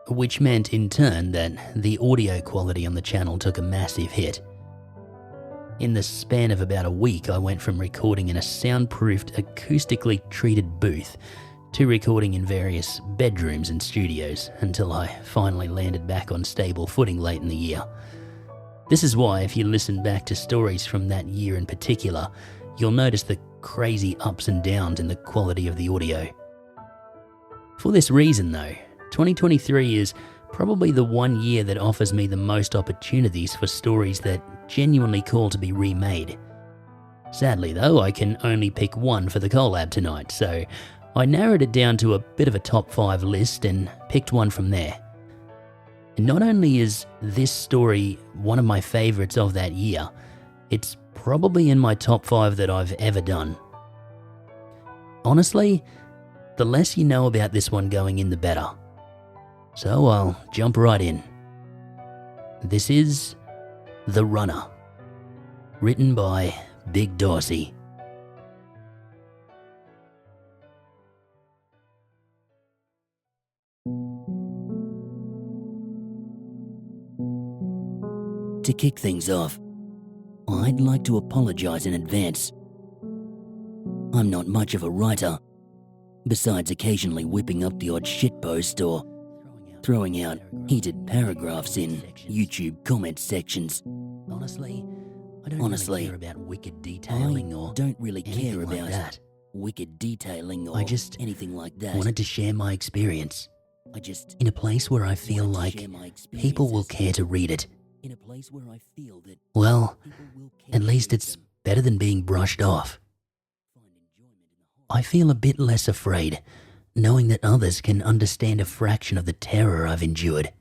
which meant in turn that the audio quality on the channel took a massive hit. In the span of about a week, I went from recording in a soundproofed, acoustically treated booth to recording in various bedrooms and studios until I finally landed back on stable footing late in the year. This is why, if you listen back to stories from that year in particular, you'll notice the crazy ups and downs in the quality of the audio. For this reason though, 2023 is probably the one year that offers me the most opportunities for stories that genuinely call to be remade. Sadly though, I can only pick one for the collab tonight, so I narrowed it down to a bit of a top 5 list and picked one from there. And not only is this story one of my favourites of that year, it's probably in my top 5 that I've ever done. Honestly, the less you know about this one going in, the better. So I'll jump right in. This is The Runner, written by Big Dorsey. To kick things off, I'd like to apologize in advance. I'm not much of a writer, besides occasionally whipping up the odd shitpost or throwing out heated paragraphs in YouTube comment sections. Honestly, I don't really care about wicked detailing or don't really care about that. Wicked detailing or anything like that. I wanted to share my experience. In a place where I feel like people will care to read it. Well, at least it's better than being brushed off. I feel a bit less afraid, knowing that others can understand a fraction of the terror I've endured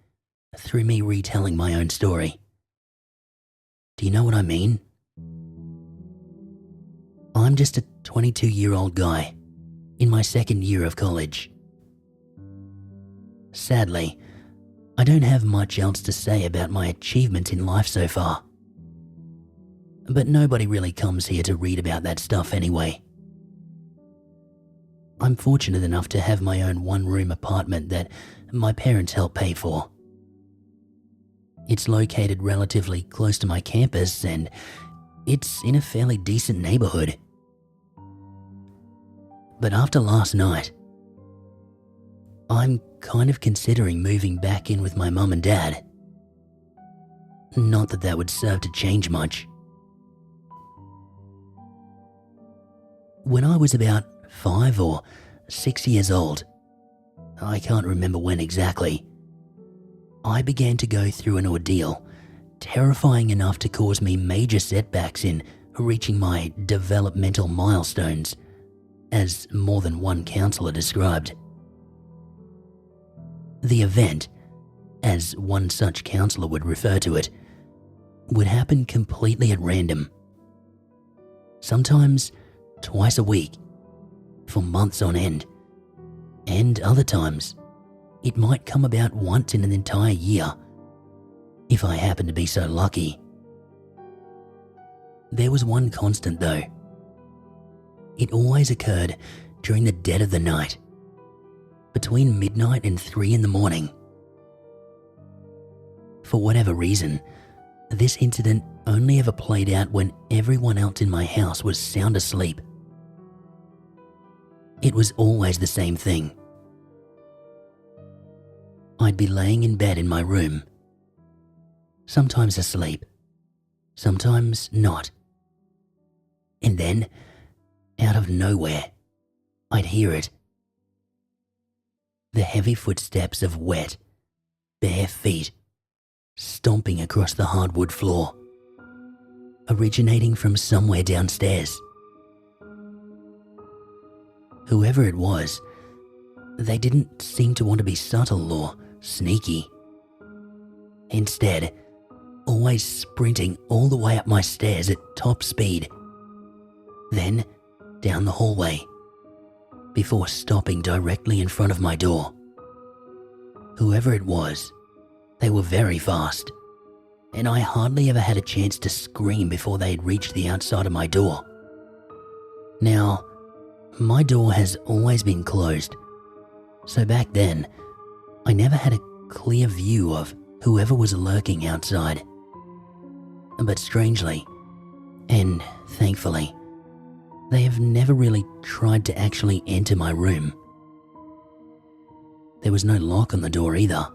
through me retelling my own story. Do you know what I mean? I'm just a 22-year-old guy in my second year of college. Sadly, I don't have much else to say about my achievements in life so far. But nobody really comes here to read about that stuff anyway. I'm fortunate enough to have my own one-room apartment that my parents help pay for. It's located relatively close to my campus and it's in a fairly decent neighborhood. But after last night, I'm kind of considering moving back in with my mum and dad. Not that that would serve to change much. When I was about 5 or 6 years old, I can't remember when exactly, I began to go through an ordeal terrifying enough to cause me major setbacks in reaching my developmental milestones, as more than one counselor described. The event, as one such counselor would refer to it, would happen completely at random. Sometimes twice a week, for months on end, and other times it might come about once in an entire year, if I happen to be so lucky. There was one constant though. It always occurred during the dead of the night, between midnight and 3 in the morning. For whatever reason, this incident only ever played out when everyone else in my house was sound asleep. It was always the same thing. I'd be laying in bed in my room, sometimes asleep, sometimes not. And then, out of nowhere, I'd hear it. The heavy footsteps of wet, bare feet, stomping across the hardwood floor, originating from somewhere downstairs. Whoever it was, they didn't seem to want to be subtle or sneaky. Instead, always sprinting all the way up my stairs at top speed, then down the hallway, before stopping directly in front of my door. Whoever it was, they were very fast, and I hardly ever had a chance to scream before they had reached the outside of my door. Now, my door has always been closed, so back then, I never had a clear view of whoever was lurking outside. But strangely, and thankfully, they have never really tried to actually enter my room. There was no lock on the door either,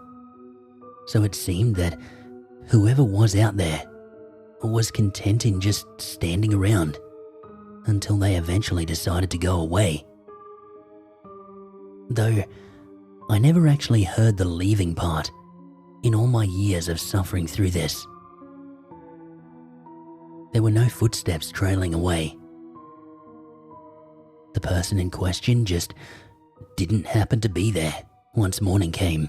so it seemed that whoever was out there was content in just standing around until they eventually decided to go away. Though I never actually heard the leaving part in all my years of suffering through this. There were no footsteps trailing away. The person in question just didn't happen to be there once morning came.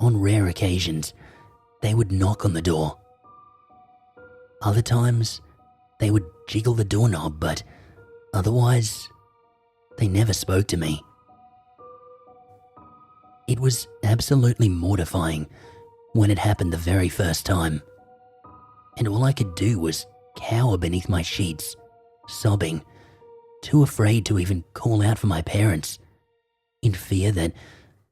On rare occasions, they would knock on the door. Other times, they would jiggle the doorknob, but otherwise, they never spoke to me. It was absolutely mortifying when it happened the very first time, and all I could do was cower beneath my sheets, sobbing, too afraid to even call out for my parents, in fear that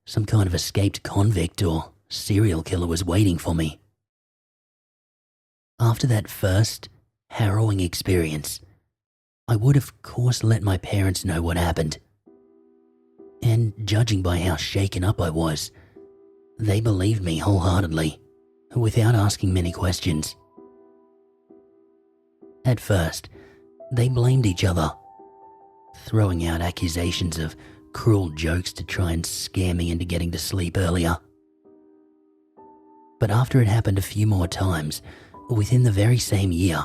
some kind of escaped convict or serial killer was waiting for me. After that first harrowing experience, I would of course let my parents know what happened. And judging by how shaken up I was, they believed me wholeheartedly, without asking many questions. At first, they blamed each other, throwing out accusations of cruel jokes to try and scare me into getting to sleep earlier. But after it happened a few more times, within the very same year,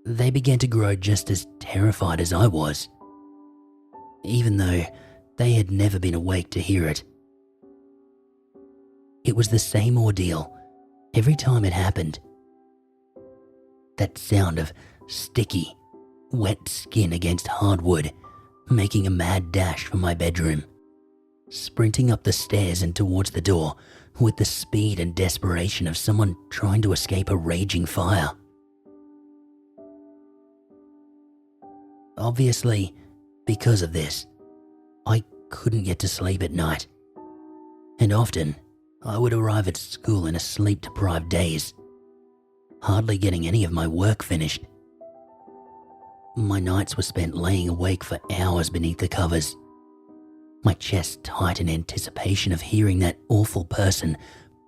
they began to grow just as terrified as I was, even though they had never been awake to hear it. It was the same ordeal every time it happened. That sound of sticky, wet skin against hardwood, making a mad dash for my bedroom, sprinting up the stairs and towards the door with the speed and desperation of someone trying to escape a raging fire. Obviously, because of this, I couldn't get to sleep at night, and often I would arrive at school in a sleep-deprived daze, hardly getting any of my work finished. My nights were spent laying awake for hours beneath the covers, my chest tight in anticipation of hearing that awful person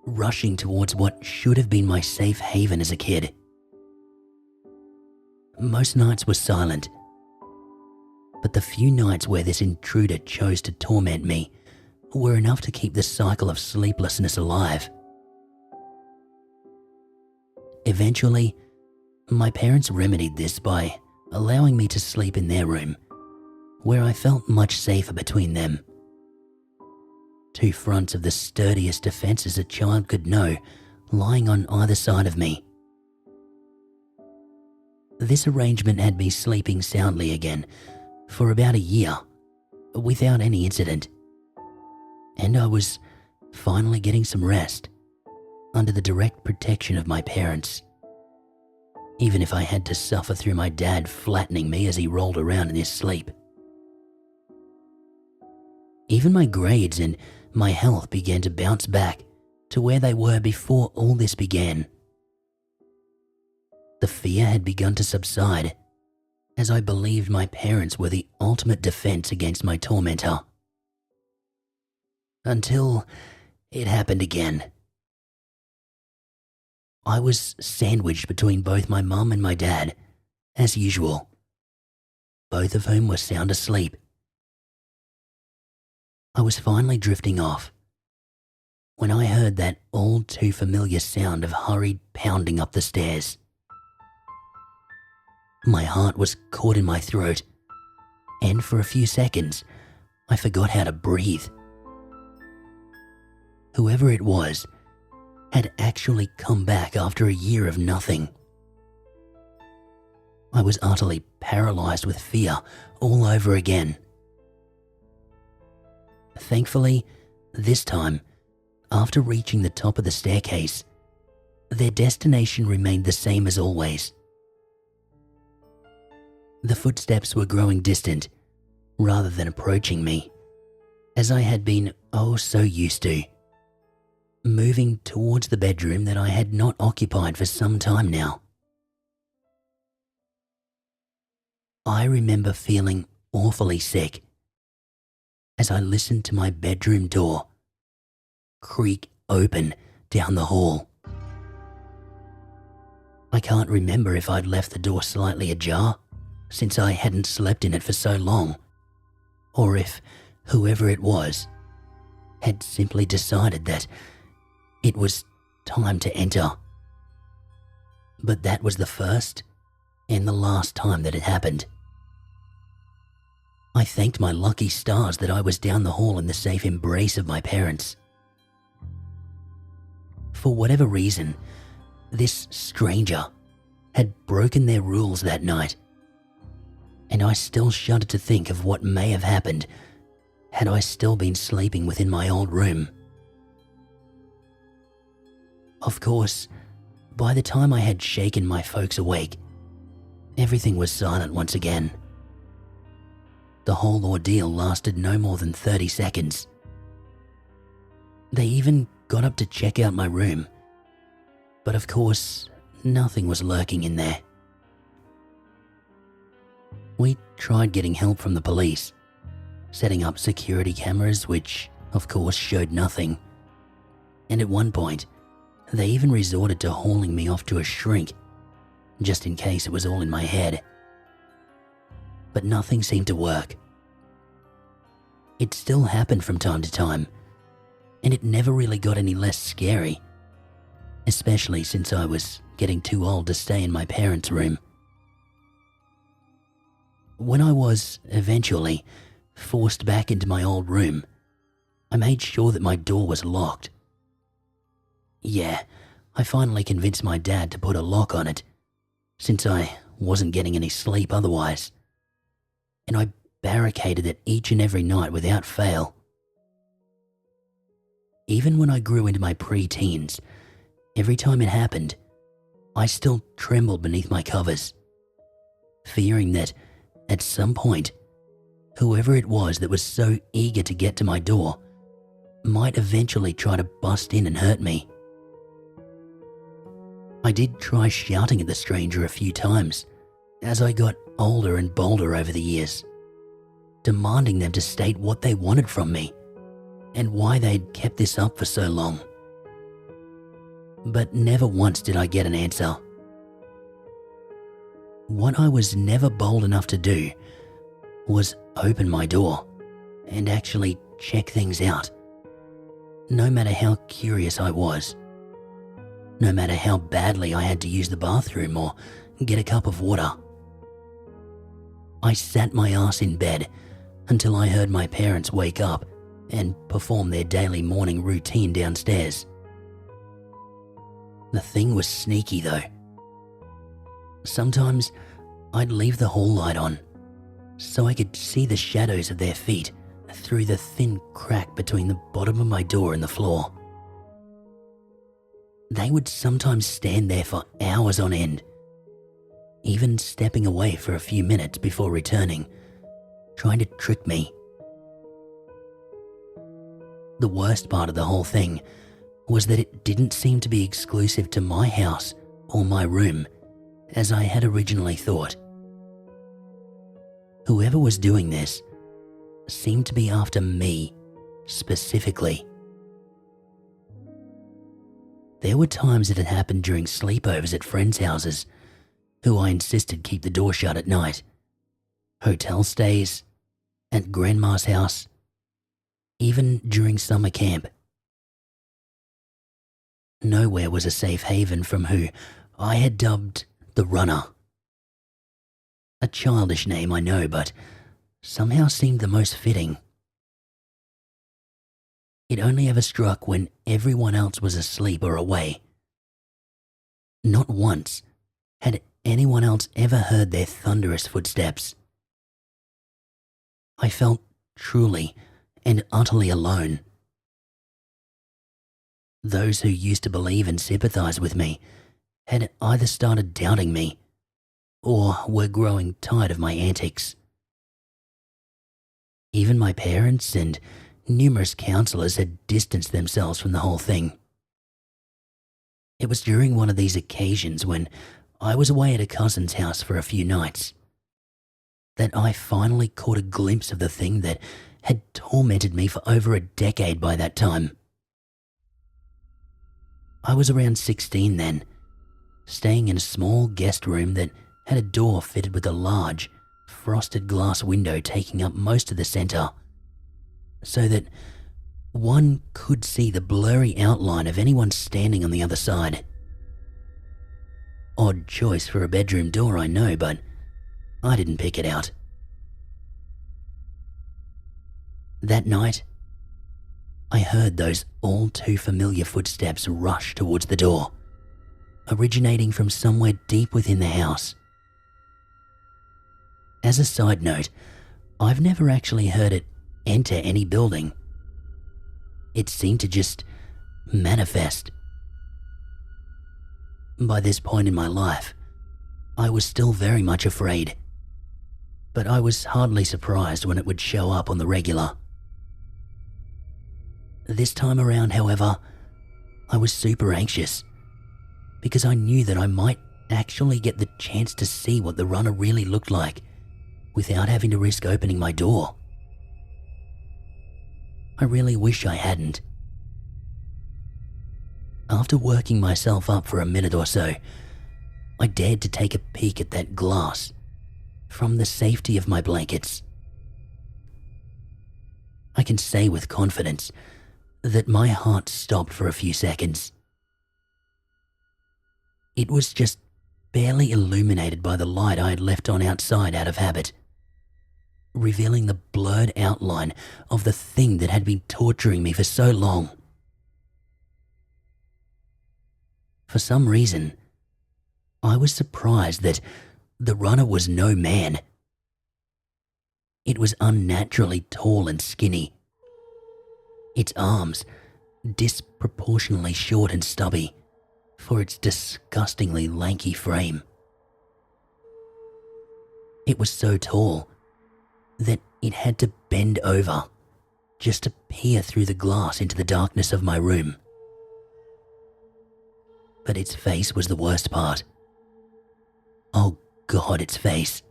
rushing towards what should have been my safe haven as a kid. Most nights were silent, but the few nights where this intruder chose to torment me were enough to keep the cycle of sleeplessness alive. Eventually, my parents remedied this by allowing me to sleep in their room, where I felt much safer between them. Two fronts of the sturdiest defenses a child could know lying on either side of me. This arrangement had me sleeping soundly again for about a year, without any incident, and I was finally getting some rest under the direct protection of my parents, even if I had to suffer through my dad flattening me as he rolled around in his sleep. Even my grades and my health began to bounce back to where they were before all this began. The fear had begun to subside, as I believed my parents were the ultimate defense against my tormentor. Until it happened again. I was sandwiched between both my mum and my dad, as usual, both of whom were sound asleep. I was finally drifting off when I heard that all too familiar sound of hurried pounding up the stairs. My heart was caught in my throat, and for a few seconds, I forgot how to breathe. Whoever it was had actually come back after a year of nothing. I was utterly paralyzed with fear all over again. Thankfully, this time, after reaching the top of the staircase, their destination remained the same as always. The footsteps were growing distant, rather than approaching me, as I had been oh so used to, moving towards the bedroom that I had not occupied for some time now. I remember feeling awfully sick as I listened to my bedroom door creak open down the hall. I can't remember if I'd left the door slightly ajar, since I hadn't slept in it for so long, or if whoever it was had simply decided that it was time to enter. But that was the first and the last time that it happened. I thanked my lucky stars that I was down the hall in the safe embrace of my parents. For whatever reason, this stranger had broken their rules that night, and I still shudder to think of what may have happened had I still been sleeping within my old room. Of course, by the time I had shaken my folks awake, everything was silent once again. The whole ordeal lasted no more than 30 seconds. They even got up to check out my room, but of course, nothing was lurking in there. We tried getting help from the police, setting up security cameras, which of course showed nothing. And at one point, they even resorted to hauling me off to a shrink, just in case it was all in my head. But nothing seemed to work. It still happened from time to time, and it never really got any less scary, especially since I was getting too old to stay in my parents' room. When I was, eventually, forced back into my old room, I made sure that my door was locked. Yeah, I finally convinced my dad to put a lock on it, since I wasn't getting any sleep otherwise, and I barricaded it each and every night without fail. Even when I grew into my pre-teens, every time it happened, I still trembled beneath my covers, fearing that, at some point, whoever it was that was so eager to get to my door might eventually try to bust in and hurt me. I did try shouting at the stranger a few times as I got older and bolder over the years, demanding them to state what they wanted from me and why they'd kept this up for so long. But never once did I get an answer. What I was never bold enough to do was open my door and actually check things out, no matter how curious I was, no matter how badly I had to use the bathroom or get a cup of water. I sat my ass in bed until I heard my parents wake up and perform their daily morning routine downstairs. The thing was sneaky though. Sometimes I'd leave the hall light on so I could see the shadows of their feet through the thin crack between the bottom of my door and the floor. They would sometimes stand there for hours on end, even stepping away for a few minutes before returning, trying to trick me. The worst part of the whole thing was that it didn't seem to be exclusive to my house or my room, as I had originally thought. Whoever was doing this seemed to be after me specifically. There were times it had happened during sleepovers at friends' houses, who I insisted keep the door shut at night, hotel stays, at grandma's house, even during summer camp. Nowhere was a safe haven from who I had dubbed the Runner. A childish name, I know, but somehow seemed the most fitting. It only ever struck when everyone else was asleep or away. Not once had anyone else ever heard their thunderous footsteps. I felt truly and utterly alone. Those who used to believe and sympathize with me had either started doubting me or were growing tired of my antics. Even my parents and numerous counselors had distanced themselves from the whole thing. It was during one of these occasions when I was away at a cousin's house for a few nights that I finally caught a glimpse of the thing that had tormented me for over a decade by that time. I was around 16 then, staying in a small guest room that had a door fitted with a large, frosted glass window taking up most of the center, so that one could see the blurry outline of anyone standing on the other side. Odd choice for a bedroom door, I know, but I didn't pick it out. That night, I heard those all too familiar footsteps rush towards the door, originating from somewhere deep within the house. As a side note, I've never actually heard it enter any building. It seemed to just manifest. By this point in my life, I was still very much afraid, but I was hardly surprised when it would show up on the regular. This time around, however, I was super anxious because I knew that I might actually get the chance to see what the runner really looked like without having to risk opening my door. I really wish I hadn't. After working myself up for a minute or so, I dared to take a peek at that glass from the safety of my blankets. I can say with confidence that my heart stopped for a few seconds. It was just barely illuminated by the light I had left on outside out of habit, revealing the blurred outline of the thing that had been torturing me for so long. For some reason, I was surprised that the runner was no man. It was unnaturally tall and skinny, its arms disproportionately short and stubby for its disgustingly lanky frame. It was so tall that it had to bend over just to peer through the glass into the darkness of my room. But its face was the worst part. Oh God, its face.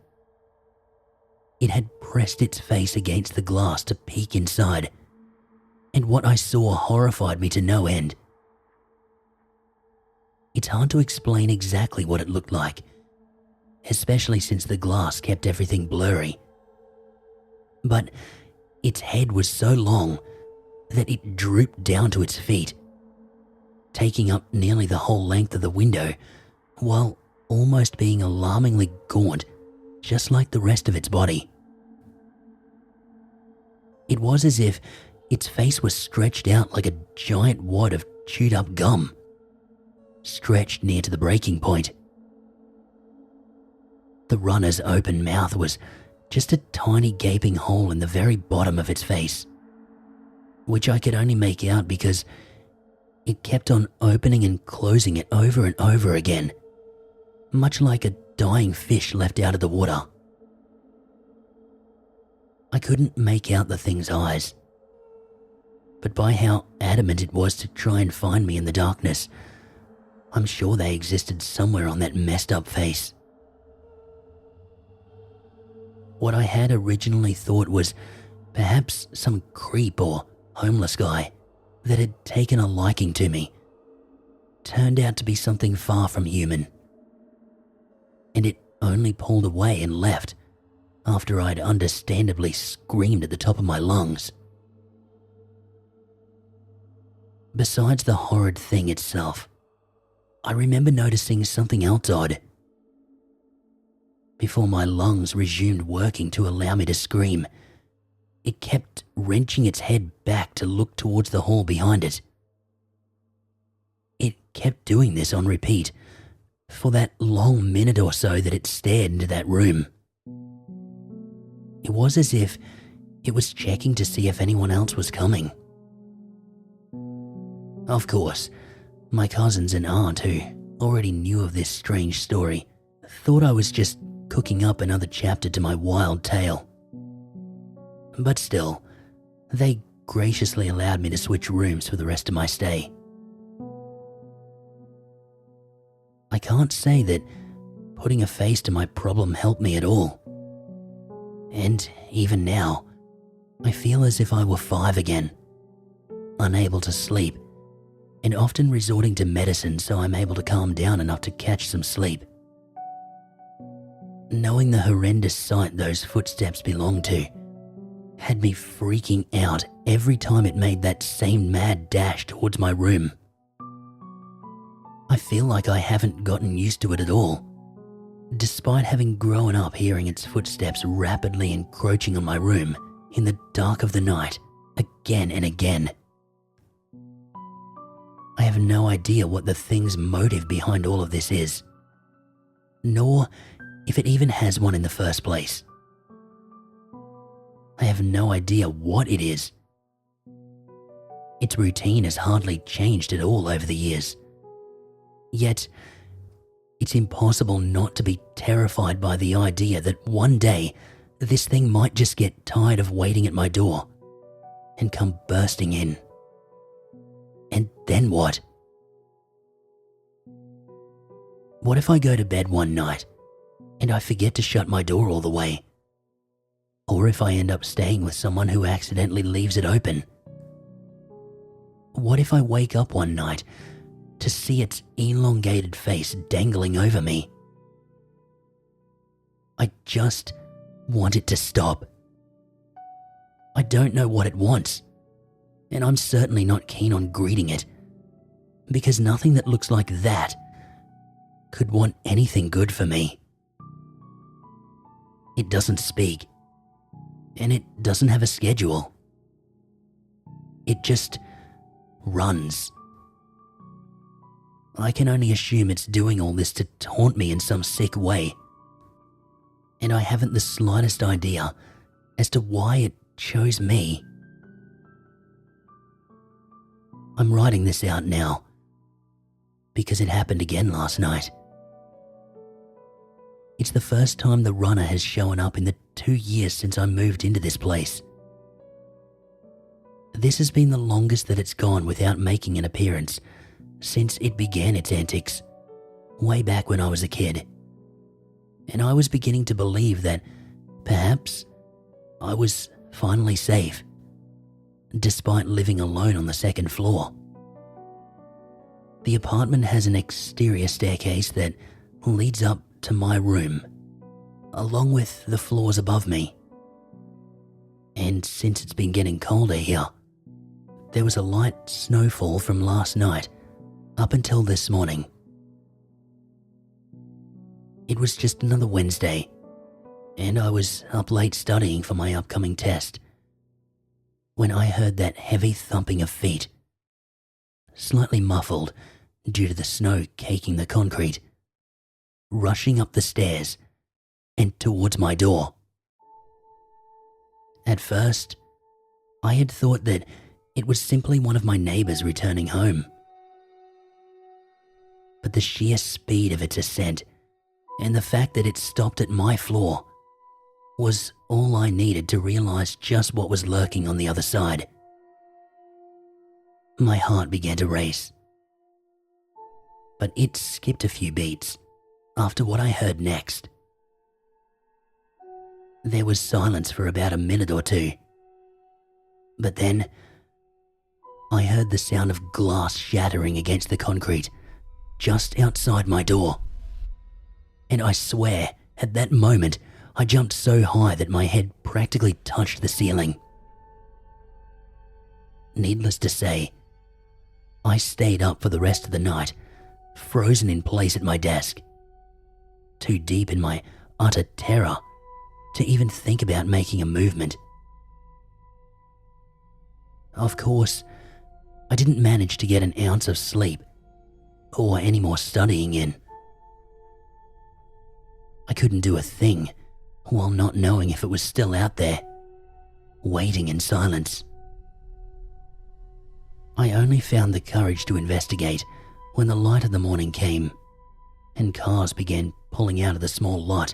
It had pressed its face against the glass to peek inside, and what I saw horrified me to no end. It's hard to explain exactly what it looked like, especially since the glass kept everything blurry. But its head was so long that it drooped down to its feet, taking up nearly the whole length of the window, while almost being alarmingly gaunt, just like the rest of its body. It was as if its face was stretched out like a giant wad of chewed up gum, stretched near to the breaking point. The runner's open mouth was just a tiny gaping hole in the very bottom of its face, which I could only make out because it kept on opening and closing it over and over again, much like a dying fish left out of the water. I couldn't make out the thing's eyes, but by how adamant it was to try and find me in the darkness, I'm sure they existed somewhere on that messed up face. What I had originally thought was perhaps some creep or homeless guy that had taken a liking to me turned out to be something far from human. And it only pulled away and left after I'd understandably screamed at the top of my lungs. Besides the horrid thing itself, I remember noticing something else odd. Before my lungs resumed working to allow me to scream, it kept wrenching its head back to look towards the hall behind it. It kept doing this on repeat for that long minute or so that it stared into that room. It was as if it was checking to see if anyone else was coming. Of course, my cousins and aunt, who already knew of this strange story, thought I was just cooking up another chapter to my wild tale. But still, they graciously allowed me to switch rooms for the rest of my stay. I can't say that putting a face to my problem helped me at all. And even now, I feel as if I were 5 again, unable to sleep, and often resorting to medicine so I'm able to calm down enough to catch some sleep. Knowing the horrendous sight those footsteps belonged to had me freaking out every time it made that same mad dash towards my room. I feel like I haven't gotten used to it at all, despite having grown up hearing its footsteps rapidly encroaching on my room in the dark of the night, again and again. I have no idea what the thing's motive behind all of this is, nor if it even has one in the first place. I have no idea what it is. Its routine has hardly changed at all over the years. Yet, it's impossible not to be terrified by the idea that one day this thing might just get tired of waiting at my door and come bursting in. And then what? What if I go to bed one night and I forget to shut my door all the way, or if I end up staying with someone who accidentally leaves it open. What if I wake up one night to see its elongated face dangling over me? I just want it to stop. I don't know what it wants, and I'm certainly not keen on greeting it, because nothing that looks like that could want anything good for me. It doesn't speak, and it doesn't have a schedule. It just runs. I can only assume it's doing all this to taunt me in some sick way, and I haven't the slightest idea as to why it chose me. I'm writing this out now because it happened again last night. It's the first time the runner has shown up in the 2 years since I moved into this place. This has been the longest that it's gone without making an appearance since it began its antics, way back when I was a kid. And I was beginning to believe that perhaps I was finally safe, despite living alone on the second floor. The apartment has an exterior staircase that leads up to my room, along with the floors above me. And since it's been getting colder here, there was a light snowfall from last night up until this morning. It was just another Wednesday, and I was up late studying for my upcoming test when I heard that heavy thumping of feet, slightly muffled due to the snow caking the concrete, rushing up the stairs and towards my door. At first, I had thought that it was simply one of my neighbors returning home. But the sheer speed of its ascent and the fact that it stopped at my floor was all I needed to realize just what was lurking on the other side. My heart began to race, but it skipped a few beats after what I heard next. There was silence for about a minute or two, but then I heard the sound of glass shattering against the concrete just outside my door. And I swear, at that moment, I jumped so high that my head practically touched the ceiling. Needless to say, I stayed up for the rest of the night, frozen in place at my desk, too deep in my utter terror to even think about making a movement. Of course, I didn't manage to get an ounce of sleep or any more studying in. I couldn't do a thing while not knowing if it was still out there, waiting in silence. I only found the courage to investigate when the light of the morning came and cars began pulling out of the small lot.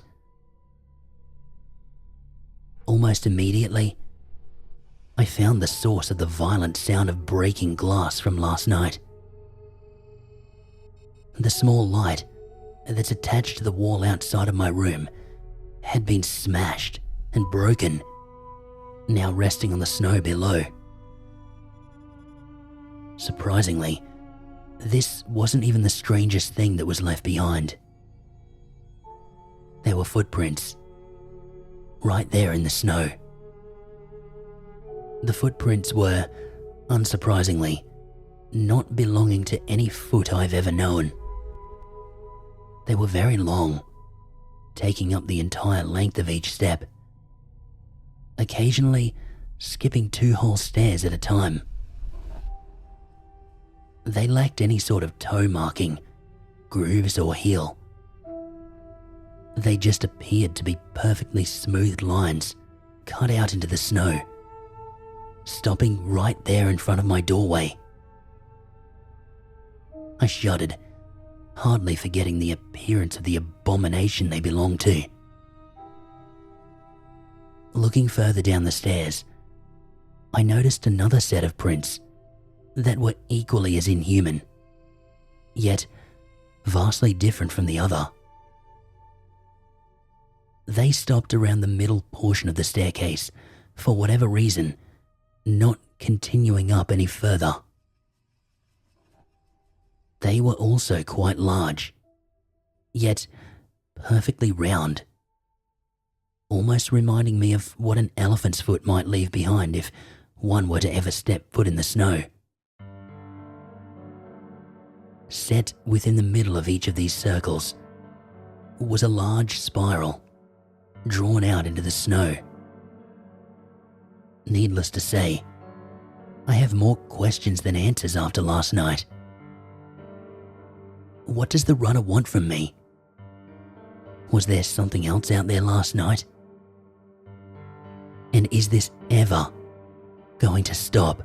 Almost immediately, I found the source of the violent sound of breaking glass from last night. The small light that's attached to the wall outside of my room had been smashed and broken, now resting on the snow below. Surprisingly, this wasn't even the strangest thing that was left behind. There were footprints, right there in the snow. The footprints were, unsurprisingly, not belonging to any foot I've ever known. They were very long, taking up the entire length of each step, occasionally skipping 2 whole stairs at a time. They lacked any sort of toe marking, grooves or heel. They just appeared to be perfectly smooth lines cut out into the snow, stopping right there in front of my doorway. I shuddered, hardly forgetting the appearance of the abomination they belonged to. Looking further down the stairs, I noticed another set of prints that were equally as inhuman, yet vastly different from the other. They stopped around the middle portion of the staircase, for whatever reason, not continuing up any further. They were also quite large, yet perfectly round, almost reminding me of what an elephant's foot might leave behind if one were to ever step foot in the snow. Set within the middle of each of these circles was a large spiral, drawn out into the snow. Needless to say, I have more questions than answers after last night. What does the runner want from me? Was there something else out there last night? And is this ever going to stop?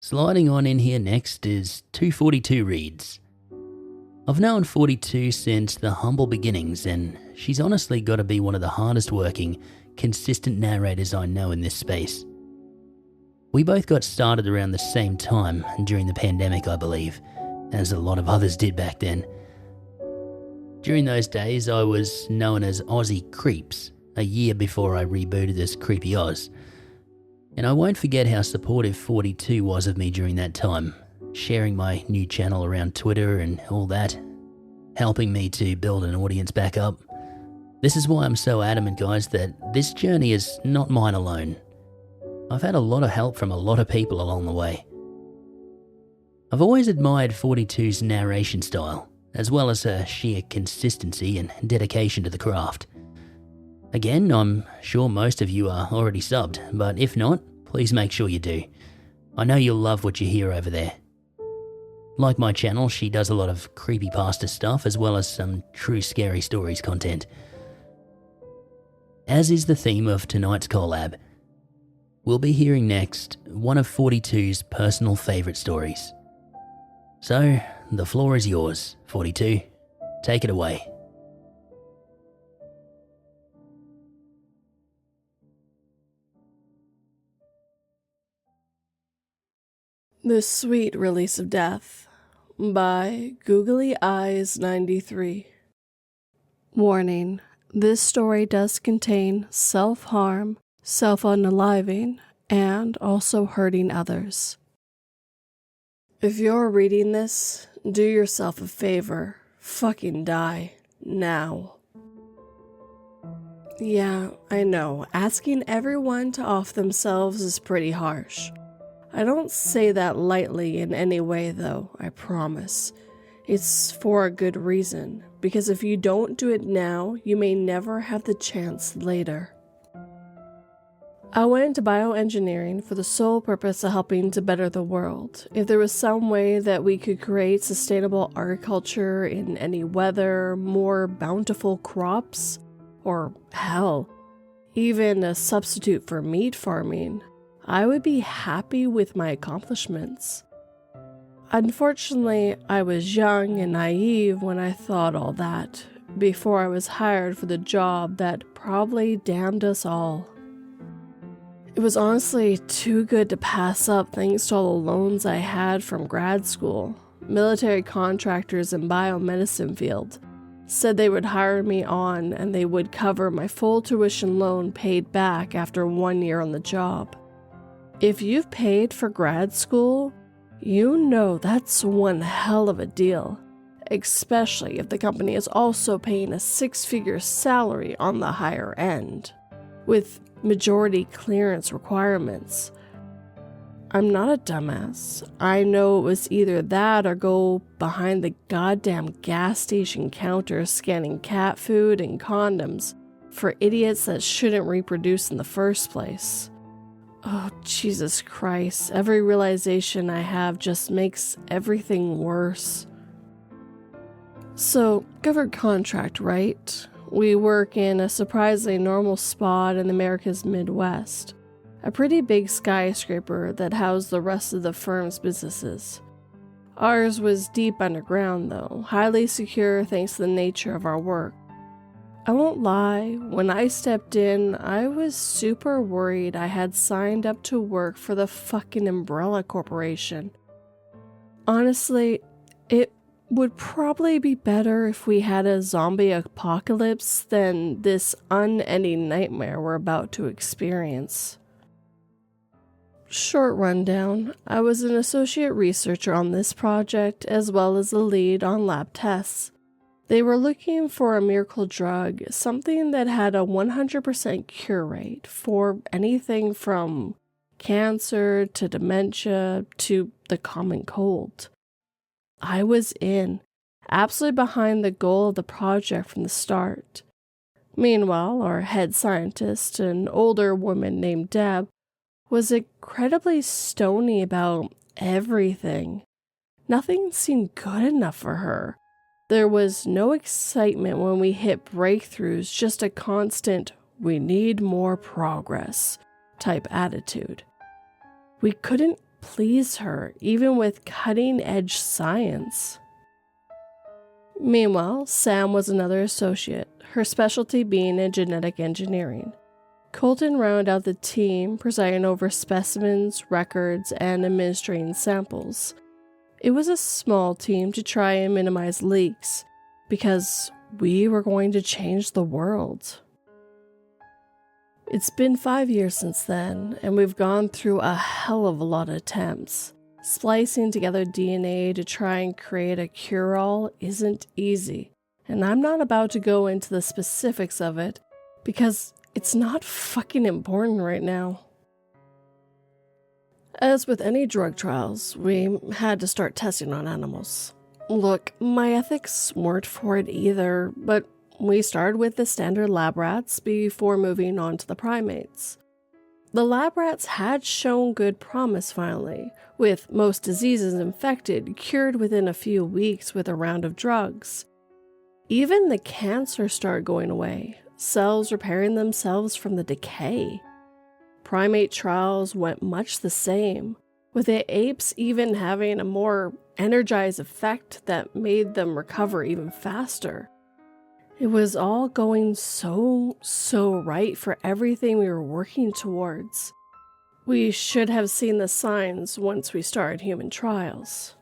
Sliding on in here next is 242 Reads. I've known 42 since the humble beginnings, and she's honestly got to be one of the hardest working, consistent narrators I know in this space. We both got started around the same time during the pandemic, I believe, as a lot of others did back then. During those days, I was known as Aussie Creeps, a year before I rebooted as Creepy Oz. And I won't forget how supportive 42 was of me during that time, sharing my new channel around Twitter and all that, helping me to build an audience back up. This is why I'm so adamant, guys, that this journey is not mine alone. I've had a lot of help from a lot of people along the way. I've always admired 42's narration style, as well as her sheer consistency and dedication to the craft. Again, I'm sure most of you are already subbed, but if not, please make sure you do. I know you'll love what you hear over there. Like my channel, she does a lot of Creepypasta stuff as well as some true scary stories content. As is the theme of tonight's collab, we'll be hearing next one of 42's personal favourite stories. So, the floor is yours, 42. Take it away. The Sweet Release of Death by Googly Eyes 93. Warning: this story does contain self-harm, self-unaliving, and also hurting others. If you're reading this, do yourself a favor. Fucking die. Now. Yeah, I know, asking everyone to off themselves is pretty harsh. I don't say that lightly in any way, though, I promise. It's for a good reason, because if you don't do it now, you may never have the chance later. I went into bioengineering for the sole purpose of helping to better the world. If there was some way that we could create sustainable agriculture in any weather, more bountiful crops, or hell, even a substitute for meat farming, I would be happy with my accomplishments. Unfortunately, I was young and naive when I thought all that, before I was hired for the job that probably damned us all. It was honestly too good to pass up thanks to all the loans I had from grad school. Military contractors in biomedicine field said they would hire me on and they would cover my full tuition loan paid back after 1 year on the job. If you've paid for grad school, you know that's one hell of a deal, especially if the company is also paying a 6-figure salary on the higher end, with majority clearance requirements. I'm not a dumbass. I know it was either that or go behind the goddamn gas station counter scanning cat food and condoms for idiots that shouldn't reproduce in the first place. Oh, Jesus Christ, every realization I have just makes everything worse. So, government contract, right? We work in a surprisingly normal spot in America's Midwest. A pretty big skyscraper that housed the rest of the firm's businesses. Ours was deep underground though, highly secure thanks to the nature of our work. I won't lie, when I stepped in, I was super worried I had signed up to work for the fucking Umbrella Corporation. Honestly, it would probably be better if we had a zombie apocalypse than this unending nightmare we're about to experience. Short rundown, I was an associate researcher on this project as well as the lead on lab tests. They were looking for a miracle drug, something that had a 100% cure rate for anything from cancer to dementia to the common cold. I was in, absolutely behind the goal of the project from the start. Meanwhile, our head scientist, an older woman named Deb, was incredibly stony about everything. Nothing seemed good enough for her. There was no excitement when we hit breakthroughs, just a constant, we need more progress type attitude. We couldn't please her, even with cutting-edge science. Meanwhile, Sam was another associate, her specialty being in genetic engineering. Colton rounded out the team, presiding over specimens, records, and administering samples. It was a small team to try and minimize leaks, because we were going to change the world. It's been 5 years since then, and we've gone through a hell of a lot of attempts. Splicing together DNA to try and create a cure-all isn't easy, and I'm not about to go into the specifics of it, because it's not fucking important right now. As with any drug trials, we had to start testing on animals. Look, my ethics weren't for it either, but we started with the standard lab rats before moving on to the primates. The lab rats had shown good promise finally, with most diseases infected cured within a few weeks with a round of drugs. Even the cancer started going away, cells repairing themselves from the decay. Primate trials went much the same, with the apes even having a more energized effect that made them recover even faster. It was all going so right for everything we were working towards. We should have seen the signs once we started human trials.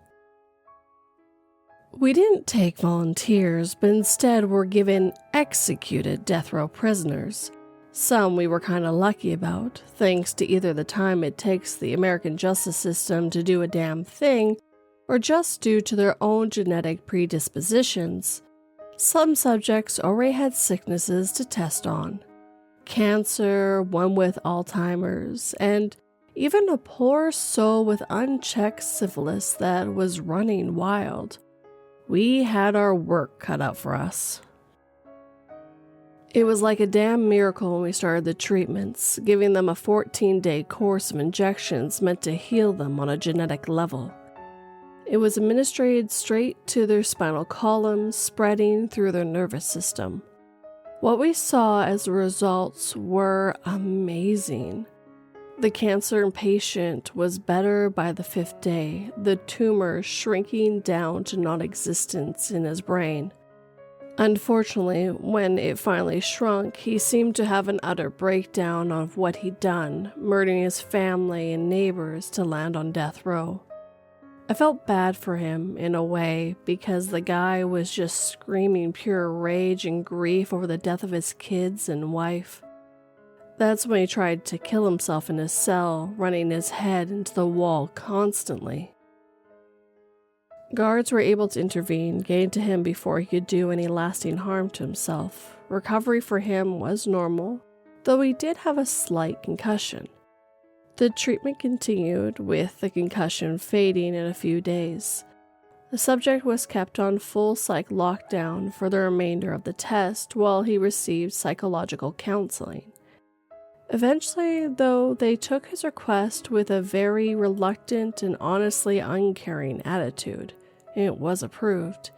We didn't take volunteers, but instead were given executed death row prisoners. Some we were kind of lucky about, thanks to either the time it takes the American justice system to do a damn thing, or just due to their own genetic predispositions. Some subjects already had sicknesses to test on. Cancer, one with Alzheimer's, and even a poor soul with unchecked syphilis that was running wild. We had our work cut out for us. It was like a damn miracle when we started the treatments, giving them a 14-day course of injections meant to heal them on a genetic level. It was administered straight to their spinal column, spreading through their nervous system. What we saw as the results were amazing. The cancer patient was better by the 5th day, the tumor shrinking down to non-existence in his brain. Unfortunately, when it finally shrunk, he seemed to have an utter breakdown of what he'd done, murdering his family and neighbors to land on death row. I felt bad for him, in a way, because the guy was just screaming pure rage and grief over the death of his kids and wife. That's when he tried to kill himself in his cell, running his head into the wall constantly. Guards were able to intervene, getting to him before he could do any lasting harm to himself. Recovery for him was normal, though he did have a slight concussion. The treatment continued, with the concussion fading in a few days. The subject was kept on full psych lockdown for the remainder of the test while he received psychological counseling. Eventually, though, they took his request with a very reluctant and honestly uncaring attitude. It was approved.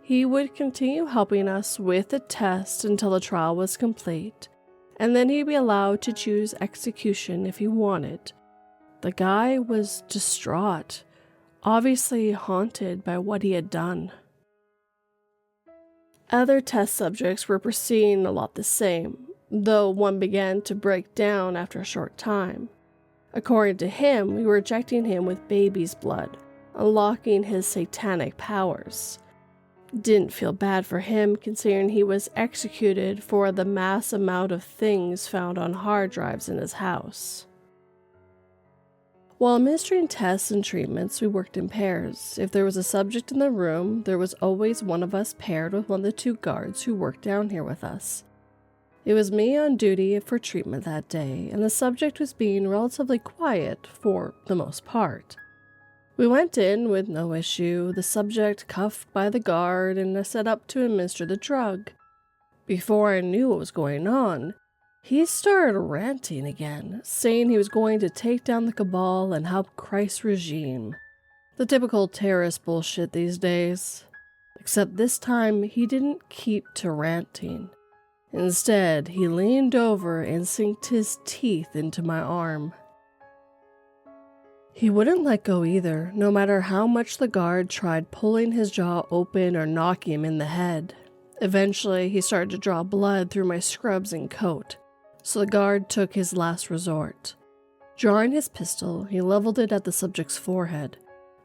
He would continue helping us with the test until the trial was complete, and then he'd be allowed to choose execution if he wanted. The guy was distraught, obviously haunted by what he had done. Other test subjects were proceeding a lot the same, though one began to break down after a short time. According to him, we were injecting him with baby's blood, unlocking his satanic powers. Didn't feel bad for him considering he was executed for the mass amount of things found on hard drives in his house. While administering tests and treatments, we worked in pairs. If there was a subject in the room, there was always one of us paired with one of the 2 guards who worked down here with us. It was me on duty for treatment that day, and the subject was being relatively quiet for the most part. We went in with no issue, the subject cuffed by the guard and set up to administer the drug. Before I knew what was going on, he started ranting again, saying he was going to take down the cabal and help Christ's regime. The typical terrorist bullshit these days. Except this time, he didn't keep to ranting. Instead, he leaned over and sinked his teeth into my arm. He wouldn't let go either, no matter how much the guard tried pulling his jaw open or knocking him in the head. Eventually, he started to draw blood through my scrubs and coat, so the guard took his last resort. Drawing his pistol, he leveled it at the subject's forehead,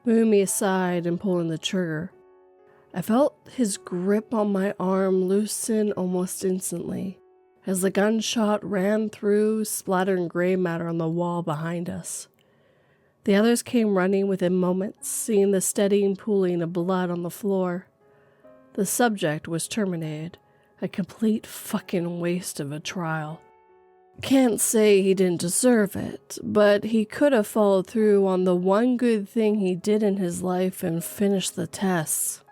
moving me aside and pulling the trigger. I felt his grip on my arm loosen almost instantly, as the gunshot ran through, splattering gray matter on the wall behind us. The others came running within moments, seeing the steadying pooling of blood on the floor. The subject was terminated, a complete fucking waste of a trial. Can't say he didn't deserve it, but he could have followed through on the one good thing he did in his life and finished the tests.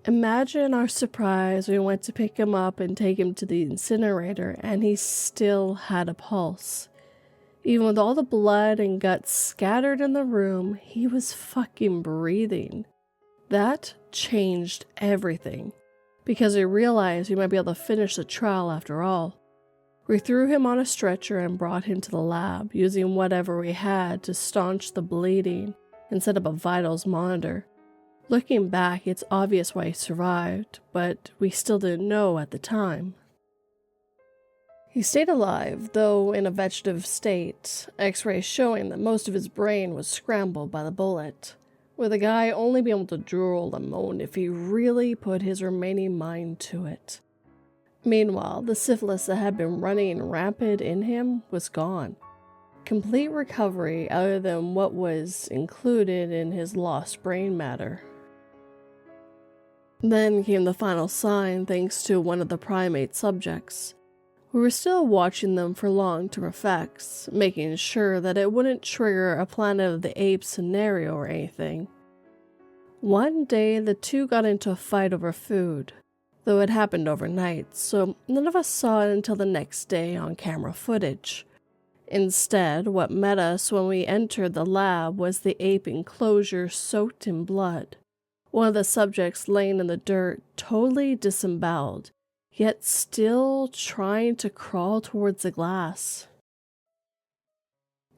Imagine our surprise when we went to pick him up and take him to the incinerator and he still had a pulse. Even with all the blood and guts scattered in the room, he was fucking breathing. That changed everything, because we realized we might be able to finish the trial after all. We threw him on a stretcher and brought him to the lab, using whatever we had to staunch the bleeding and set up a vitals monitor. Looking back, it's obvious why he survived, but we still didn't know at the time. He stayed alive, though in a vegetative state, x-rays showing that most of his brain was scrambled by the bullet, with the guy only being able to drool and moan if he really put his remaining mind to it. Meanwhile, the syphilis that had been running rampant in him was gone. Complete recovery other than what was included in his lost brain matter. Then came the final sign thanks to one of the primate subjects. We were still watching them for long-term effects, making sure that it wouldn't trigger a Planet of the Apes scenario or anything. One day, the 2 got into a fight over food, though it happened overnight, so none of us saw it until the next day on camera footage. Instead, what met us when we entered the lab was the ape enclosure soaked in blood. One of the subjects laying in the dirt, totally disemboweled, yet still trying to crawl towards the glass.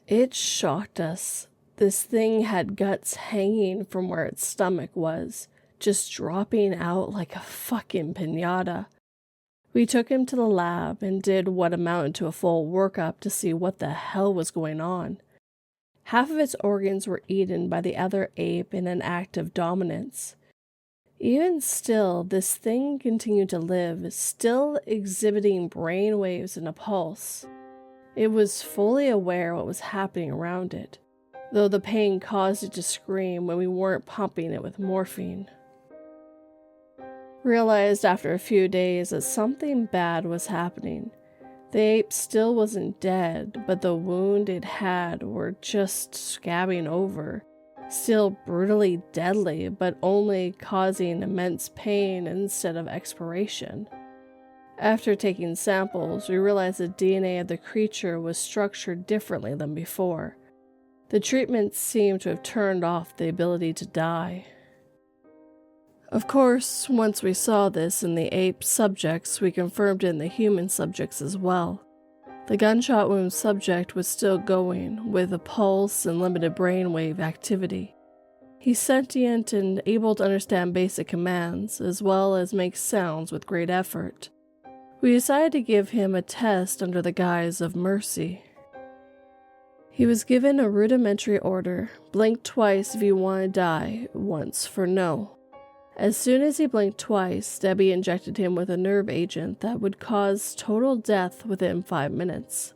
It shocked us. This thing had guts hanging from where its stomach was, just dropping out like a fucking piñata. We took him to the lab and did what amounted to a full workup to see what the hell was going on. Half of its organs were eaten by the other ape in an act of dominance. Even still, this thing continued to live, still exhibiting brain waves and a pulse. It was fully aware what was happening around it, though the pain caused it to scream when we weren't pumping it with morphine. Realized after a few days that something bad was happening. The ape still wasn't dead, but the wound it had were just scabbing over. Still brutally deadly, but only causing immense pain instead of expiration. After taking samples, we realized the DNA of the creature was structured differently than before. The treatment seemed to have turned off the ability to die. Of course, once we saw this in the ape subjects, we confirmed it in the human subjects as well. The gunshot wound subject was still going, with a pulse and limited brainwave activity. He's sentient and able to understand basic commands, as well as make sounds with great effort. We decided to give him a test under the guise of mercy. He was given a rudimentary order: blink twice if you want to die, once for no. As soon as he blinked twice, Debbie injected him with a nerve agent that would cause total death within 5 minutes.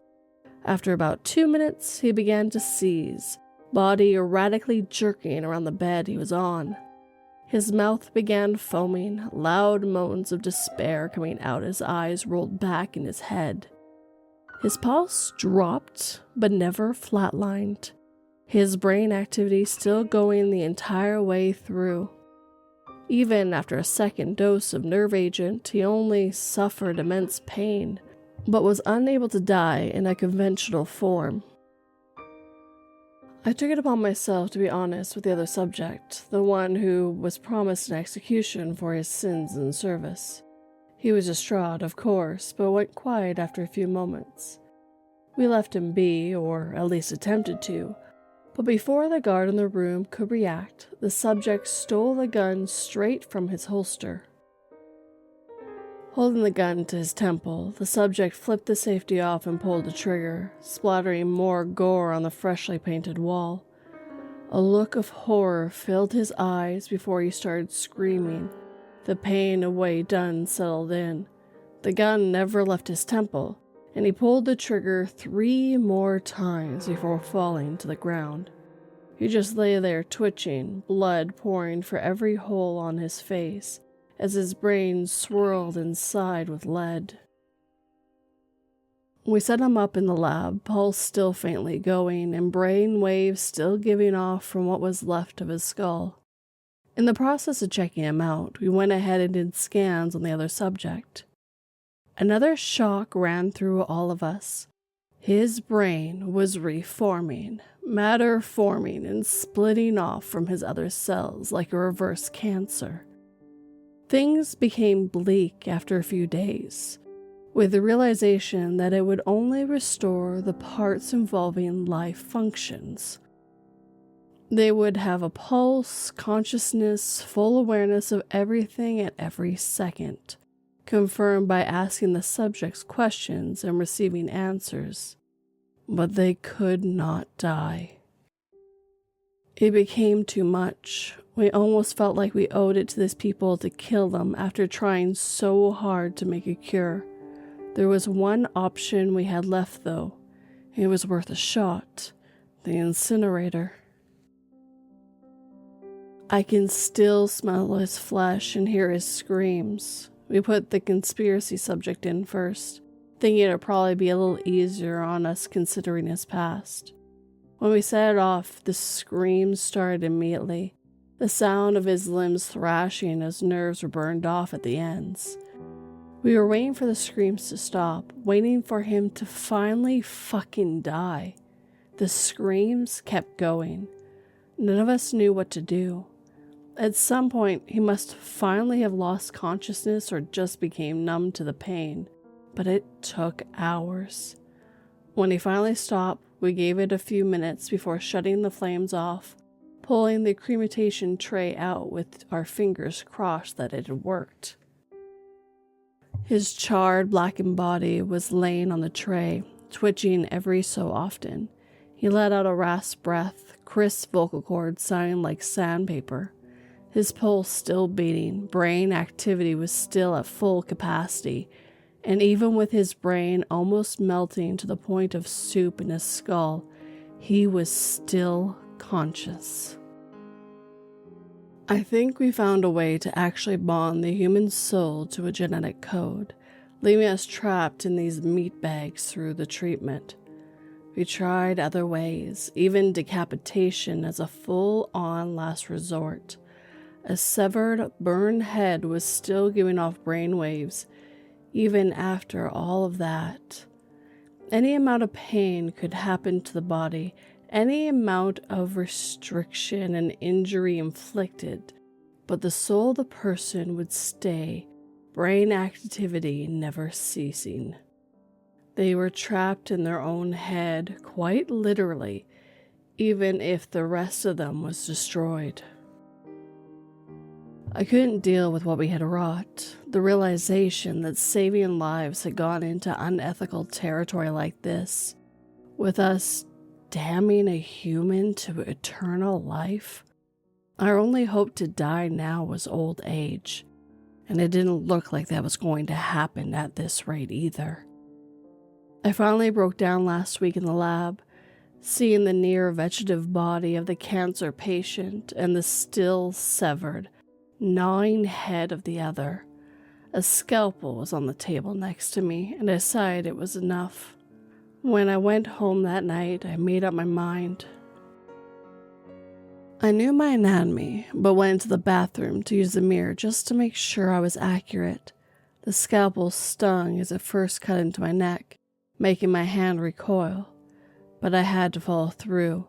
After about 2 minutes, he began to seize, body erratically jerking around the bed he was on. His mouth began foaming, loud moans of despair coming out as eyes rolled back in his head. His pulse dropped, but never flatlined. His brain activity still going the entire way through. Even after a second dose of nerve agent, he only suffered immense pain, but was unable to die in a conventional form. I took it upon myself to be honest with the other subject, the one who was promised an execution for his sins in service. He was distraught, of course, but went quiet after a few moments. We left him be, or at least attempted to, but before the guard in the room could react, the subject stole the gun straight from his holster. Holding the gun to his temple, the subject flipped the safety off and pulled the trigger, splattering more gore on the freshly painted wall. A look of horror filled his eyes before he started screaming. The pain of what he'd done settled in. The gun never left his temple, and he pulled the trigger 3 more times before falling to the ground. He just lay there twitching, blood pouring for every hole on his face, as his brain swirled inside with lead. We set him up in the lab, pulse still faintly going, and brain waves still giving off from what was left of his skull. In the process of checking him out, we went ahead and did scans on the other subject. Another shock ran through all of us. His brain was reforming, matter forming and splitting off from his other cells like a reverse cancer. Things became bleak after a few days, with the realization that it would only restore the parts involving life functions. They would have a pulse, consciousness, full awareness of everything at every second, confirmed by asking the subjects questions and receiving answers. But they could not die. It became too much. We almost felt like we owed it to these people to kill them after trying so hard to make a cure. There was one option we had left, though. It was worth a shot. The incinerator. I can still smell his flesh and hear his screams. We put the conspiracy subject in first, thinking it'd probably be a little easier on us considering his past. When we set it off, the screams started immediately. The sound of his limbs thrashing as nerves were burned off at the ends. We were waiting for the screams to stop, waiting for him to finally fucking die. The screams kept going. None of us knew what to do. At some point, he must finally have lost consciousness or just became numb to the pain, but it took hours. When he finally stopped, we gave it a few minutes before shutting the flames off, pulling the cremation tray out with our fingers crossed that it had worked. His charred, blackened body was laying on the tray, twitching every so often. He let out a rasped breath, crisp vocal cords sounding like sandpaper. His pulse still beating, brain activity was still at full capacity, and even with his brain almost melting to the point of soup in his skull, he was still conscious. I think we found a way to actually bond the human soul to a genetic code, leaving us trapped in these meat bags through the treatment. We tried other ways, even decapitation as a full-on last resort. A severed, burned head was still giving off brainwaves, even after all of that. Any amount of pain could happen to the body, any amount of restriction and injury inflicted, but the soul of the person would stay, brain activity never ceasing. They were trapped in their own head, quite literally, even if the rest of them was destroyed. I couldn't deal with what we had wrought, the realization that saving lives had gone into unethical territory like this, with us damning a human to eternal life. Our only hope to die now was old age, and it didn't look like that was going to happen at this rate either. I finally broke down last week in the lab, seeing the near vegetative body of the cancer patient and the still severed, gnawing head of the other. A scalpel was on the table next to me, and I decided it was enough. When I went home that night, I made up my mind. I knew my anatomy, but went into the bathroom to use the mirror just to make sure I was accurate. The scalpel stung as it first cut into my neck, making my hand recoil, but I had to follow through.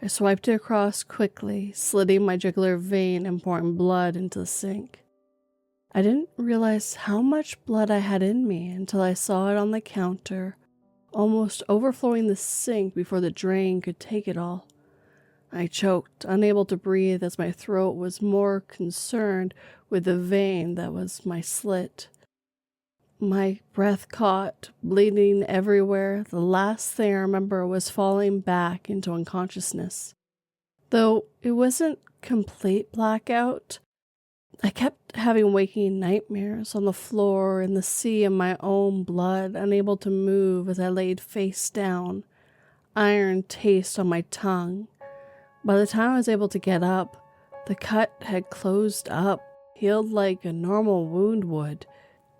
I swiped it across quickly, slitting my jugular vein and pouring blood into the sink. I didn't realize how much blood I had in me until I saw it on the counter, almost overflowing the sink before the drain could take it all. I choked, unable to breathe as my throat was more concerned with the vein that was my slit. My breath caught, bleeding everywhere. The last thing I remember was falling back into unconsciousness. Though it wasn't complete blackout, I kept having waking nightmares on the floor in the sea of my own blood, unable to move as I laid face down, iron taste on my tongue. By the time I was able to get up, the cut had closed up, healed like a normal wound would.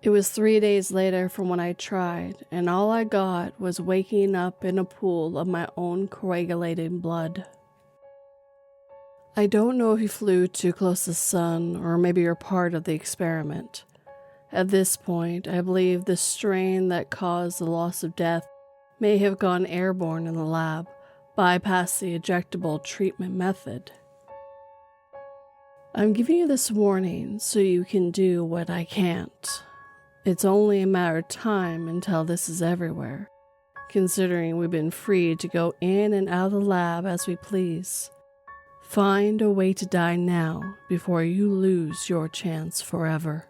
It was 3 days later from when I tried, and all I got was waking up in a pool of my own coagulated blood. I don't know if you flew too close to the sun, or maybe you're part of the experiment. At this point, I believe the strain that caused the loss of death may have gone airborne in the lab, bypassed the ejectable treatment method. I'm giving you this warning so you can do what I can't. It's only a matter of time until this is everywhere, considering we've been free to go in and out of the lab as we please. Find a way to die now before you lose your chance forever.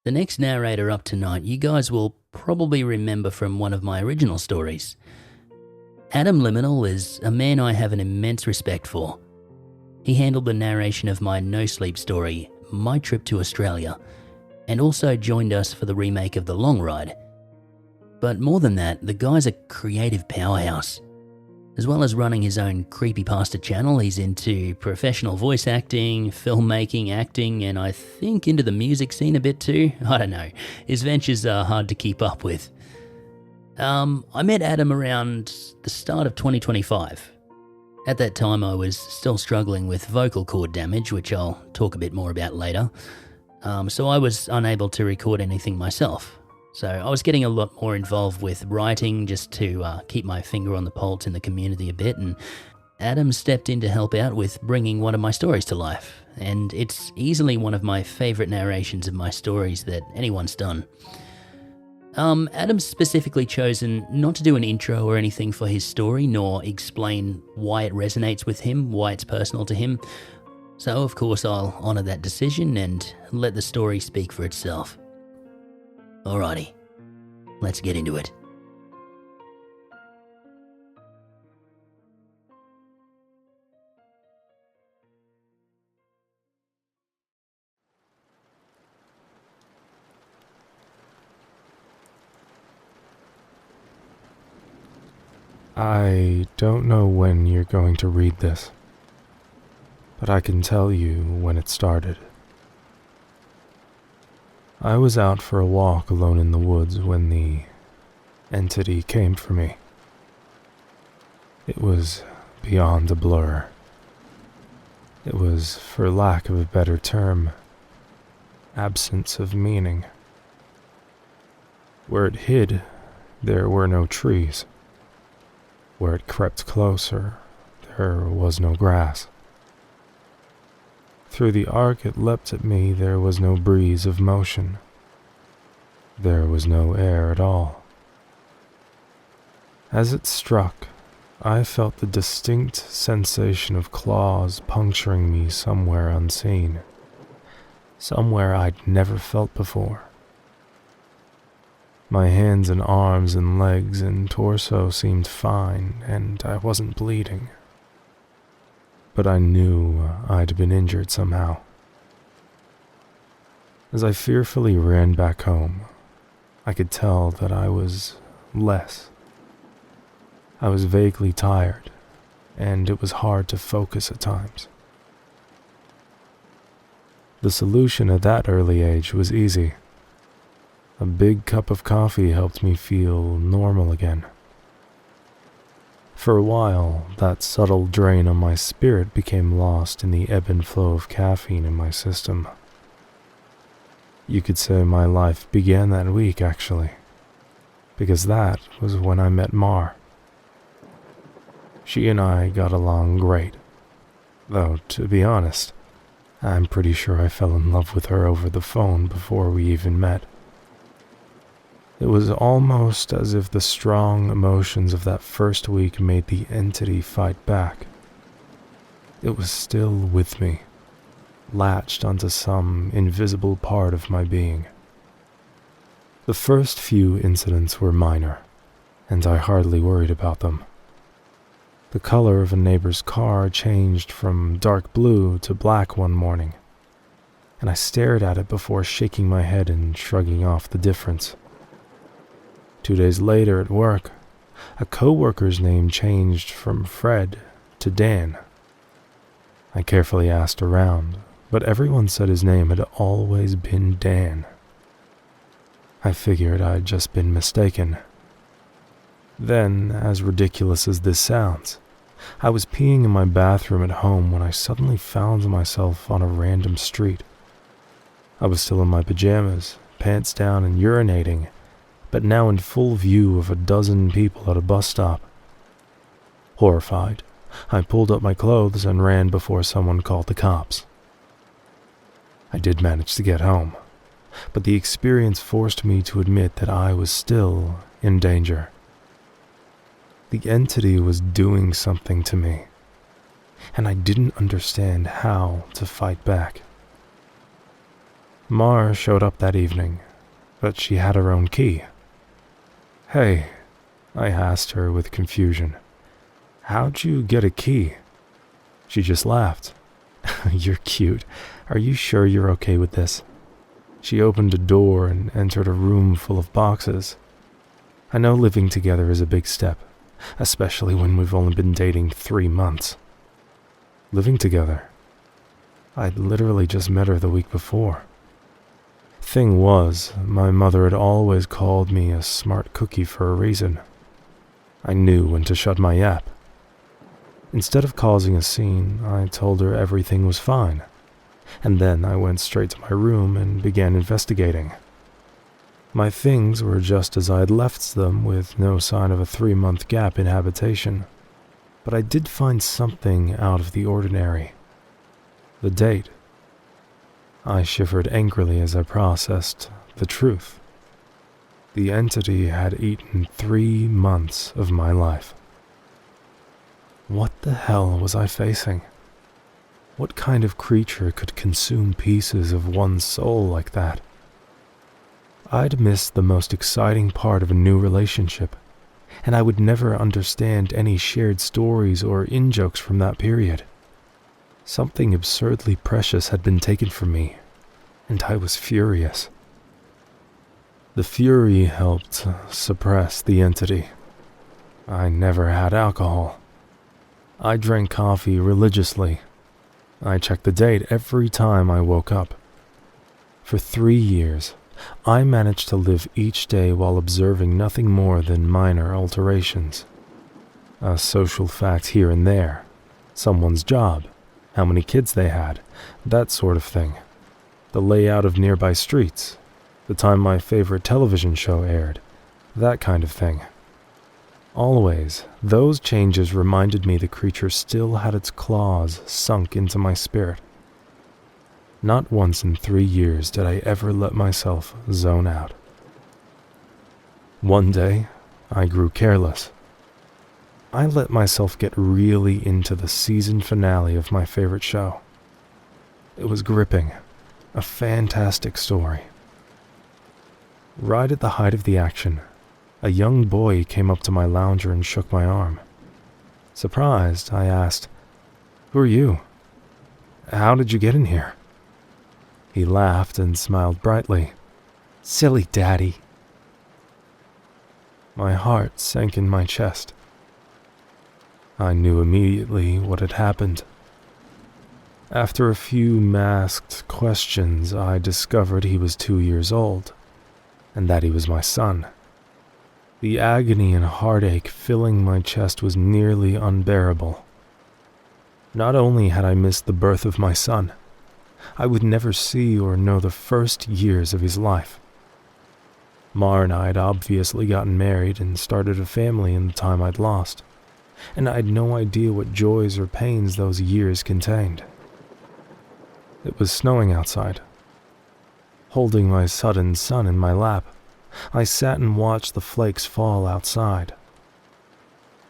The next narrator up tonight you guys will probably remember from one of my original stories. Adam Liminal is a man I have an immense respect for. He handled the narration of my no-sleep story, My Trip to Australia, and also joined us for the remake of The Long Ride. But more than that, the guy's a creative powerhouse. As well as running his own Creepypasta channel, he's into professional voice acting, filmmaking, acting, and I think into the music scene a bit too. I don't know, his ventures are hard to keep up with. I met Adam around the start of 2025. At that time I was still struggling with vocal cord damage, which I'll talk a bit more about later. So I was unable to record anything myself. So I was getting a lot more involved with writing just to keep my finger on the pulse in the community a bit, and Adam stepped in to help out with bringing one of my stories to life, and it's easily one of my favourite narrations of my stories that anyone's done. Adam's specifically chosen not to do an intro or anything for his story, nor explain why it resonates with him, why it's personal to him. So of course I'll honour that decision and let the story speak for itself. Alrighty, let's get into it. I don't know when you're going to read this, but I can tell you when it started. I was out for a walk alone in the woods when the entity came for me. It was beyond a blur. It was, for lack of a better term, absence of meaning. Where it hid, there were no trees. Where it crept closer, there was no grass. Through the arc it leapt at me, there was no breeze of motion. There was no air at all. As it struck, I felt the distinct sensation of claws puncturing me somewhere unseen, somewhere I'd never felt before. My hands and arms and legs and torso seemed fine, and I wasn't bleeding. But I knew I'd been injured somehow. As I fearfully ran back home, I could tell that I was less. I was vaguely tired, and it was hard to focus at times. The solution at that early age was easy. A big cup of coffee helped me feel normal again. For a while, that subtle drain on my spirit became lost in the ebb and flow of caffeine in my system. You could say my life began that week, actually, because that was when I met Mar. She and I got along great, though, to be honest, I'm pretty sure I fell in love with her over the phone before we even met. It was almost as if the strong emotions of that first week made the entity fight back. It was still with me, latched onto some invisible part of my being. The first few incidents were minor, and I hardly worried about them. The color of a neighbor's car changed from dark blue to black one morning, and I stared at it before shaking my head and shrugging off the difference. 2 days later at work, a coworker's name changed from Fred to Dan. I carefully asked around, but everyone said his name had always been Dan. I figured I'd just been mistaken. Then, as ridiculous as this sounds, I was peeing in my bathroom at home when I suddenly found myself on a random street. I was still in my pajamas, pants down and urinating, but now in full view of a dozen people at a bus stop. Horrified, I pulled up my clothes and ran before someone called the cops. I did manage to get home, but the experience forced me to admit that I was still in danger. The entity was doing something to me, and I didn't understand how to fight back. Mar showed up that evening, but she had her own key. "Hey," I asked her with confusion, "how'd you get a key?" She just laughed. "You're cute. Are you sure you're okay with this?" She opened a door and entered a room full of boxes. I know living together is a big step, especially when we've only been dating 3 months. Living together? I'd literally just met her the week before. Thing was, my mother had always called me a smart cookie for a reason. I knew when to shut my yap. Instead of causing a scene, I told her everything was fine, and then I went straight to my room and began investigating. My things were just as I had left them, with no sign of a 3-month gap in habitation, but I did find something out of the ordinary. The date. I shivered angrily as I processed the truth. The entity had eaten 3 months of my life. What the hell was I facing? What kind of creature could consume pieces of one's soul like that? I'd missed the most exciting part of a new relationship, and I would never understand any shared stories or in-jokes from that period. Something absurdly precious had been taken from me, and I was furious. The fury helped suppress the entity. I never had alcohol. I drank coffee religiously. I checked the date every time I woke up. For 3 years, I managed to live each day while observing nothing more than minor alterations. A social fact here and there, someone's job, how many kids they had, that sort of thing. The layout of nearby streets, the time my favorite television show aired, that kind of thing. Always, those changes reminded me the creature still had its claws sunk into my spirit. Not once in 3 years did I ever let myself zone out. One day, I grew careless. I let myself get really into the season finale of my favorite show. It was gripping, a fantastic story. Right at the height of the action, a young boy came up to my lounger and shook my arm. Surprised, I asked, "Who are you? How did you get in here?" He laughed and smiled brightly. "Silly daddy." My heart sank in my chest. I knew immediately what had happened. After a few masked questions, I discovered he was 2 years old, and that he was my son. The agony and heartache filling my chest was nearly unbearable. Not only had I missed the birth of my son, I would never see or know the first years of his life. Mar and I had obviously gotten married and started a family in the time I'd lost, and I had no idea what joys or pains those years contained. It was snowing outside. Holding my sudden son in my lap, I sat and watched the flakes fall outside.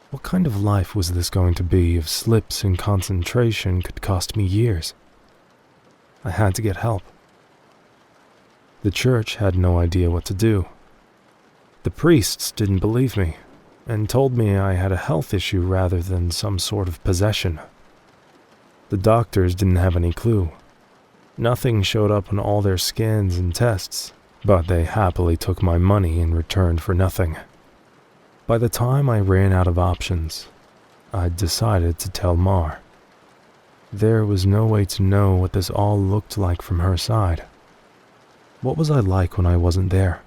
What kind of life was this going to be if slips in concentration could cost me years? I had to get help. The church had no idea what to do. The priests didn't believe me, and told me I had a health issue rather than some sort of possession. The doctors didn't have any clue. Nothing showed up on all their scans and tests, but they happily took my money in return for nothing. By the time I ran out of options, I'd decided to tell Mar. There was no way to know what this all looked like from her side. What was I like when I wasn't there?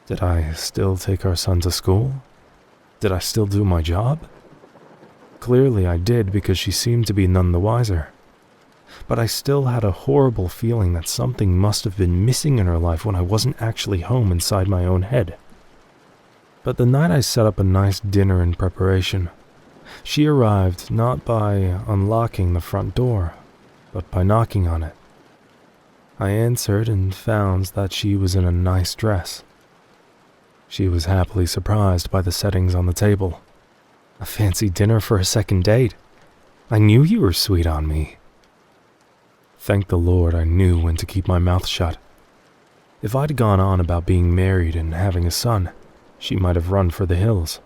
Did I still take our son to school? Did I still do my job? Clearly I did, because she seemed to be none the wiser. But I still had a horrible feeling that something must have been missing in her life when I wasn't actually home inside my own head. But the night I set up a nice dinner in preparation, she arrived not by unlocking the front door, but by knocking on it. I answered and found that she was in a nice dress. She was happily surprised by the settings on the table. A fancy dinner for a second date. I knew you were sweet on me. Thank the Lord I knew when to keep my mouth shut. If I'd gone on about being married and having a son, she might have run for the hills.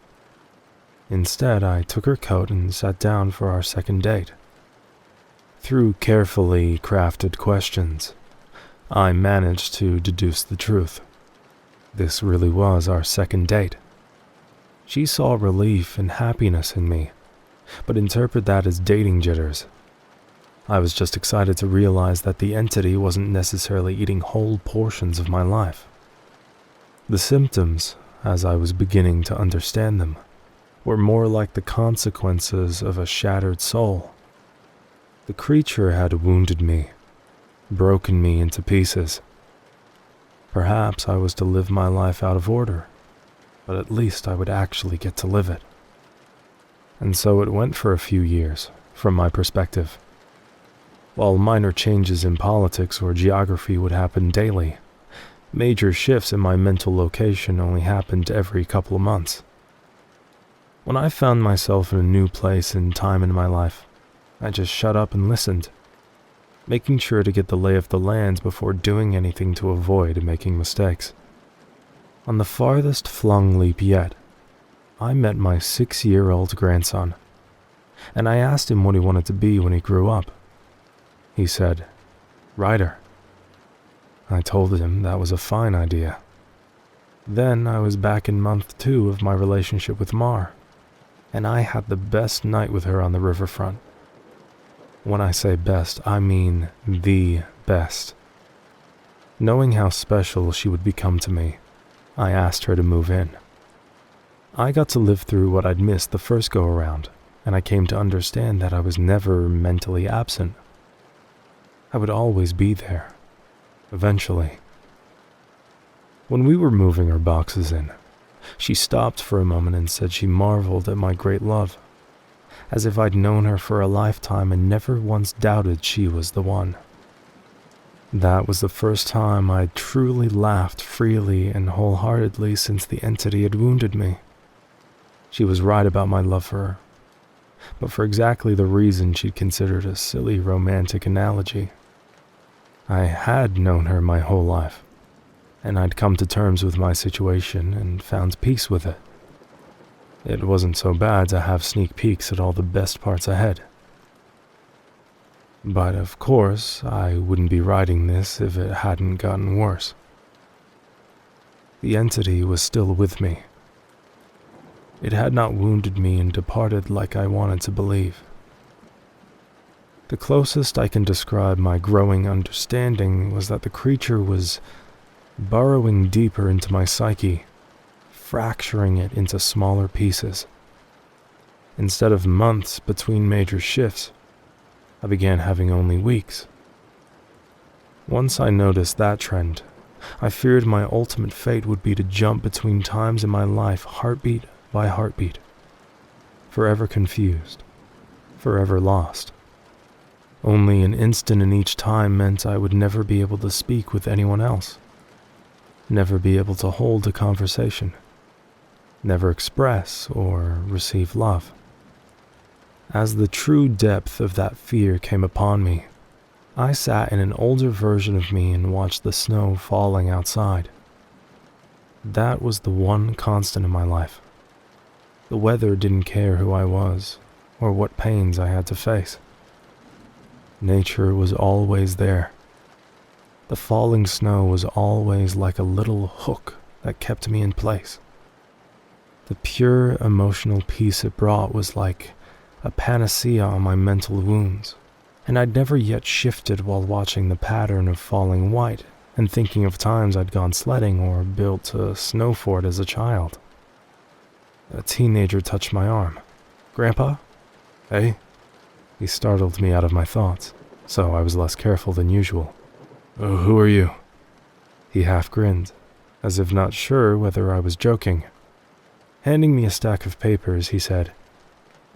Instead, I took her coat and sat down for our second date. Through carefully crafted questions, I managed to deduce the truth. This really was our second date. She saw relief and happiness in me, but interpreted that as dating jitters. I was just excited to realize that the entity wasn't necessarily eating whole portions of my life. The symptoms, as I was beginning to understand them, were more like the consequences of a shattered soul. The creature had wounded me, broken me into pieces. Perhaps I was to live my life out of order, but at least I would actually get to live it. And so it went for a few years, from my perspective. While minor changes in politics or geography would happen daily, major shifts in my mental location only happened every couple of months. When I found myself in a new place and time in my life, I just shut up and listened, making sure to get the lay of the land before doing anything to avoid making mistakes. On the farthest flung leap yet, I met my 6-year-old grandson, and I asked him what he wanted to be when he grew up. He said, "Writer." I told him that was a fine idea. Then I was back in month 2 of my relationship with Mar, and I had the best night with her on the riverfront. When I say best, I mean the best. Knowing how special she would become to me, I asked her to move in. I got to live through what I'd missed the first go-around, and I came to understand that I was never mentally absent. I would always be there, eventually. When we were moving our boxes in, she stopped for a moment and said she marveled at my great love, as if I'd known her for a lifetime and never once doubted she was the one. That was the first time I'd truly laughed freely and wholeheartedly since the entity had wounded me. She was right about my love for her, but for exactly the reason she'd considered a silly romantic analogy. I had known her my whole life, and I'd come to terms with my situation and found peace with it. It wasn't so bad to have sneak peeks at all the best parts ahead. But of course, I wouldn't be writing this if it hadn't gotten worse. The entity was still with me. It had not wounded me and departed like I wanted to believe. The closest I can describe my growing understanding was that the creature was burrowing deeper into my psyche, fracturing it into smaller pieces. Instead of months between major shifts, I began having only weeks. Once I noticed that trend, I feared my ultimate fate would be to jump between times in my life, heartbeat by heartbeat, forever confused, forever lost. Only an instant in each time meant I would never be able to speak with anyone else, never be able to hold a conversation, never express or receive love. As the true depth of that fear came upon me, I sat in an older version of me and watched the snow falling outside. That was the one constant in my life. The weather didn't care who I was or what pains I had to face. Nature was always there. The falling snow was always like a little hook that kept me in place. The pure emotional peace it brought was like a panacea on my mental wounds, and I'd never yet shifted while watching the pattern of falling white and thinking of times I'd gone sledding or built a snow fort as a child. A teenager touched my arm. "Grandpa?" "Hey?" He startled me out of my thoughts, so I was less careful than usual. "Oh, who are you?" He half grinned, as if not sure whether I was joking. Handing me a stack of papers, he said,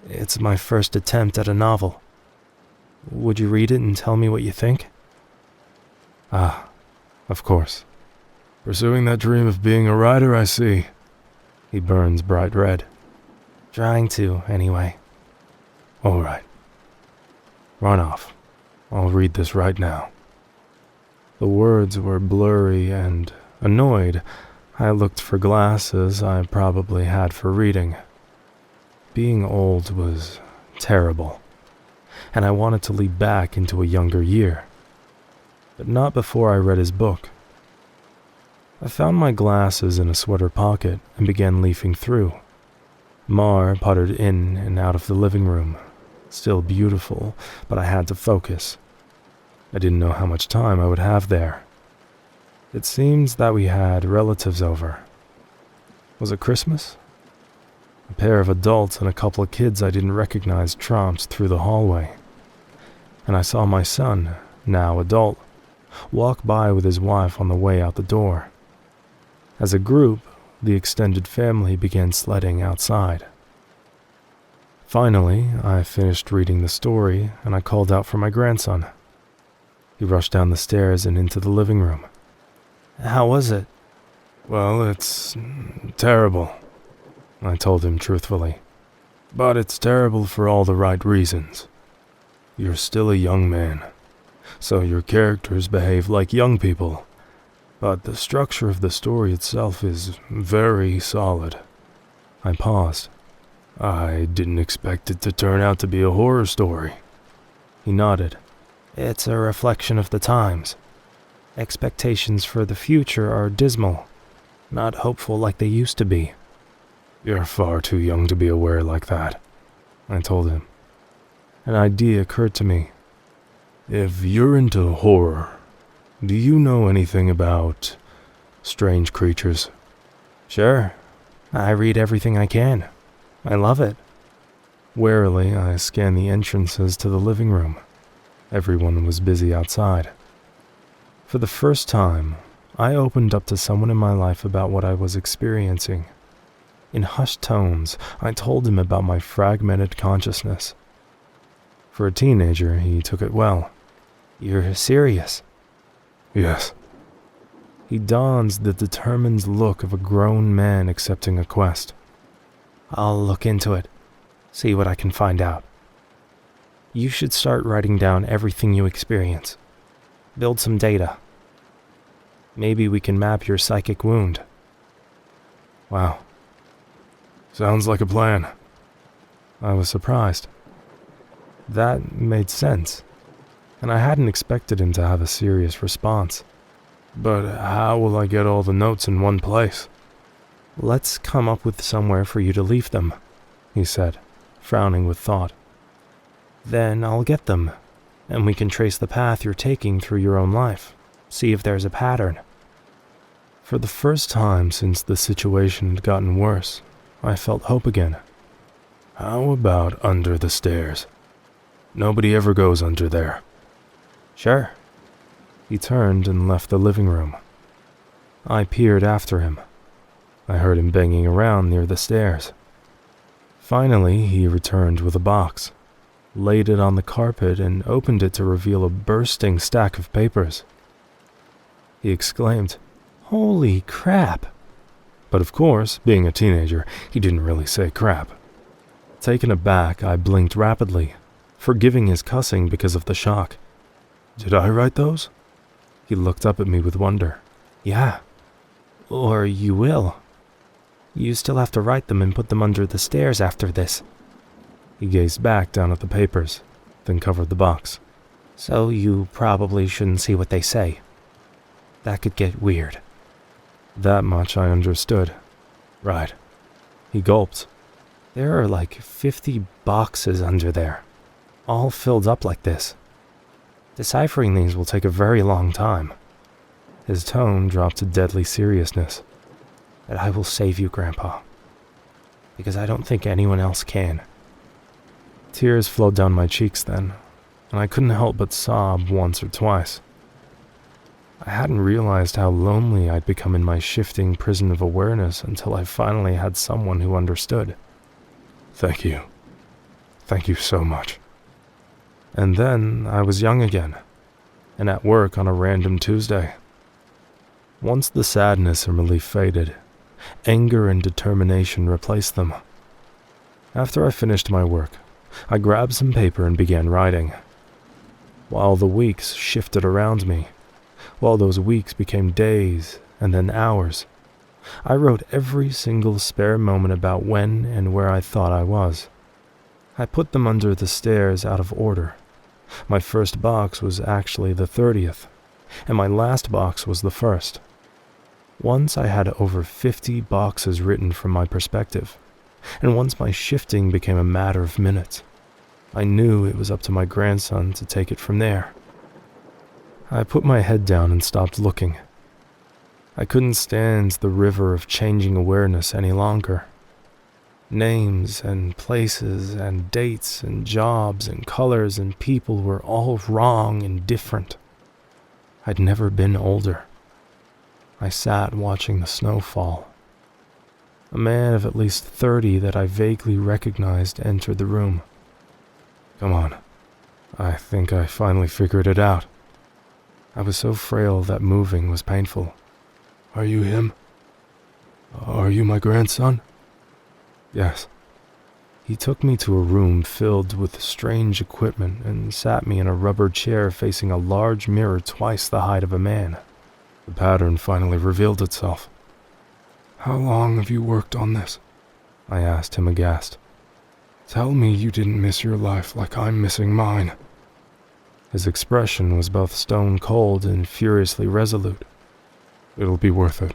"It's my first attempt at a novel. Would you read it and tell me what you think?" "Ah, of course. Pursuing that dream of being a writer, I see." He burns bright red. "Trying to, anyway." "All right. Run off. I'll read this right now." The words were blurry and, annoyed, I looked for glasses I probably had for reading. Being old was terrible, and I wanted to leap back into a younger year. But not before I read his book. I found my glasses in a sweater pocket and began leafing through. Mar puttered in and out of the living room, still beautiful, but I had to focus. I didn't know how much time I would have there. It seems that we had relatives over. Was it Christmas? A pair of adults and a couple of kids I didn't recognize tromped through the hallway. And I saw my son, now adult, walk by with his wife on the way out the door. As a group, the extended family began sledding outside. Finally, I finished reading the story and I called out for my grandson. He rushed down the stairs and into the living room. "How was it?" "Well, it's terrible," I told him truthfully. "But it's terrible for all the right reasons. You're still a young man, so your characters behave like young people. But the structure of the story itself is very solid." I paused. "I didn't expect it to turn out to be a horror story." He nodded. "It's a reflection of the times. Expectations for the future are dismal, not hopeful like they used to be." "You're far too young to be aware like that," I told him. An idea occurred to me. "If you're into horror, do you know anything about strange creatures?" "Sure. I read everything I can. I love it." Warily, I scanned the entrances to the living room. Everyone was busy outside. For the first time, I opened up to someone in my life about what I was experiencing. In hushed tones, I told him about my fragmented consciousness. For a teenager, he took it well. "You're serious?" Yes. He dons the determined look of a grown man accepting a quest. I'll look into it, see what I can find out. You should start writing down everything you experience. Build some data. Maybe we can map your psychic wound. Wow. Sounds like a plan. I was surprised. That made sense, and I hadn't expected him to have a serious response. But how will I get all the notes in one place? Let's come up with somewhere for you to leave them, he said, frowning with thought. Then I'll get them, and we can trace the path you're taking through your own life, see if there's a pattern. For the first time since the situation had gotten worse, I felt hope again. How about under the stairs? Nobody ever goes under there. Sure. He turned and left the living room. I peered after him. I heard him banging around near the stairs. Finally, he returned with a box, laid it on the carpet, and opened it to reveal a bursting stack of papers. He exclaimed, "Holy crap!" But of course, being a teenager, he didn't really say crap. Taken aback, I blinked rapidly, forgiving his cussing because of the shock. Did I write those? He looked up at me with wonder. Yeah. Or you will. You still have to write them and put them under the stairs after this. He gazed back down at the papers, then covered the box. So you probably shouldn't see what they say. That could get weird. That much I understood. Right. He gulped. There are like 50 boxes under there, all filled up like this. Deciphering these will take a very long time. His tone dropped to deadly seriousness. But I will save you, Grandpa, because I don't think anyone else can. Tears flowed down my cheeks then, and I couldn't help but sob once or twice. I hadn't realized how lonely I'd become in my shifting prison of awareness until I finally had someone who understood. Thank you. Thank you so much. And then I was young again, and at work on a random Tuesday. Once the sadness and relief faded, anger and determination replaced them. After I finished my work, I grabbed some paper and began writing. While the weeks shifted around me, while those weeks became days and then hours, I wrote every single spare moment about when and where I thought I was. I put them under the stairs out of order. My first box was actually the 30th, and my last box was the 1st. Once I had over 50 boxes written from my perspective, and once my shifting became a matter of minutes, I knew it was up to my grandson to take it from there. I put my head down and stopped looking. I couldn't stand the river of changing awareness any longer. Names and places and dates and jobs and colors and people were all wrong and different. I'd never been older. I sat watching the snow fall. A man of at least 30 that I vaguely recognized entered the room. Come on. I think I finally figured it out. I was so frail that moving was painful. Are you him? Are you my grandson? Yes. He took me to a room filled with strange equipment and sat me in a rubber chair facing a large mirror twice the height of a man. The pattern finally revealed itself. How long have you worked on this? I asked him aghast. Tell me you didn't miss your life like I'm missing mine. His expression was both stone cold and furiously resolute. It'll be worth it.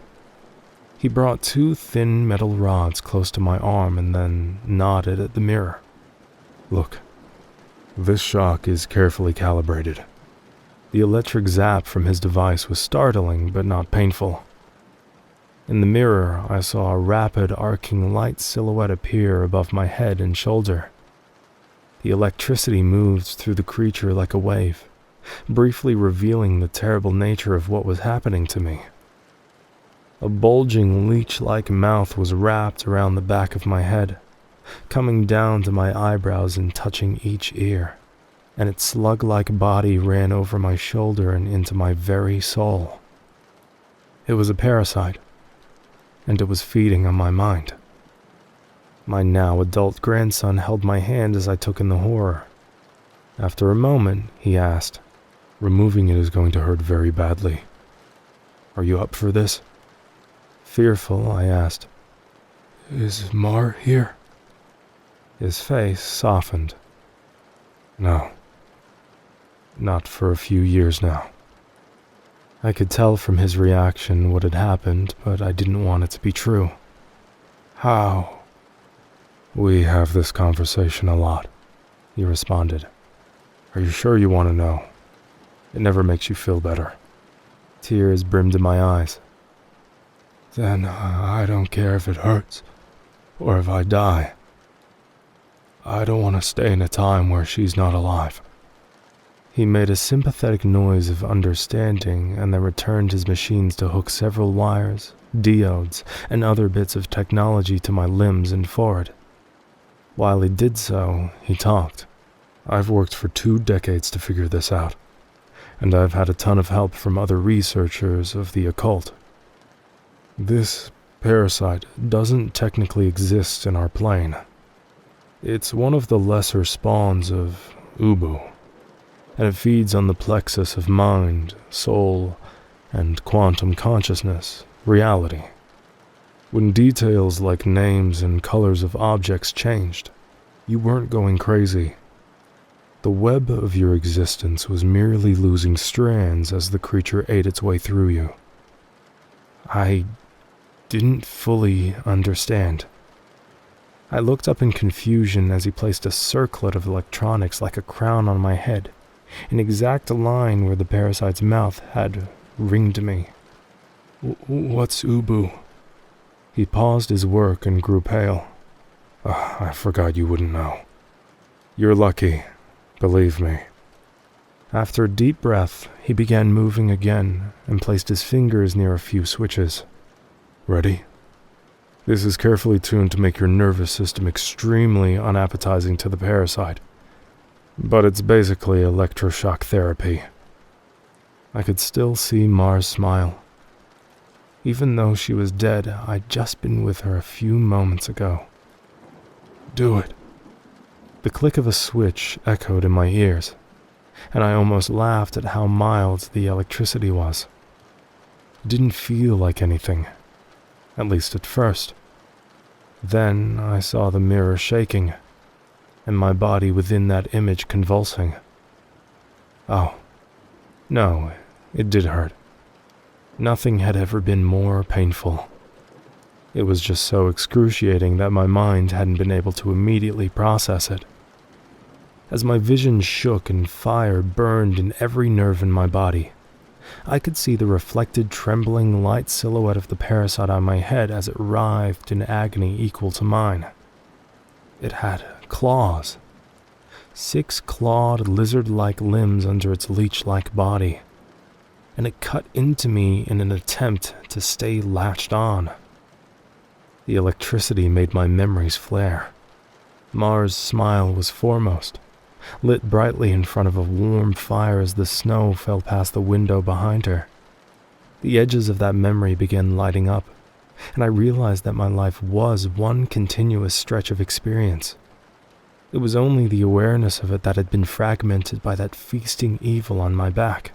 He brought 2 thin metal rods close to my arm and then nodded at the mirror. Look, this shock is carefully calibrated. The electric zap from his device was startling but not painful. In the mirror, I saw a rapid arcing light silhouette appear above my head and shoulder. The electricity moved through the creature like a wave, briefly revealing the terrible nature of what was happening to me. A bulging leech-like mouth was wrapped around the back of my head, coming down to my eyebrows and touching each ear. and its slug-like body ran over my shoulder and into my very soul. It was a parasite, and it was feeding on my mind. My now adult grandson held my hand as I took in the horror. After a moment, he asked, "Removing it is going to hurt very badly. Are you up for this?" Fearful, I asked, "Is Mar here?" His face softened. "No. Not for a few years now." I could tell from his reaction what had happened, but I didn't want it to be true. "How?" "We have this conversation a lot," he responded. "Are you sure you want to know? It never makes you feel better." Tears brimmed in my eyes. "Then I don't care if it hurts, or if I die. I don't want to stay in a time where she's not alive." He made a sympathetic noise of understanding and then returned his machines to hook several wires, diodes, and other bits of technology to my limbs and forehead. While he did so, he talked. "I've worked for 2 decades to figure this out, and I've had a ton of help from other researchers of the occult. This parasite doesn't technically exist in our plane. It's one of the lesser spawns of Ubu, and it feeds on the plexus of mind, soul, and quantum consciousness, reality. When details like names and colors of objects changed, you weren't going crazy. The web of your existence was merely losing strands as the creature ate its way through you. I didn't fully understand. I looked up in confusion as he placed a circlet of electronics like a crown on my head, an exact line where the parasite's mouth had ringed me. "What's Ubu?" He paused his work and grew pale. "I forgot you wouldn't know. You're lucky, believe me." After a deep breath, he began moving again and placed his fingers near a few switches. "Ready? This is carefully tuned to make your nervous system extremely unappetizing to the parasite, but it's basically electroshock therapy." I could still see Mar's smile. Even though she was dead, I'd just been with her a few moments ago. "Do it." The click of a switch echoed in my ears, and I almost laughed at how mild the electricity was. It didn't feel like anything, at least at first. Then I saw the mirror shaking, and my body within that image convulsing. Oh, no, it did hurt. Nothing had ever been more painful. It was just so excruciating that my mind hadn't been able to immediately process it. As my vision shook and fire burned in every nerve in my body, I could see the reflected, trembling light silhouette of the parasite on my head as it writhed in agony equal to mine. It had claws. 6 clawed, lizard-like limbs under its leech-like body, and it cut into me in an attempt to stay latched on. The electricity made my memories flare. Mar's smile was foremost, lit brightly in front of a warm fire as the snow fell past the window behind her. The edges of that memory began lighting up, and I realized that my life was one continuous stretch of experience. It was only the awareness of it that had been fragmented by that feasting evil on my back.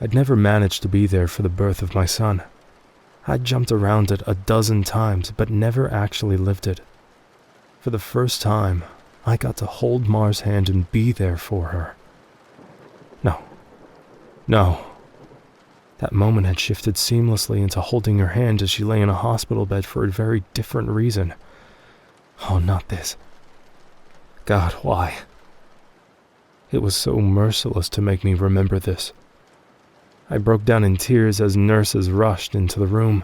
I'd never managed to be there for the birth of my son. I'd jumped around it a dozen times, but never actually lived it. For the first time, I got to hold Mar's hand and be there for her. No. That moment had shifted seamlessly into holding her hand as she lay in a hospital bed for a very different reason. Oh, not this. God, why? It was so merciless to make me remember this. I broke down in tears as nurses rushed into the room.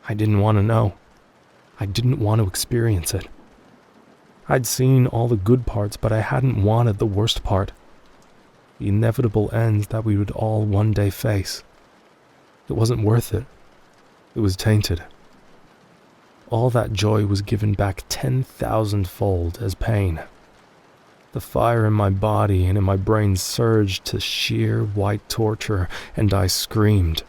I didn't want to know. I didn't want to experience it. I'd seen all the good parts, but I hadn't wanted the worst part. The inevitable end that we would all one day face. It wasn't worth it. It was tainted. All that joy was given back 10,000-fold as pain. The fire in my body and in my brain surged to sheer white torture, and I screamed.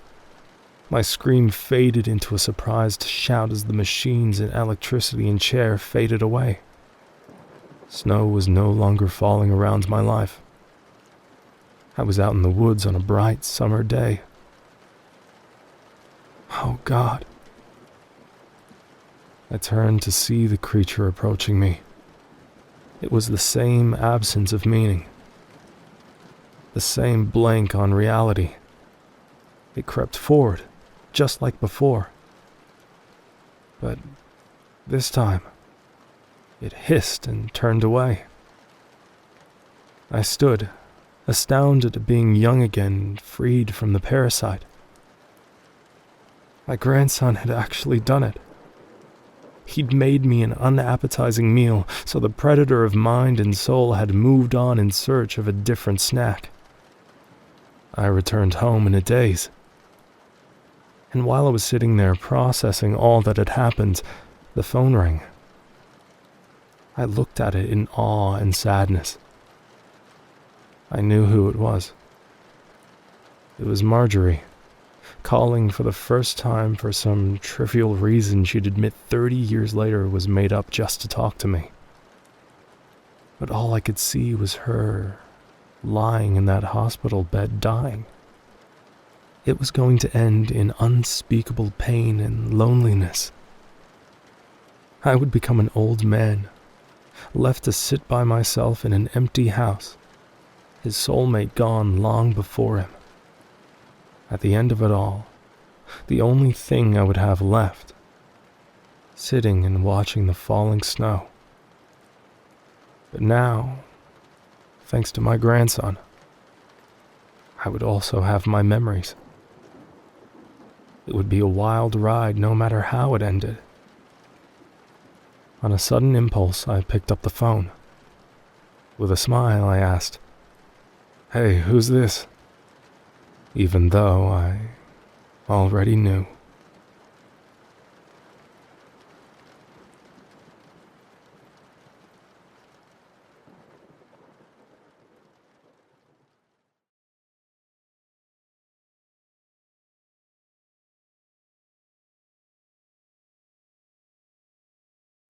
My scream faded into a surprised shout as the machines and electricity and chair faded away. Snow was no longer falling around my life. I was out in the woods on a bright summer day. Oh God. I turned to see the creature approaching me. It was the same absence of meaning. The same blank on reality. It crept forward, just like before. But this time, it hissed and turned away. I stood, astounded at being young again, freed from the parasite. My grandson had actually done it. He'd made me an unappetizing meal, so the predator of mind and soul had moved on in search of a different snack. I returned home in a daze. And while I was sitting there processing all that had happened, the phone rang. I looked at it in awe and sadness. I knew who it was. It was Marjorie, calling for the first time for some trivial reason she'd admit 30 years later was made up just to talk to me. But all I could see was her, lying in that hospital bed dying. It was going to end in unspeakable pain and loneliness. I would become an old man, left to sit by myself in an empty house, his soulmate gone long before him. At the end of it all, the only thing I would have left, sitting and watching the falling snow. But now, thanks to my grandson, I would also have my memories. It would be a wild ride no matter how it ended. On a sudden impulse, I picked up the phone. With a smile, I asked, "Hey, who's this?" Even though I already knew.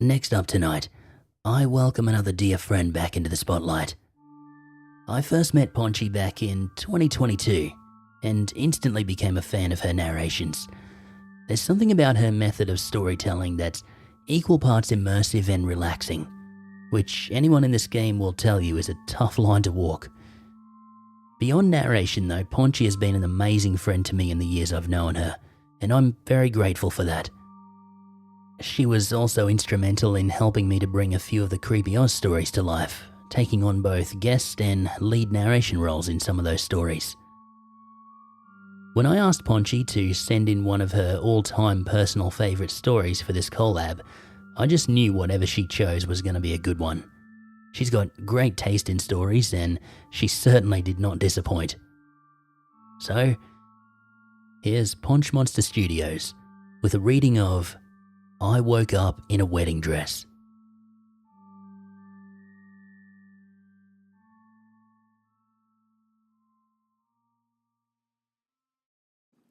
Next up tonight, I welcome another dear friend back into the spotlight. I first met Ponchy back in 2022 and instantly became a fan of her narrations. There's something about her method of storytelling that's equal parts immersive and relaxing, which anyone in this game will tell you is a tough line to walk. Beyond narration though, Ponchy has been an amazing friend to me in the years I've known her, and I'm very grateful for that. She was also instrumental in helping me to bring a few of the Creepypasta stories to life, taking on both guest and lead narration roles in some of those stories. When I asked Ponchy to send in one of her all-time personal favourite stories for this collab, I just knew whatever she chose was going to be a good one. She's got great taste in stories, and she certainly did not disappoint. So, here's Ponchmonster Studios with a reading of I Woke Up in a Wedding Dress.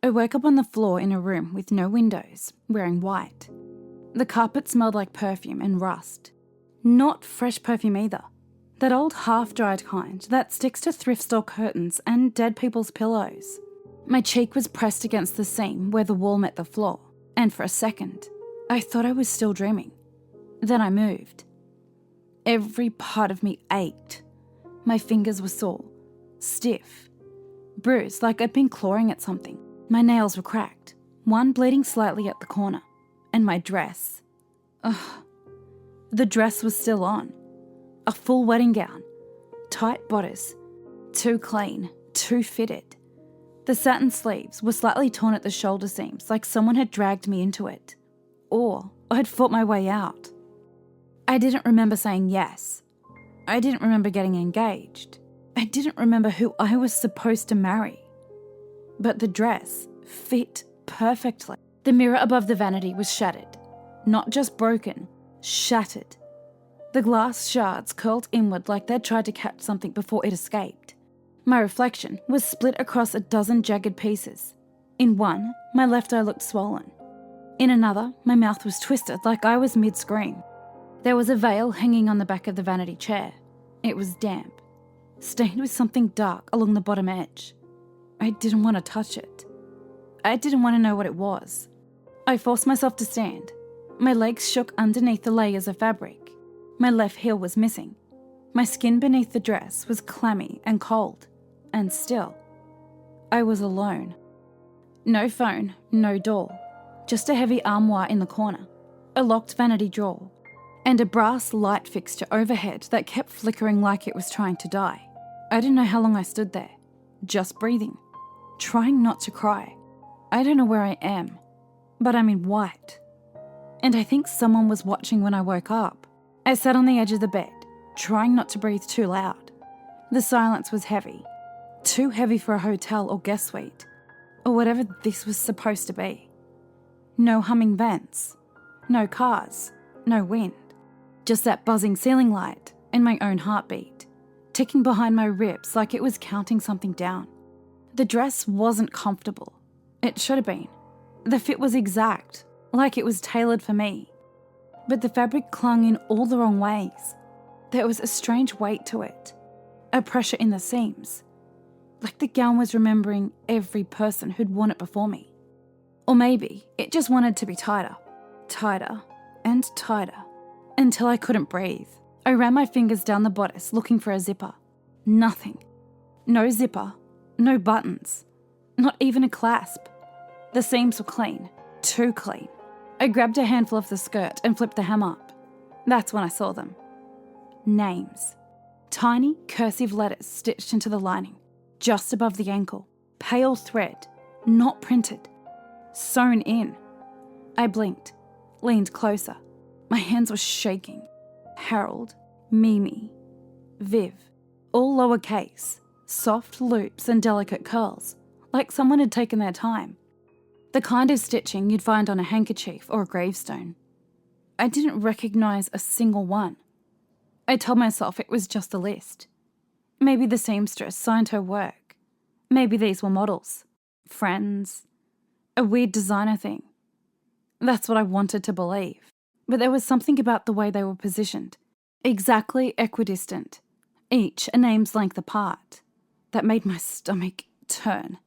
I woke up on the floor in a room with no windows, wearing white. The carpet smelled like perfume and rust. Not fresh perfume either. That old half-dried kind that sticks to thrift store curtains and dead people's pillows. My cheek was pressed against the seam where the wall met the floor, and for a second, I thought I was still dreaming. Then I moved. Every part of me ached. My fingers were sore, stiff, bruised like I'd been clawing at something. My nails were cracked, one bleeding slightly at the corner, and my dress. Ugh. The dress was still on. A full wedding gown, tight bodice, too clean, too fitted. The satin sleeves were slightly torn at the shoulder seams like someone had dragged me into it. Or I'd fought my way out. I didn't remember saying yes. I didn't remember getting engaged. I didn't remember who I was supposed to marry. But the dress fit perfectly. The mirror above the vanity was shattered. Not just broken, shattered. The glass shards curled inward like they'd tried to catch something before it escaped. My reflection was split across a dozen jagged pieces. In one, my left eye looked swollen. In another, my mouth was twisted like I was mid-scream. There was a veil hanging on the back of the vanity chair. It was damp, stained with something dark along the bottom edge. I didn't want to touch it. I didn't want to know what it was. I forced myself to stand. My legs shook underneath the layers of fabric. My left heel was missing. My skin beneath the dress was clammy and cold, and still, I was alone. No phone, no door, just a heavy armoire in the corner, a locked vanity drawer, and a brass light fixture overhead that kept flickering like it was trying to die. I don't know how long I stood there, just breathing, trying not to cry. I don't know where I am, but I'm in white. And I think someone was watching when I woke up. I sat on the edge of the bed, trying not to breathe too loud. The silence was heavy, too heavy for a hotel or guest suite, or whatever this was supposed to be. No humming vents, no cars, no wind, just that buzzing ceiling light and my own heartbeat, ticking behind my ribs like it was counting something down. The dress wasn't comfortable. It should have been. The fit was exact, like it was tailored for me. But the fabric clung in all the wrong ways. There was a strange weight to it, a pressure in the seams, like the gown was remembering every person who'd worn it before me. Or maybe it just wanted to be tighter, tighter and tighter, until I couldn't breathe. I ran my fingers down the bodice looking for a zipper. Nothing. No zipper, no buttons, not even a clasp. The seams were clean, too clean. I grabbed a handful of the skirt and flipped the hem up. That's when I saw them. Names. Tiny cursive letters stitched into the lining, just above the ankle. Pale thread, not printed. Sewn in. I blinked, leaned closer. My hands were shaking. Harold, Mimi, Viv, all lowercase, soft loops and delicate curls, like someone had taken their time. The kind of stitching you'd find on a handkerchief or a gravestone. I didn't recognise a single one. I told myself it was just a list. Maybe the seamstress signed her work. Maybe these were models, friends, a weird designer thing. That's what I wanted to believe. But there was something about the way they were positioned, exactly equidistant, each a name's length apart, that made my stomach turn.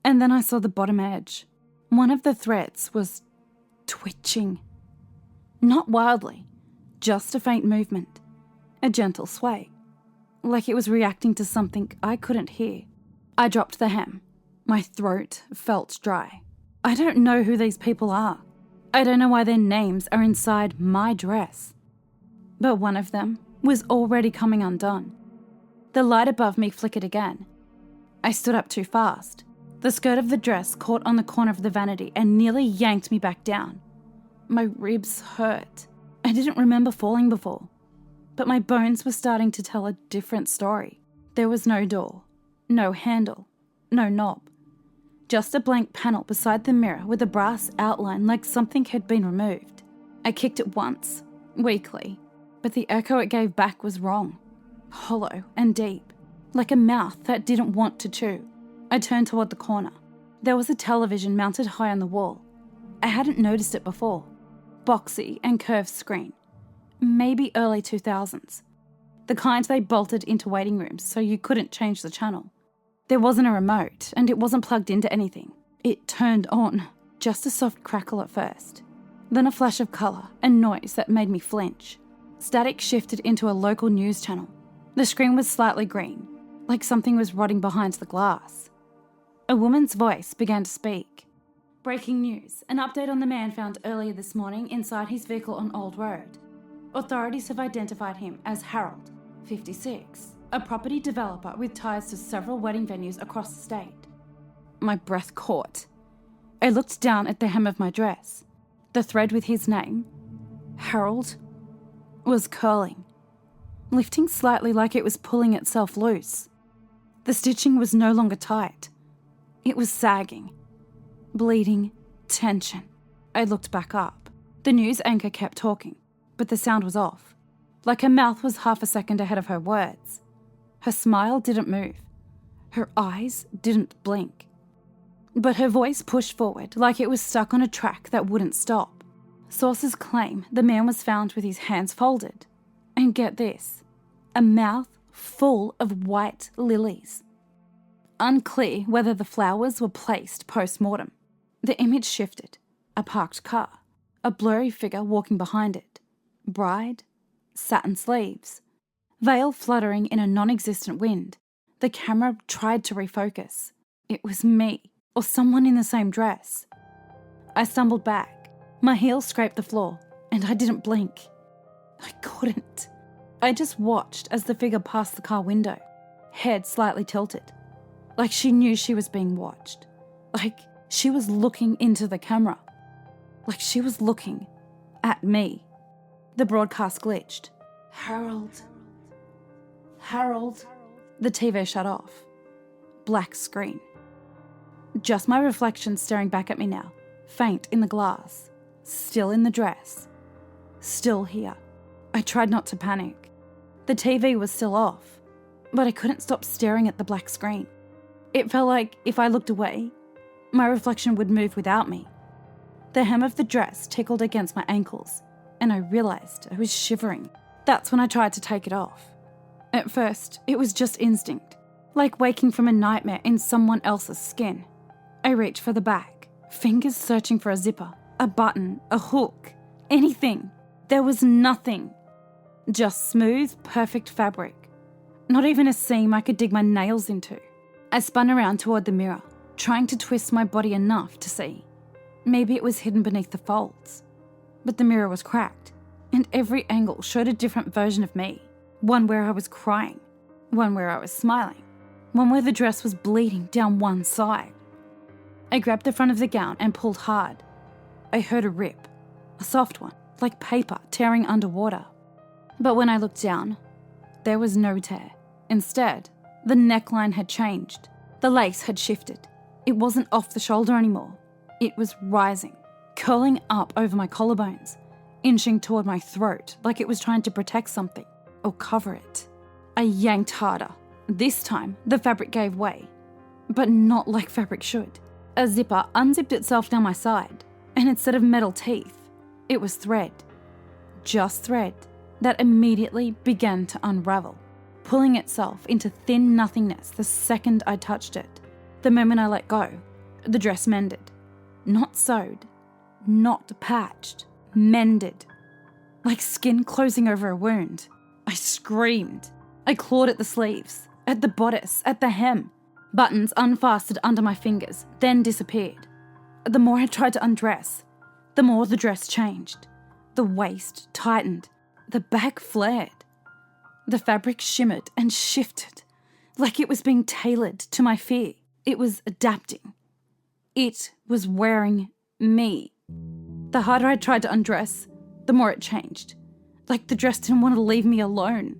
And then I saw the bottom edge. One of the threads was twitching. Not wildly, just a faint movement, a gentle sway, like it was reacting to something I couldn't hear. I dropped the hem. My throat felt dry. I don't know who these people are. I don't know why their names are inside my dress. But one of them was already coming undone. The light above me flickered again. I stood up too fast. The skirt of the dress caught on the corner of the vanity and nearly yanked me back down. My ribs hurt. I didn't remember falling before, but my bones were starting to tell a different story. There was no door, no handle, no knob. Just a blank panel beside the mirror with a brass outline like something had been removed. I kicked it once, weakly, but the echo it gave back was wrong, hollow and deep, like a mouth that didn't want to chew. I turned toward the corner. There was a television mounted high on the wall. I hadn't noticed it before. Boxy and curved screen. Maybe early 2000s. The kind they bolted into waiting rooms so you couldn't change the channel. There wasn't a remote, and it wasn't plugged into anything. It turned on, just a soft crackle at first. Then a flash of colour and noise that made me flinch. Static shifted into a local news channel. The screen was slightly green, like something was rotting behind the glass. A woman's voice began to speak. Breaking news. An update on the man found earlier this morning inside his vehicle on Old Road. Authorities have identified him as Harold, 56, a property developer with ties to several wedding venues across the state. My breath caught. I looked down at the hem of my dress. The thread with his name, Harold, was curling, lifting slightly like it was pulling itself loose. The stitching was no longer tight. It was sagging, bleeding, tension. I looked back up. The news anchor kept talking, but the sound was off. like her mouth was half a second ahead of her words. Her smile didn't move. Her eyes didn't blink. But her voice pushed forward like it was stuck on a track that wouldn't stop. Sources claim the man was found with his hands folded. And get this, a mouth full of white lilies. Unclear whether the flowers were placed post-mortem. The image shifted. A parked car. A blurry figure walking behind it. Bride. Satin sleeves. Veil fluttering in a non-existent wind. The camera tried to refocus. It was me, or someone in the same dress. I stumbled back. My heels scraped the floor, and I didn't blink. I couldn't. I just watched as the figure passed the car window, head slightly tilted. Like she knew she was being watched. Like she was looking into the camera. Like she was looking at me. The broadcast glitched. Harold. Harold. The TV shut off. Black screen. Just my reflection staring back at me now, faint in the glass, still in the dress, still here. I tried not to panic. The TV was still off, but I couldn't stop staring at the black screen. It felt like if I looked away, my reflection would move without me. The hem of the dress tickled against my ankles, and I realised I was shivering. That's when I tried to take it off. At first, it was just instinct, like waking from a nightmare in someone else's skin. I reached for the back, fingers searching for a zipper, a button, a hook, anything. There was nothing. Just smooth, perfect fabric. Not even a seam I could dig my nails into. I spun around toward the mirror, trying to twist my body enough to see. Maybe it was hidden beneath the folds. But the mirror was cracked, and every angle showed a different version of me. One where I was crying, one where I was smiling, one where the dress was bleeding down one side. I grabbed the front of the gown and pulled hard. I heard a rip, a soft one, like paper tearing underwater. But when I looked down, there was no tear. Instead, the neckline had changed. The lace had shifted. It wasn't off the shoulder anymore. It was rising, curling up over my collarbones, inching toward my throat like it was trying to protect something or cover it. I yanked harder. This time, the fabric gave way, but not like fabric should. A zipper unzipped itself down my side, and instead of metal teeth, it was thread. Just thread that immediately began to unravel, pulling itself into thin nothingness the second I touched it. The moment I let go, the dress mended. Not sewed, not patched, mended. Like skin closing over a wound. I screamed. I clawed at the sleeves, at the bodice, at the hem. Buttons unfastened under my fingers, then disappeared. The more I tried to undress, the more the dress changed. The waist tightened. The back flared. The fabric shimmered and shifted, like it was being tailored to my fear. It was adapting. It was wearing me. The harder I tried to undress, the more it changed. Like the dress didn't want to leave me alone.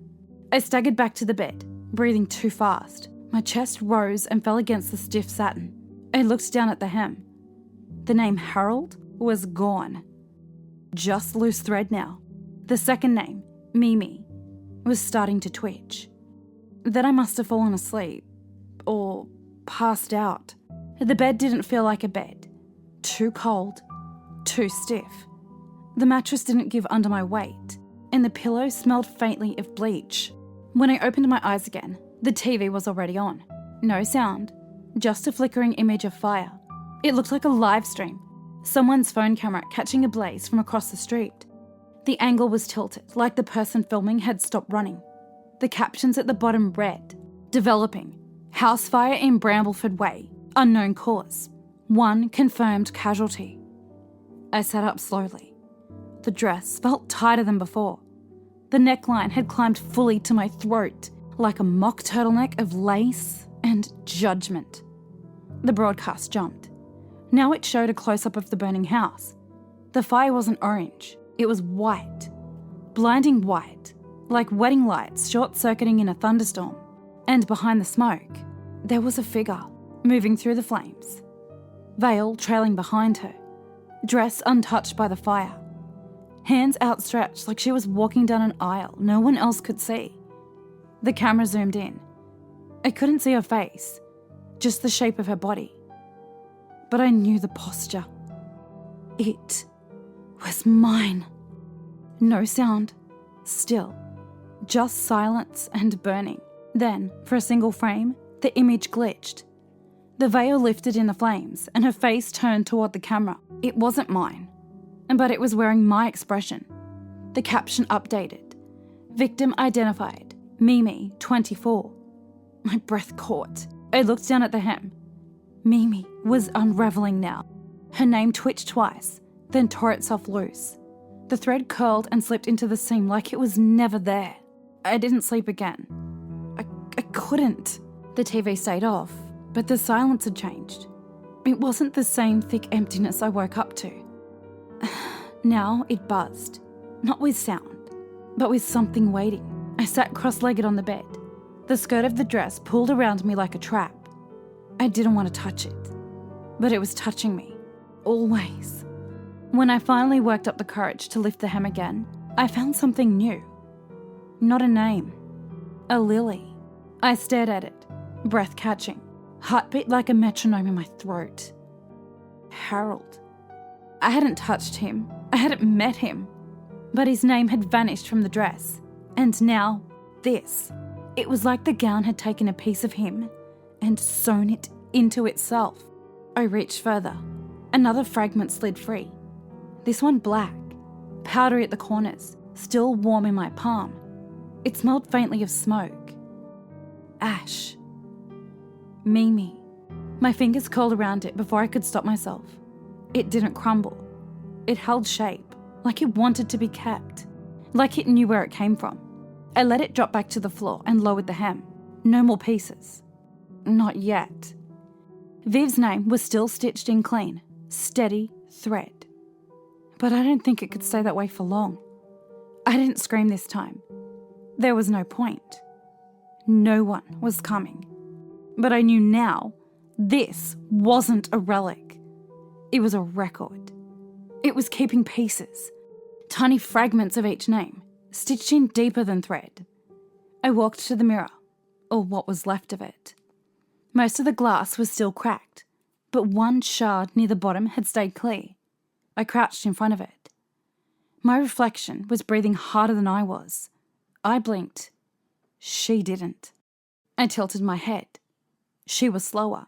I staggered back to the bed, breathing too fast. My chest rose and fell against the stiff satin. I looked down at the hem. The name Harold was gone. Just loose thread now. The second name, Mimi, was starting to twitch. Then I must have fallen asleep. Or passed out. The bed didn't feel like a bed. Too cold. Too stiff. The mattress didn't give under my weight. And the pillow smelled faintly of bleach. When I opened my eyes again, the TV was already on. No sound. Just a flickering image of fire. It looked like a live stream. Someone's phone camera catching a blaze from across the street. The angle was tilted, like the person filming had stopped running. The captions at the bottom read, "Developing. House fire in Brambleford Way. Unknown cause. 1 confirmed casualty." I sat up slowly. The dress felt tighter than before. The neckline had climbed fully to my throat, like a mock turtleneck of lace and judgment. The broadcast jumped. Now it showed a close-up of the burning house. The fire wasn't orange. It was white. Blinding white, like wedding lights short-circuiting in a thunderstorm. And behind the smoke, there was a figure moving through the flames. Veil trailing behind her. Dress untouched by the fire. hands outstretched like she was walking down an aisle no one else could see. The camera zoomed in. I couldn't see her face, just the shape of her body. But I knew the posture. It was mine. No sound, still, just silence and burning. Then, for a single frame, the image glitched. The veil lifted in the flames and her face turned toward the camera. It wasn't mine, but it was wearing my expression. The caption updated. Victim identified. Mimi, 24. My breath caught. I looked down at the hem. Mimi was unraveling now. Her name twitched twice, then tore itself loose. The thread curled and slipped into the seam like it was never there. I didn't sleep again. I couldn't. The TV stayed off, but the silence had changed. It wasn't the same thick emptiness I woke up to. Now it buzzed, not with sound, but with something waiting. I sat cross-legged on the bed. The skirt of the dress pulled around me like a trap. I didn't want to touch it, but it was touching me, always. When I finally worked up the courage to lift the hem again, I found something new. Not a name, a lily. I stared at it, breath catching, heartbeat like a metronome in my throat. Harold. I hadn't touched him, I hadn't met him, but his name had vanished from the dress, and now this. It was like the gown had taken a piece of him and sewn it into itself. I reached further. Another fragment slid free. This one black, powdery at the corners, still warm in my palm. It smelled faintly of smoke. Ash. Mimi. My fingers curled around it before I could stop myself. It didn't crumble. It held shape, like it wanted to be kept, like it knew where it came from. I let it drop back to the floor and lowered the hem. No more pieces. Not yet. Viv's name was still stitched in clean, steady thread. But I don't think it could stay that way for long. I didn't scream this time. There was no point. No one was coming. But I knew now this wasn't a relic. It was a record. It was keeping pieces, tiny fragments of each name, stitched in deeper than thread. I walked to the mirror, or what was left of it. Most of the glass was still cracked, but one shard near the bottom had stayed clear. I crouched in front of it. My reflection was breathing harder than I was. I blinked. She didn't. I tilted my head. She was slower.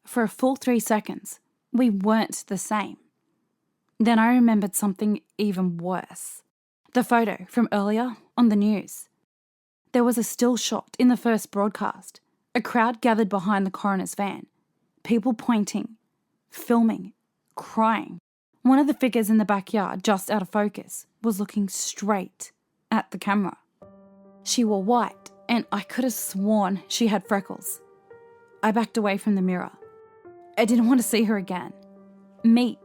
For a full 3 seconds, we weren't the same. Then I remembered something even worse. The photo from earlier on the news. There was a still shot in the first broadcast. A crowd gathered behind the coroner's van. People pointing, filming, crying. One of the figures in the backyard, just out of focus, was looking straight at the camera. She wore white, and I could have sworn she had freckles. I backed away from the mirror. I didn't want to see her again. Me.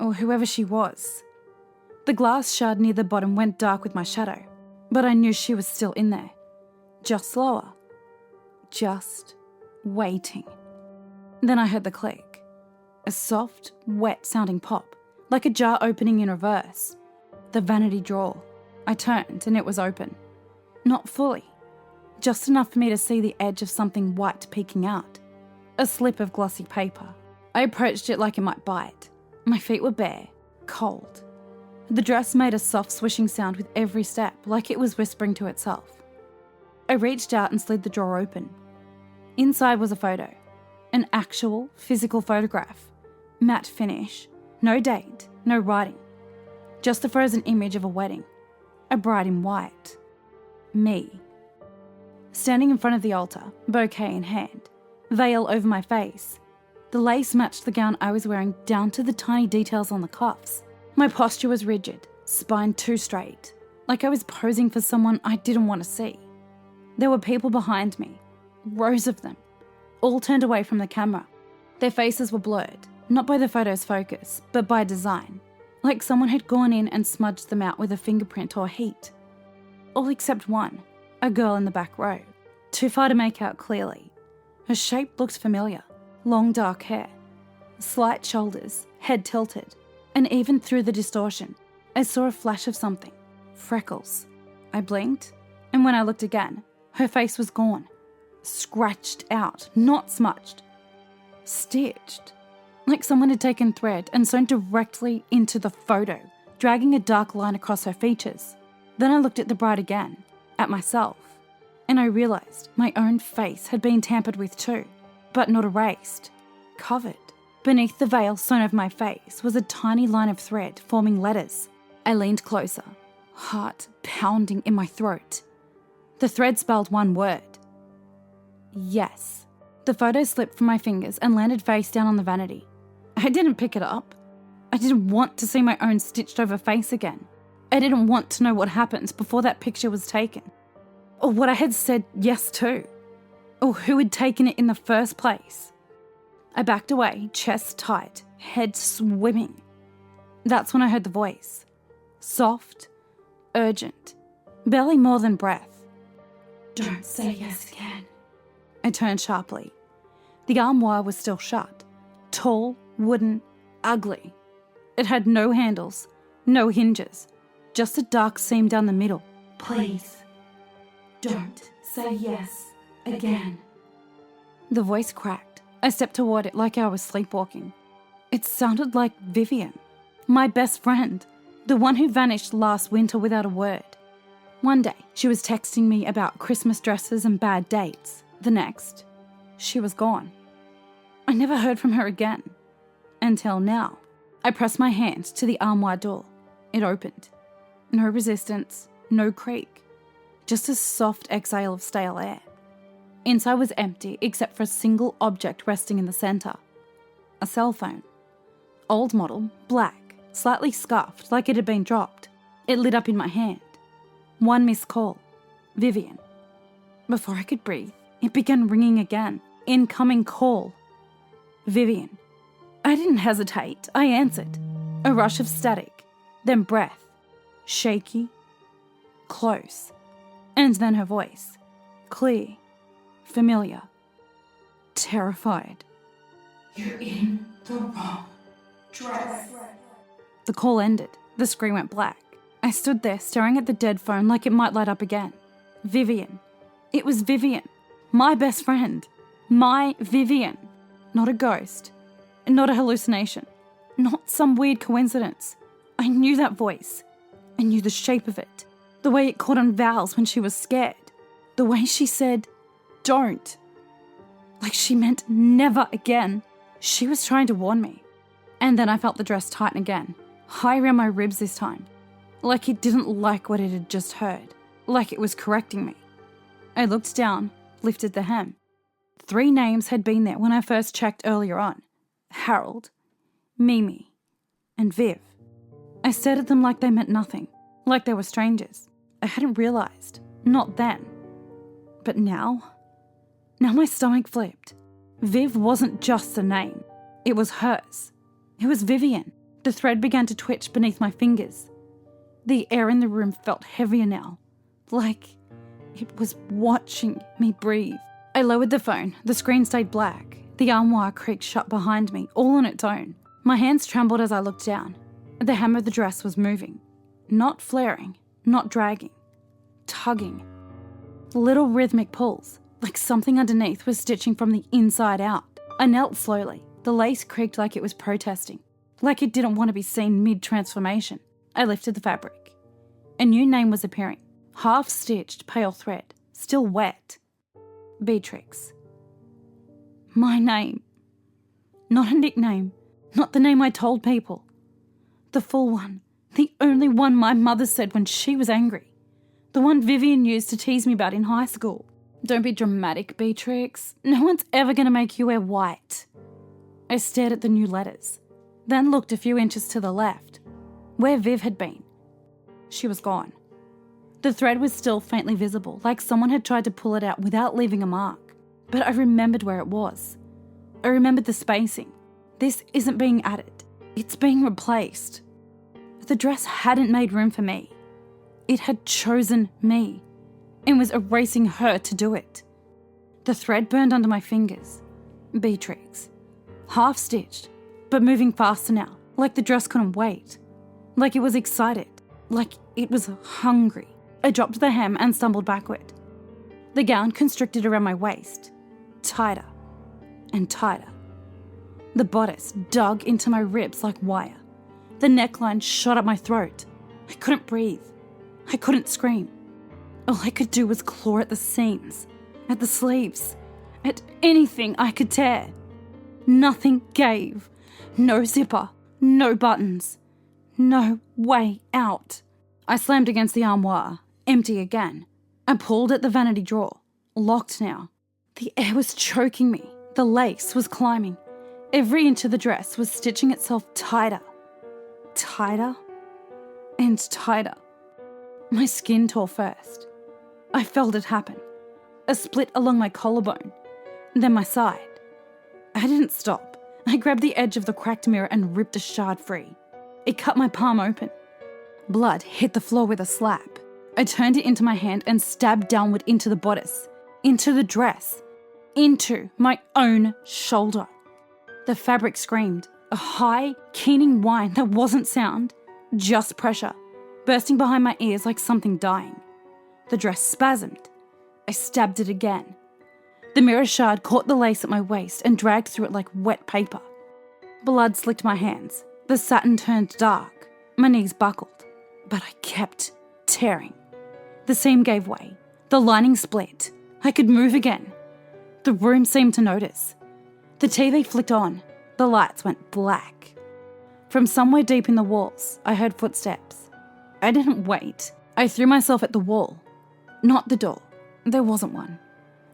Or whoever she was. The glass shard near the bottom went dark with my shadow, but I knew she was still in there. Just slower. Just waiting. Then I heard the click. A soft, wet-sounding pop, like a jar opening in reverse. The vanity drawer. I turned and it was open. Not fully. Just enough for me to see the edge of something white peeking out. A slip of glossy paper. I approached it like it might bite. My feet were bare, cold. The dress made a soft swishing sound with every step, like it was whispering to itself. I reached out and slid the drawer open. Inside was a photo. An actual, physical photograph. Matte finish. No date, no writing. Just a frozen image of a wedding. A bride in white. Me. Standing in front of the altar, bouquet in hand. Veil over my face. The lace matched the gown I was wearing down to the tiny details on the cuffs. My posture was rigid, spine too straight, like I was posing for someone I didn't want to see. There were people behind me, rows of them, all turned away from the camera. Their faces were blurred, not by the photo's focus, but by design, like someone had gone in and smudged them out with a fingerprint or heat. All except one, a girl in the back row, too far to make out clearly. Her shape looked familiar. Long dark hair, slight shoulders, head tilted, and even through the distortion, I saw a flash of something. Freckles. I blinked, and when I looked again, her face was gone. Scratched out, not smudged. Stitched. Like someone had taken thread and sewn directly into the photo, dragging a dark line across her features. Then I looked at the bride again, at myself, and I realised my own face had been tampered with too, but not erased. Covered. Beneath the veil sewn over my face was a tiny line of thread forming letters. I leaned closer, heart pounding in my throat. The thread spelled one word. Yes. The photo slipped from my fingers and landed face down on the vanity. I didn't pick it up. I didn't want to see my own stitched over face again. I didn't want to know what happened before that picture was taken. Or what I had said yes to. Or who had taken it in the first place. I backed away, chest tight, head swimming. That's when I heard the voice. Soft, urgent, barely more than breath. Don't say yes again. I turned sharply. The armoire was still shut. Tall, wooden, ugly. It had no handles, no hinges, just a dark seam down the middle. Please, don't say yes again. The voice cracked. I stepped toward it like I was sleepwalking. It sounded like Vivian, my best friend, the one who vanished last winter without a word. One day, she was texting me about Christmas dresses and bad dates. The next, she was gone. I never heard from her again. Until now. I pressed my hand to the armoire door. It opened. No resistance, no creak. Just a soft exhale of stale air. Inside was empty except for a single object resting in the centre. A cell phone. Old model, black, slightly scuffed like it had been dropped. It lit up in my hand. One missed call. Vivian. Before I could breathe, it began ringing again. Incoming call. Vivian. I didn't hesitate. I answered. A rush of static. Then breath. Shaky. Close. And then her voice. Clear. Familiar. Terrified. You're in the wrong dress. The call ended. The screen went black. I stood there staring at the dead phone like it might light up again. Vivian. It was Vivian. My best friend. My Vivian. Not a ghost. Not a hallucination. Not some weird coincidence. I knew that voice. I knew the shape of it. The way it caught on vowels when she was scared. The way she said, don't. Like she meant never again. She was trying to warn me. And then I felt the dress tighten again. High around my ribs this time. Like it didn't like what it had just heard. Like it was correcting me. I looked down, lifted the hem. 3 names had been there when I first checked earlier on. Harold, Mimi, and Viv. I stared at them like they meant nothing. Like they were strangers. I hadn't realised. Not then. But now? Now my stomach flipped. Viv wasn't just a name. It was hers. It was Vivian. The thread began to twitch beneath my fingers. The air in the room felt heavier now. Like it was watching me breathe. I lowered the phone. The screen stayed black. The armoire creaked shut behind me, all on its own. My hands trembled as I looked down. The hem of the dress was moving. Not flaring, not dragging. Tugging. Little rhythmic pulls, like something underneath was stitching from the inside out. I knelt slowly. The lace creaked like it was protesting, like it didn't want to be seen mid-transformation. I lifted the fabric. A new name was appearing. Half-stitched pale thread, still wet. Beatrix. My name. Not a nickname, not the name I told people. The full one, the only one my mother said when she was angry. The one Vivian used to tease me about in high school. Don't be dramatic, Beatrix. No one's ever going to make you wear white. I stared at the new letters, then looked a few inches to the left, where Viv had been. She was gone. The thread was still faintly visible, like someone had tried to pull it out without leaving a mark. But I remembered where it was. I remembered the spacing. This isn't being added. It's being replaced. The dress hadn't made room for me. It had chosen me and was erasing her to do it. The thread burned under my fingers. Beatrix. Half-stitched, but moving faster now, like the dress couldn't wait. like it was excited, like it was hungry. I dropped the hem and stumbled backward. The gown constricted around my waist, tighter and tighter. The bodice dug into my ribs like wire. The neckline shot up my throat. I couldn't breathe. I couldn't scream. All I could do was claw at the seams, at the sleeves, at anything I could tear. Nothing gave. No zipper, no buttons, no way out. I slammed against the armoire, empty again. I pulled at the vanity drawer, locked now. The air was choking me. The lace was climbing. Every inch of the dress was stitching itself tighter, tighter and tighter. My skin tore first. I felt it happen. A split along my collarbone, then my side. I didn't stop. I grabbed the edge of the cracked mirror and ripped a shard free. It cut my palm open. Blood hit the floor with a slap. I turned it into my hand and stabbed downward into the bodice, into the dress, into my own shoulder. The fabric screamed, a high, keening whine that wasn't sound, just pressure, bursting behind my ears like something dying. The dress spasmed. I stabbed it again. The mirror shard caught the lace at my waist and dragged through it like wet paper. Blood slicked my hands. The satin turned dark. My knees buckled, but I kept tearing. The seam gave way. The lining split. I could move again. The room seemed to notice. The TV flicked on. The lights went black. From somewhere deep in the walls, I heard footsteps. I didn't wait. I threw myself at the wall. Not the door. There wasn't one.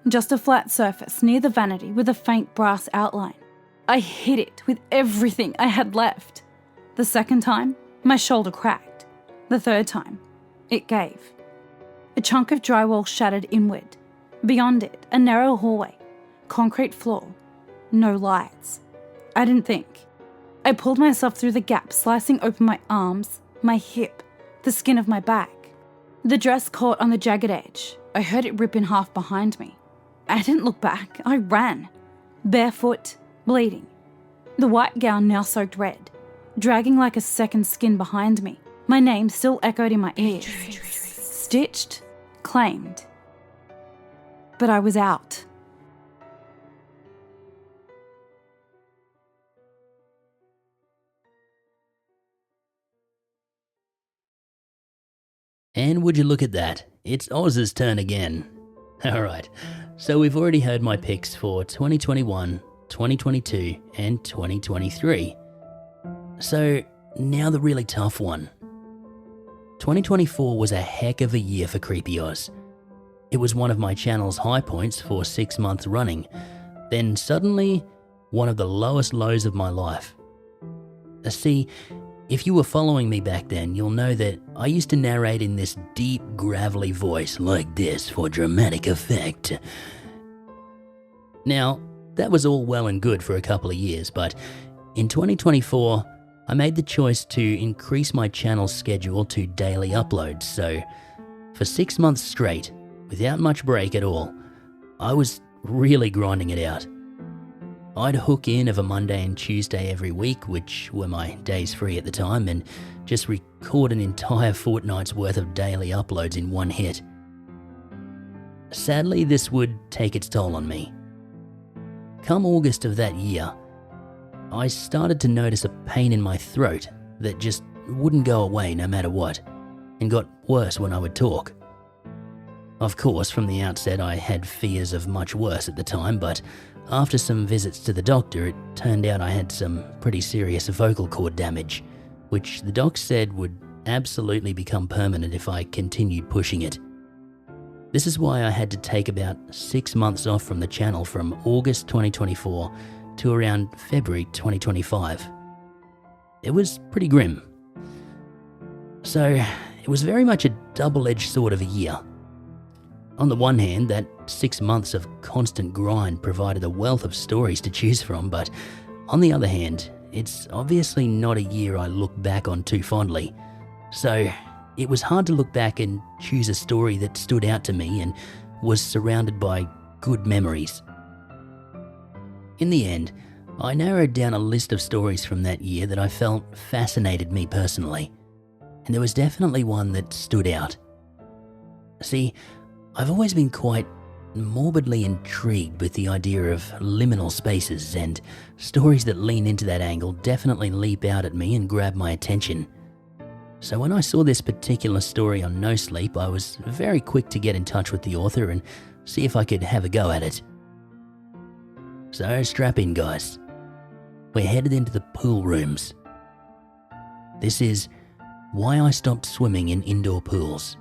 Just a flat surface near the vanity with a faint brass outline. I hit it with everything I had left. The second time, my shoulder cracked. The third time, it gave. A chunk of drywall shattered inward. Beyond it, a narrow hallway, concrete floor, no lights. I didn't think. I pulled myself through the gap, slicing open my arms, my hip, the skin of my back. The dress caught on the jagged edge. I heard it rip in half behind me. I didn't look back. I ran, barefoot, bleeding. The white gown now soaked red, dragging like a second skin behind me. My name still echoed in my ears. Stitched, claimed. But I was out. And would you look at that, it's Oz's turn again. Alright, so we've already heard my picks for 2021, 2022 and 2023. So now the really tough one. 2024 was a heck of a year for Creepy Oz. It was one of my channel's high points for 6 months running, then suddenly one of the lowest lows of my life. See, if you were following me back then, you'll know that I used to narrate in this deep, gravelly voice like this for dramatic effect. Now, that was all well and good for a couple of years, but in 2024, I made the choice to increase my channel's schedule to daily uploads, so for 6 months straight, without much break at all, I was really grinding it out. I'd hook in of a Monday and Tuesday every week, which were my days free at the time, and just record an entire fortnight's worth of daily uploads in one hit. Sadly, this would take its toll on me. Come August of that year, I started to notice a pain in my throat that just wouldn't go away no matter what, and got worse when I would talk. Of course, from the outset I had fears of much worse at the time, but after some visits to the doctor, it turned out I had some pretty serious vocal cord damage, which the doc said would absolutely become permanent if I continued pushing it. This is why I had to take about 6 months off from the channel from August 2024 to around February 2025. It was pretty grim. So, it was very much a double-edged sword of a year. On the one hand, that 6 months of constant grind provided a wealth of stories to choose from, but on the other hand, it's obviously not a year I look back on too fondly. So it was hard to look back and choose a story that stood out to me and was surrounded by good memories. In the end, I narrowed down a list of stories from that year that I felt fascinated me personally, and there was definitely one that stood out. See, I've always been quite morbidly intrigued with the idea of liminal spaces, and stories that lean into that angle definitely leap out at me and grab my attention. So when I saw this particular story on No Sleep, I was very quick to get in touch with the author and see if I could have a go at it. So strap in, guys. We're headed into the pool rooms. This is Why I Stopped Swimming in Indoor Pools.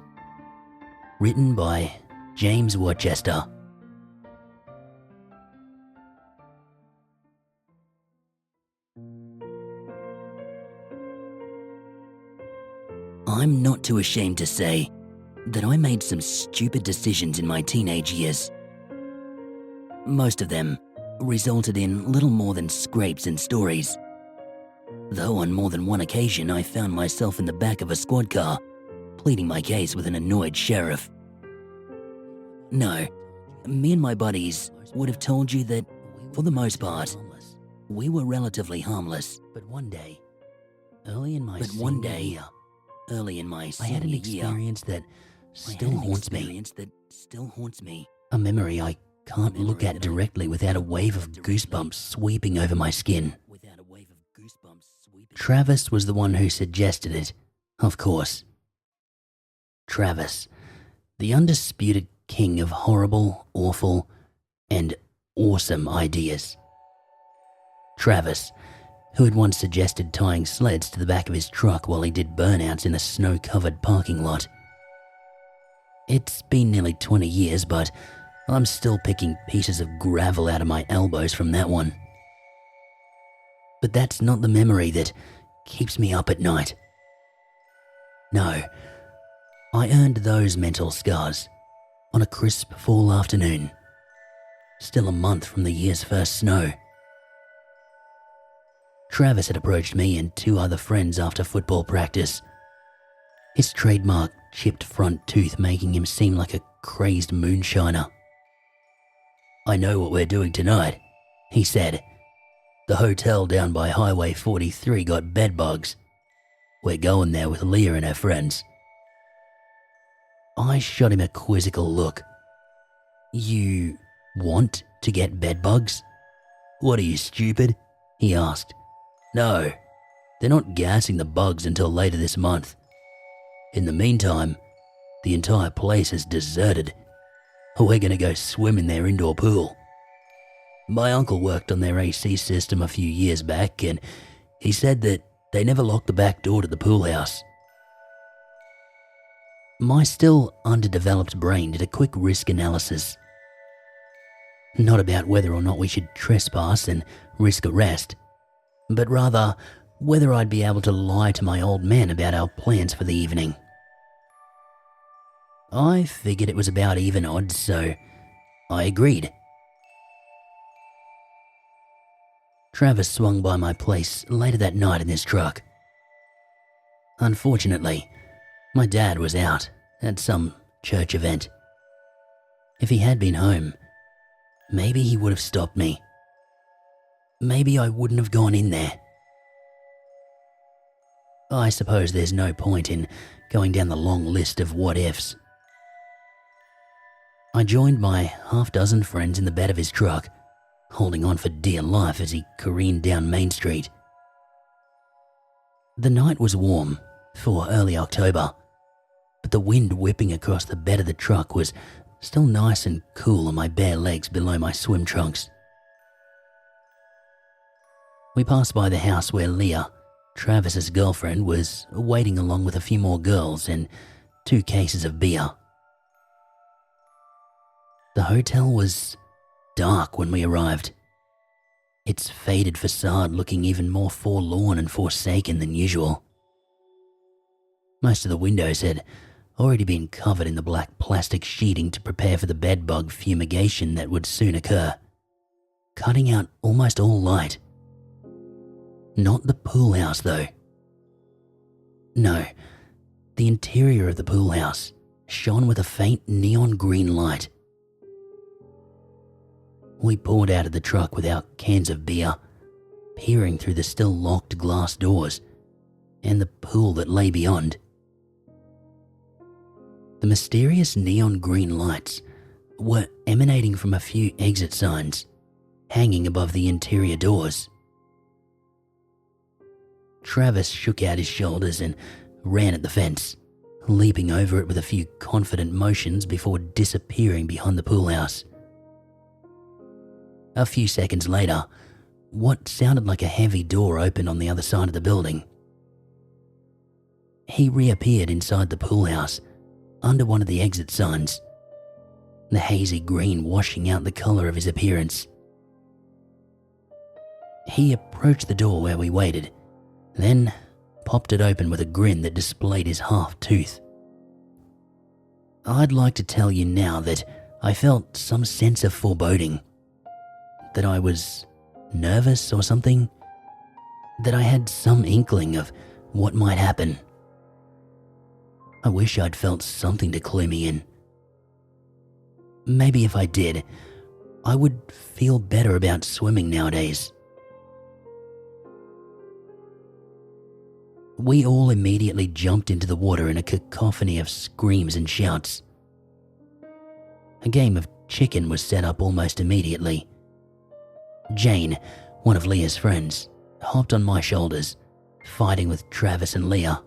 Written by James Worcester. I'm not too ashamed to say that I made some stupid decisions in my teenage years. Most of them resulted in little more than scrapes and stories. Though on more than one occasion I found myself in the back of a squad car, pleading my case with an annoyed sheriff. No, me and my buddies would have told you that, for the most part, we were relatively harmless. But one day, early in my senior year, I had an experience that still haunts me. A memory I can't look at directly without a wave of goosebumps sweeping over my skin. Travis was the one who suggested it, of course. Travis, the undisputed king of horrible, awful, and awesome ideas. Travis, who had once suggested tying sleds to the back of his truck while he did burnouts in a snow-covered parking lot. It's been nearly 20 years, but I'm still picking pieces of gravel out of my elbows from that one. But that's not the memory that keeps me up at night. No, I earned those mental scars on a crisp fall afternoon, still a month from the year's first snow. Travis had approached me and two other friends after football practice, his trademark chipped front tooth making him seem like a crazed moonshiner. "I know what we're doing tonight," he said. "The hotel down by Highway 43 got bed bugs. We're going there with Leah and her friends." I shot him a quizzical look. "You want to get bed bugs? What are you, stupid?" he asked. "No, they're not gassing the bugs until later this month. In the meantime, the entire place is deserted. We're going to go swim in their indoor pool. My uncle worked on their AC system a few years back, and he said that they never locked the back door to the pool house." My still underdeveloped brain did a quick risk analysis. Not about whether or not we should trespass and risk arrest, but rather whether I'd be able to lie to my old man about our plans for the evening. I figured it was about even odds, so I agreed. Travis swung by my place later that night in his truck. Unfortunately, my dad was out at some church event. If he had been home, maybe he would have stopped me. Maybe I wouldn't have gone in there. I suppose there's no point in going down the long list of what-ifs. I joined my half-dozen friends in the bed of his truck, holding on for dear life as he careened down Main Street. The night was warm for early October, but the wind whipping across the bed of the truck was still nice and cool on my bare legs below my swim trunks. We passed by the house where Leah, Travis's girlfriend, was waiting along with a few more girls and 2 cases of beer. The hotel was dark when we arrived, its faded facade looking even more forlorn and forsaken than usual. Most of the windows had already been covered in the black plastic sheeting to prepare for the bedbug fumigation that would soon occur, cutting out almost all light. Not the pool house, though. No, the interior of the pool house shone with a faint neon green light. We poured out of the truck with our cans of beer, peering through the still locked glass doors and the pool that lay beyond. The mysterious neon green lights were emanating from a few exit signs hanging above the interior doors. Travis shook out his shoulders and ran at the fence, leaping over it with a few confident motions before disappearing behind the pool house. A few seconds later, what sounded like a heavy door opened on the other side of the building. He reappeared inside the pool house, under one of the exit signs, the hazy green washing out the colour of his appearance. He approached the door where we waited, then popped it open with a grin that displayed his half-tooth. I'd like to tell you now that I felt some sense of foreboding, that I was nervous or something, that I had some inkling of what might happen. I wish I'd felt something to clue me in. Maybe if I did, I would feel better about swimming nowadays. We all immediately jumped into the water in a cacophony of screams and shouts. A game of chicken was set up almost immediately. Jane, one of Leah's friends, hopped on my shoulders, fighting with Travis and Leah.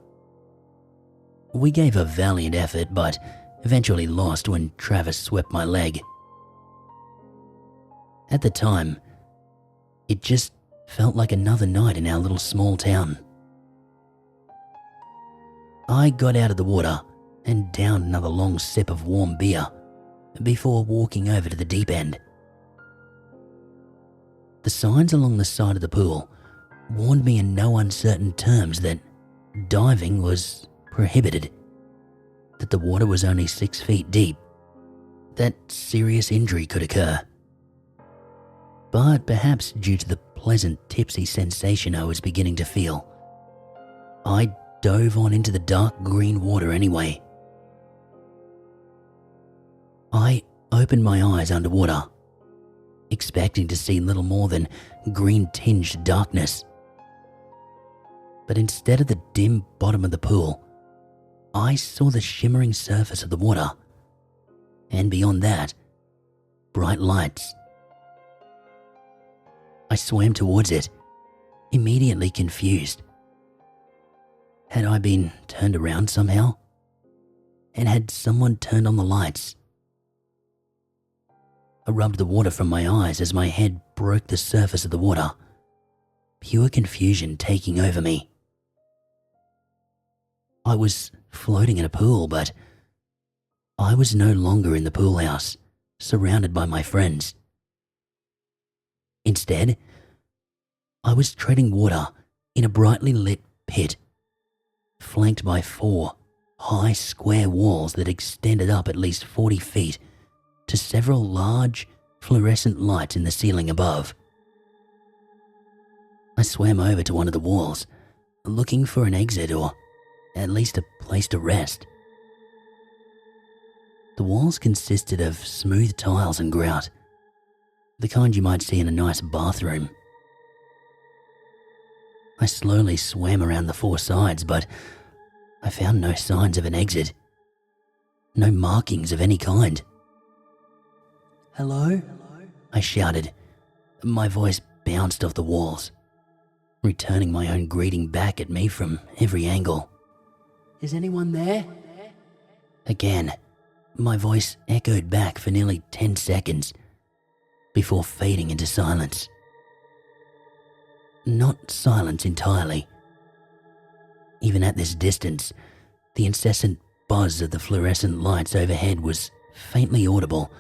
We gave a valiant effort, but eventually lost when Travis swept my leg. At the time, it just felt like another night in our little small town. I got out of the water and downed another long sip of warm beer before walking over to the deep end. The signs along the side of the pool warned me in no uncertain terms that diving was prohibited, that the water was only 6 feet deep, that serious injury could occur. But perhaps due to the pleasant tipsy sensation I was beginning to feel, I dove on into the dark green water anyway. I opened my eyes underwater, expecting to see little more than green-tinged darkness. But instead of the dim bottom of the pool, I saw the shimmering surface of the water, and beyond that, bright lights. I swam towards it, immediately confused. Had I been turned around somehow? And had someone turned on the lights? I rubbed the water from my eyes as my head broke the surface of the water, pure confusion taking over me. I was floating in a pool, but I was no longer in the pool house, surrounded by my friends. Instead, I was treading water in a brightly lit pit, flanked by 4 high square walls that extended up at least 40 feet to several large fluorescent lights in the ceiling above. I swam over to one of the walls, looking for an exit or at least a place to rest. The walls consisted of smooth tiles and grout, the kind you might see in a nice bathroom. I slowly swam around the 4 sides, but I found no signs of an exit, no markings of any kind. "Hello?" I shouted. My voice bounced off the walls, returning my own greeting back at me from every angle. "Is anyone there?" Again, my voice echoed back for nearly 10 seconds before fading into silence. Not silence entirely. Even at this distance, the incessant buzz of the fluorescent lights overhead was faintly audible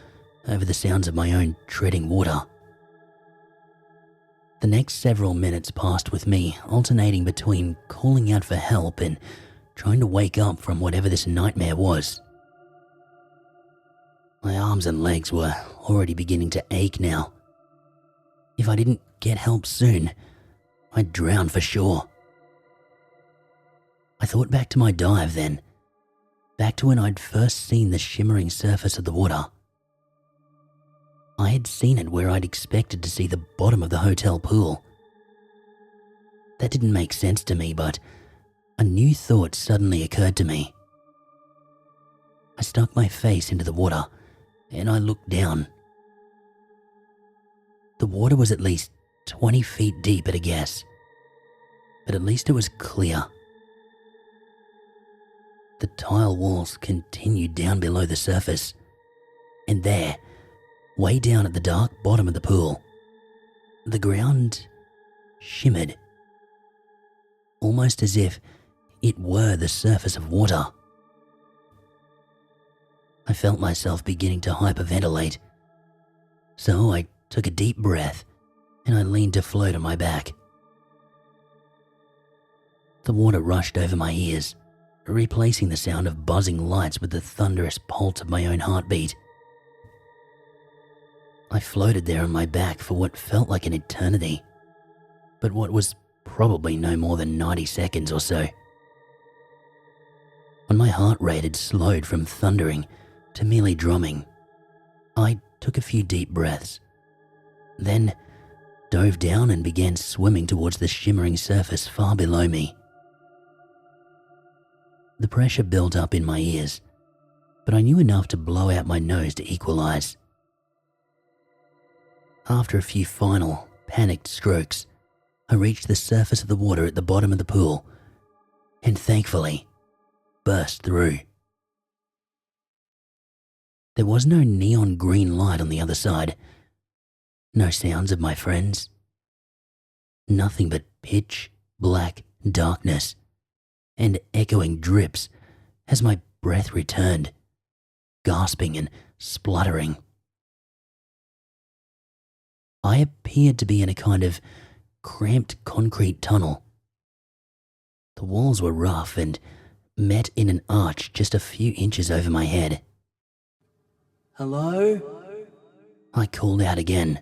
over the sounds of my own treading water. The next several minutes passed with me alternating between calling out for help and trying to wake up from whatever this nightmare was. My arms and legs were already beginning to ache now. If I didn't get help soon, I'd drown for sure. I thought back to my dive then, back to when I'd first seen the shimmering surface of the water. I had seen it where I'd expected to see the bottom of the hotel pool. That didn't make sense to me, but a new thought suddenly occurred to me. I I stuck my face into the water and I looked down. The water was at least 20 feet deep at a guess, but at least it was clear. The tile walls continued down below the surface, and there, way down at the dark bottom of the pool, the ground shimmered, almost as if it were the surface of water. I felt myself beginning to hyperventilate, so I took a deep breath and I leaned to float on my back. The water rushed over my ears, replacing the sound of buzzing lights with the thunderous pulse of my own heartbeat. I floated there on my back for what felt like an eternity, but what was probably no more than 90 seconds or so. When my heart rate had slowed from thundering to merely drumming, I took a few deep breaths, then dove down and began swimming towards the shimmering surface far below me. The pressure built up in my ears, but I knew enough to blow out my nose to equalize. After a few final, panicked strokes, I reached the surface of the water at the bottom of the pool, and thankfully, burst through. There was no neon green light on the other side, no sounds of my friends, nothing but pitch black darkness and echoing drips as my breath returned, gasping and spluttering. I appeared to be in a kind of cramped concrete tunnel. The walls were rough and met in an arch just a few inches over my head. Hello? I called out again.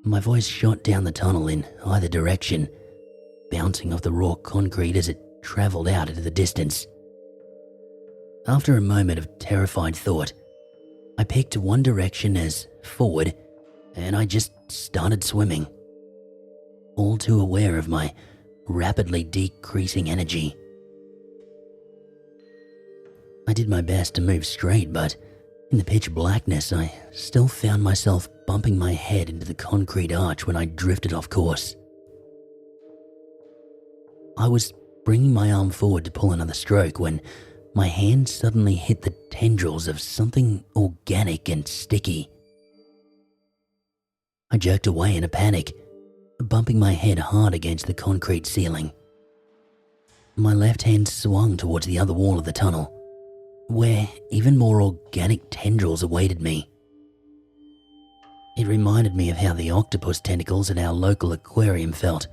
My voice shot down the tunnel in either direction, bouncing off the raw concrete as it travelled out into the distance. After a moment of terrified thought, I picked one direction as forward and I just started swimming, all too aware of my rapidly decreasing energy. I did my best to move straight, but in the pitch blackness, I still found myself bumping my head into the concrete arch when I drifted off course. I was bringing my arm forward to pull another stroke when my hand suddenly hit the tendrils of something organic and sticky. I jerked away in a panic, bumping my head hard against the concrete ceiling. My left hand swung towards the other wall of the tunnel, where even more organic tendrils awaited me. It reminded me of how the octopus tentacles at our local aquarium felt,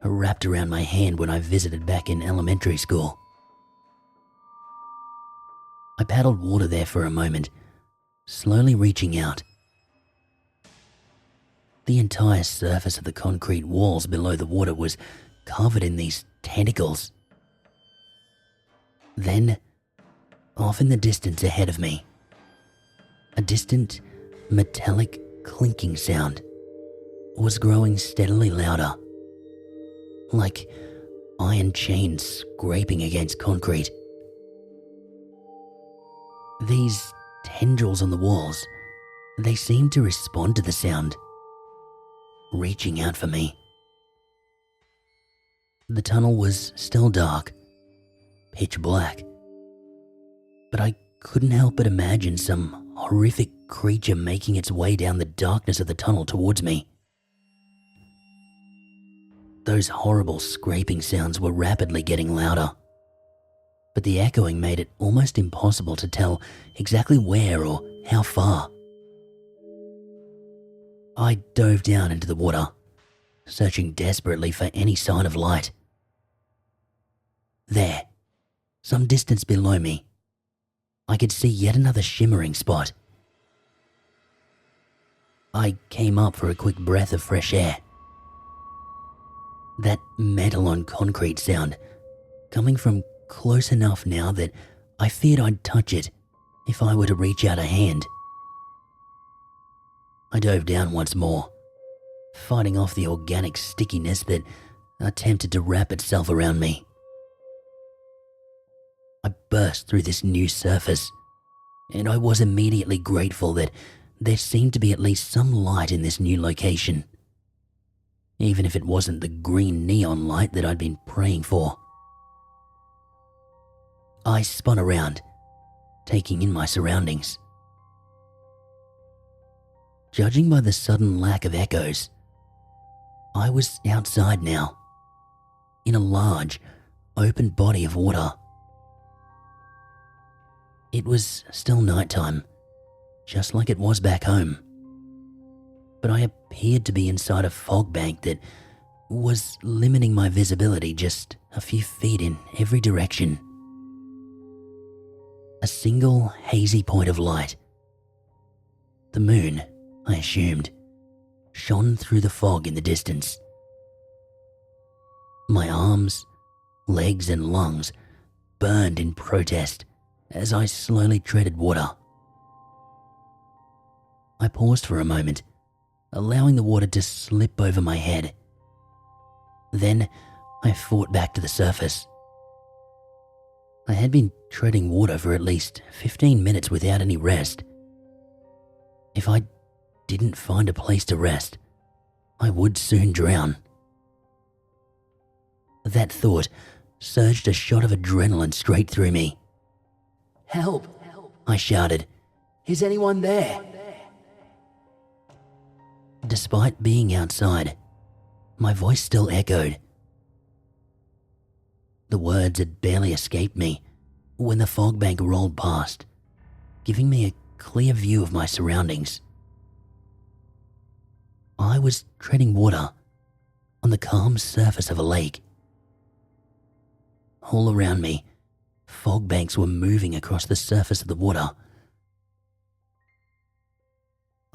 wrapped around my hand when I visited back in elementary school. I paddled water there for a moment, slowly reaching out. The entire surface of the concrete walls below the water was covered in these tentacles. Then, off in the distance ahead of me, a distant, metallic clinking sound was growing steadily louder, like iron chains scraping against concrete. These tendrils on the walls, they seemed to respond to the sound, reaching out for me. The tunnel was still dark, pitch black, but I couldn't help but imagine some horrific creature making its way down the darkness of the tunnel towards me. Those horrible scraping sounds were rapidly getting louder, but the echoing made it almost impossible to tell exactly where or how far. I dove down into the water, searching desperately for any sign of light. There, some distance below me, I could see yet another shimmering spot. I came up for a quick breath of fresh air. That metal on concrete sound, coming from close enough now that I feared I'd touch it if I were to reach out a hand. I dove down once more, fighting off the organic stickiness that attempted to wrap itself around me. I burst through this new surface, and I was immediately grateful that there seemed to be at least some light in this new location, even if it wasn't the green neon light that I'd been praying for. I spun around, taking in my surroundings. Judging by the sudden lack of echoes, I was outside now, in a large, open body of water. It was still nighttime, just like it was back home, but I appeared to be inside a fog bank that was limiting my visibility just a few feet in every direction. A single hazy point of light. The moon, I assumed, shone through the fog in the distance. My arms, legs, and lungs burned in protest as I slowly treaded water. I paused for a moment, allowing the water to slip over my head. Then I fought back to the surface. I had been treading water for at least 15 minutes without any rest. If I didn't find a place to rest, I would soon drown. That thought surged a shot of adrenaline straight through me. "Help!" I shouted. "Is anyone there?" Despite being outside, my voice still echoed. The words had barely escaped me when the fog bank rolled past, giving me a clear view of my surroundings. I was treading water on the calm surface of a lake. All around me, fog banks were moving across the surface of the water.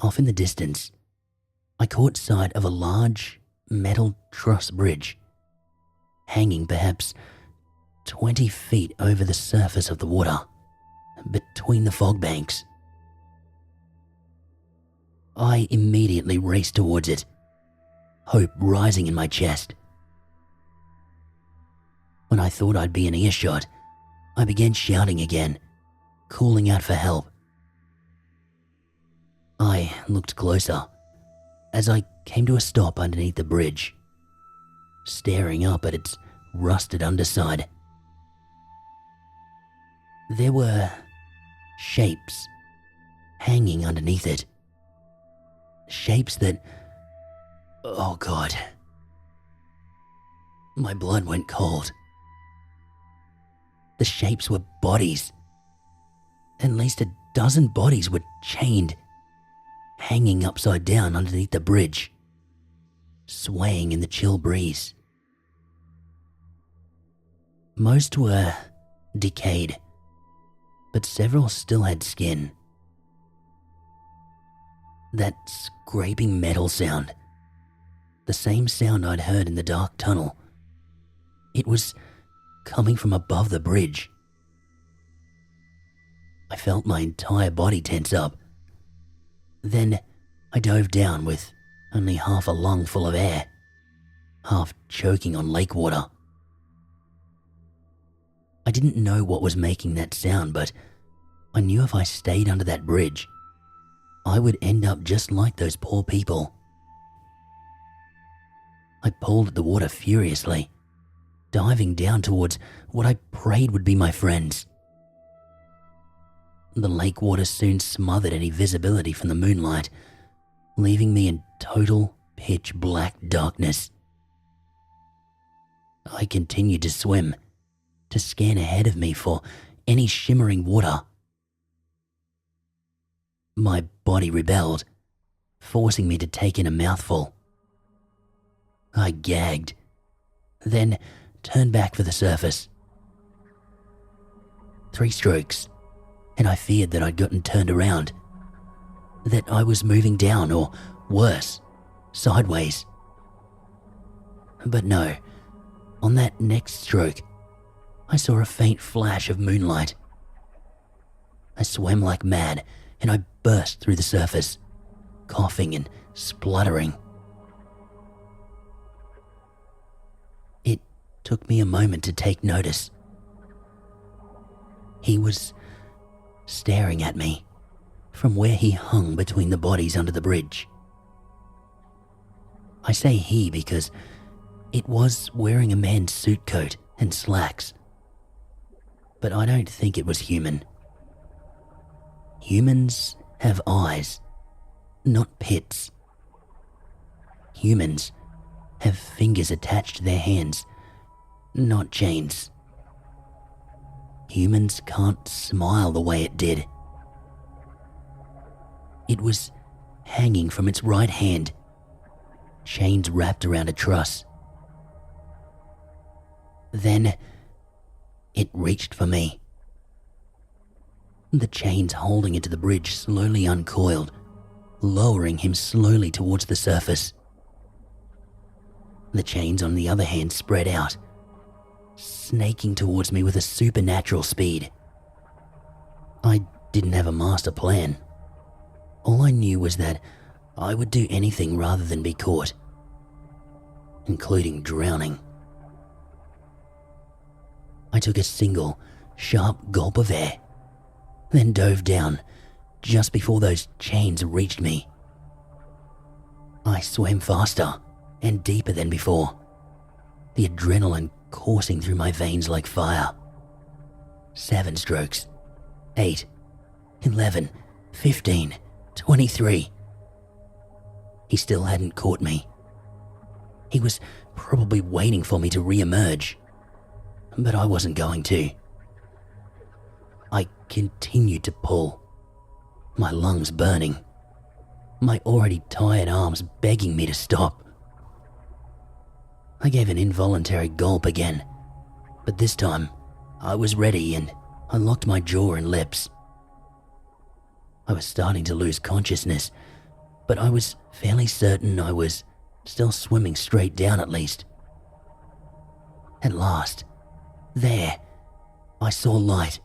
Off in the distance, I caught sight of a large metal truss bridge, hanging perhaps 20 feet over the surface of the water, between the fog banks. I immediately raced towards it, hope rising in my chest. When I thought I'd be in earshot, I began shouting again, calling out for help. I looked closer as I came to a stop underneath the bridge, staring up at its rusted underside. There were shapes hanging underneath it. Shapes that... Oh God. My blood went cold. The shapes were bodies. At least a dozen bodies were chained, hanging upside down underneath the bridge, swaying in the chill breeze. Most were decayed, but several still had skin. That scraping metal sound, the same sound I'd heard in the dark tunnel. It was coming from above the bridge. I felt my entire body tense up. Then I dove down with only half a lung full of air, half choking on lake water. I didn't know what was making that sound, but I knew if I stayed under that bridge, I would end up just like those poor people. I pulled at the water furiously, diving down towards what I prayed would be my friends. The lake water soon smothered any visibility from the moonlight, leaving me in total pitch black darkness. I continued to swim, to scan ahead of me for any shimmering water. My body rebelled, forcing me to take in a mouthful. I gagged, then turned back for the surface. 3 strokes, and I feared that I'd gotten turned around, that I was moving down, or worse, sideways. But no, on that next stroke, I saw a faint flash of moonlight. I swam like mad, and I burst through the surface, coughing and spluttering. It took me a moment to take notice. He was staring at me from where he hung between the bodies under the bridge. I say he because it was wearing a man's suit coat and slacks, but I don't think it was human. Humans have eyes, not pits. Humans have fingers attached to their hands, not chains. Humans can't smile the way it did. It was hanging from its right hand, chains wrapped around a truss. Then it reached for me. The chains holding it to the bridge slowly uncoiled, lowering him slowly towards the surface. The chains on the other hand spread out, snaking towards me with a supernatural speed. I didn't have a master plan. All I knew was that I would do anything rather than be caught, including drowning. I took a single, sharp gulp of air, then dove down just before those chains reached me. I swam faster and deeper than before, the adrenaline coursing through my veins like fire. 7 strokes, 8, 11, 15, 23. He still hadn't caught me. He was probably waiting for me to re-emerge, but I wasn't going to. I continued to pull, my lungs burning, my already tired arms begging me to stop. I gave an involuntary gulp again, but this time I was ready and I locked my jaw and lips. I was starting to lose consciousness, but I was fairly certain I was still swimming straight down at least. At last, there, I saw light,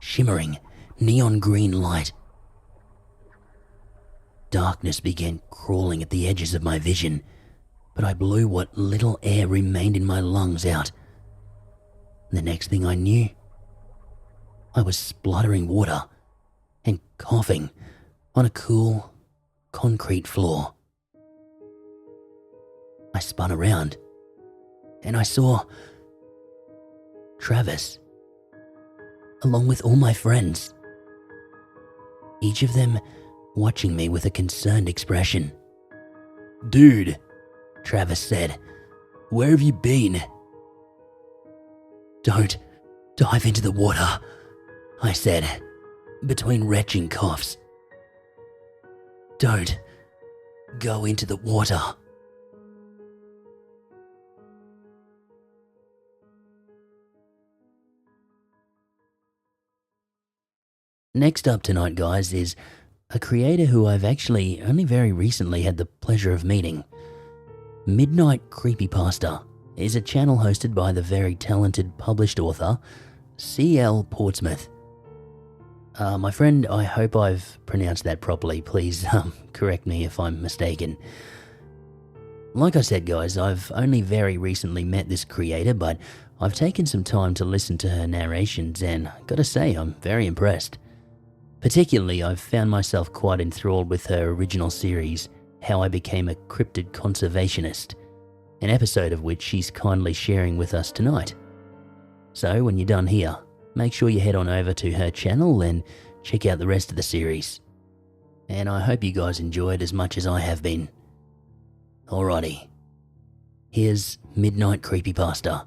shimmering neon green light. Darkness began crawling at the edges of my vision, but I blew what little air remained in my lungs out. The next thing I knew, I was spluttering water and coughing on a cool, concrete floor. I spun around and I saw Travis, along with all my friends, each of them watching me with a concerned expression. "Dude," Travis said, "where have you been?" "Don't dive into the water," I said, between retching coughs. "Don't go into the water." Next up tonight, guys, is a creator who I've actually only very recently had the pleasure of meeting. Midnight Creepypasta is a channel hosted by the very talented published author, C.L. Portsmouth. My friend, I hope I've pronounced that properly. Please correct me if I'm mistaken. Like I said, guys, I've only very recently met this creator, but I've taken some time to listen to her narrations and gotta say I'm very impressed. Particularly, I've found myself quite enthralled with her original series, How I Became a Cryptid Conservationist, an episode of which she's kindly sharing with us tonight. So when you're done here, make sure you head on over to her channel and check out the rest of the series. And I hope you guys enjoyed as much as I have been. Alrighty, here's Midnight Creepypasta.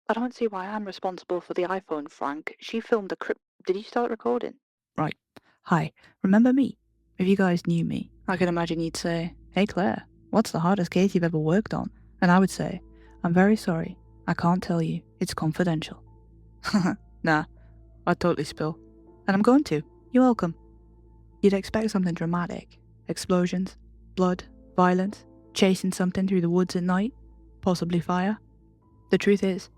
I don't see why I'm responsible for the iPhone, Frank. She filmed the Did you start recording? Right. Hi. Remember me? If you guys knew me, I could imagine you'd say, "Hey Claire, what's the hardest case you've ever worked on?" And I would say, "I'm very sorry. I can't tell you. It's confidential." Nah, I'd totally spill. And I'm going to. You're welcome. You'd expect something dramatic. Explosions, blood, violence, chasing something through the woods at night, possibly fire. The truth is,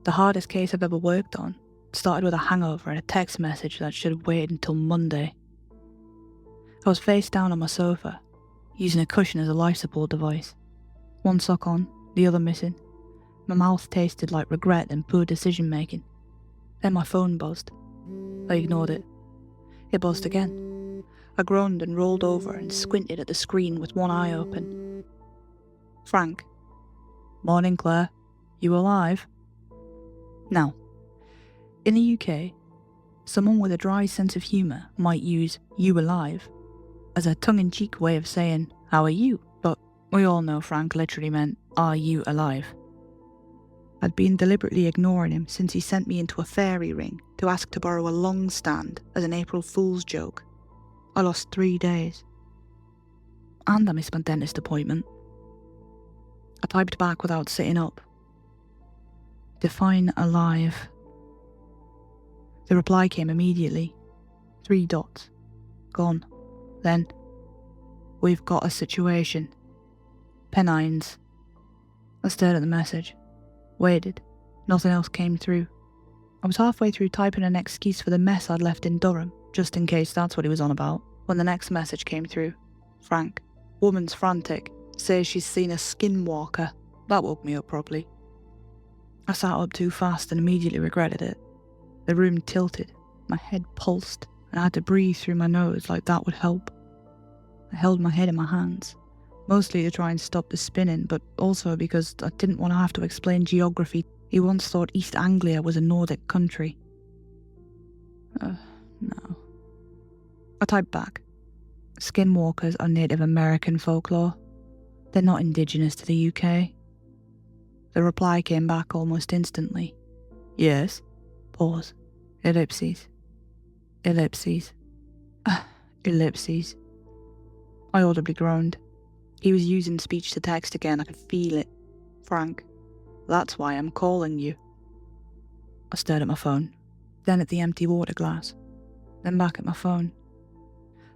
the hardest case I've ever worked on started with a hangover and a text message that should have waited until Monday. I was face down on my sofa, using a cushion as a life support device. One sock on, the other missing. My mouth tasted like regret and poor decision making. Then my phone buzzed. I ignored it. It buzzed again. I groaned and rolled over and squinted at the screen with one eye open. Frank. Morning, Claire. You alive? Now, in the UK, someone with a dry sense of humour might use "you alive" as a tongue-in-cheek way of saying, "How are you?" But we all know Frank literally meant, "Are you alive?" I'd been deliberately ignoring him since he sent me into a fairy ring to ask to borrow a long stand as an April Fool's joke. I lost 3 days. And I missed my dentist appointment. I typed back without sitting up. Define alive. The reply came immediately. 3 dots. Gone. Then, we've got a situation. Pennines. I stared at the message. Waited. Nothing else came through. I was halfway through typing an excuse for the mess I'd left in Durham, just in case that's what he was on about, when the next message came through. Frank. Woman's frantic. Says she's seen a skinwalker. That woke me up properly. I sat up too fast and immediately regretted it. The room tilted, my head pulsed, and I had to breathe through my nose like that would help. I held my head in my hands, mostly to try and stop the spinning, but also because I didn't want to have to explain geography. He once thought East Anglia was a Nordic country. No. I typed back. Skinwalkers are Native American folklore. They're not indigenous to the UK. The reply came back almost instantly. Yes. Pause. Ellipses. Ellipses. Ellipses. I audibly groaned. He was using speech to text again. I could feel it. Frank. That's why I'm calling you. I stared at my phone, then at the empty water glass, then back at my phone.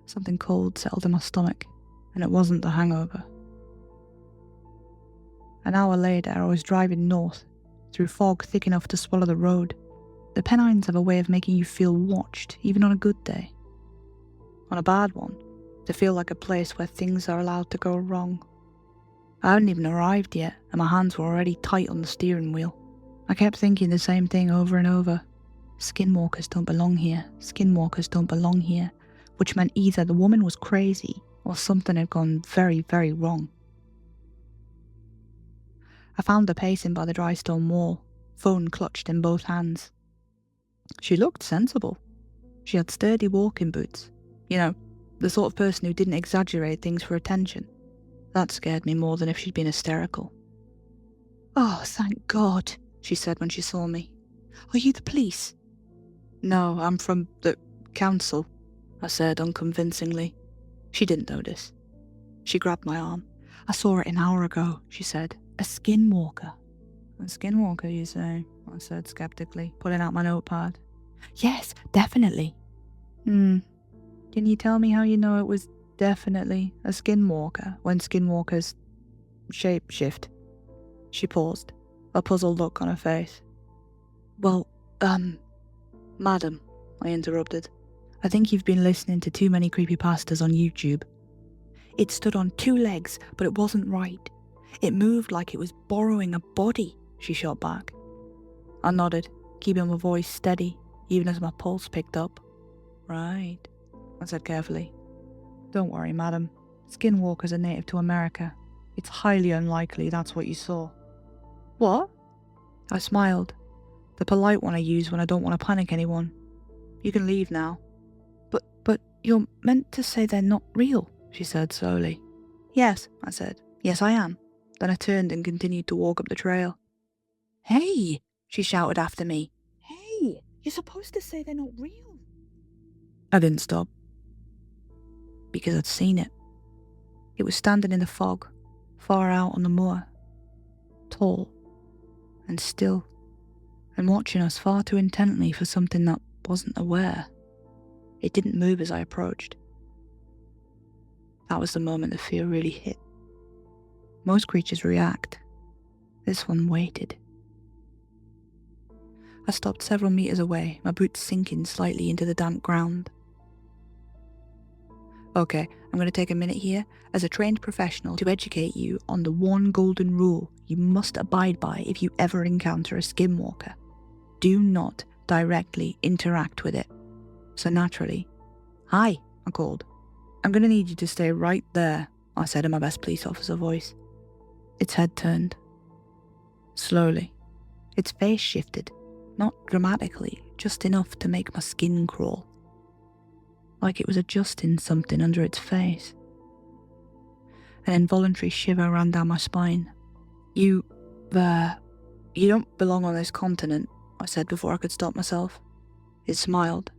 Something cold settled in my stomach, and it wasn't the hangover. An hour later, I was driving north, through fog thick enough to swallow the road. The Pennines have a way of making you feel watched, even on a good day. On a bad one, to feel like a place where things are allowed to go wrong. I hadn't even arrived yet, and my hands were already tight on the steering wheel. I kept thinking the same thing over and over. Skinwalkers don't belong here. Skinwalkers don't belong here. Which meant either the woman was crazy, or something had gone very, very wrong. I found her pacing by the dry stone wall, phone clutched in both hands. She looked sensible. She had sturdy walking boots. You know, the sort of person who didn't exaggerate things for attention. That scared me more than if she'd been hysterical. "Oh, thank God," she said when she saw me. "Are you the police?" "No, I'm from the council," I said unconvincingly. She didn't notice. She grabbed my arm. "I saw it an hour ago," she said. "A skinwalker." "A skinwalker, you say?" I said skeptically, pulling out my notepad. "Yes, definitely." Can you tell me how you know it was definitely a skinwalker when skinwalkers shape-shift?" She paused, a puzzled look on her face. "Well, madam," I interrupted, "I think you've been listening to too many creepypastas on YouTube. It stood on 2 legs, but it wasn't right. It moved like it was borrowing a body," she shot back. I nodded, keeping my voice steady, even as my pulse picked up. "Right," I said carefully. "Don't worry, madam. Skinwalkers are native to America. It's highly unlikely that's what you saw." "What?" I smiled, the polite one I use when I don't want to panic anyone. "You can leave now." But you're meant to say they're not real," she said slowly. "Yes," I said. "Yes, I am." Then I turned and continued to walk up the trail. "Hey!" she shouted after me. "Hey! You're supposed to say they're not real." I didn't stop. Because I'd seen it. It was standing in the fog, far out on the moor. Tall. And still. And watching us far too intently for something that wasn't aware. It didn't move as I approached. That was the moment the fear really hit. Most creatures react. This one waited. I stopped several meters away, my boots sinking slightly into the damp ground. Okay, I'm going to take a minute here as a trained professional to educate you on the one golden rule you must abide by if you ever encounter a skinwalker. Do not directly interact with it. So naturally, "Hi," I called. "I'm going to need you to stay right there," I said in my best police officer voice. Its head turned. Slowly. Its face shifted, not dramatically, just enough to make my skin crawl. Like it was adjusting something under its face. An involuntary shiver ran down my spine. You don't belong on this continent," I said before I could stop myself. It smiled.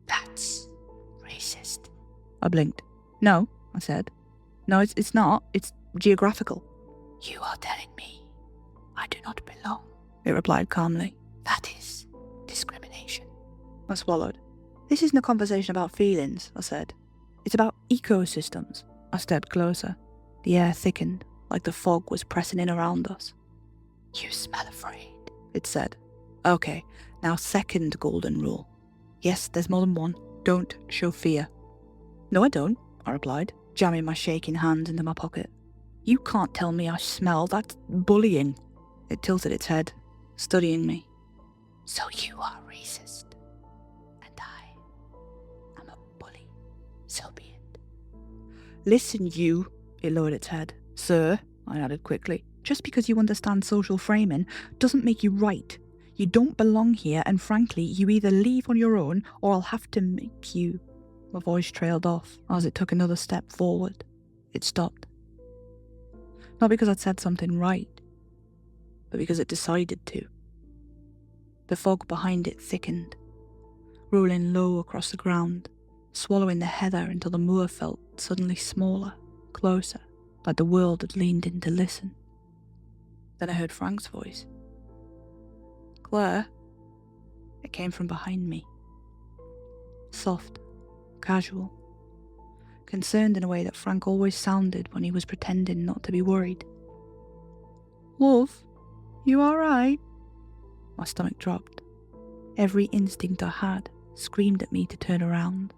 "That's racist." I blinked. "No," I said. "No, it's not. It's geographical." "You are telling me I do not belong," it replied calmly. "That is discrimination." I swallowed. "This isn't a conversation about feelings," I said. "It's about ecosystems." I stepped closer. The air thickened, like the fog was pressing in around us. "You smell afraid," it said. "Okay, now second golden rule. Yes, there's more than one. Don't show fear." "No, I don't," I replied, jamming my shaking hand into my pocket. "You can't tell me I smell. That's bullying." It tilted its head, studying me. "So you are racist, and I am a bully. So be it." "Listen, you," it lowered its head. "Sir," I added quickly, "just because you understand social framing doesn't make you right. You don't belong here, and frankly, you either leave on your own, or I'll have to make you." My voice trailed off as it took another step forward. It stopped. Not because I'd said something right, but because it decided to. The fog behind it thickened, rolling low across the ground, swallowing the heather until the moor felt suddenly smaller, closer, like the world had leaned in to listen. Then I heard Frank's voice. "Claire?" It came from behind me. Soft, casual, concerned in a way that Frank always sounded when he was pretending not to be worried. "Love, you alright?" My stomach dropped. Every instinct I had screamed at me to turn around.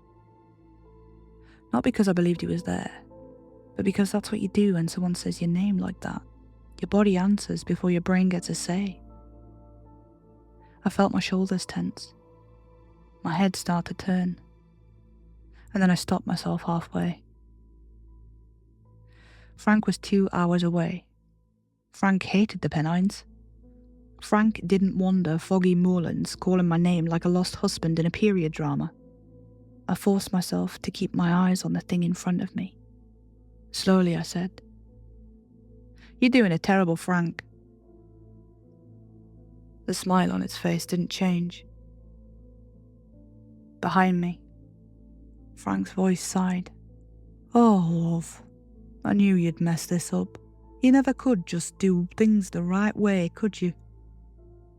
Not because I believed he was there, but because that's what you do when someone says your name like that. Your body answers before your brain gets a say. I felt my shoulders tense. My head start to turn. And then I stopped myself halfway. Frank was 2 hours away. Frank hated the Pennines. Frank didn't wander foggy moorlands calling my name like a lost husband in a period drama. I forced myself to keep my eyes on the thing in front of me. Slowly I said, "You're doing a terrible Frank." The smile on its face didn't change. Behind me, Frank's voice sighed. "Oh, love, I knew you'd mess this up. You never could just do things the right way, could you?"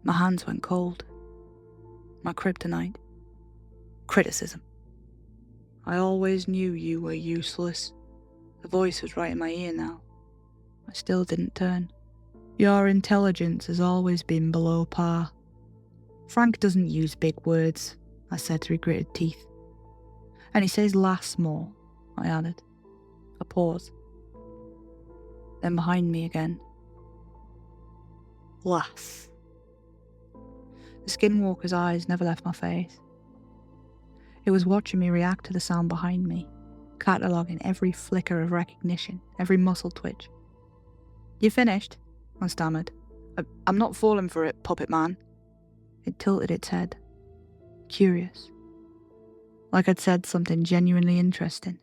My hands went cold. My kryptonite. Criticism. "I always knew you were useless." The voice was right in my ear now. I still didn't turn. "Your intelligence has always been below par." "Frank doesn't use big words," I said through gritted teeth. "And he says lass more," I added. A pause. Then behind me again. "Lass." The skinwalker's eyes never left my face. It was watching me react to the sound behind me, cataloguing every flicker of recognition, every muscle twitch. "You finished?" I stammered. I'm not falling for it, puppet man." It tilted its head, curious, like I'd said something genuinely interesting.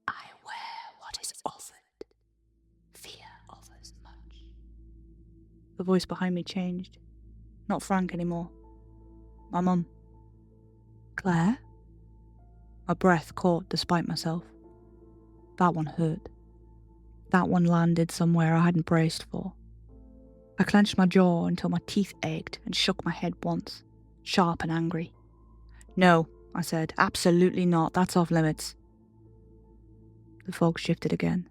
"I wear what is offered. Fear offers much." The voice behind me changed. Not Frank anymore. My mum. "Claire?" My breath caught despite myself. That one hurt. That one landed somewhere I hadn't braced for. I clenched my jaw until my teeth ached and shook my head once, sharp and angry. "No," I said, "absolutely not. That's off limits." The fog shifted again.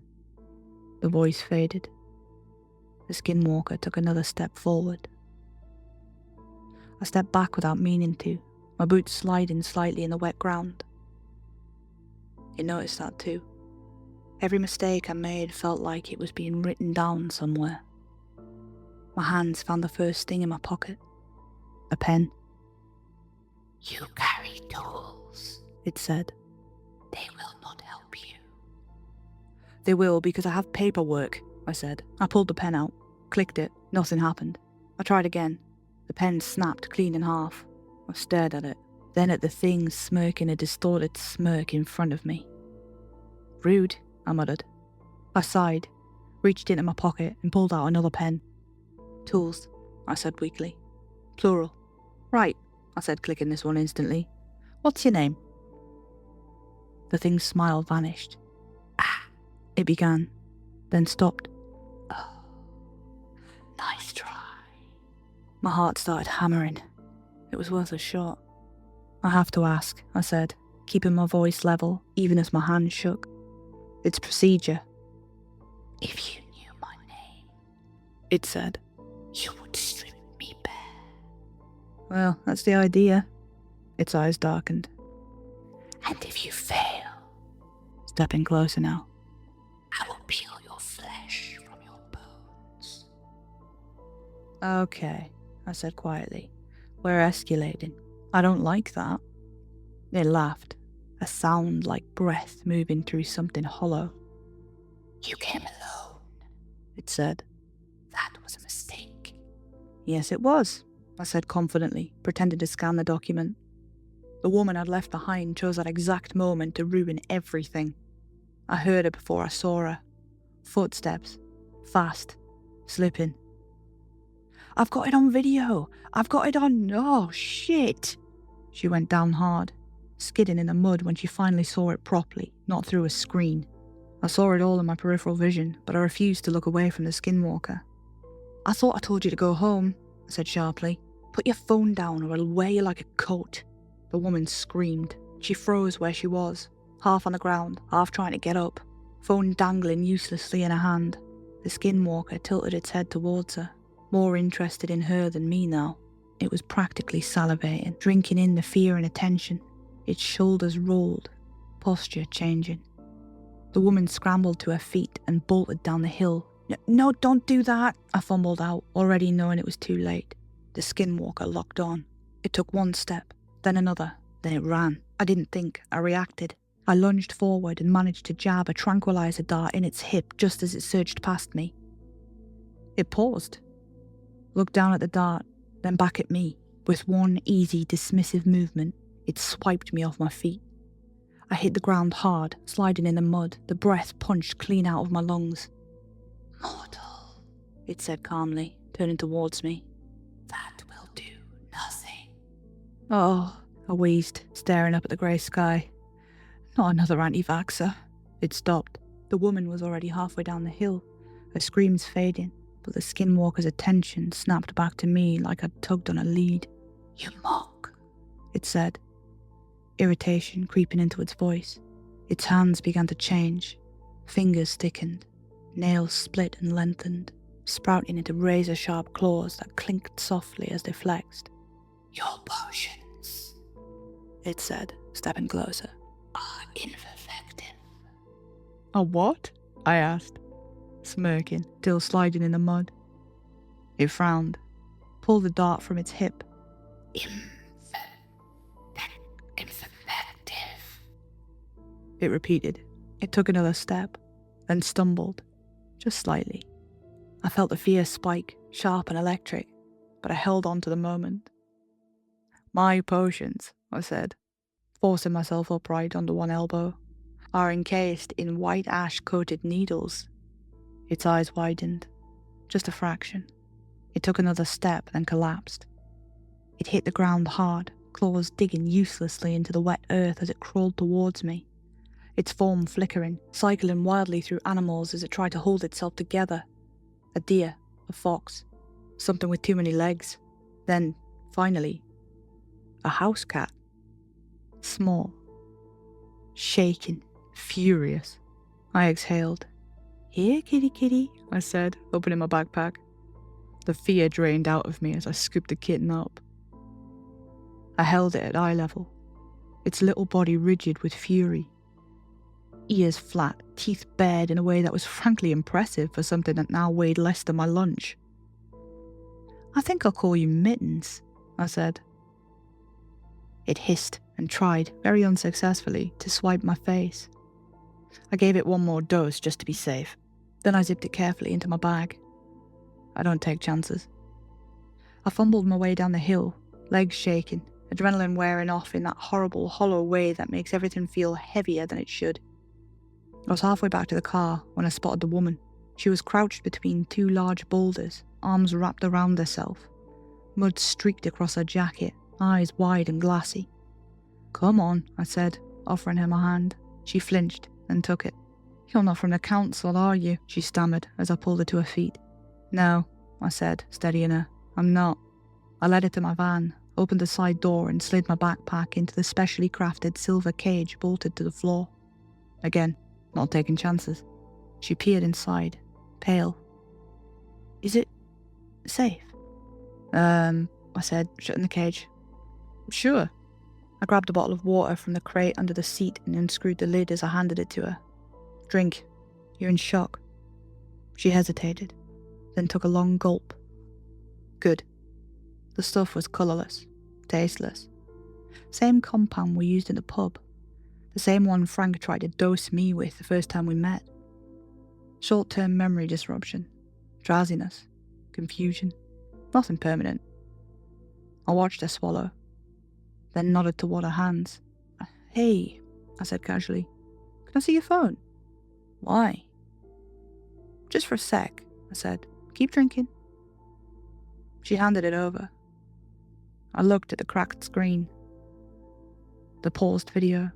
The voice faded. The skinwalker took another step forward. I stepped back without meaning to, my boots sliding slightly in the wet ground. It noticed that too. Every mistake I made felt like it was being written down somewhere. My hands found the first thing in my pocket. A pen. You carry tools, it said. They will not help you. They will because I have paperwork, I said. I pulled the pen out, clicked it, nothing happened. I tried again. The pen snapped clean in half. I stared at it, then at the thing smirking a distorted smirk in front of me. Rude, I muttered. I sighed, reached into my pocket and pulled out another pen. Tools, I said weakly. Plural. Right, I said, clicking this one instantly. What's your name? The thing's smile vanished. It began, then stopped. Oh, nice try. My heart started hammering. It was worth a shot. I have to ask, I said, keeping my voice level, even as my hand shook. It's procedure. If you knew my name, it said, you would strip me bare. Well, that's the idea. Its eyes darkened. And if you fail, stepping closer now, I will peel your flesh from your bones. Okay, I said quietly. We're escalating. I don't like that. It laughed, a sound like breath moving through something hollow. You came alone, it said. That was a mistake. Yes, it was, I said confidently, pretending to scan the document. The woman I'd left behind chose that exact moment to ruin everything. I heard her before I saw her. Footsteps. Fast. Slipping. I've got it on video. I've got it on... Oh, shit. She went down hard, skidding in the mud when she finally saw it properly, not through a screen. I saw it all in my peripheral vision, but I refused to look away from the skinwalker. I thought I told you to go home, I said sharply. Put your phone down or I'll wear you like a coat. The woman screamed. She froze where she was, half on the ground, half trying to get up, phone dangling uselessly in her hand. The skinwalker tilted its head towards her, more interested in her than me now. It was practically salivating, drinking in the fear and attention. Its shoulders rolled, posture changing. The woman scrambled to her feet and bolted down the hill. No, don't do that, I fumbled out, already knowing it was too late. The skinwalker locked on. It took one step, then another, then it ran. I didn't think, I reacted. I lunged forward and managed to jab a tranquilizer dart in its hip just as it surged past me. It paused, looked down at the dart, then back at me. With one easy, dismissive movement, it swiped me off my feet. I hit the ground hard, sliding in the mud, the breath punched clean out of my lungs. Mortal, it said calmly, turning towards me. That will do nothing. Oh, I wheezed, staring up at the grey sky. Not another anti-vaxxer. It stopped. The woman was already halfway down the hill, her screams fading, but the skinwalker's attention snapped back to me like I'd tugged on a lead. You mock, it said, irritation creeping into its voice. Its hands began to change. Fingers thickened, nails split and lengthened, sprouting into razor-sharp claws that clinked softly as they flexed. Your potions, it said, stepping closer, are ineffective. A what? I asked, smirking, still sliding in the mud. It frowned, pulled the dart from its hip. Ineffective, it repeated. It took another step, then stumbled, just slightly. I felt the fear spike, sharp and electric, but I held on to the moment. My potions, I said, forcing myself upright onto one elbow, are encased in white ash-coated needles. Its eyes widened, just a fraction. It took another step, then collapsed. It hit the ground hard, claws digging uselessly into the wet earth as it crawled towards me. Its form flickering, cycling wildly through animals as it tried to hold itself together. A deer, a fox, something with too many legs. Then, finally, a house cat. Small, shaking, furious. I exhaled. Here, kitty kitty, I said, opening my backpack. The fear drained out of me as I scooped the kitten up. I held it at eye level, its little body rigid with fury. ears flat, teeth bared in a way that was frankly impressive for something that now weighed less than my lunch. "I think I'll call you Mittens," I said. It hissed and tried, very unsuccessfully, to swipe my face. I gave it one more dose just to be safe. Then I zipped it carefully into my bag. I don't take chances. I fumbled my way down the hill, legs shaking, adrenaline wearing off in that horrible, hollow way that makes everything feel heavier than it should. I was halfway back to the car when I spotted the woman. She was crouched between two large boulders, arms wrapped around herself. Mud streaked across her jacket, eyes wide and glassy. "Come on," I said, offering her my hand. She flinched and took it. "You're not from the council, are you?" she stammered as I pulled her to her feet. "No," I said, steadying her. "I'm not." I led her to my van, opened the side door and slid my backpack into the specially crafted silver cage bolted to the floor. Again, not taking chances. She peered inside, pale. "Is it safe?" I said, shutting the cage. "Sure." I grabbed a bottle of water from the crate under the seat and unscrewed the lid as I handed it to her. "Drink. You're in shock." She hesitated, then took a long gulp. Good. The stuff was colourless, tasteless. Same compound we used in the pub. The same one Frank tried to dose me with the first time we met. Short-term memory disruption, drowsiness, confusion. Nothing permanent. I watched her swallow, then nodded toward her hands. "Hey," I said casually. "Can I see your phone?" "Why?" "Just for a sec," I said. "Keep drinking." She handed it over. I looked at the cracked screen, the paused video,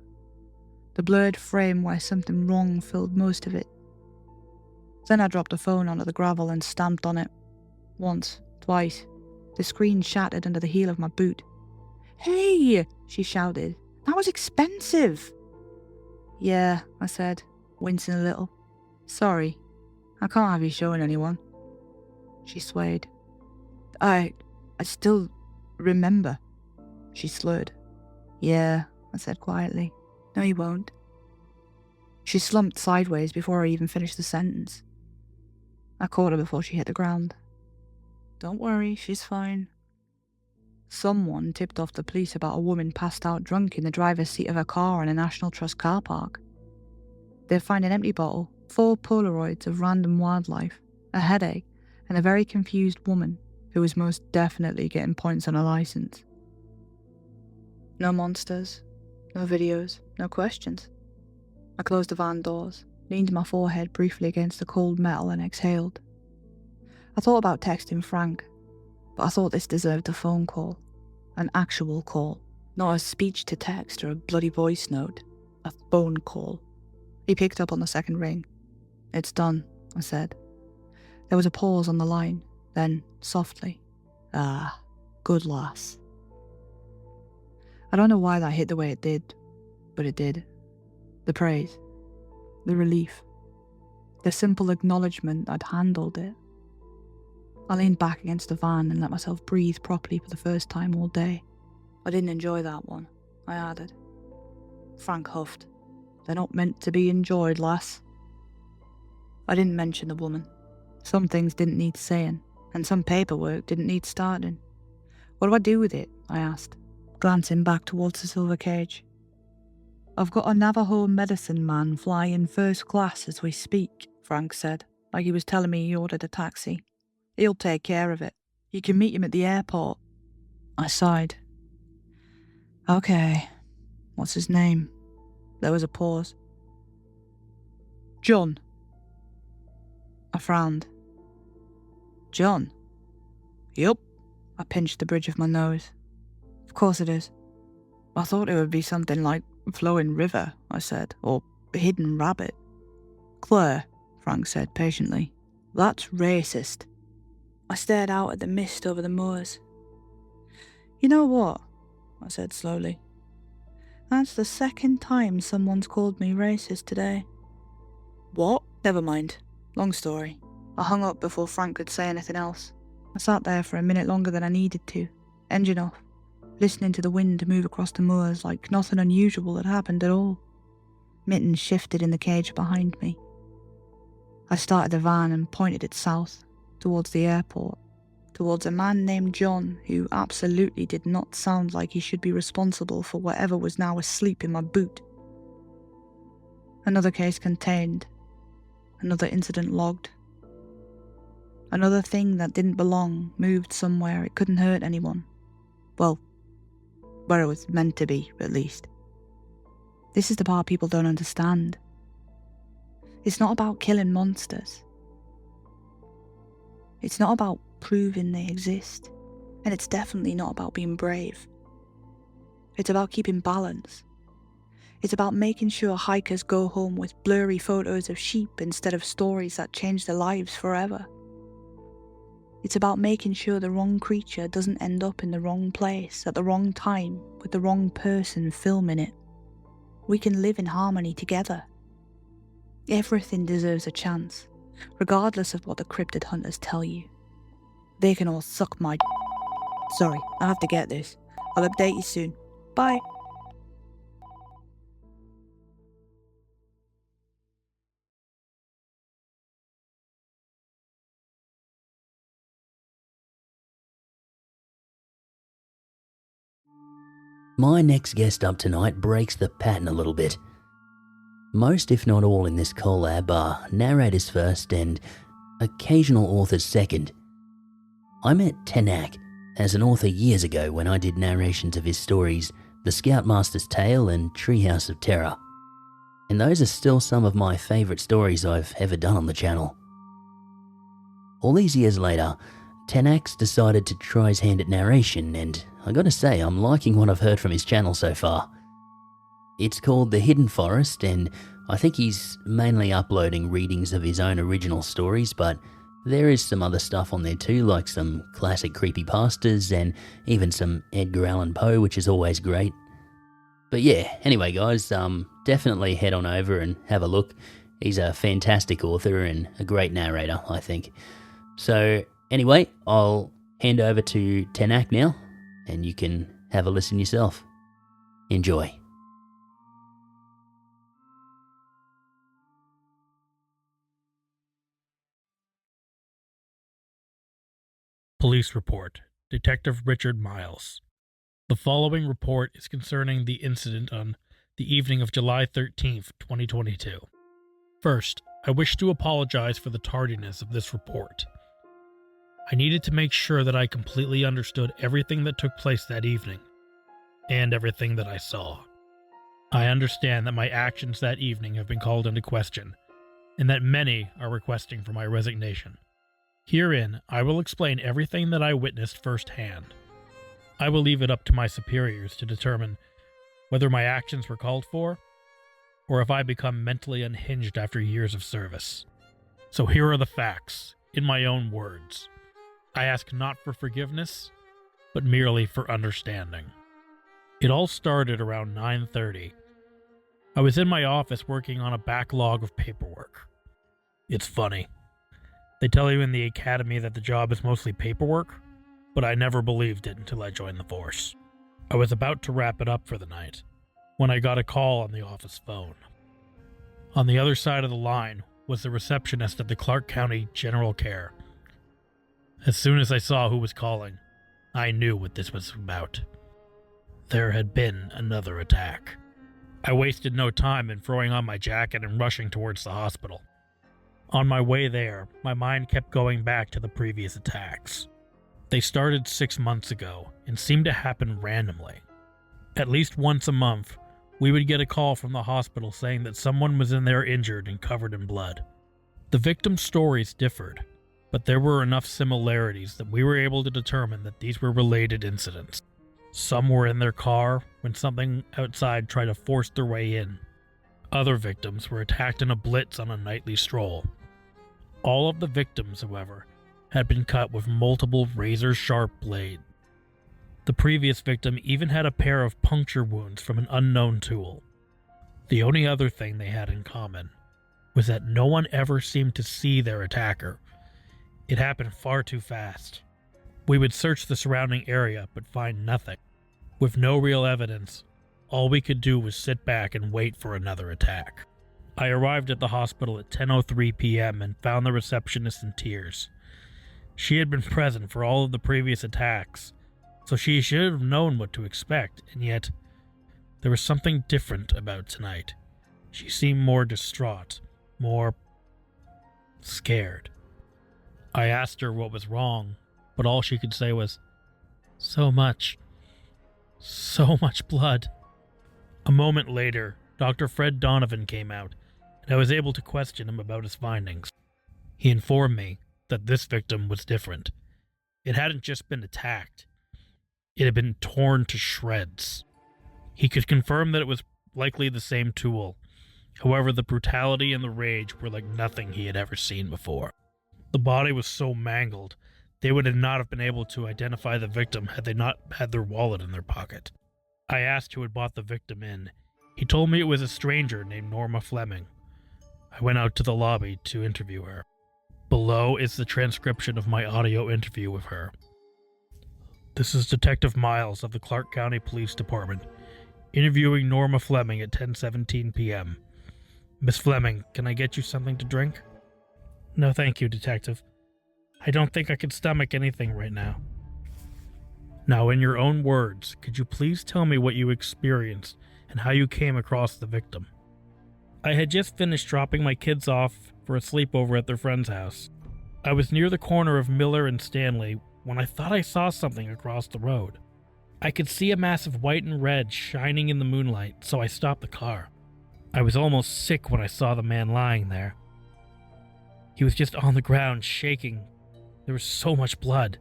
the blurred frame where something wrong filled most of it. Then I dropped the phone onto the gravel and stamped on it. Once, twice. The screen shattered under the heel of my boot. "Hey!" she shouted. "That was expensive!" "Yeah," I said, wincing a little. "Sorry. I can't have you showing anyone." She swayed. I still remember." She slurred. "Yeah," I said quietly. "No, you won't." She slumped sideways before I even finished the sentence. I caught her before she hit the ground. "Don't worry, she's fine." Someone tipped off the police about a woman passed out drunk in the driver's seat of her car in a National Trust car park. They'd find an empty bottle, 4 Polaroids of random wildlife, a headache, and a very confused woman who was most definitely getting points on her license. No monsters, no videos, no questions. I closed the van doors, leaned my forehead briefly against the cold metal and exhaled. I thought about texting Frank, but I thought this deserved a phone call. An actual call. Not a speech to text or a bloody voice note. A phone call. He picked up on the second ring. "It's done," I said. There was a pause on the line, then, softly, "Ah, good lass." I don't know why that hit the way it did, but it did. The praise. The relief. The simple acknowledgement I'd handled it. I leaned back against the van and let myself breathe properly for the first time all day. "I didn't enjoy that one," I added. Frank huffed. "They're not meant to be enjoyed, lass." I didn't mention the woman. Some things didn't need saying, and some paperwork didn't need starting. "What do I do with it?" I asked, glancing back towards the silver cage. "I've got a Navajo medicine man flying first class as we speak," Frank said, like he was telling me he ordered a taxi. "He'll take care of it. You can meet him at the airport." I sighed. "Okay. What's his name?" There was a pause. "John." I frowned. "John?" "Yup." I pinched the bridge of my nose. "Of course it is." "I thought it would be something like Flowing River," I said, "or Hidden Rabbit." "Claire," Frank said patiently, "that's racist." I stared out at the mist over the moors. "You know what?" I said slowly. "That's the second time someone's called me racist today." "What?" "Never mind. Long story." I hung up before Frank could say anything else. I sat there for a minute longer than I needed to, engine off, listening to the wind move across the moors like nothing unusual had happened at all. Mittens shifted in the cage behind me. I started the van and pointed it south, towards the airport, towards a man named John who absolutely did not sound like he should be responsible for whatever was now asleep in my boot. Another case contained, another incident logged. Another thing that didn't belong moved somewhere it couldn't hurt anyone. Well, where it was meant to be, at least. This is the part people don't understand. It's not about killing monsters. It's not about proving they exist. And it's definitely not about being brave. It's about keeping balance. It's about making sure hikers go home with blurry photos of sheep instead of stories that change their lives forever. It's about making sure the wrong creature doesn't end up in the wrong place at the wrong time with the wrong person filming it. We can live in harmony together. Everything deserves a chance, regardless of what the cryptid hunters tell you. They can all suck my Sorry, I have to get this. I'll update you soon. Bye. My next guest up tonight breaks the pattern a little bit. Most, if not all, in this collab are narrators first and occasional authors second. I met Tenac as an author years ago when I did narrations of his stories The Scoutmaster's Tale and Treehouse of Terror. And those are still some of my favourite stories I've ever done on the channel. All these years later, Tenac's decided to try his hand at narration, and I gotta say, I'm liking what I've heard from his channel so far. It's called The Hidden Forest, and I think he's mainly uploading readings of his own original stories, but there is some other stuff on there too, like some classic creepypastas and even some Edgar Allan Poe, which is always great. But yeah, anyway guys, definitely head on over and have a look. He's a fantastic author and a great narrator, I think. So anyway, I'll hand over to Tenac now, and you can have a listen yourself. Enjoy. Police report. Detective Richard Miles. The following report is concerning the incident on the evening of July 13th, 2022. First, I wish to apologize for the tardiness of this report. I needed to make sure that I completely understood everything that took place that evening, and everything that I saw. I understand that my actions that evening have been called into question, and that many are requesting for my resignation. Herein, I will explain everything that I witnessed firsthand. I will leave it up to my superiors to determine whether my actions were called for, or if I become mentally unhinged after years of service. So here are the facts, in my own words. I ask not for forgiveness, but merely for understanding. It all started around 9:30. I was in my office working on a backlog of paperwork. It's funny. They tell you in the academy that the job is mostly paperwork, but I never believed it until I joined the force. I was about to wrap it up for the night when I got a call on the office phone. On the other side of the line was the receptionist at the Clark County General Care. As soon as I saw who was calling, I knew what this was about. There had been another attack. I wasted no time in throwing on my jacket and rushing towards the hospital. On my way there, my mind kept going back to the previous attacks. They started 6 months ago and seemed to happen randomly. At least once a month, we would get a call from the hospital saying that someone was in there injured and covered in blood. The victims' stories differed, but there were enough similarities that we were able to determine that these were related incidents. Some were in their car when something outside tried to force their way in. Other victims were attacked in a blitz on a nightly stroll. All of the victims, however, had been cut with multiple razor-sharp blades. The previous victim even had a pair of puncture wounds from an unknown tool. The only other thing they had in common was that no one ever seemed to see their attacker. It happened far too fast. We would search the surrounding area but find nothing. With no real evidence, all we could do was sit back and wait for another attack. I arrived at the hospital at 10:03 p.m. and found the receptionist in tears. She had been present for all of the previous attacks, so she should have known what to expect, and yet there was something different about tonight. She seemed more distraught, more scared. I asked her what was wrong, but all she could say was, so much blood. A moment later, Dr. Fred Donovan came out, and I was able to question him about his findings. He informed me that this victim was different. It hadn't just been attacked. It had been torn to shreds. He could confirm that it was likely the same tool. However, the brutality and the rage were like nothing he had ever seen before. The body was so mangled, they would not have been able to identify the victim had they not had their wallet in their pocket. I asked who had bought the victim in. He told me it was a stranger named Norma Fleming. I went out to the lobby to interview her. Below is the transcription of my audio interview with her. This is Detective Miles of the Clark County Police Department, interviewing Norma Fleming at 10:17 p.m. Miss Fleming, can I get you something to drink? No, thank you, Detective. I don't think I can stomach anything right now. Now, in your own words, could you please tell me what you experienced and how you came across the victim? I had just finished dropping my kids off for a sleepover at their friend's house. I was near the corner of Miller and Stanley when I thought I saw something across the road. I could see a mass of white and red shining in the moonlight, so I stopped the car. I was almost sick when I saw the man lying there. He was just on the ground, shaking. There was so much blood.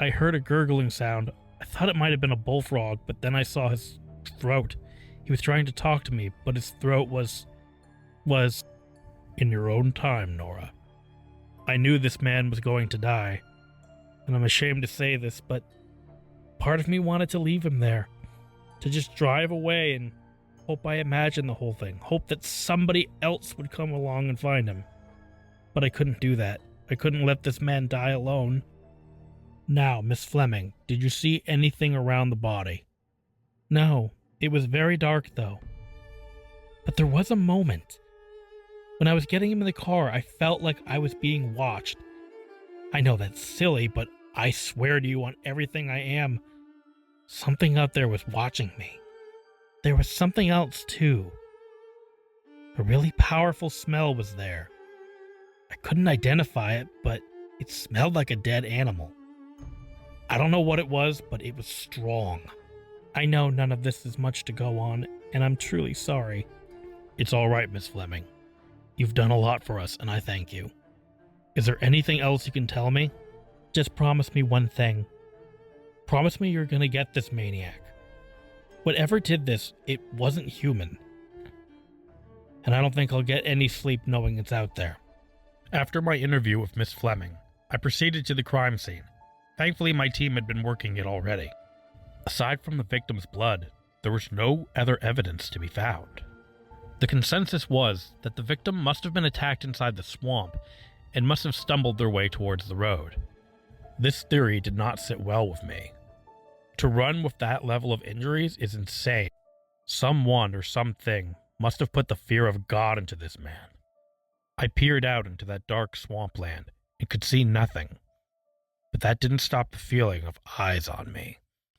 I heard a gurgling sound. I thought it might have been a bullfrog, but then I saw his throat. He was trying to talk to me, but his throat was... In your own time, Nora. I knew this man was going to die, and I'm ashamed to say this, but part of me wanted to leave him there, to just drive away and hope I imagined the whole thing, hope that somebody else would come along and find him. But I couldn't do that. I couldn't let this man die alone. Now, Miss Fleming, did you see anything around the body? No, it was very dark though. But there was a moment. When I was getting him in the car, I felt like I was being watched. I know that's silly, but I swear to you on everything I am, something out there was watching me. There was something else too. A really powerful smell was there. I couldn't identify it, but it smelled like a dead animal. I don't know what it was, but it was strong. I know none of this is much to go on, and I'm truly sorry. It's all right, Miss Fleming. You've done a lot for us, and I thank you. Is there anything else you can tell me? Just promise me one thing. Promise me you're gonna get this maniac. Whatever did this, it wasn't human. And I don't think I'll get any sleep knowing it's out there. After my interview with Miss Fleming, I proceeded to the crime scene. Thankfully, my team had been working it already. Aside from the victim's blood, there was no other evidence to be found. The consensus was that the victim must have been attacked inside the swamp and must have stumbled their way towards the road. This theory did not sit well with me. To run with that level of injuries is insane. Someone or something must have put the fear of God into this man. I peered out into that dark swampland and could see nothing. But that didn't stop the feeling of eyes on me,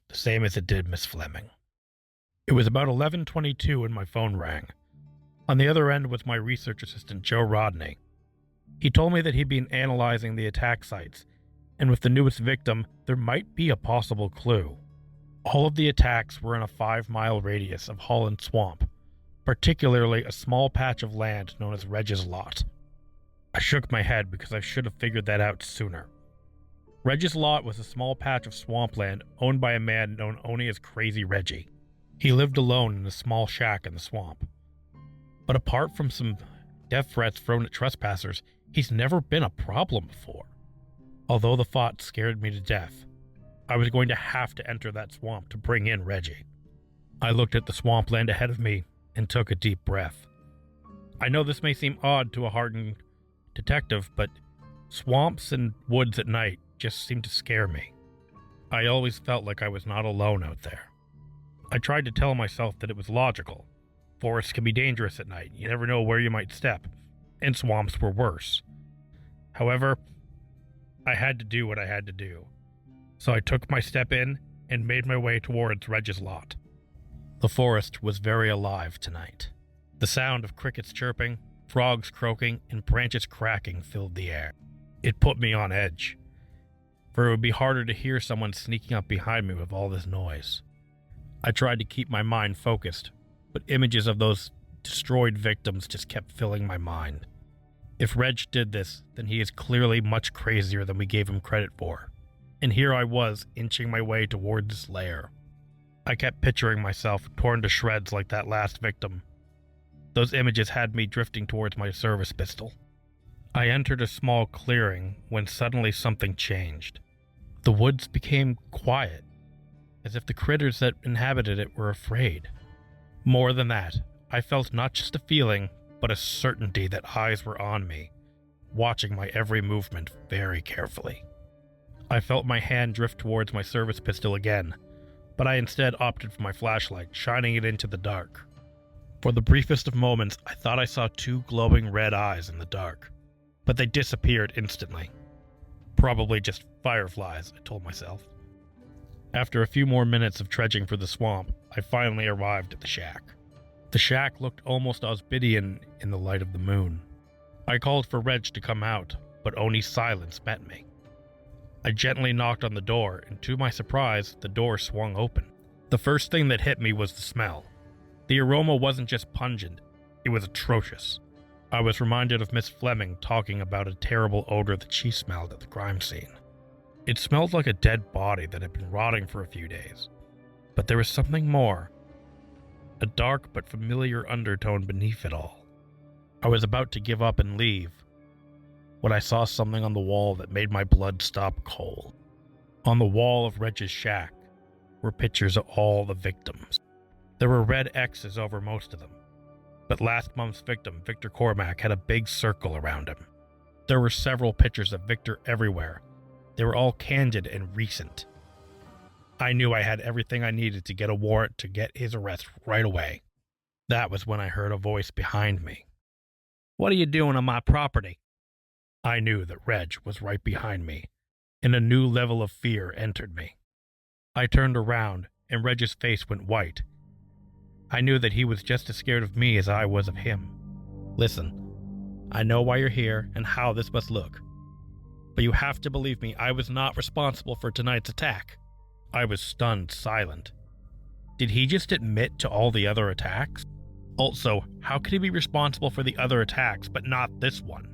the same as it did Miss Fleming. It was about 11:22 when my phone rang. On the other end was my research assistant, Joe Rodney. He told me that he'd been analyzing the attack sites, and with the newest victim, there might be a possible clue. All of the attacks were in a 5-mile radius of Holland Swamp, particularly a small patch of land known as Reg's Lot. I shook my head because I should have figured that out sooner. Reg's Lot was a small patch of swampland owned by a man known only as Crazy Reggie. He lived alone in a small shack in the swamp. But apart from some death threats thrown at trespassers, he's never been a problem before. Although the thought scared me to death, I was going to have to enter that swamp to bring in Reggie. I looked at the swampland ahead of me and took a deep breath. I know this may seem odd to a hardened detective, but swamps and woods at night just seem to scare me. I always felt like I was not alone out there. I tried to tell myself that it was logical. Forests can be dangerous at night. You never know where you might step. And swamps were worse. However, I had to do what I had to do. So I took my step in and made my way towards Reg's lot. The forest was very alive tonight. The sound of crickets chirping, frogs croaking, and branches cracking filled the air. It put me on edge, for it would be harder to hear someone sneaking up behind me with all this noise. I tried to keep my mind focused, but images of those destroyed victims just kept filling my mind. If Reg did this, then he is clearly much crazier than we gave him credit for. And here I was, inching my way towards his lair. I kept picturing myself torn to shreds like that last victim. Those images had me drifting towards my service pistol. I entered a small clearing when suddenly something changed. The woods became quiet, as if the critters that inhabited it were afraid. More than that, I felt not just a feeling, but a certainty that eyes were on me, watching my every movement very carefully. I felt my hand drift towards my service pistol again, but I instead opted for my flashlight, shining it into the dark. For the briefest of moments, I thought I saw two glowing red eyes in the dark, but they disappeared instantly. Probably just fireflies, I told myself. After a few more minutes of trudging for the swamp, I finally arrived at the shack. The shack looked almost Osbidian in the light of the moon. I called for Reg to come out, but only silence met me. I gently knocked on the door, and to my surprise, the door swung open. The first thing that hit me was the smell. The aroma wasn't just pungent, it was atrocious. I was reminded of Miss Fleming talking about a terrible odor that she smelled at the crime scene. It smelled like a dead body that had been rotting for a few days. But there was something more. A dark but familiar undertone beneath it all. I was about to give up and leave when I saw something on the wall that made my blood stop cold. On the wall of Reg's shack were pictures of all the victims. There were red X's over most of them, but last month's victim, Victor Cormack, had a big circle around him. There were several pictures of Victor everywhere. They were all candid and recent. I knew I had everything I needed to get a warrant to get his arrest right away. That was when I heard a voice behind me. "What are you doing on my property?" I knew that Reg was right behind me, and a new level of fear entered me. I turned around, and Reg's face went white. I knew that he was just as scared of me as I was of him. "Listen, I know why you're here and how this must look. But you have to believe me, I was not responsible for tonight's attack." I was stunned silent. Did he just admit to all the other attacks? Also, how could he be responsible for the other attacks but not this one?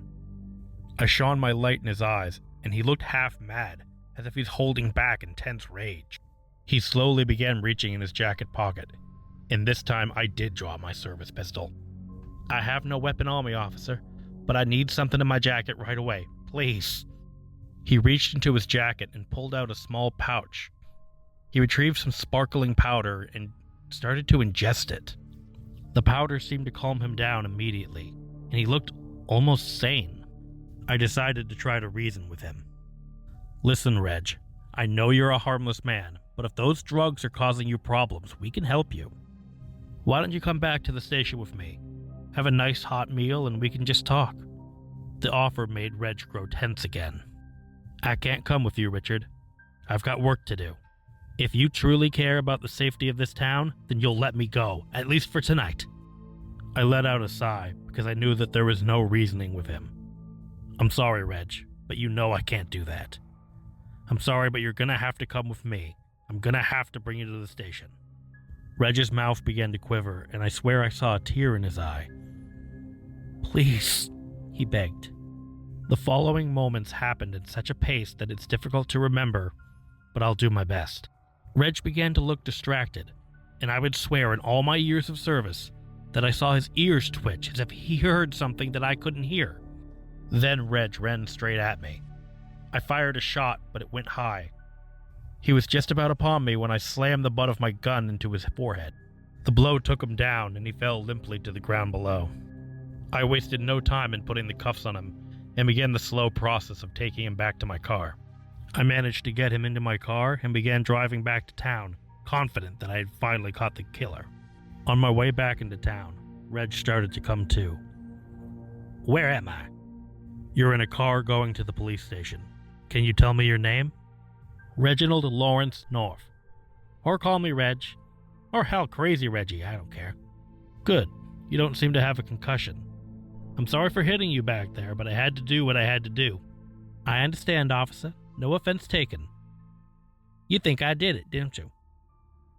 I shone my light in his eyes, and he looked half mad, as if he's holding back intense rage. He slowly began reaching in his jacket pocket, and this time I did draw my service pistol. "I have no weapon on me, officer, but I need something in my jacket right away, please." He reached into his jacket and pulled out a small pouch. He retrieved some sparkling powder and started to ingest it. The powder seemed to calm him down immediately, and he looked almost sane. I decided to try to reason with him. "Listen, Reg, I know you're a harmless man, but if those drugs are causing you problems, we can help you. Why don't you come back to the station with me? Have a nice hot meal and we can just talk." The offer made Reg grow tense again. "I can't come with you, Richard. I've got work to do. If you truly care about the safety of this town, then you'll let me go, at least for tonight." I let out a sigh because I knew that there was no reasoning with him. "I'm sorry, Reg, but you know I can't do that. I'm sorry, but you're gonna have to come with me. I'm gonna have to bring you to the station." Reg's mouth began to quiver, and I swear I saw a tear in his eye. "Please," he begged. The following moments happened at such a pace that it's difficult to remember, but I'll do my best. Reg began to look distracted, and I would swear in all my years of service that I saw his ears twitch as if he heard something that I couldn't hear. Then Reg ran straight at me. I fired a shot, but it went high. He was just about upon me when I slammed the butt of my gun into his forehead. The blow took him down, and he fell limply to the ground below. I wasted no time in putting the cuffs on him, and began the slow process of taking him back to my car. I managed to get him into my car and began driving back to town, confident that I had finally caught the killer. On my way back into town, Reg started to come to. Where am I? You're in a car going to the police station. Can you tell me your name? Reginald Lawrence North. Or call me Reg. Or hell, Crazy Reggie, I don't care. Good. You don't seem to have a concussion. I'm sorry for hitting you back there, but I had to do what I had to do. I understand, officer. No offense taken. You think I did it, didn't you?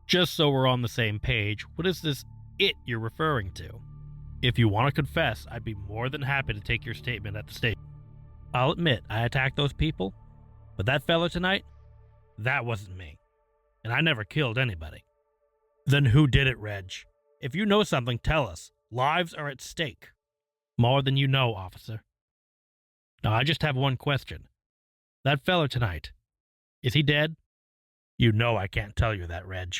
Just so we're on the same page, what is this "it" you're referring to? If you want to confess, I'd be more than happy to take your statement at the station. I'll admit, I attacked those people, but that fella tonight, that wasn't me. And I never killed anybody. Then who did it, Reg? If you know something, tell us. Lives are at stake. More than you know, officer. Now, I just have one question. That fella tonight, is he dead? You know I can't tell you that, Reg.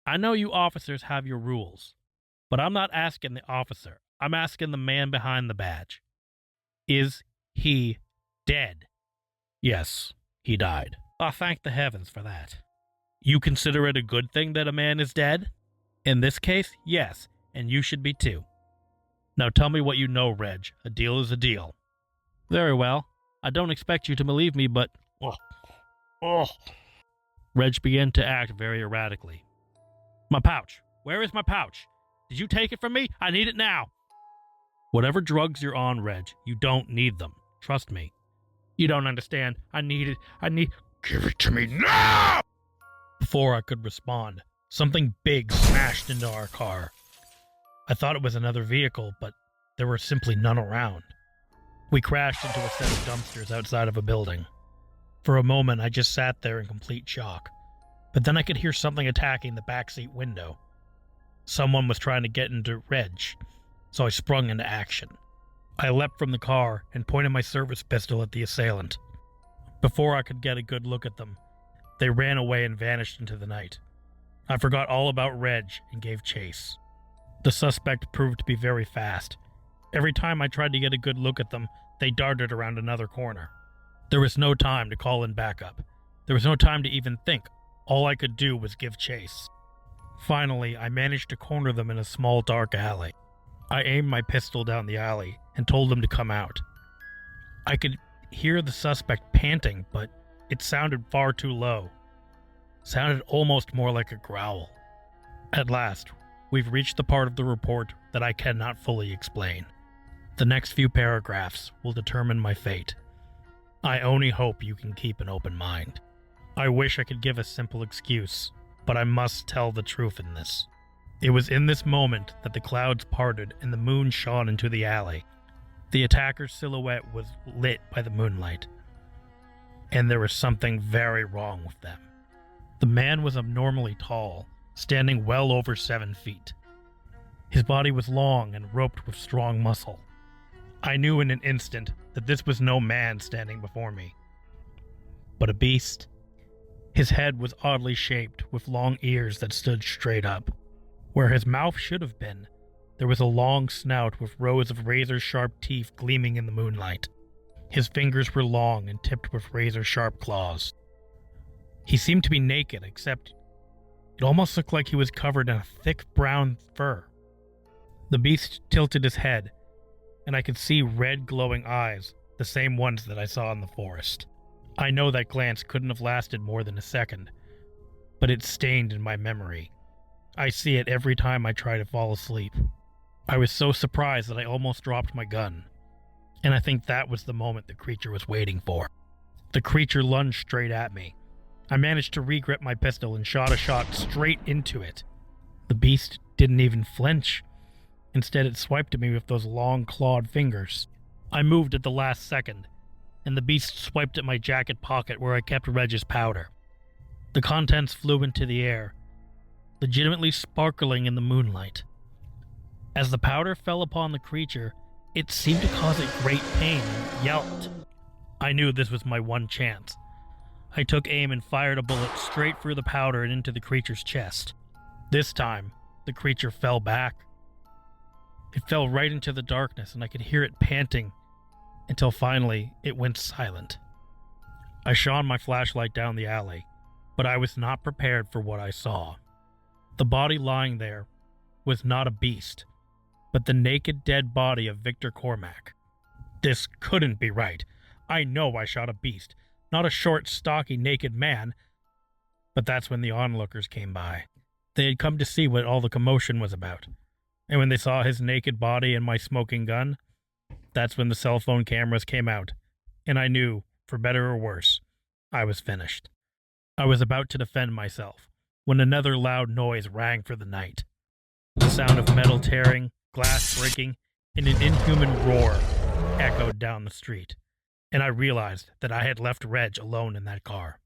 I know you officers have your rules, but I'm not asking the officer. I'm asking the man behind the badge. Is he dead? Yes, he died. Oh, thank the heavens for that. You consider it a good thing that a man is dead? In this case, yes, and you should be too. Now tell me what you know, Reg. A deal is a deal. Very well. I don't expect you to believe me, but... Reg began to act very erratically. My pouch. Where is my pouch? Did you take it from me? I need it now. Whatever drugs you're on, Reg, you don't need them. Trust me. You don't understand. I need it. Give it to me now! Before I could respond, something big smashed into our car. I thought it was another vehicle, but there were simply none around. We crashed into a set of dumpsters outside of a building. For a moment, I just sat there in complete shock. But then I could hear something attacking the backseat window. Someone was trying to get into Reg, so I sprung into action. I leapt from the car and pointed my service pistol at the assailant. Before I could get a good look at them, they ran away and vanished into the night. I forgot all about Reg and gave chase. The suspect proved to be very fast. Every time I tried to get a good look at them, they darted around another corner. There was no time to call in backup. There was no time to even think. All I could do was give chase. Finally, I managed to corner them in a small dark alley. I aimed my pistol down the alley and told them to come out. I could hear the suspect panting, but it sounded far too low. Sounded almost more like a growl. At last, we've reached the part of the report that I cannot fully explain. The next few paragraphs will determine my fate. I only hope you can keep an open mind. I wish I could give a simple excuse, but I must tell the truth in this. It was in this moment that the clouds parted and the moon shone into the alley. The attacker's silhouette was lit by the moonlight, and there was something very wrong with them. The man was abnormally tall, standing well over 7 feet. His body was long and roped with strong muscle. I knew in an instant that this was no man standing before me, but a beast. His head was oddly shaped, with long ears that stood straight up. Where his mouth should have been, there was a long snout with rows of razor-sharp teeth gleaming in the moonlight. His fingers were long and tipped with razor-sharp claws. He seemed to be naked, except it almost looked like he was covered in a thick brown fur. The beast tilted his head, and I could see red glowing eyes, the same ones that I saw in the forest. I know that glance couldn't have lasted more than a second, but it's stained in my memory. I see it every time I try to fall asleep. I was so surprised that I almost dropped my gun, and I think that was the moment the creature was waiting for. The creature lunged straight at me. I managed to re-grip my pistol and shot a shot straight into it. The beast didn't even flinch. Instead, it swiped at me with those long clawed fingers. I moved at the last second, and the beast swiped at my jacket pocket where I kept Reg's powder. The contents flew into the air, legitimately sparkling in the moonlight. As the powder fell upon the creature, it seemed to cause it great pain and yelped. I knew this was my one chance. I took aim and fired a bullet straight through the powder and into the creature's chest. This time, the creature fell back. It fell right into the darkness, and I could hear it panting until finally it went silent. I shone my flashlight down the alley. but I was not prepared for what I saw. The body lying there was not a beast, but the naked dead body of Victor Cormac. This couldn't be right. I know I shot a beast, not a short, stocky, naked man. But that's when the onlookers came by. They had come to see what all the commotion was about. And when they saw his naked body and my smoking gun, that's when the cell phone cameras came out. And I knew, for better or worse, I was finished. I was about to defend myself when another loud noise rang for the night. The sound of metal tearing, glass breaking, and an inhuman roar echoed down the street, and I realized that I had left Reg alone in that car.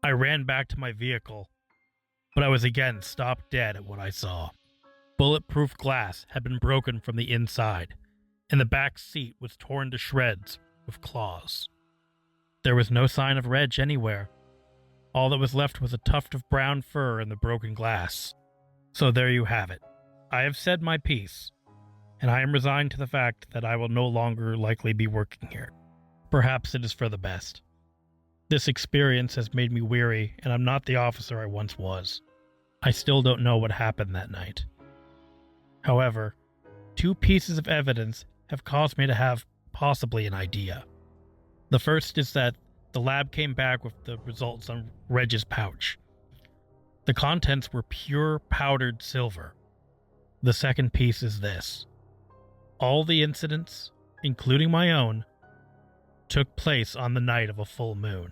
I ran back to my vehicle, but I was again stopped dead at what I saw. Bulletproof glass had been broken from the inside, and the back seat was torn to shreds with claws. There was no sign of Reg anywhere. All that was left was a tuft of brown fur in the broken glass. So there you have it. I have said my piece, and I am resigned to the fact that I will no longer likely be working here. Perhaps it is for the best. This experience has made me weary, and I'm not the officer I once was. I still don't know what happened that night. However, 2 pieces of evidence have caused me to have possibly an idea. The first is that the lab came back with the results on Reg's pouch. The contents were pure powdered silver. The second piece is this. All the incidents, including my own, took place on the night of a full moon.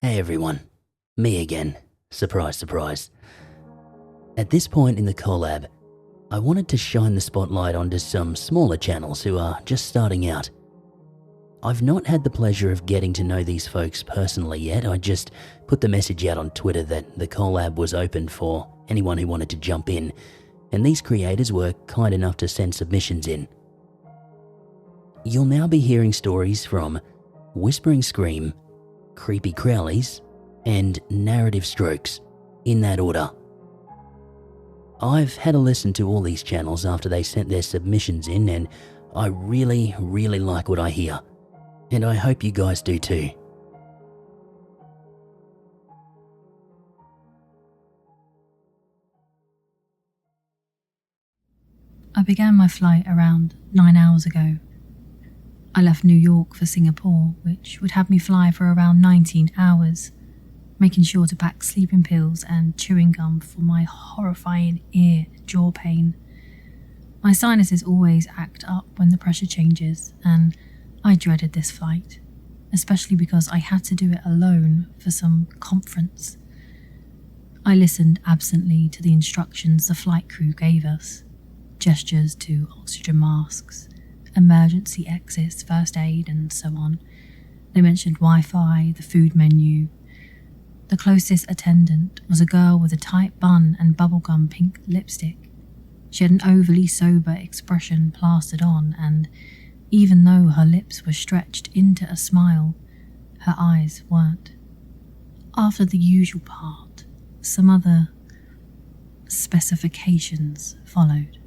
Hey everyone, me again. Surprise, surprise. At this point in the COLLAB, I wanted to shine the spotlight onto some smaller channels who are just starting out. I've not had the pleasure of getting to know these folks personally yet. I just put the message out on Twitter that the COLLAB was open for anyone who wanted to jump in, and these creators were kind enough to send submissions in. You'll now be hearing stories from Whispering Scream, Creepy Crowleys, and Narrative Strokes, in that order. I've had a listen to all these channels after they sent their submissions in, and I really, really like what I hear. And I hope you guys do too. I began my flight around 9 hours ago. I left New York for Singapore, which would have me fly for around 19 hours, making sure to pack sleeping pills and chewing gum for my horrifying ear and jaw pain. My sinuses always act up when the pressure changes, and I dreaded this flight, especially because I had to do it alone for some conference. I listened absently to the instructions the flight crew gave us, gestures to oxygen masks, emergency exits, first aid, and so on. They mentioned Wi-Fi, the food menu. The closest attendant was a girl with a tight bun and bubblegum pink lipstick. She had an overly sober expression plastered on, and even though her lips were stretched into a smile, her eyes weren't. After the usual part, some other specifications followed.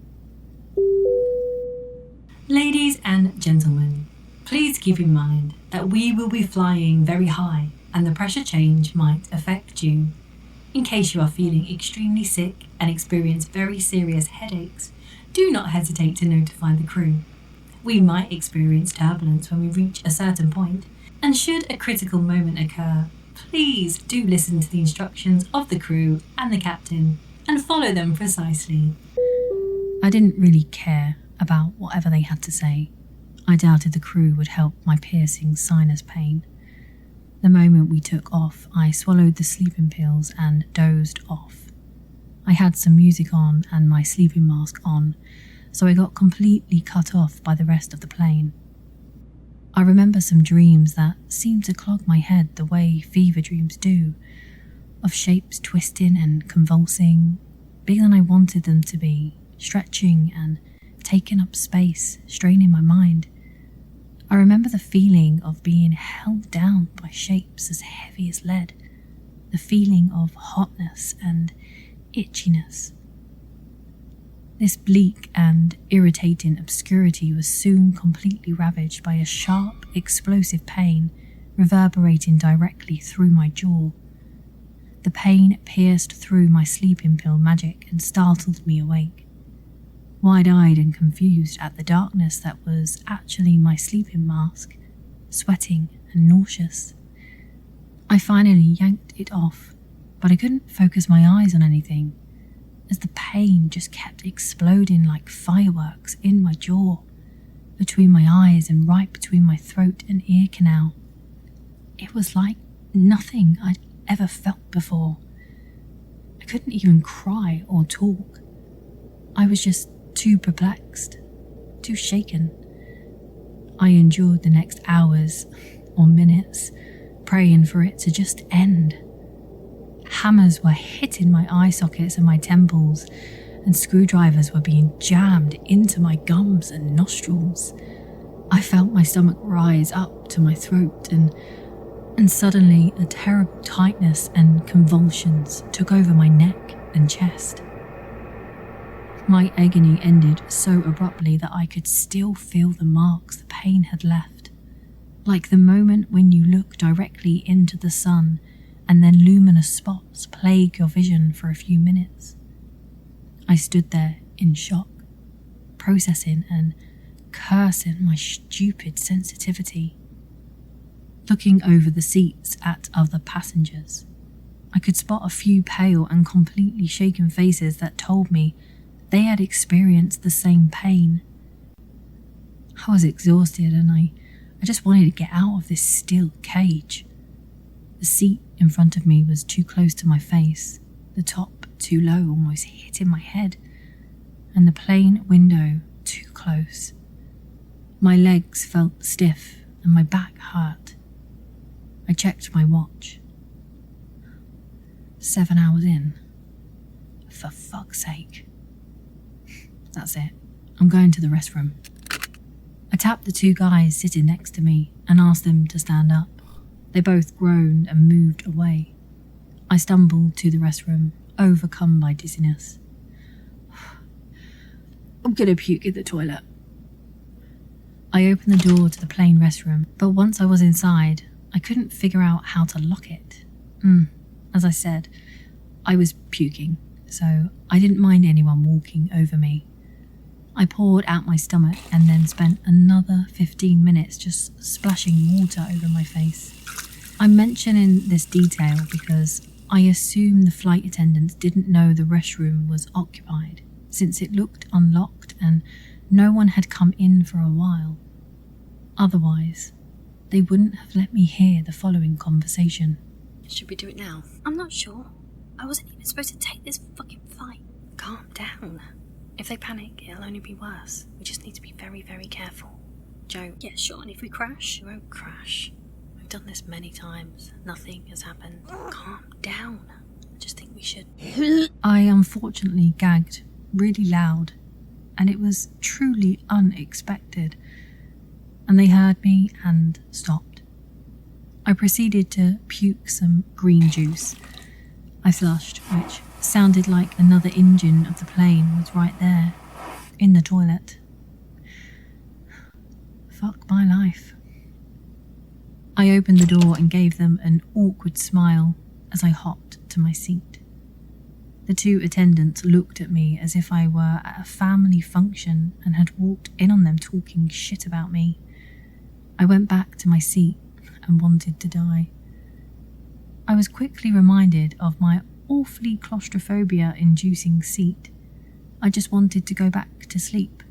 Ladies and gentlemen, please keep in mind that we will be flying very high and the pressure change might affect you. In case you are feeling extremely sick and experience very serious headaches, do not hesitate to notify the crew. We might experience turbulence when we reach a certain point, and should a critical moment occur, please do listen to the instructions of the crew and the captain and follow them precisely. I didn't really care about whatever they had to say. I doubted the crew would help my piercing sinus pain. The moment we took off, I swallowed the sleeping pills and dozed off. I had some music on and my sleeping mask on, so I got completely cut off by the rest of the plane. I remember some dreams that seemed to clog my head the way fever dreams do, of shapes twisting and convulsing, bigger than I wanted them to be, stretching and taking up space, straining my mind. I remember the feeling of being held down by shapes as heavy as lead, the feeling of hotness and itchiness. This bleak and irritating obscurity was soon completely ravaged by a sharp, explosive pain reverberating directly through my jaw. The pain pierced through my sleeping pill magic and startled me awake, wide-eyed and confused at the darkness that was actually my sleeping mask, sweating and nauseous. I finally yanked it off, but I couldn't focus my eyes on anything, as the pain just kept exploding like fireworks in my jaw, between my eyes and right between my throat and ear canal. It was like nothing I'd ever felt before. I couldn't even cry or talk. I was just too perplexed, too shaken. I endured the next hours or minutes, praying for it to just end. Hammers were hitting my eye sockets and my temples, and screwdrivers were being jammed into my gums and nostrils. I felt my stomach rise up to my throat, and suddenly a terrible tightness and convulsions took over my neck and chest. My agony ended so abruptly that I could still feel the marks the pain had left, like the moment when you look directly into the sun and then luminous spots plague your vision for a few minutes. I stood there in shock, processing and cursing my stupid sensitivity. Looking over the seats at other passengers, I could spot a few pale and completely shaken faces that told me they had experienced the same pain. I was exhausted and I just wanted to get out of this steel cage. The seat in front of me was too close to my face, the top too low, almost hitting my head, and the plane window too close. My legs felt stiff and my back hurt. I checked my watch. 7 hours in. For fuck's sake. That's it. I'm going to the restroom. I tapped the two guys sitting next to me and asked them to stand up. They both groaned and moved away. I stumbled to the restroom, overcome by dizziness. I'm gonna puke in the toilet. I opened the door to the plane restroom, but once I was inside, I couldn't figure out how to lock it. As I said, I was puking, so I didn't mind anyone walking over me. I poured out my stomach and then spent another 15 minutes just splashing water over my face. I'm mentioning this detail because I assume the flight attendants didn't know the restroom was occupied, since it looked unlocked and no one had come in for a while. Otherwise, they wouldn't have let me hear the following conversation. Should we do it now? I'm not sure. I wasn't even supposed to take this fucking flight. Calm down. If they panic, it'll only be worse. We just need to be very, very careful. Joe, yeah, sure, and if we crash, we won't crash. We've done this many times. Nothing has happened. Calm down. I just think we should. I unfortunately gagged really loud, and it was truly unexpected, and they heard me and stopped. I proceeded to puke some green juice. I flushed, which sounded like another engine of the plane was right there, in the toilet. Fuck my life. I opened the door and gave them an awkward smile as I hopped to my seat. The two attendants looked at me as if I were at a family function and had walked in on them talking shit about me. I went back to my seat and wanted to die. I was quickly reminded of my awfully claustrophobia-inducing seat. I just wanted to go back to sleep,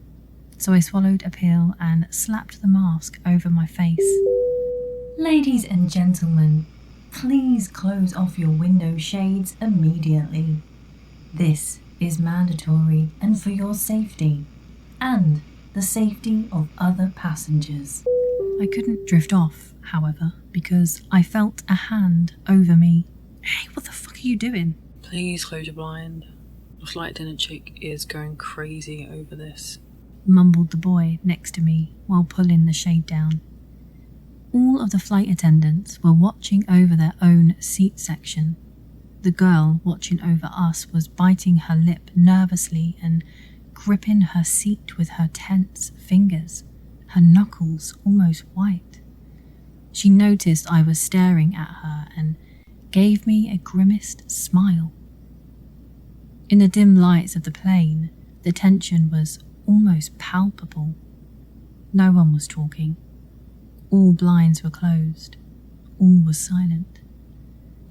so I swallowed a pill and slapped the mask over my face. Ladies and gentlemen, please close off your window shades immediately. This is mandatory and for your safety, and the safety of other passengers. I couldn't drift off, however, because I felt a hand over me. Hey, what the fuck are you doing? Please close your blind. The flight attendant chick is going crazy over this, mumbled the boy next to me while pulling the shade down. All of the flight attendants were watching over their own seat section. The girl watching over us was biting her lip nervously and gripping her seat with her tense fingers, her knuckles almost white. She noticed I was staring at her and gave me a grimaced smile. In the dim lights of the plane, the tension was almost palpable. No one was talking. All blinds were closed. All was silent.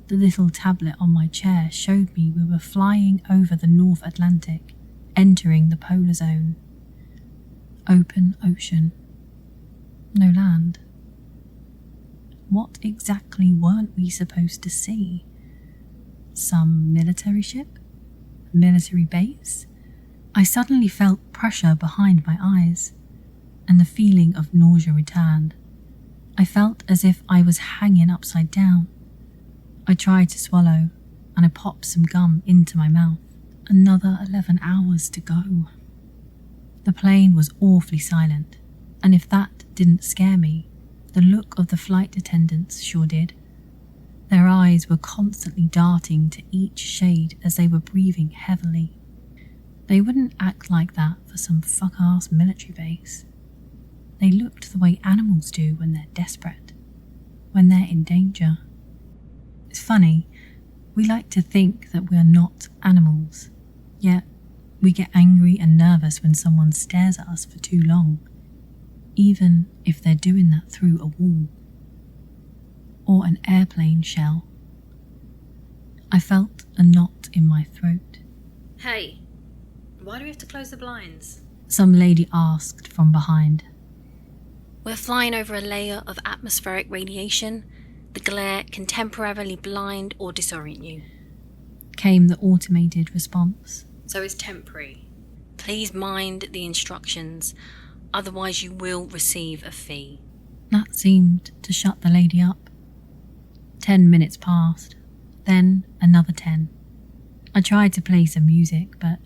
The little tablet on my chair showed me we were flying over the North Atlantic, entering the polar zone. Open ocean. No land. What exactly weren't we supposed to see? Some military ship? Military base? I suddenly felt pressure behind my eyes, and the feeling of nausea returned. I felt as if I was hanging upside down. I tried to swallow, and I popped some gum into my mouth. Another 11 hours to go. The plane was awfully silent, and if that didn't scare me, the look of the flight attendants sure did. Their eyes were constantly darting to each shade as they were breathing heavily. They wouldn't act like that for some fuck-ass military base. They looked the way animals do when they're desperate, when they're in danger. It's funny, we like to think that we're not animals, yet we get angry and nervous when someone stares at us for too long, even if they're doing that through a wall or an airplane shell. I felt a knot in my throat. Hey, why do we have to close the blinds? Some lady asked from behind. We're flying over a layer of atmospheric radiation. The glare can temporarily blind or disorient you. Came the automated response. So it's temporary. Please mind the instructions, otherwise you will receive a fee. That seemed to shut the lady up. 10 minutes passed, then another 10. I tried to play some music, but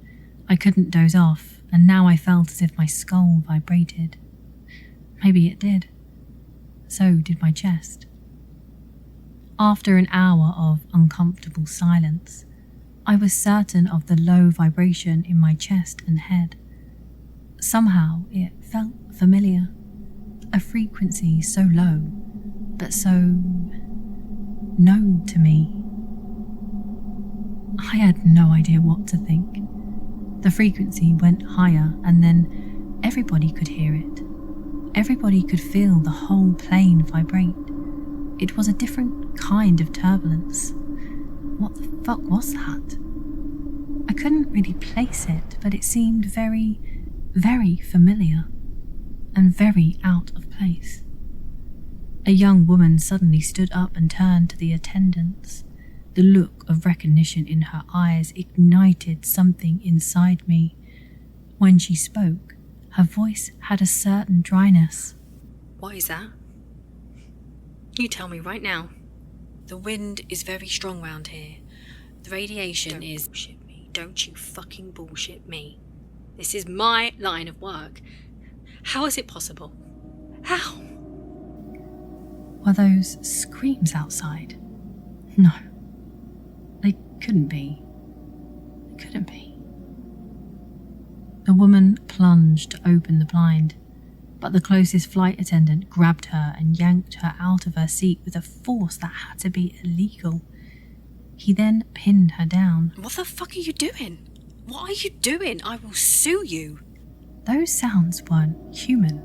I couldn't doze off, and now I felt as if my skull vibrated. Maybe it did. So did my chest. After an hour of uncomfortable silence, I was certain of the low vibration in my chest and head. Somehow it felt familiar. A frequency so low, but so known to me. I had no idea what to think. The frequency went higher, and then everybody could hear it. Everybody could feel the whole plane vibrate. It was a different kind of turbulence. What the fuck was that? I couldn't really place it, but it seemed very, very familiar and very out of place. A young woman suddenly stood up and turned to the attendants. The look of recognition in her eyes ignited something inside me. When she spoke, her voice had a certain dryness. What is that? You tell me right now. The wind is very strong round here. The radiation is... Don't bullshit me. Don't you fucking bullshit me. This is my line of work. How is it possible? How? Were those screams outside? No. They couldn't be. They couldn't be. The woman plunged to open the blind, but the closest flight attendant grabbed her and yanked her out of her seat with a force that had to be illegal. He then pinned her down. What the fuck are you doing? What are you doing? I will sue you. Those sounds weren't human.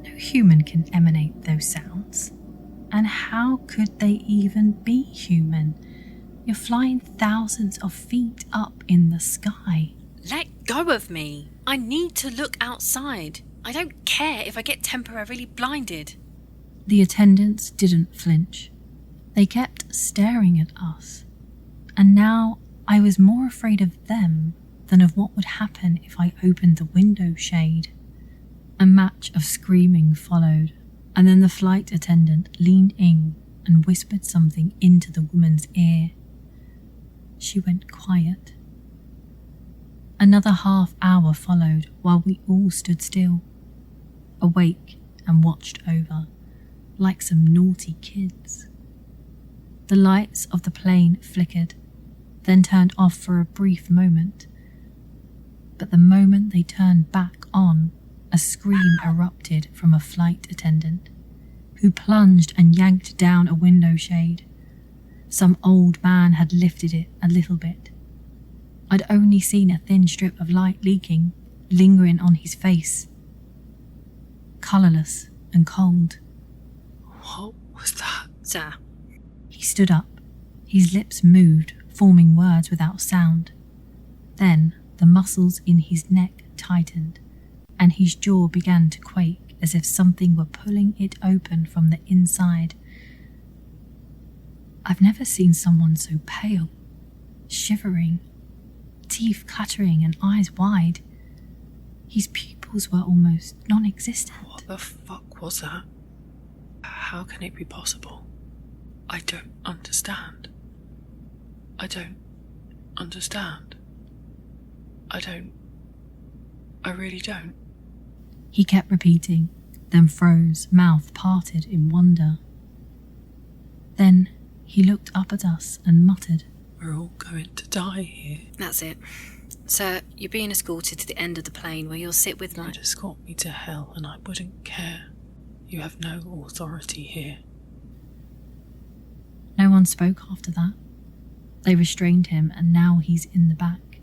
No human can emanate those sounds. And how could they even be human? You're flying thousands of feet up in the sky. Let go of me. I need to look outside. I don't care if I get temporarily blinded. The attendants didn't flinch. They kept staring at us. And now I was more afraid of them than of what would happen if I opened the window shade. A match of screaming followed, and then the flight attendant leaned in and whispered something into the woman's ear. She went quiet. Another half hour followed while we all stood still, awake and watched over, like some naughty kids. The lights of the plane flickered, then turned off for a brief moment. But the moment they turned back on, a scream erupted from a flight attendant, who plunged and yanked down a window shade. Some old man had lifted it a little bit. I'd only seen a thin strip of light leaking, lingering on his face. Colourless and cold. What was that? Sir. He stood up. His lips moved, forming words without sound. Then the muscles in his neck tightened, and his jaw began to quake as if something were pulling it open from the inside. I've never seen someone so pale, shivering, teeth clattering and eyes wide. His pupils were almost non-existent. What the fuck was that? How can it be possible? I don't understand. I don't understand. I really don't. He kept repeating, then froze, mouth parted in wonder. Then he looked up at us and muttered, "We're all going to die here." That's it. Sir, you're being escorted to the end of the plane where you'll sit with You'd escort me to hell and I wouldn't care. You have no authority here. No one spoke after that. They restrained him and now he's in the back.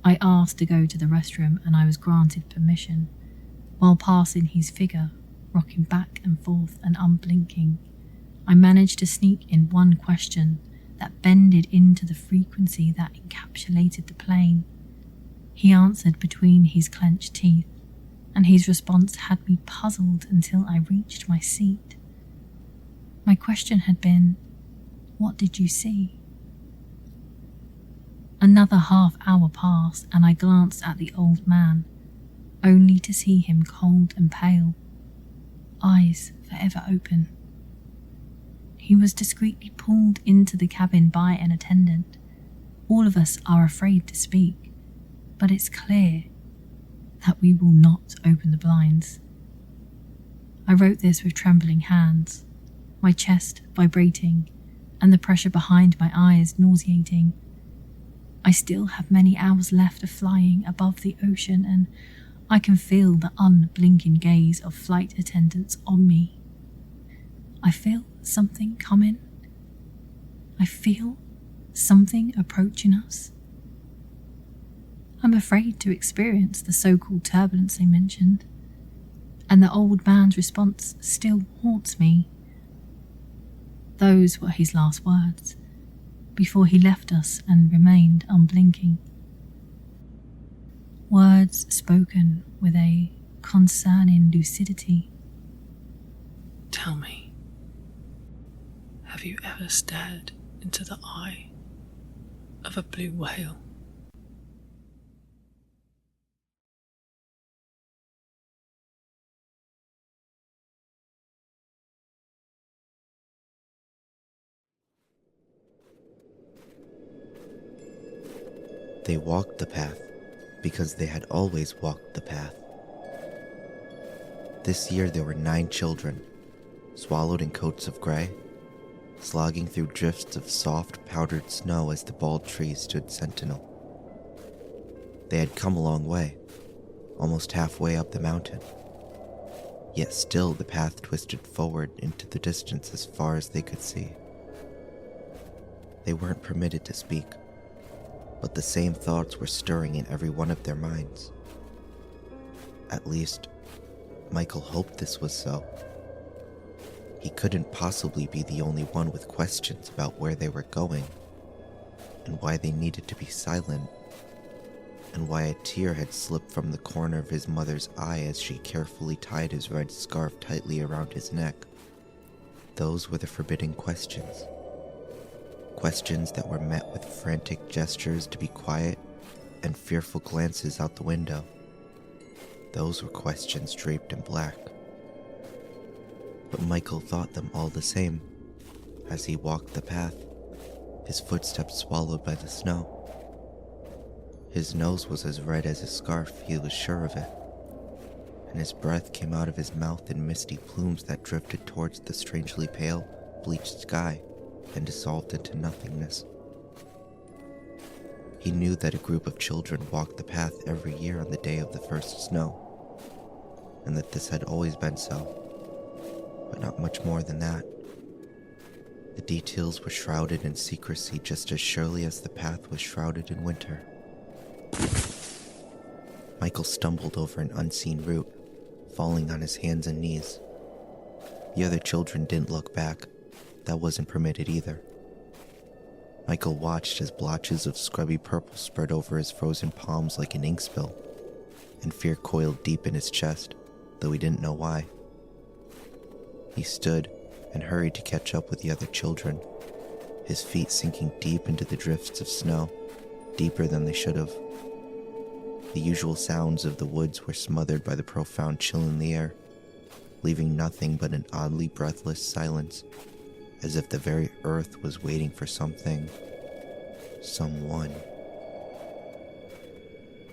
I asked to go to the restroom and I was granted permission, while passing his figure, rocking back and forth and unblinking. I managed to sneak in one question that bended into the frequency that encapsulated the plane. He answered between his clenched teeth, and his response had me puzzled until I reached my seat. My question had been, "What did you see?" Another half-hour passed and I glanced at the old man, only to see him cold and pale, eyes forever open. He was discreetly pulled into the cabin by an attendant. All of us are afraid to speak, but it's clear that we will not open the blinds. I wrote this with trembling hands, my chest vibrating and the pressure behind my eyes nauseating. I still have many hours left of flying above the ocean, and I can feel the unblinking gaze of flight attendants on me. I feel something coming. I feel something approaching us. I'm afraid to experience the so-called turbulence they mentioned, and the old man's response still haunts me. Those were his last words, before he left us and remained unblinking. Words spoken with a concerning lucidity. Tell me, have you ever stared into the eye of a blue whale? They walked the path because they had always walked the path. This year there were 9 children, swallowed in coats of grey, slogging through drifts of soft, powdered snow as the bald trees stood sentinel. They had come a long way, almost halfway up the mountain. Yet still the path twisted forward into the distance as far as they could see. They weren't permitted to speak, but the same thoughts were stirring in every one of their minds. At least, Michael hoped this was so. He couldn't possibly be the only one with questions about where they were going, and why they needed to be silent, and why a tear had slipped from the corner of his mother's eye as she carefully tied his red scarf tightly around his neck. Those were the forbidden questions. Questions that were met with frantic gestures to be quiet and fearful glances out the window. Those were questions draped in black. But Michael thought them all the same as he walked the path, his footsteps swallowed by the snow. His nose was as red as his scarf, he was sure of it, and his breath came out of his mouth in misty plumes that drifted towards the strangely pale, bleached sky. and dissolved into nothingness. He knew that a group of children walked the path every year on the day of the first snow, and that this had always been so, but not much more than that. The details were shrouded in secrecy just as surely as the path was shrouded in winter. Michael stumbled over an unseen root, falling on his hands and knees. The other children didn't look back. That wasn't permitted either. Michael watched as blotches of scrubby purple spread over his frozen palms like an ink spill, and fear coiled deep in his chest, though he didn't know why. He stood and hurried to catch up with the other children, his feet sinking deep into the drifts of snow, deeper than they should have. The usual sounds of the woods were smothered by the profound chill in the air, leaving nothing but an oddly breathless silence, as if the very earth was waiting for something, someone.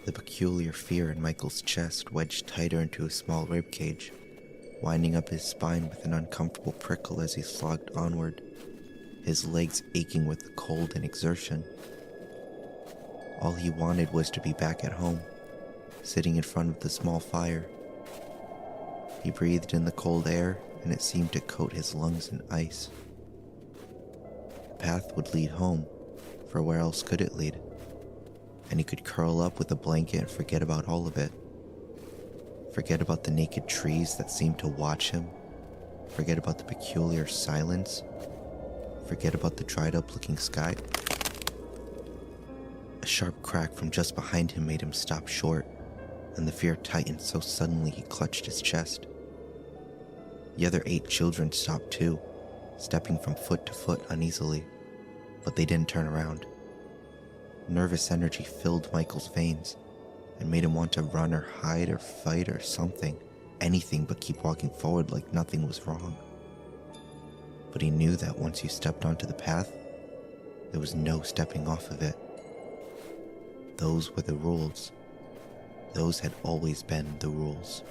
The peculiar fear in Michael's chest wedged tighter into a small ribcage, winding up his spine with an uncomfortable prickle as he slogged onward, his legs aching with the cold and exertion. All he wanted was to be back at home, sitting in front of the small fire. He breathed in the cold air, and it seemed to coat his lungs in ice. The path would lead home, for where else could it lead? And he could curl up with a blanket and forget about all of it. Forget about the naked trees that seemed to watch him. Forget about the peculiar silence. Forget about the dried-up-looking sky. A sharp crack from just behind him made him stop short, and the fear tightened so suddenly he clutched his chest. The other 8 children stopped too, stepping from foot to foot uneasily, but they didn't turn around. Nervous energy filled Michael's veins and made him want to run or hide or fight or something, anything but keep walking forward like nothing was wrong. But he knew that once you stepped onto the path, there was no stepping off of it. Those were the rules. Those had always been the rules.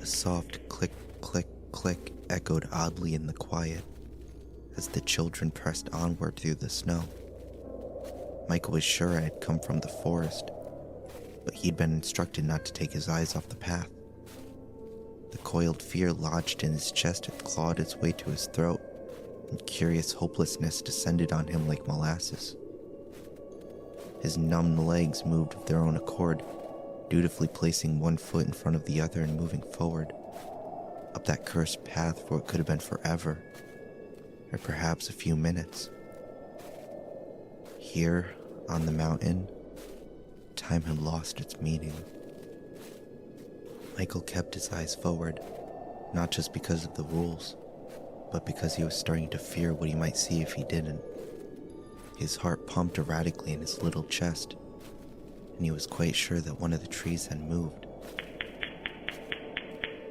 A soft click, click, click echoed oddly in the quiet as the children pressed onward through the snow. Michael was sure it had come from the forest, but he'd been instructed not to take his eyes off the path. The coiled fear lodged in his chest and clawed its way to his throat, and curious hopelessness descended on him like molasses. His numbed legs moved of their own accord, dutifully placing one foot in front of the other and moving forward, up that cursed path for what could have been forever, or perhaps a few minutes. Here, on the mountain, time had lost its meaning. Michael kept his eyes forward, not just because of the rules, but because he was starting to fear what he might see if he didn't. His heart pumped erratically in his little chest, and he was quite sure that one of the trees had moved.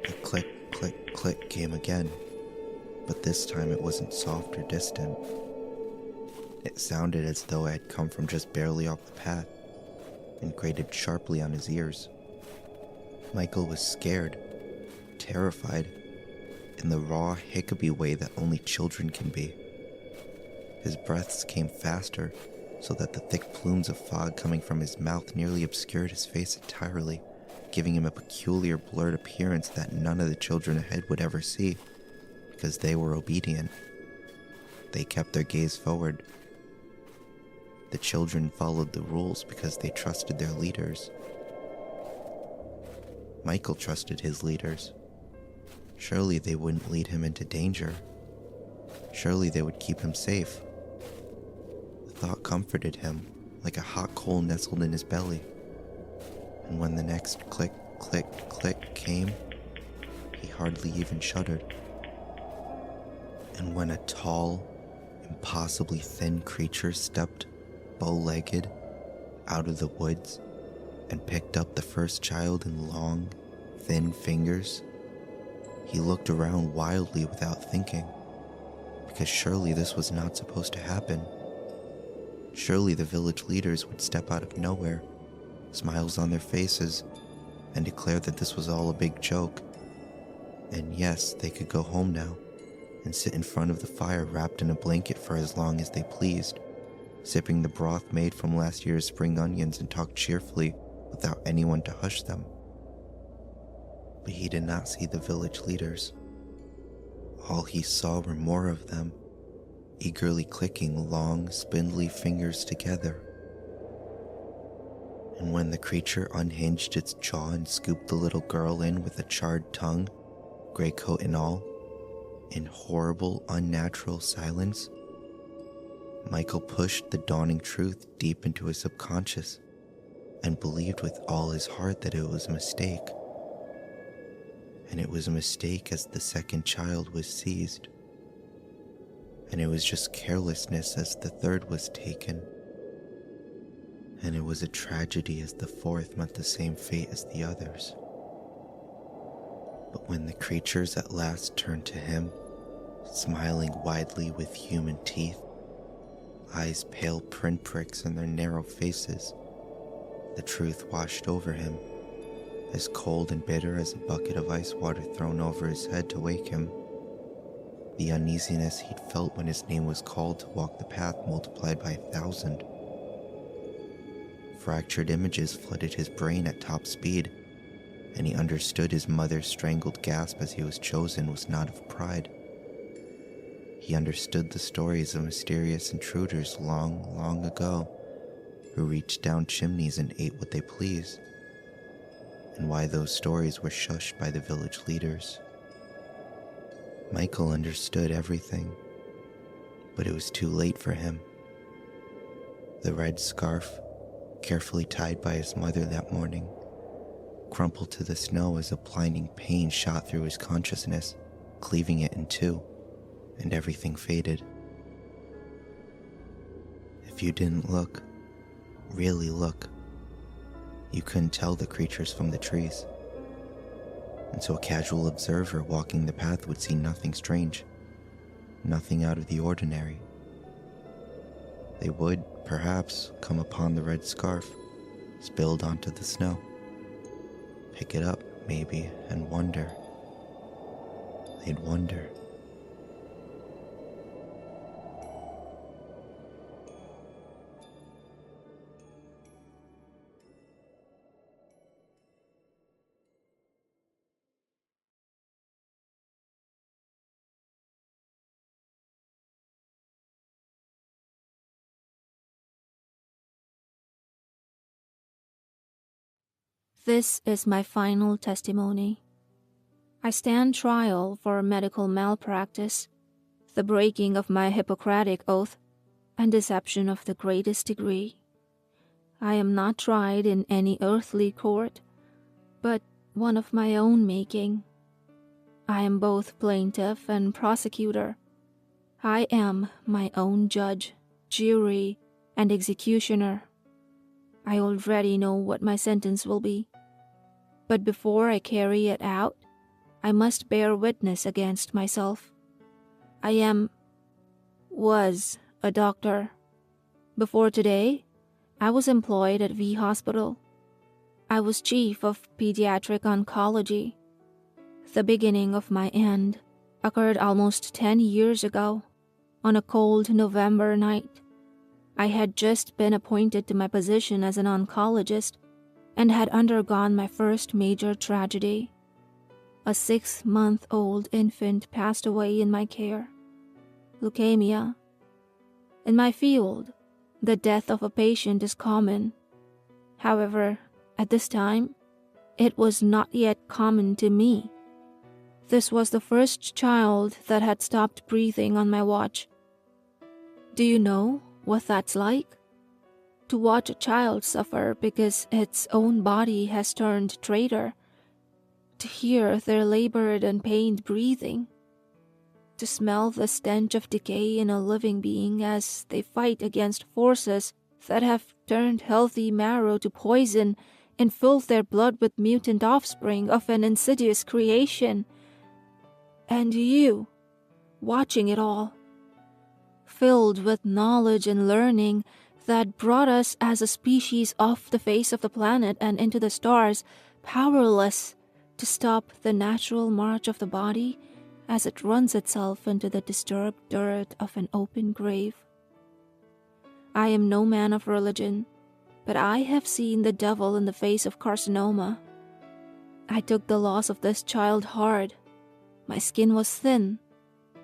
The click, click, click came again, but this time it wasn't soft or distant. It sounded as though it had come from just barely off the path, and grated sharply on his ears. Michael was scared, terrified, in the raw, hiccuby way that only children can be. His breaths came faster, so that the thick plumes of fog coming from his mouth nearly obscured his face entirely, giving him a peculiar blurred appearance that none of the children ahead would ever see, because they were obedient. They kept their gaze forward. The children followed the rules because they trusted their leaders. Michael trusted his leaders. Surely they wouldn't lead him into danger. Surely they would keep him safe. The thought comforted him, like a hot coal nestled in his belly. And when the next click, click, click came, he hardly even shuddered. And when a tall, impossibly thin creature stepped, bow-legged, out of the woods and picked up the first child in long, thin fingers, he looked around wildly without thinking, because surely this was not supposed to happen. Surely the village leaders would step out of nowhere, smiles on their faces, and declare that this was all a big joke. And yes, they could go home now, and sit in front of the fire wrapped in a blanket for as long as they pleased, sipping the broth made from last year's spring onions and talk cheerfully without anyone to hush them. But he did not see the village leaders. All he saw were more of them, eagerly clicking long, spindly fingers together. And when the creature unhinged its jaw and scooped the little girl in with a charred tongue, gray coat and all, in horrible, unnatural silence, Michael pushed the dawning truth deep into his subconscious and believed with all his heart that it was a mistake. And it was a mistake as the second child was seized. And it was just carelessness as the third was taken. And it was a tragedy as the fourth met the same fate as the others. But when the creatures at last turned to him, smiling widely with human teeth, eyes pale pinpricks in their narrow faces, the truth washed over him, as cold and bitter as a bucket of ice water thrown over his head to wake him. The uneasiness he'd felt when his name was called to walk the path multiplied by 1,000. Fractured images flooded his brain at top speed, and he understood his mother's strangled gasp as he was chosen was not of pride. He understood the stories of mysterious intruders long, long ago, who reached down chimneys and ate what they pleased, and why those stories were shushed by the village leaders. Michael understood everything, but it was too late for him. The red scarf, carefully tied by his mother that morning, crumpled to the snow as a blinding pain shot through his consciousness, cleaving it in two, and everything faded. If you didn't look, really look, you couldn't tell the creatures from the trees. And so a casual observer walking the path would see nothing strange, nothing out of the ordinary. They would, perhaps, come upon the red scarf, spilled onto the snow, pick it up, maybe, and wonder. They'd wonder. This is my final testimony. I stand trial for medical malpractice, the breaking of my Hippocratic oath, and deception of the greatest degree. I am not tried in any earthly court, but one of my own making. I am both plaintiff and prosecutor. I am my own judge, jury, and executioner. I already know what my sentence will be. But before I carry it out, I must bear witness against myself. I was a doctor. Before today, I was employed at V Hospital. I was chief of pediatric oncology. The beginning of my end occurred almost 10 years ago, on a cold November night. I had just been appointed to my position as an oncologist and had undergone my first major tragedy. A 6-month-old infant passed away in my care. Leukemia. In my field, the death of a patient is common. However, at this time, it was not yet common to me. This was the first child that had stopped breathing on my watch. Do you know what that's like? To watch a child suffer because its own body has turned traitor. To hear their labored and pained breathing. To smell the stench of decay in a living being as they fight against forces that have turned healthy marrow to poison and filled their blood with mutant offspring of an insidious creation. And you, watching it all, filled with knowledge and learning that brought us as a species off the face of the planet and into the stars, powerless to stop the natural march of the body as it runs itself into the disturbed dirt of an open grave. I am no man of religion, but I have seen the devil in the face of carcinoma. I took the loss of this child hard. My skin was thin,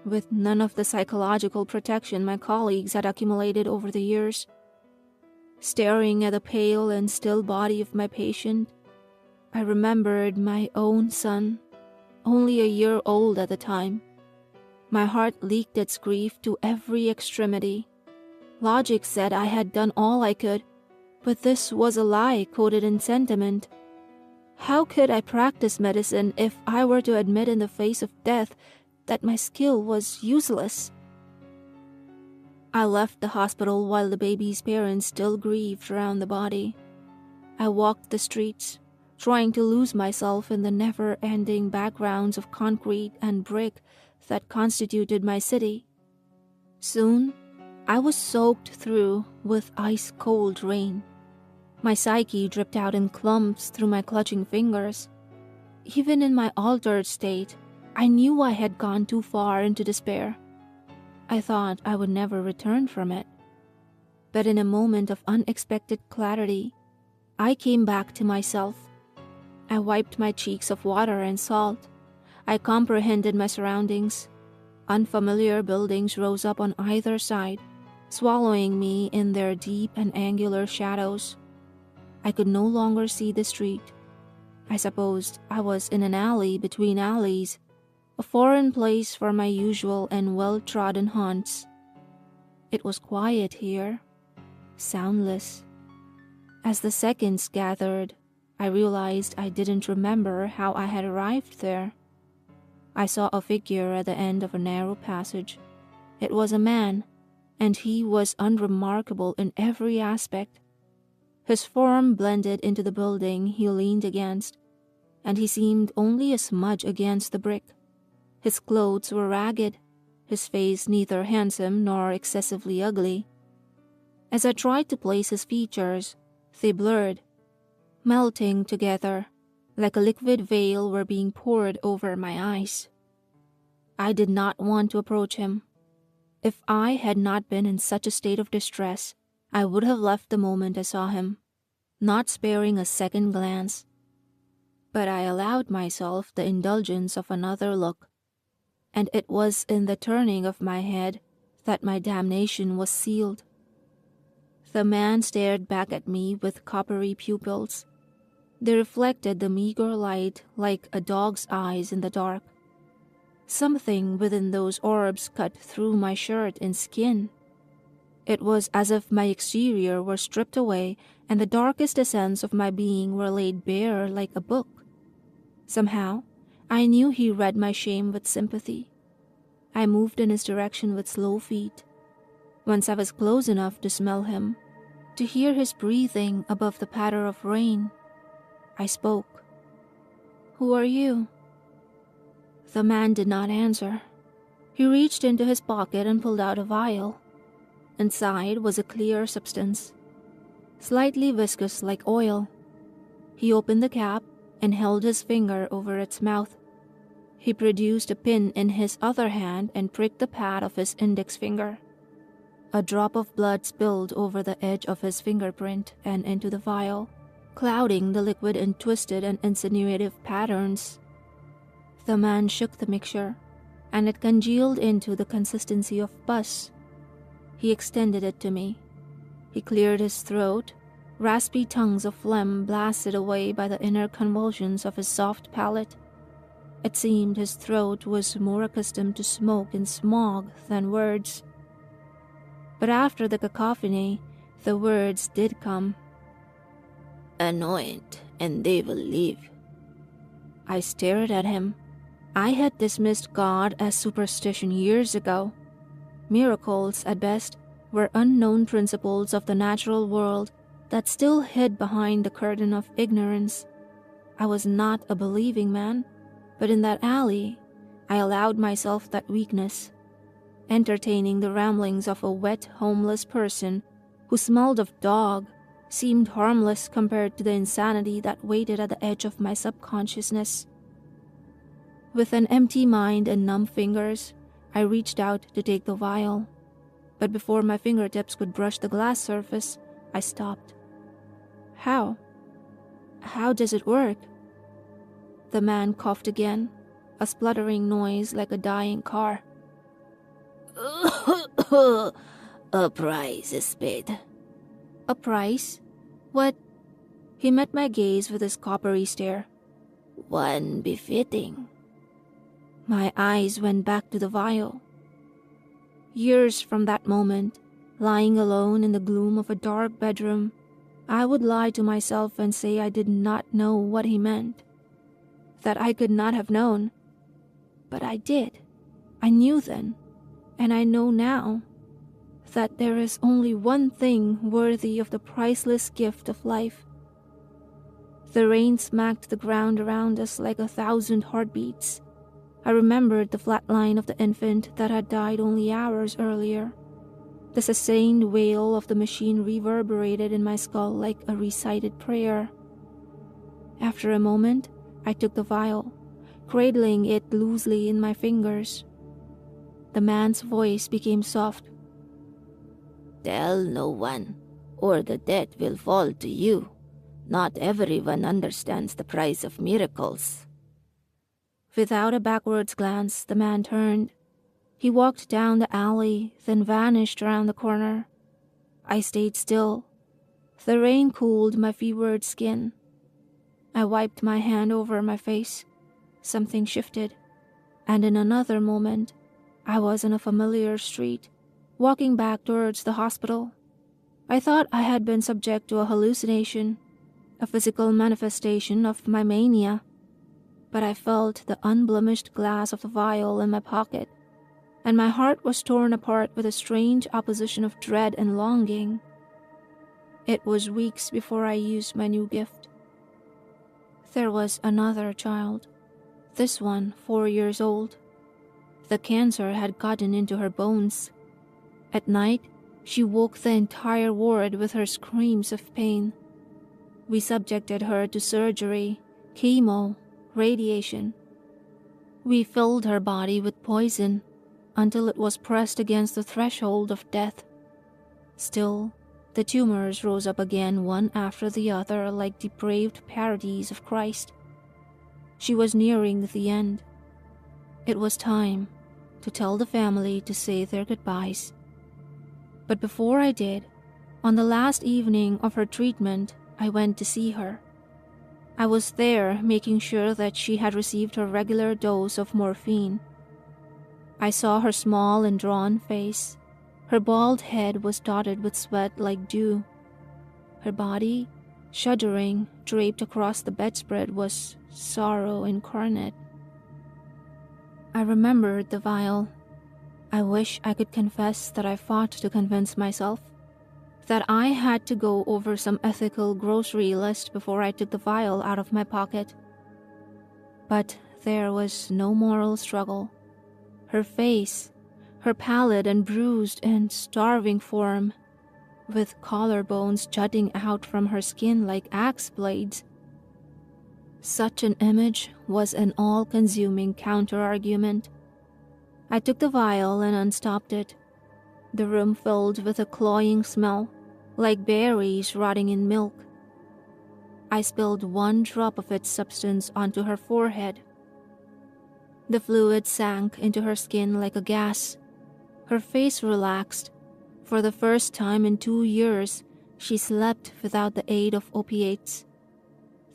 with none of the psychological protection my colleagues had accumulated over the years. Staring at the pale and still body of my patient, I remembered my own son, only a year old at the time. My heart leaked its grief to every extremity. Logic said I had done all I could, but this was a lie coated in sentiment. How could I practice medicine if I were to admit in the face of death that my skill was useless? I left the hospital while the baby's parents still grieved around the body. I walked the streets, trying to lose myself in the never-ending backgrounds of concrete and brick that constituted my city. Soon, I was soaked through with ice-cold rain. My psyche dripped out in clumps through my clutching fingers. Even in my altered state, I knew I had gone too far into despair. I thought I would never return from it. But in a moment of unexpected clarity, I came back to myself. I wiped my cheeks of water and salt. I comprehended my surroundings. Unfamiliar buildings rose up on either side, swallowing me in their deep and angular shadows. I could no longer see the street. I supposed I was in an alley between alleys, a foreign place for my usual and well-trodden haunts. It was quiet here, soundless. As the seconds gathered, I realized I didn't remember how I had arrived there. I saw a figure at the end of a narrow passage. It was a man, and he was unremarkable in every aspect. His form blended into the building he leaned against, and he seemed only a smudge against the brick. His clothes were ragged, his face neither handsome nor excessively ugly. As I tried to place his features, they blurred, melting together, like a liquid veil were being poured over my eyes. I did not want to approach him. If I had not been in such a state of distress, I would have left the moment I saw him, not sparing a second glance. But I allowed myself the indulgence of another look, and it was in the turning of my head that my damnation was sealed. The man stared back at me with coppery pupils. They reflected the meager light like a dog's eyes in the dark. Something within those orbs cut through my shirt and skin. It was as if my exterior were stripped away and the darkest essence of my being were laid bare like a book. Somehow, I knew he read my shame with sympathy. I moved in his direction with slow feet. Once I was close enough to smell him, to hear his breathing above the patter of rain, I spoke. "Who are you?" The man did not answer. He reached into his pocket and pulled out a vial. Inside was a clear substance, slightly viscous like oil. He opened the cap and held his finger over its mouth. He produced a pin in his other hand and pricked the pad of his index finger. A drop of blood spilled over the edge of his fingerprint and into the vial, clouding the liquid in twisted and insinuative patterns. The man shook the mixture, and it congealed into the consistency of pus. He extended it to me. He cleared his throat. Raspy tongues of phlegm blasted away by the inner convulsions of his soft palate. It seemed his throat was more accustomed to smoke and smog than words. But after the cacophony, the words did come. "Anoint, and they will live." I stared at him. I had dismissed God as superstition years ago. Miracles, at best, were unknown principles of the natural world that still hid behind the curtain of ignorance. I was not a believing man, but in that alley, I allowed myself that weakness, entertaining the ramblings of a wet, homeless person who smelled of dog, seemed harmless compared to the insanity that waited at the edge of my subconsciousness. With an empty mind and numb fingers, I reached out to take the vial. But before my fingertips could brush the glass surface, I stopped. How? How does it work? The man coughed again, a spluttering noise like a dying car. A price is paid. A price? What? He met my gaze with his coppery stare. One befitting. My eyes went back to the vial. Years from that moment, lying alone in the gloom of a dark bedroom, I would lie to myself and say I did not know what he meant. That I could not have known. But I did. I knew then, and I know now, that there is only one thing worthy of the priceless gift of life. The rain smacked the ground around us like 1,000 heartbeats. I remembered the flat line of the infant that had died only hours earlier. The sustained wail of the machine reverberated in my skull like a recited prayer. After a moment, I took the vial, cradling it loosely in my fingers. The man's voice became soft. Tell no one, or the debt will fall to you. Not everyone understands the price of miracles. Without a backwards glance, the man turned. He walked down the alley, then vanished around the corner. I stayed still. The rain cooled my fevered skin. I wiped my hand over my face. Something shifted, and in another moment, I was in a familiar street, walking back towards the hospital. I thought I had been subject to a hallucination, a physical manifestation of my mania, but I felt the unblemished glass of the vial in my pocket, and my heart was torn apart with a strange opposition of dread and longing. It was weeks before I used my new gift. There was another child, this one 4 years old. The cancer had gotten into her bones. At night, she woke the entire ward with her screams of pain. We subjected her to surgery, chemo, radiation. We filled her body with poison until it was pressed against the threshold of death. Still, the tumors rose up again one after the other like depraved parodies of Christ. She was nearing the end. It was time to tell the family to say their goodbyes. But before I did, on the last evening of her treatment, I went to see her. I was there making sure that she had received her regular dose of morphine. I saw her small and drawn face. Her bald head was dotted with sweat like dew. Her body, shuddering, draped across the bedspread, was sorrow incarnate. I remembered the vial. I wish I could confess that I fought to convince myself that I had to go over some ethical grocery list before I took the vial out of my pocket. But there was no moral struggle. Her face, her pallid and bruised and starving form, with collarbones jutting out from her skin like axe blades. Such an image was an all-consuming counter-argument. I took the vial and unstopped it. The room filled with a cloying smell, like berries rotting in milk. I spilled one drop of its substance onto her forehead. The fluid sank into her skin like a gas. Her face relaxed. For the first time in 2 years, she slept without the aid of opiates.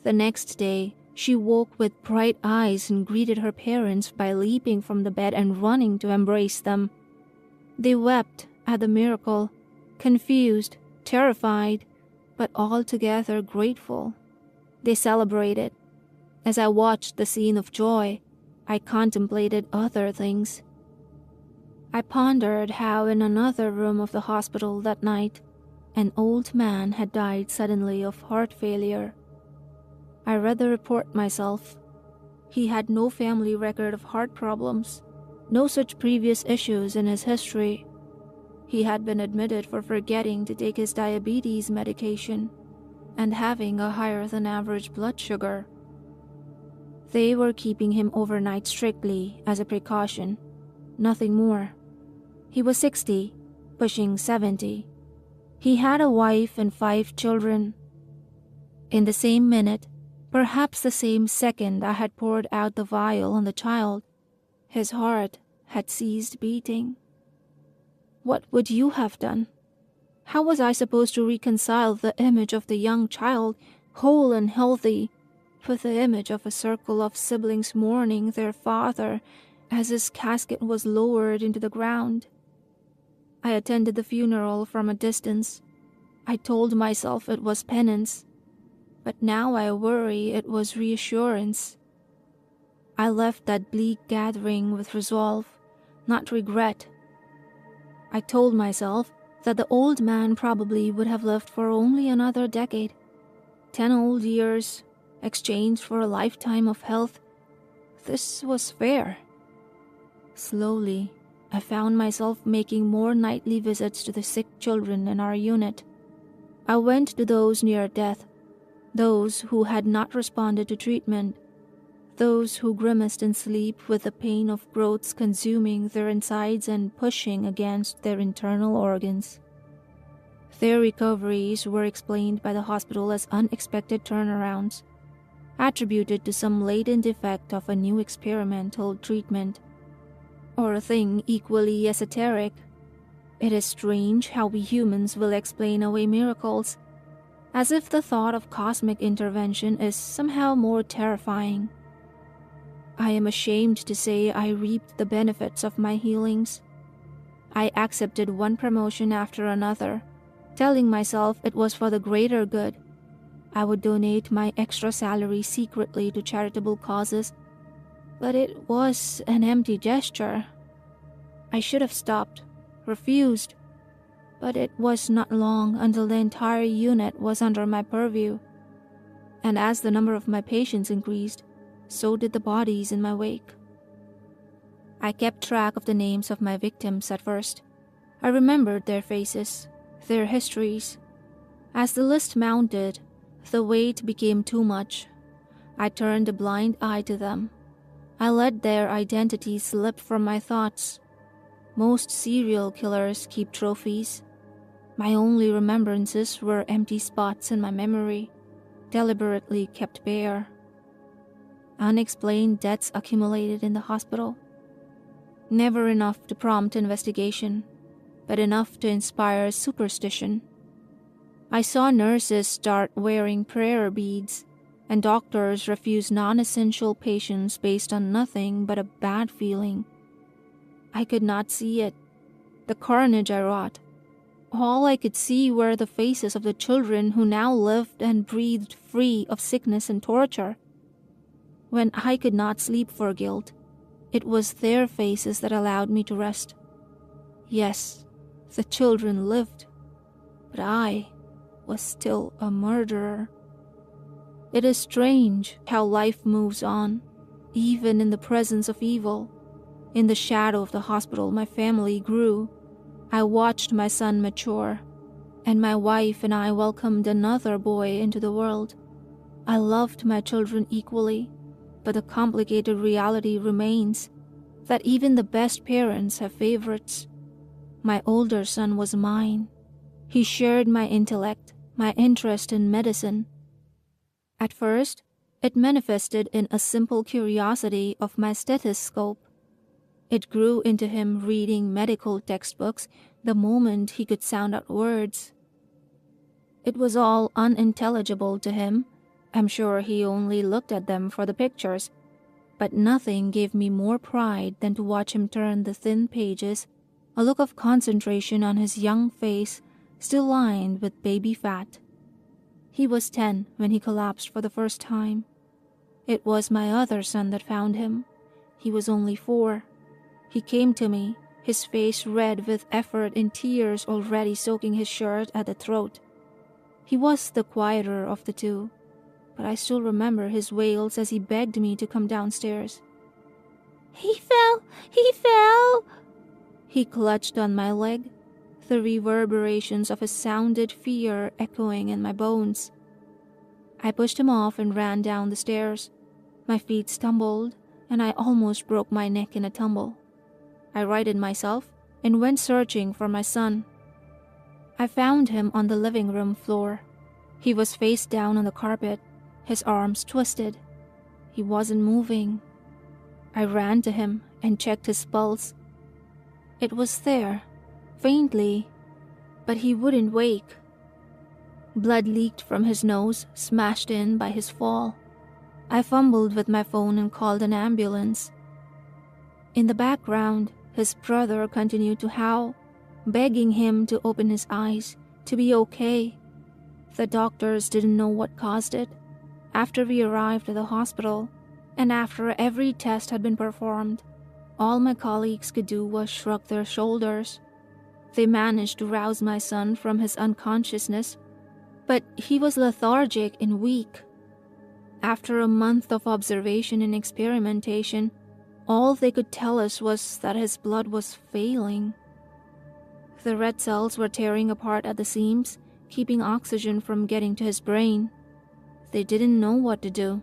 The next day, she woke with bright eyes and greeted her parents by leaping from the bed and running to embrace them. They wept at the miracle, confused, terrified, but altogether grateful. They celebrated. As I watched the scene of joy, I contemplated other things. I pondered how in another room of the hospital that night, an old man had died suddenly of heart failure. I read the report myself. He had no family record of heart problems, no such previous issues in his history. He had been admitted for forgetting to take his diabetes medication and having a higher than average blood sugar. They were keeping him overnight strictly as a precaution, nothing more. He was 60, pushing 70. He had a wife and 5 children. In the same minute, perhaps the same second I had poured out the vial on the child, his heart had ceased beating. What would you have done? How was I supposed to reconcile the image of the young child, whole and healthy, with the image of a circle of siblings mourning their father as his casket was lowered into the ground? I attended the funeral from a distance. I told myself it was penance, but now I worry it was reassurance. I left that bleak gathering with resolve, not regret. I told myself that the old man probably would have lived for only another decade. 10 old years, exchanged for a lifetime of health. This was fair. Slowly, I found myself making more nightly visits to the sick children in our unit. I went to those near death, those who had not responded to treatment, those who grimaced in sleep with the pain of growths consuming their insides and pushing against their internal organs. Their recoveries were explained by the hospital as unexpected turnarounds, attributed to some latent effect of a new experimental treatment, or a thing equally esoteric. It is strange how we humans will explain away miracles, as if the thought of cosmic intervention is somehow more terrifying. I am ashamed to say I reaped the benefits of my healings. I accepted one promotion after another, telling myself it was for the greater good. I would donate my extra salary secretly to charitable causes, but it was an empty gesture. I should have stopped, refused, but it was not long until the entire unit was under my purview, and as the number of my patients increased, so did the bodies in my wake. I kept track of the names of my victims at first. I remembered their faces, their histories. As the list mounted, the weight became too much. I turned a blind eye to them. I let their identities slip from my thoughts. Most serial killers keep trophies. My only remembrances were empty spots in my memory, deliberately kept bare. Unexplained deaths accumulated in the hospital. Never enough to prompt investigation, but enough to inspire superstition. I saw nurses start wearing prayer beads, and doctors refuse non-essential patients based on nothing but a bad feeling. I could not see it, the carnage I wrought. All I could see were the faces of the children who now lived and breathed free of sickness and torture. When I could not sleep for guilt, it was their faces that allowed me to rest. Yes, the children lived, but I was still a murderer. It is strange how life moves on, even in the presence of evil. In the shadow of the hospital, my family grew. I watched my son mature, and my wife and I welcomed another boy into the world. I loved my children equally, but the complicated reality remains that even the best parents have favorites. My older son was mine. He shared my intellect, my interest in medicine. At first, it manifested in a simple curiosity of my stethoscope. It grew into him reading medical textbooks the moment he could sound out words. It was all unintelligible to him. I'm sure he only looked at them for the pictures, but nothing gave me more pride than to watch him turn the thin pages, a look of concentration on his young face still lined with baby fat. He was 10 when he collapsed for the first time. It was my other son that found him. He was only 4. He came to me, his face red with effort and tears already soaking his shirt at the throat. He was the quieter of the two, but I still remember his wails as he begged me to come downstairs. He fell! He fell! He clutched on my leg, the reverberations of his sounded fear echoing in my bones. I pushed him off and ran down the stairs. My feet stumbled, and I almost broke my neck in a tumble. I righted myself and went searching for my son. I found him on the living room floor. He was face down on the carpet, his arms twisted. He wasn't moving. I ran to him and checked his pulse. It was there, faintly, but he wouldn't wake. Blood leaked from his nose, smashed in by his fall. I fumbled with my phone and called an ambulance. In the background, his brother continued to howl, begging him to open his eyes, to be okay. The doctors didn't know what caused it. After we arrived at the hospital, and after every test had been performed, all my colleagues could do was shrug their shoulders. They managed to rouse my son from his unconsciousness, but he was lethargic and weak. After a month of observation and experimentation, all they could tell us was that his blood was failing. The red cells were tearing apart at the seams, keeping oxygen from getting to his brain. They didn't know what to do.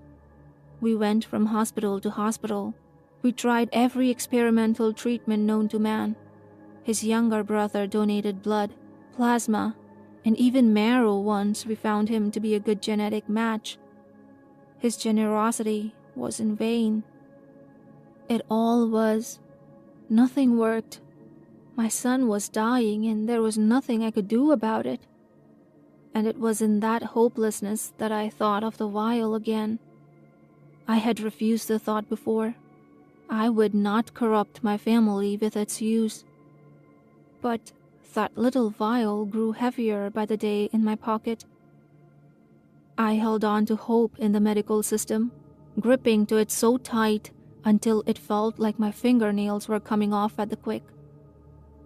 We went from hospital to hospital. We tried every experimental treatment known to man. His younger brother donated blood, plasma, and even marrow once we found him to be a good genetic match. His generosity was in vain. It all was. Nothing worked. My son was dying and there was nothing I could do about it. And it was in that hopelessness that I thought of the vial again. I had refused the thought before. I would not corrupt my family with its use. But that little vial grew heavier by the day in my pocket. I held on to hope in the medical system, gripping to it so tight until it felt like my fingernails were coming off at the quick.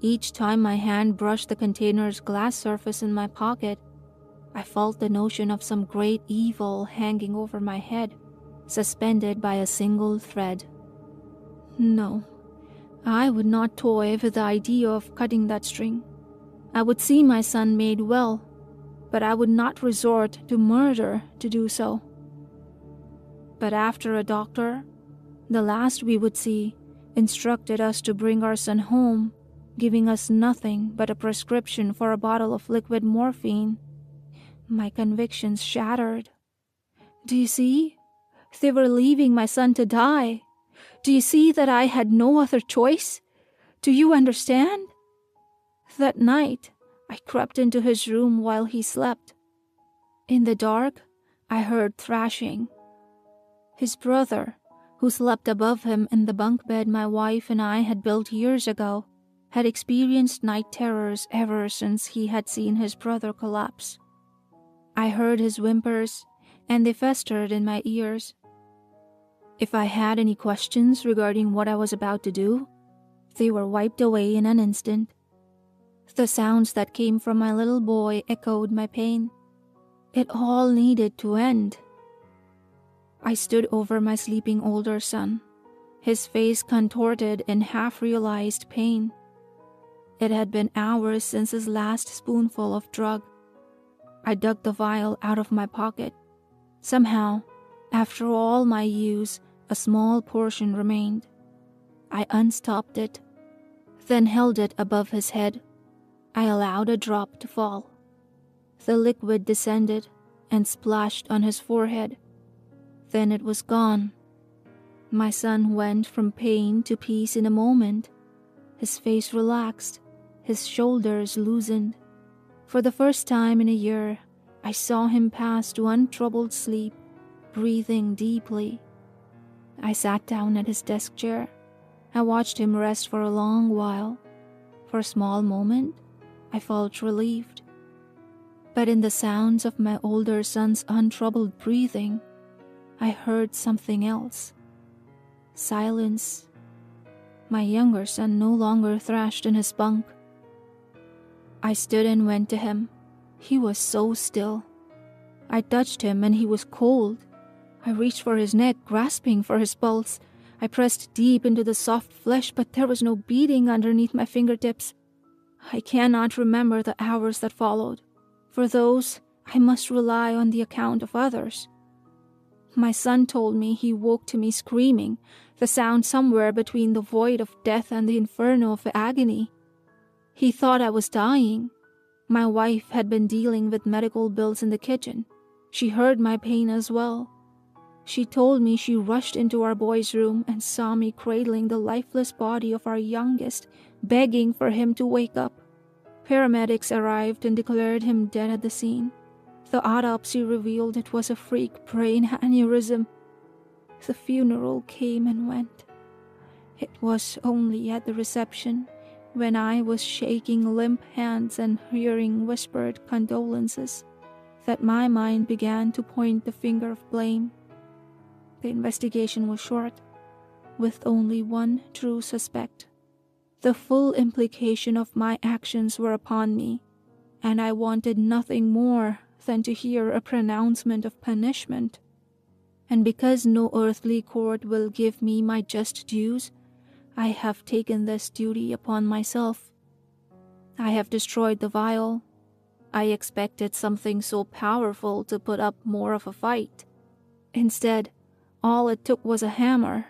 Each time my hand brushed the container's glass surface in my pocket, I felt the notion of some great evil hanging over my head, suspended by a single thread. No, I would not toy with the idea of cutting that string. I would see my son made well, but I would not resort to murder to do so. But after a doctor, the last we would see, instructed us to bring our son home, giving us nothing but a prescription for a bottle of liquid morphine, my convictions shattered. Do you see? They were leaving my son to die. Do you see that I had no other choice? Do you understand? That night, I crept into his room while he slept. In the dark, I heard thrashing. His brother, who slept above him in the bunk bed my wife and I had built years ago, had experienced night terrors ever since he had seen his brother collapse. I heard his whimpers, and they festered in my ears. If I had any questions regarding what I was about to do, they were wiped away in an instant. The sounds that came from my little boy echoed my pain. It all needed to end. I stood over my sleeping older son, his face contorted in half-realized pain. It had been hours since his last spoonful of drug. I dug the vial out of my pocket. Somehow, after all my use, a small portion remained. I unstopped it, then held it above his head. I allowed a drop to fall. The liquid descended and splashed on his forehead. Then it was gone. My son went from pain to peace in a moment. His face relaxed, his shoulders loosened. For the first time in a year, I saw him pass to untroubled sleep, breathing deeply. I sat down at his desk chair. I watched him rest for a long while. For a small moment, I felt relieved. But in the sounds of my older son's untroubled breathing, I heard something else. Silence. My younger son no longer thrashed in his bunk. I stood and went to him. He was so still. I touched him and he was cold. I reached for his neck, grasping for his pulse. I pressed deep into the soft flesh, but there was no beating underneath my fingertips. I cannot remember the hours that followed. For those, I must rely on the account of others. My son told me he woke to me screaming, the sound somewhere between the void of death and the inferno of agony. He thought I was dying. My wife had been dealing with medical bills in the kitchen. She heard my pain as well. She told me she rushed into our boy's room and saw me cradling the lifeless body of our youngest, begging for him to wake up. Paramedics arrived and declared him dead at the scene. The autopsy revealed it was a freak brain aneurysm. The funeral came and went. It was only at the reception, when I was shaking limp hands and hearing whispered condolences, that my mind began to point the finger of blame. The investigation was short, with only one true suspect. The full implication of my actions were upon me, and I wanted nothing more than to hear a pronouncement of punishment. And because no earthly court will give me my just dues, I have taken this duty upon myself. I have destroyed the vial. I expected something so powerful to put up more of a fight. Instead, all it took was a hammer.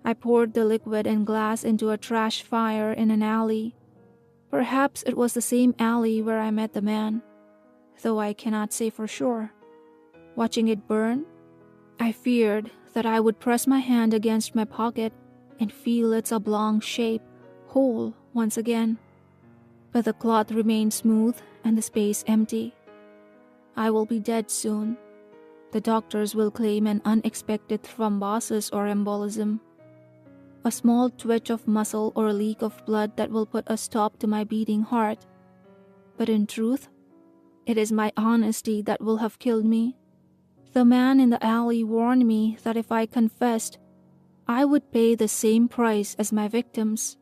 I poured the liquid and glass into a trash fire in an alley. Perhaps it was the same alley where I met the man, though I cannot say for sure. Watching it burn, I feared that I would press my hand against my pocket and feel its oblong shape whole once again. But the cloth remained smooth and the space empty. I will be dead soon. The doctors will claim an unexpected thrombosis or embolism, a small twitch of muscle or leak of blood that will put a stop to my beating heart. But in truth, it is my honesty that will have killed me. The man in the alley warned me that if I confessed, I would pay the same price as my victims.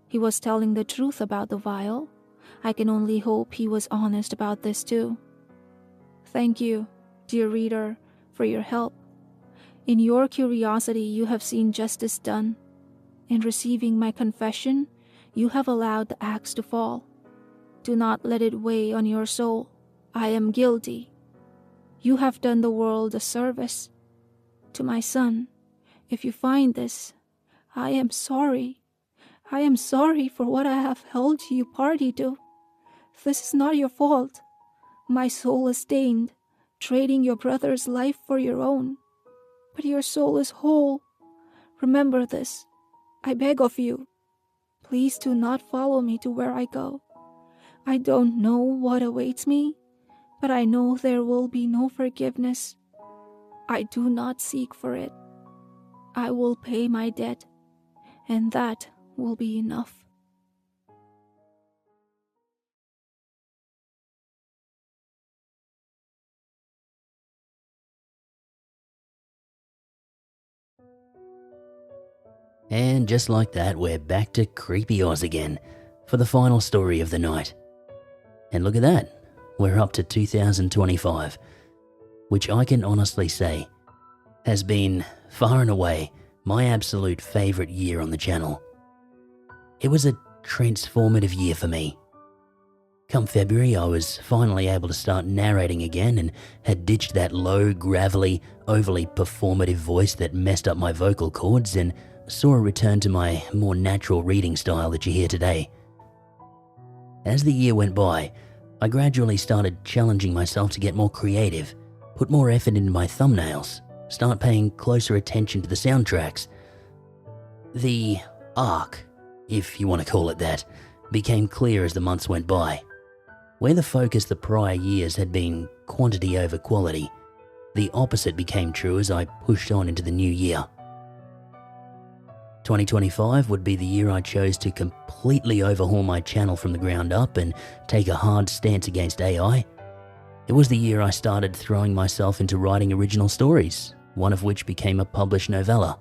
He was telling the truth about the vial. I can only hope he was honest about this too. Thank you, dear reader, for your help. In your curiosity, you have seen justice done. In receiving my confession, you have allowed the axe to fall. Do not let it weigh on your soul. I am guilty. You have done the world a service. To my son, if you find this, I am sorry. I am sorry for what I have held you party to. This is not your fault. My soul is stained, trading your brother's life for your own. But your soul is whole. Remember this. I beg of you. Please do not follow me to where I go. I don't know what awaits me, but I know there will be no forgiveness. I do not seek for it. I will pay my debt, and that will be enough. And just like that, we're back to Creepy Oz again for the final story of the night. And look at that, we're up to 2025, which I can honestly say has been far and away my absolute favourite year on the channel. It was a transformative year for me. Come February, I was finally able to start narrating again and had ditched that low, gravelly, overly performative voice that messed up my vocal cords and saw a return to my more natural reading style that you hear today. As the year went by, I gradually started challenging myself to get more creative, put more effort into my thumbnails, start paying closer attention to the soundtracks. The arc, if you want to call it that, became clear as the months went by. Where the focus the prior years had been quantity over quality, the opposite became true as I pushed on into the new year. 2025 would be the year I chose to completely overhaul my channel from the ground up and take a hard stance against AI. It was the year I started throwing myself into writing original stories, one of which became a published novella.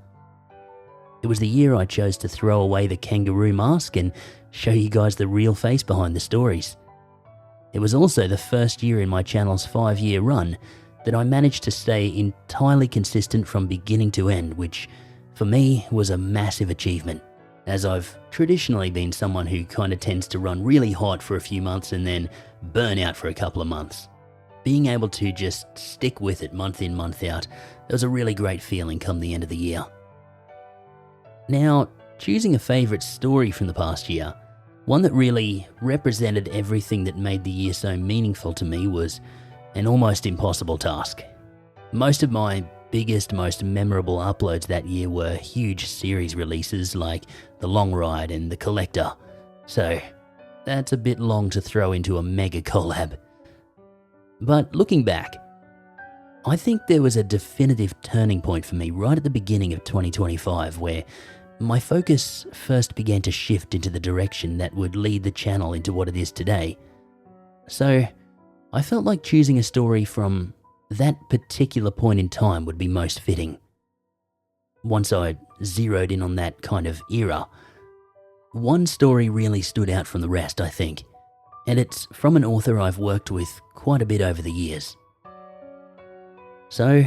It was the year I chose to throw away the kangaroo mask and show you guys the real face behind the stories. It was also the first year in my channel's 5-year run that I managed to stay entirely consistent from beginning to end, which for me was a massive achievement, as I've traditionally been someone who kind of tends to run really hot for a few months and then burn out for a couple of months. being able to just stick with it month in, month out, it was a really great feeling come the end of the year. Now, choosing a favourite story from the past year, one that really represented everything that made the year so meaningful to me, was an almost impossible task. Most of my biggest, most memorable uploads that year were huge series releases like The Long Ride and The Collector, so that's a bit long to throw into a mega collab. But looking back, I think there was a definitive turning point for me right at the beginning of 2025 where my focus first began to shift into the direction that would lead the channel into what it is today. So I felt like choosing a story from that particular point in time would be most fitting. Once I zeroed in on that kind of era, one story really stood out from the rest, I think, and it's from an author I've worked with quite a bit over the years. So,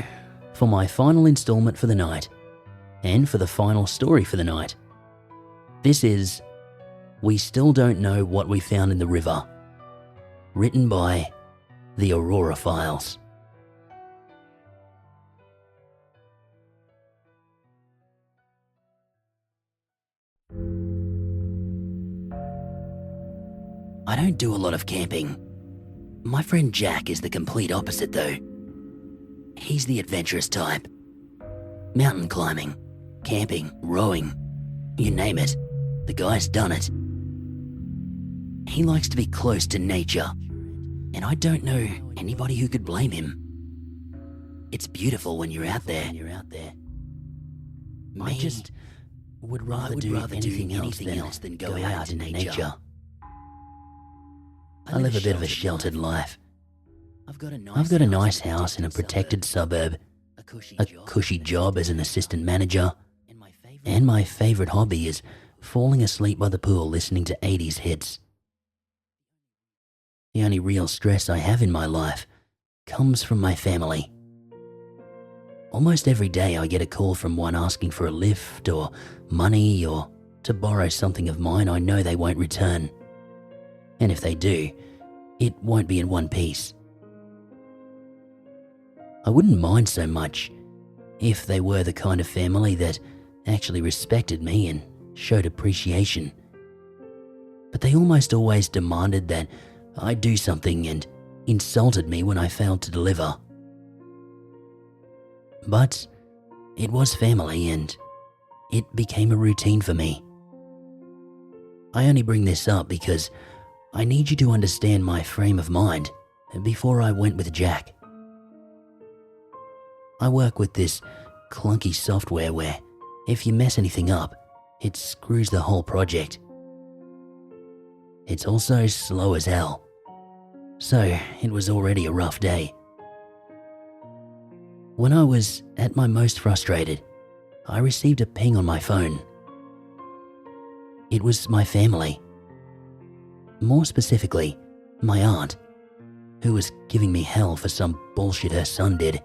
for my final installment for the night, and for the final story for the night, this is We Still Don't Know What We Found in the River, written by the Aurora Files. I don't do a lot of camping. My friend Jack is the complete opposite though. He's the adventurous type. Mountain climbing, camping, rowing, you name it, the guy's done it. He likes to be close to nature, and I don't know anybody who could blame him. It's beautiful when you're out there. I just would rather do anything else than go out in nature. I live a bit of a sheltered life. I've got a nice house in a protected suburb, a cushy job as an assistant manager, and my favourite hobby is falling asleep by the pool listening to 80s hits. The only real stress I have in my life comes from my family. Almost every day I get a call from one asking for a lift or money or to borrow something of mine I know they won't return. And if they do, it won't be in one piece. I wouldn't mind so much if they were the kind of family that actually respected me and showed appreciation. But they almost always demanded that I do something and insulted me when I failed to deliver. But it was family and it became a routine for me. I only bring this up because I need you to understand my frame of mind before I went with Jack. I work with this clunky software where if you mess anything up, it screws the whole project. It's also slow as hell. So it was already a rough day. When I was at my most frustrated, I received a ping on my phone. It was my family. More specifically, my aunt, who was giving me hell for some bullshit her son did.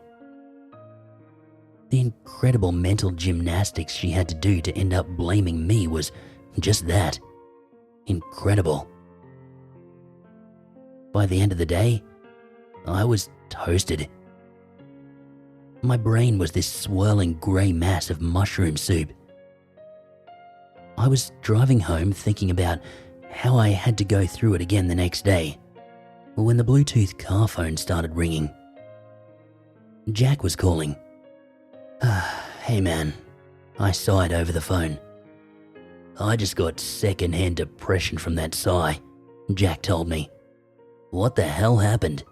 The incredible mental gymnastics she had to do to end up blaming me was just that. Incredible. By the end of the day, I was toasted. My brain was this swirling grey mass of mushroom soup. I was driving home thinking about how I had to go through it again the next day when the Bluetooth car phone started ringing. Jack was calling. Hey man, I sighed over the phone. I just got second-hand depression from that sigh, Jack told me. What the hell happened?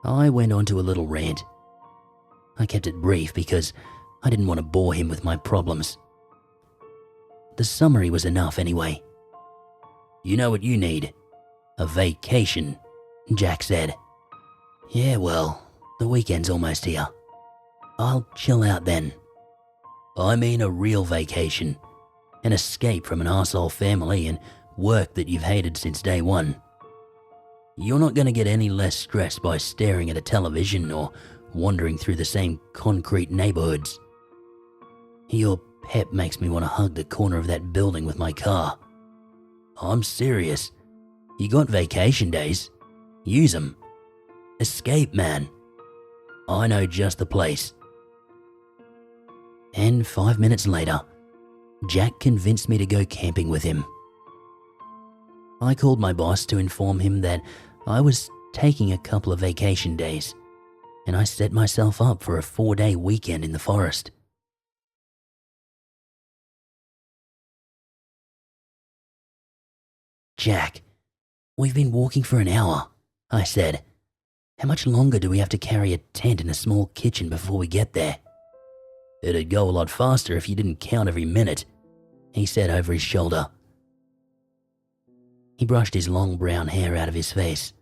I went on to a little rant. I kept it brief because I didn't want to bore him with my problems. The summary was enough anyway. You know what you need? A vacation, Jack said. Yeah, well, the weekend's almost here. I'll chill out then. I mean a real vacation. An escape from an arsehole family and work that you've hated since day one. You're not going to get any less stressed by staring at a television or wandering through the same concrete neighborhoods. Your pep makes me want to hug the corner of that building with my car. I'm serious. You got vacation days. Use them. Escape, man. I know just the place. And 5 minutes later, Jack convinced me to go camping with him. I called my boss to inform him that I was taking a couple of vacation days, and I set myself up for a 4-day weekend in the forest. Jack, we've been walking for an hour, I said. How much longer do we have to carry a tent and a small kitchen before we get there? It'd go a lot faster if you didn't count every minute, he said over his shoulder. He brushed his long brown hair out of his face.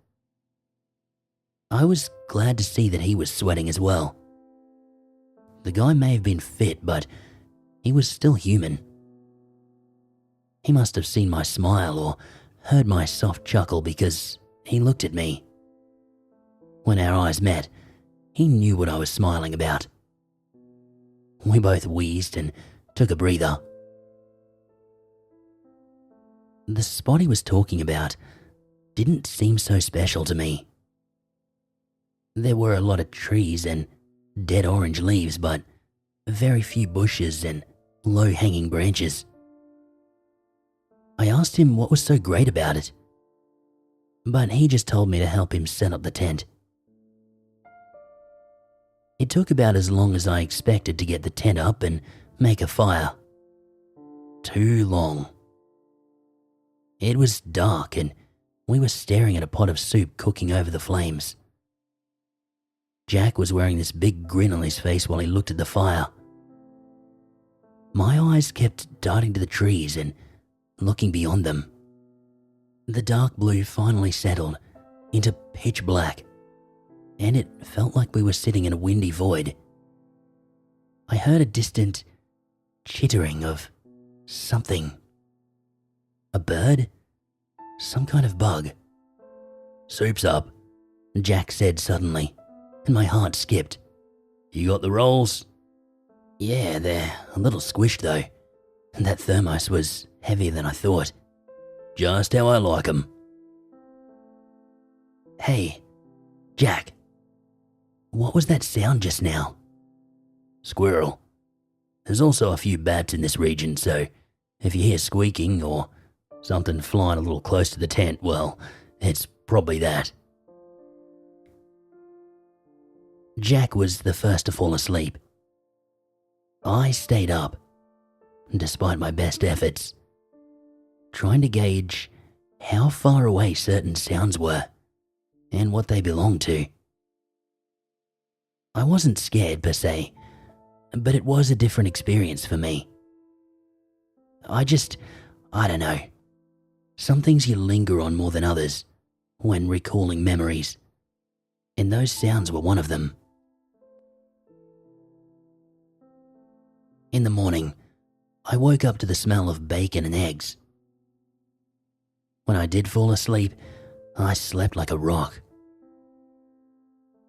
I was glad to see that he was sweating as well. The guy may have been fit, but he was still human. He must have seen my smile or heard my soft chuckle because he looked at me. When our eyes met, he knew what I was smiling about. We both wheezed and took a breather. The spot he was talking about didn't seem so special to me. There were a lot of trees and dead orange leaves, but very few bushes and low-hanging branches. I asked him what was so great about it, but he just told me to help him set up the tent. It took about as long as I expected to get the tent up and make a fire. Too long. It was dark and we were staring at a pot of soup cooking over the flames. Jack was wearing this big grin on his face while he looked at the fire. My eyes kept darting to the trees and looking beyond them. The dark blue finally settled into pitch black, and it felt like we were sitting in a windy void. I heard a distant chittering of something. A bird? Some kind of bug. Soup's up, Jack said suddenly, and my heart skipped. You got the rolls? Yeah, they're a little squished though. That thermos was heavier than I thought. Just how I like 'em. Hey, Jack. What was that sound just now? Squirrel. There's also a few bats in this region, so if you hear squeaking or something flying a little close to the tent, well, it's probably that. Jack was the first to fall asleep. I stayed up, despite my best efforts, trying to gauge how far away certain sounds were and what they belonged to. I wasn't scared per se, but it was a different experience for me. I don't know. Some things you linger on more than others when recalling memories, and those sounds were one of them. In the morning, I woke up to the smell of bacon and eggs. When I did fall asleep, I slept like a rock.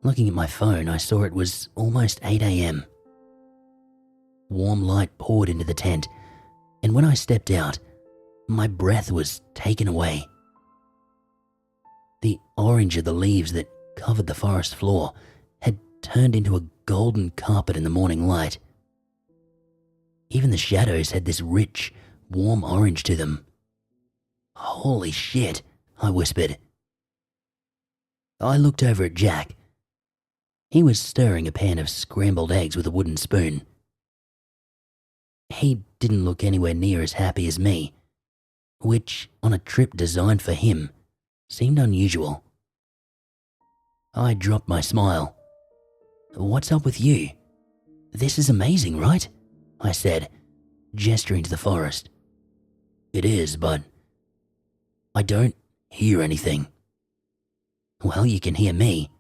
Looking at my phone, I saw it was almost 8 a.m. Warm light poured into the tent, and when I stepped out, my breath was taken away. The orange of the leaves that covered the forest floor had turned into a golden carpet in the morning light. Even the shadows had this rich, warm orange to them. Holy shit, I whispered. I looked over at Jack. He was stirring a pan of scrambled eggs with a wooden spoon. He didn't look anywhere near as happy as me, which, on a trip designed for him, seemed unusual. I dropped my smile. What's up with you? This is amazing, right? I said, gesturing to the forest. It is, but I don't hear anything. Well, you can hear me.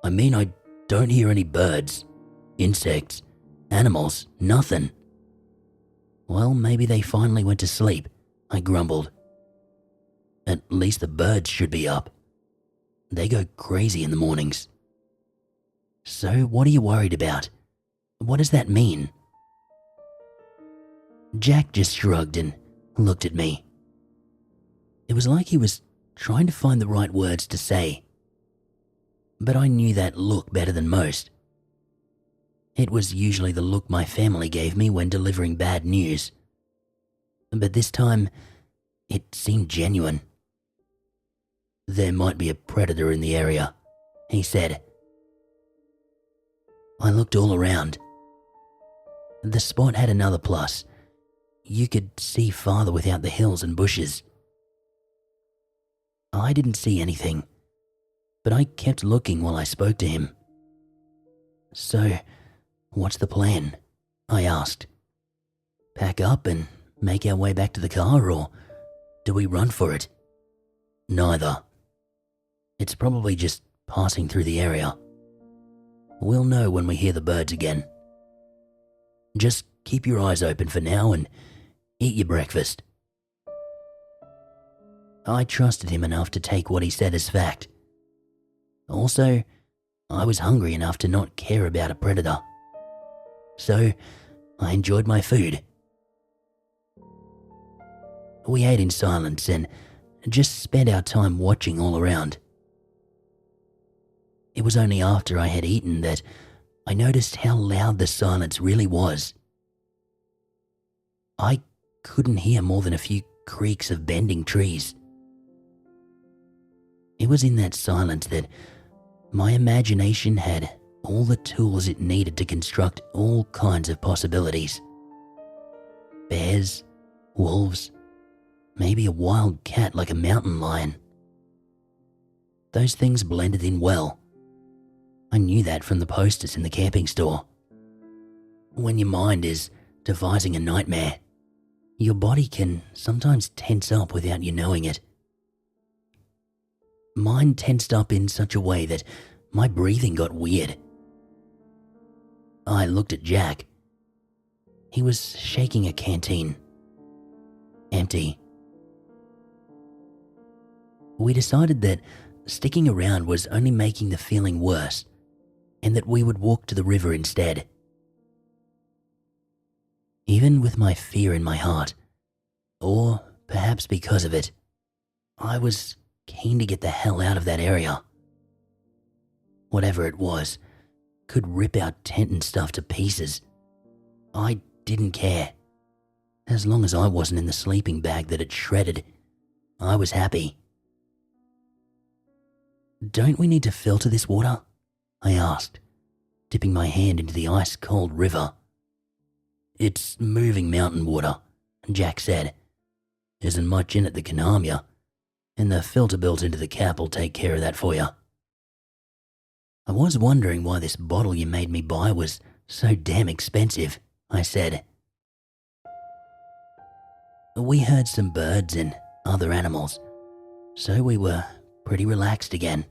I mean, I don't hear any birds, insects, animals, nothing. Well, maybe they finally went to sleep, I grumbled. At least the birds should be up. They go crazy in the mornings. So what are you worried about? What does that mean? Jack just shrugged and looked at me. It was like he was trying to find the right words to say. but I knew that look better than most. It was usually the look my family gave me when delivering bad news. But this time, it seemed genuine. "There might be a predator in the area," he said. I looked all around. The spot had another plus. You could see farther without the hills and bushes. I didn't see anything, but I kept looking while I spoke to him. "So, what's the plan?" I asked. "Pack up and make our way back to the car, or do we run for it?" "Neither. It's probably just passing through the area. We'll know when we hear the birds again. Just keep your eyes open for now and eat your breakfast." I trusted him enough to take what he said as fact. Also, I was hungry enough to not care about a predator. So, I enjoyed my food. We ate in silence and just spent our time watching all around. It was only after I had eaten that I noticed how loud the silence really was. I couldn't hear more than a few creaks of bending trees. It was in that silence that my imagination had all the tools it needed to construct all kinds of possibilities. Bears, wolves, maybe a wild cat like a mountain lion. Those things blended in well. I knew that from the posters in the camping store. When your mind is devising a nightmare, your body can sometimes tense up without you knowing it. Mine tensed up in such a way that my breathing got weird. I looked at Jack. He was shaking a canteen. Empty. We decided that sticking around was only making the feeling worse, and that we would walk to the river instead. Even with my fear in my heart, or perhaps because of it, I was keen to get the hell out of that area. Whatever it was, could rip our tent and stuff to pieces. I didn't care. As long as I wasn't in the sleeping bag that it shredded, I was happy. "Don't we need to filter this water?" I asked, dipping my hand into the ice-cold river. "It's moving mountain water," Jack said. "Isn't much in it that can harm you, and the filter built into the cap will take care of that for you." "I was wondering why this bottle you made me buy was so damn expensive," I said. We heard some birds and other animals, so we were pretty relaxed again.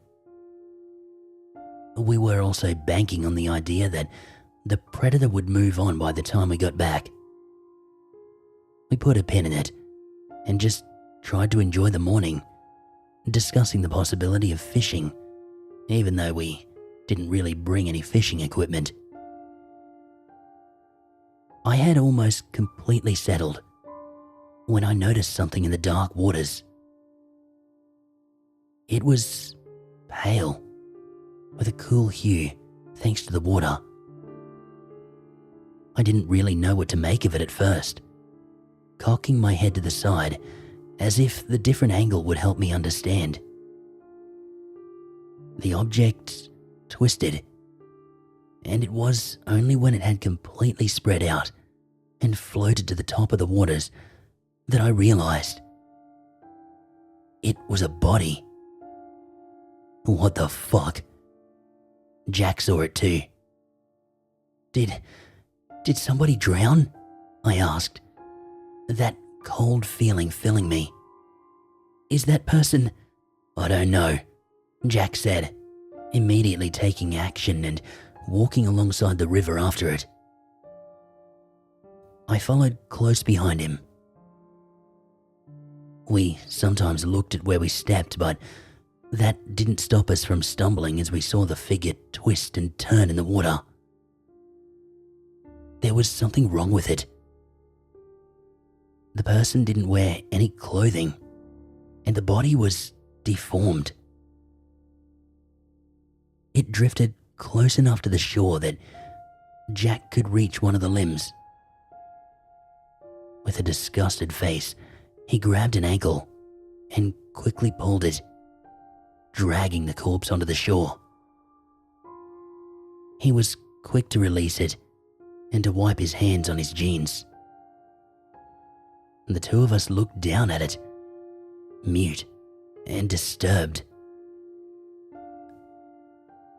We were also banking on the idea that the predator would move on by the time we got back. We put a pin in it and just tried to enjoy the morning, discussing the possibility of fishing, even though we didn't really bring any fishing equipment. I had almost completely settled when I noticed something in the dark waters. It was pale, with a cool hue thanks to the water. I didn't really know what to make of it at first, cocking my head to the side as if the different angle would help me understand. The object twisted, and it was only when it had completely spread out and floated to the top of the waters that I realized it was a body. What the fuck? Jack saw it too. Did somebody drown? I asked, that cold feeling filling me. Is that person? I don't know, Jack said, immediately taking action and walking alongside the river after it. I followed close behind him. We sometimes looked at where we stepped, but that didn't stop us from stumbling as we saw the figure twist and turn in the water. There was something wrong with it. The person didn't wear any clothing, and the body was deformed. It drifted close enough to the shore that Jack could reach one of the limbs. With a disgusted face, he grabbed an ankle and quickly pulled it, dragging the corpse onto the shore. He was quick to release it and to wipe his hands on his jeans. The two of us looked down at it, mute and disturbed.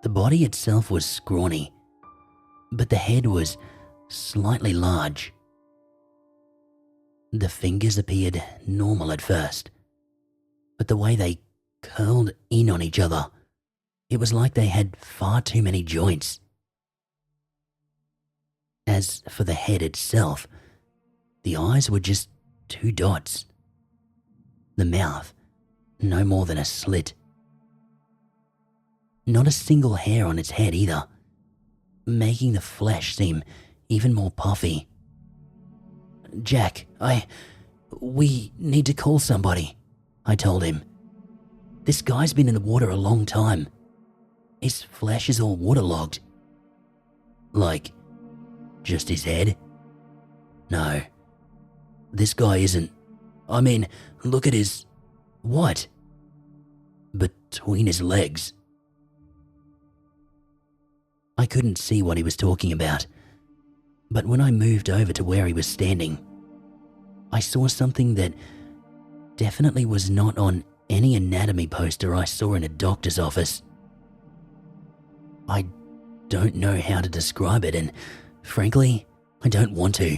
The body itself was scrawny, but the head was slightly large. The fingers appeared normal at first, but the way they curled in on each other, it was like they had far too many joints. As for the head itself, the eyes were just 2 dots. The mouth, no more than a slit. Not a single hair on its head either, making the flesh seem even more puffy. "Jack, we need to call somebody," I told him. "This guy's been in the water a long time. His flesh is all waterlogged." "Like, just his head?" "No, this guy isn't. I mean, look at his..." "What?" "Between his legs." I couldn't see what he was talking about, but when I moved over to where he was standing, I saw something that definitely was not on any anatomy poster I saw in a doctor's office. I don't know how to describe it, and frankly, I don't want to.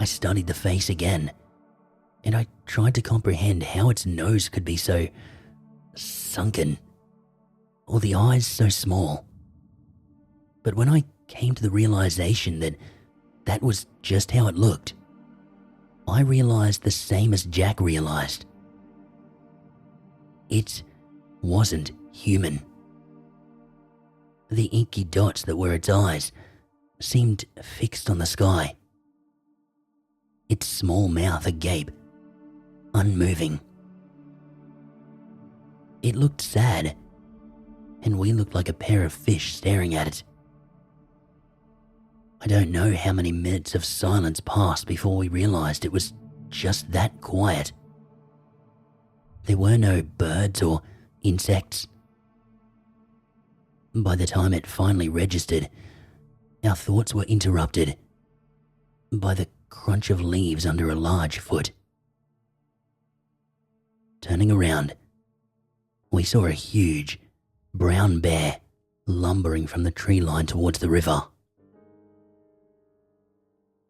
I studied the face again, and I tried to comprehend how its nose could be so sunken, or the eyes so small. But when I came to the realization that that was just how it looked, I realized the same as Jack realized. It wasn't human. The inky dots that were its eyes seemed fixed on the sky. Its small mouth agape, unmoving. It looked sad, and we looked like a pair of fish staring at it. I don't know how many minutes of silence passed before we realized it was just that quiet. There were no birds or insects. By the time it finally registered, our thoughts were interrupted by the crunch of leaves under a large foot. Turning around, we saw a huge, brown bear lumbering from the tree line towards the river.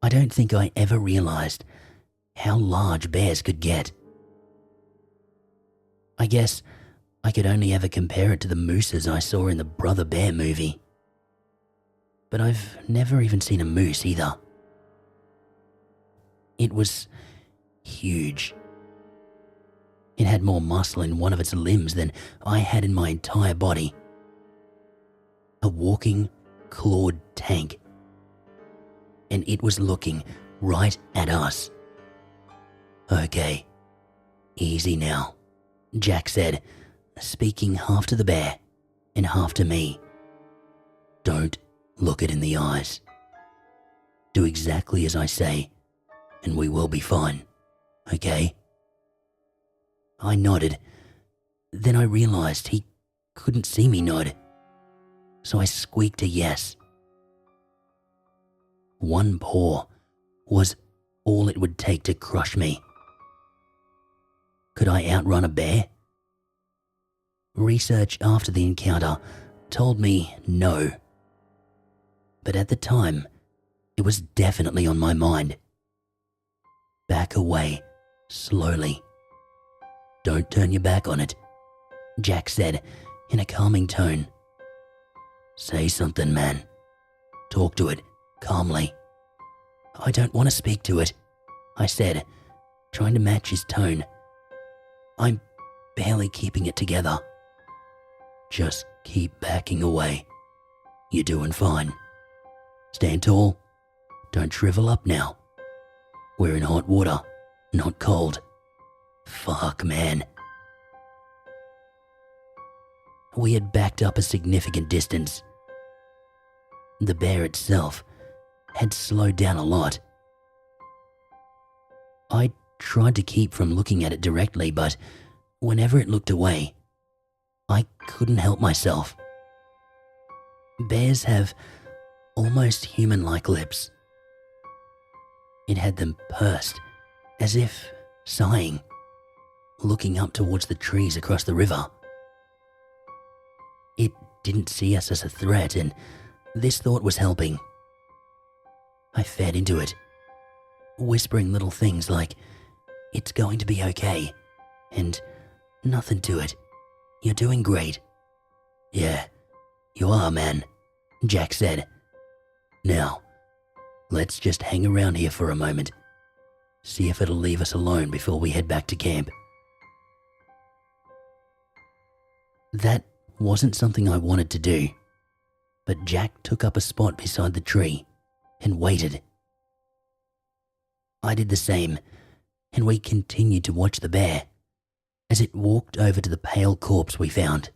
I don't think I ever realized how large bears could get. I guess I could only ever compare it to the mooses I saw in the Brother Bear movie. But I've never even seen a moose either. It was huge. It had more muscle in one of its limbs than I had in my entire body. A walking, clawed tank. And it was looking right at us. "Okay, easy now," Jack said, speaking half to the bear and half to me. "Don't look it in the eyes. Do exactly as I say, and we will be fine, okay?" I nodded. Then I realized he couldn't see me nod, so I squeaked a yes. One paw was all it would take to crush me. Could I outrun a bear? Research after the encounter told me no. But at the time, it was definitely on my mind. Back away, slowly. "Don't turn your back on it," Jack said in a calming tone. "Say something, man. Talk to it, calmly." "I don't want to speak to it," I said, trying to match his tone. "I'm barely keeping it together." "Just keep backing away. You're doing fine. Stand tall. Don't shrivel up now. We're in hot water, not cold. Fuck, man." we had backed up a significant distance. The bear itself had slowed down a lot. I tried to keep from looking at it directly, but whenever it looked away, I couldn't help myself. Bears have almost human-like lips. It had them pursed, as if sighing, looking up towards the trees across the river. It didn't see us as a threat, and this thought was helping. I fed into it, whispering little things like, "It's going to be okay," and "Nothing to it. You're doing great." "Yeah, you are, man," Jack said. "Now, let's just hang around here for a moment. See if it'll leave us alone before we head back to camp." That wasn't something I wanted to do, but Jack took up a spot beside the tree and waited. I did the same, and we continued to watch the bear as it walked over to the pale corpse we found.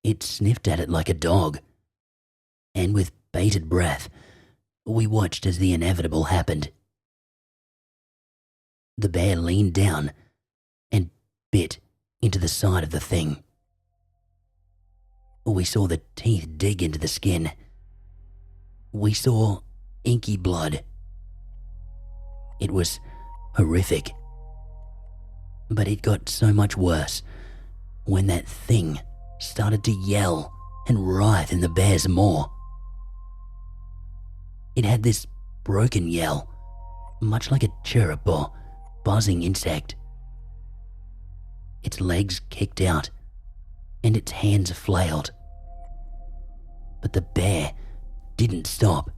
It sniffed at it like a dog, and with bated breath, we watched as the inevitable happened. The bear leaned down and bit into the side of the thing. We saw the teeth dig into the skin. We saw inky blood. It was horrific. But it got so much worse when that thing started to yell and writhe in the bear's maw. It had this broken yell, much like a chirrup or buzzing insect. Its legs kicked out and its hands flailed. But the bear didn't stop.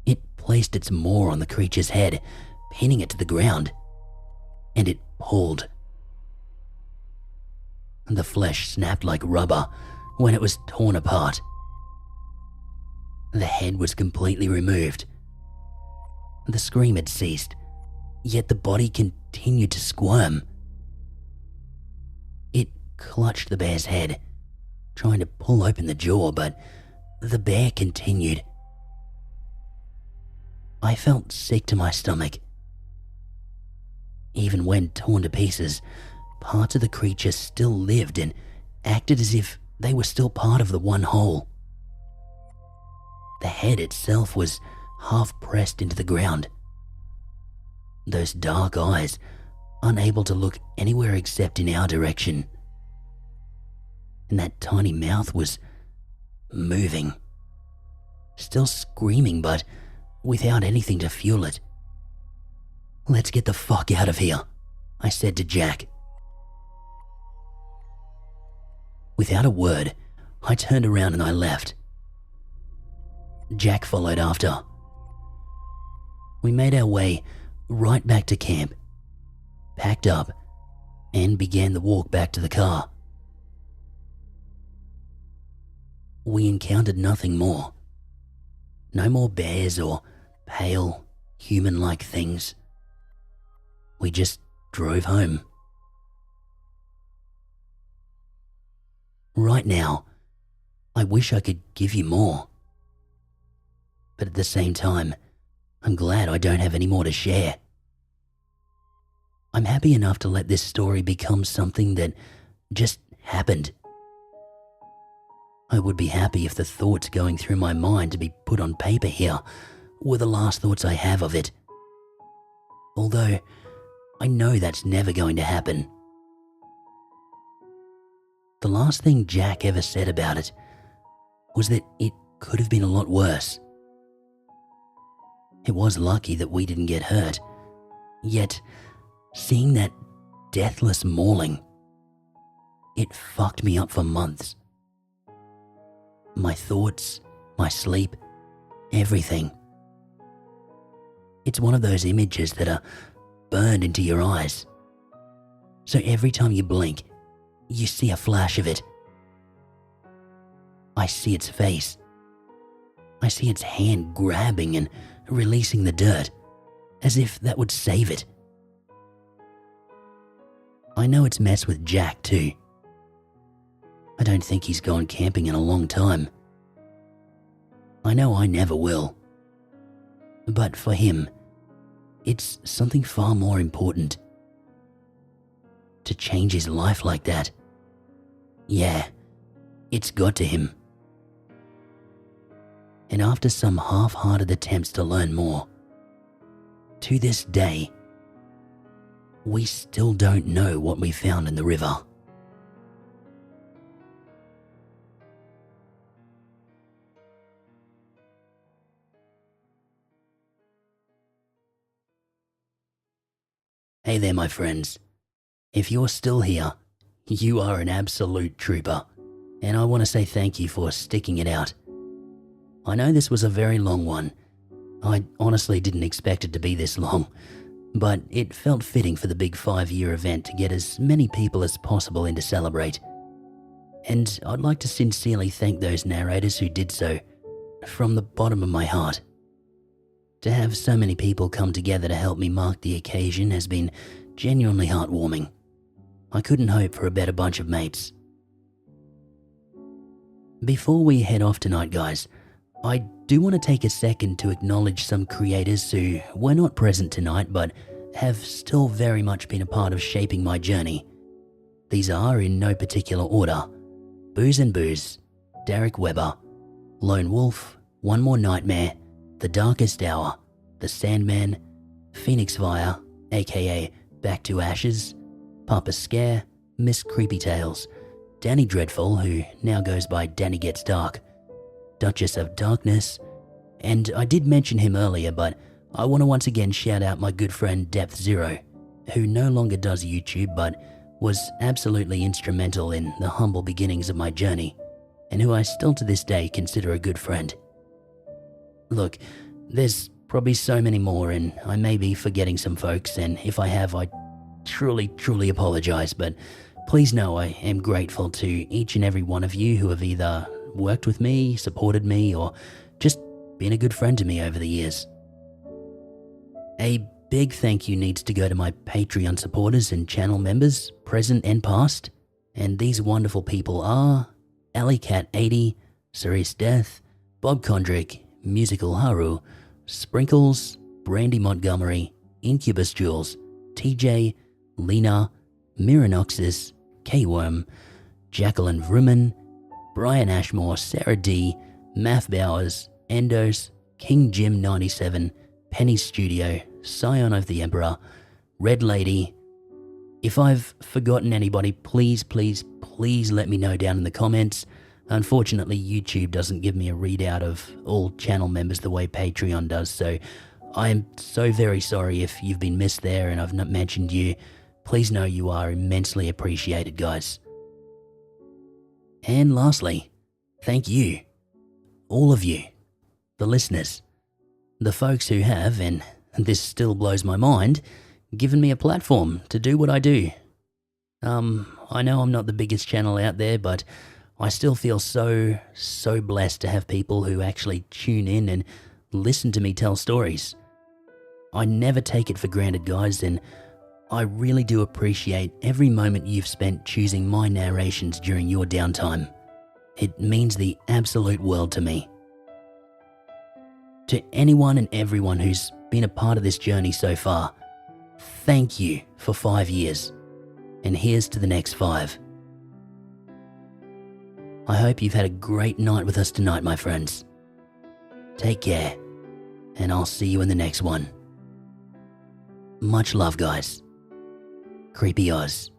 It placed its maw on the creature's head, pinning it to the ground, and it pulled. The flesh snapped like rubber when it was torn apart. The head was completely removed. The scream had ceased, yet the body continued to squirm. It clutched the bear's head, trying to pull open the jaw, but the bear continued. I felt sick to my stomach. Even when torn to pieces, parts of the creature still lived and acted as if they were still part of the one whole. The head itself was half pressed into the ground. Those dark eyes, unable to look anywhere except in our direction. And that tiny mouth was moving. Still screaming, but without anything to fuel it. "Let's get the fuck out of here," I said to Jack. Without a word, I turned around and I left. Jack followed after. We made our way right back to camp, packed up, and began the walk back to the car. We encountered nothing more. No more bears or pale, human-like things. We just drove home. Right now, I wish I could give you more. But at the same time, I'm glad I don't have any more to share. I'm happy enough to let this story become something that just happened. I would be happy if the thoughts going through my mind to be put on paper here were the last thoughts I have of it. Although, I know that's never going to happen. The last thing Jack ever said about it was that it could have been a lot worse. It was lucky that we didn't get hurt, yet seeing that deathless mauling, it fucked me up for months. My thoughts, my sleep, everything. It's one of those images that are burned into your eyes. So every time you blink, you see a flash of it. I see its face. I see its hand grabbing and releasing the dirt, as if that would save it. I know it's messed with Jack too. I don't think he's gone camping in a long time. I know I never will. But for him, it's something far more important. To change his life like that, yeah, it's got to him. And after some half-hearted attempts to learn more, to this day, we still don't know what we found in the river. Hey there, my friends. If you're still here, you are an absolute trooper, and I want to say thank you for sticking it out. I know this was a very long one. I honestly didn't expect it to be this long, but it felt fitting for the big 5-year event to get as many people as possible in to celebrate. And I'd like to sincerely thank those narrators who did so, from the bottom of my heart. To have so many people come together to help me mark the occasion has been genuinely heartwarming. I couldn't hope for a better bunch of mates. Before we head off tonight, guys, I do want to take a second to acknowledge some creators who were not present tonight but have still very much been a part of shaping my journey. These are, in no particular order, Booze and Booze, Derek Weber, Lone Wolf, One More Nightmare, The Darkest Hour, The Sandman, Phoenix Fire, aka Back to Ashes, Papa Scare, Miss Creepy Tales, Danny Dreadful, who now goes by Danny Gets Dark, Duchess of Darkness, and I did mention him earlier, but I want to once again shout out my good friend Depth Zero, who no longer does YouTube but was absolutely instrumental in the humble beginnings of my journey, and who I still to this day consider a good friend. Look, there's probably so many more, and I may be forgetting some folks, and if I have, I truly apologize, but please know I am grateful to each and every one of you who have either worked with me, supported me, or just been a good friend to me over the years. A big thank you needs to go to my Patreon supporters and channel members, present and past, and these wonderful people are Alleycat80, Cerise Death, Bob Condrick, Musical Haru, Sprinkles, Brandy Montgomery, Incubus Jules, TJ, Lena, Miranoxis, K-Worm, Jacqueline Vrooman, Brian Ashmore, Sarah D, Math Bowers, Endos, King Jim 97, Penny Studio, Scion of the Emperor, Red Lady. If I've forgotten anybody, please let me know down in the comments. Unfortunately, YouTube doesn't give me a readout of all channel members the way Patreon does, so I am so very sorry if you've been missed there and I've not mentioned you. Please know you are immensely appreciated, guys. And lastly, thank you, all of you, the listeners, the folks who have, and this still blows my mind, given me a platform to do what I do. I know I'm not the biggest channel out there, but I still feel so blessed to have people who actually tune in and listen to me tell stories. I never take it for granted, guys, and I really do appreciate every moment you've spent choosing my narrations during your downtime. It means the absolute world to me. To anyone and everyone who's been a part of this journey so far, thank you for 5 years, and here's to the next 5. I hope you've had a great night with us tonight, my friends. Take care, and I'll see you in the next one. Much love, guys. Creepy Oz.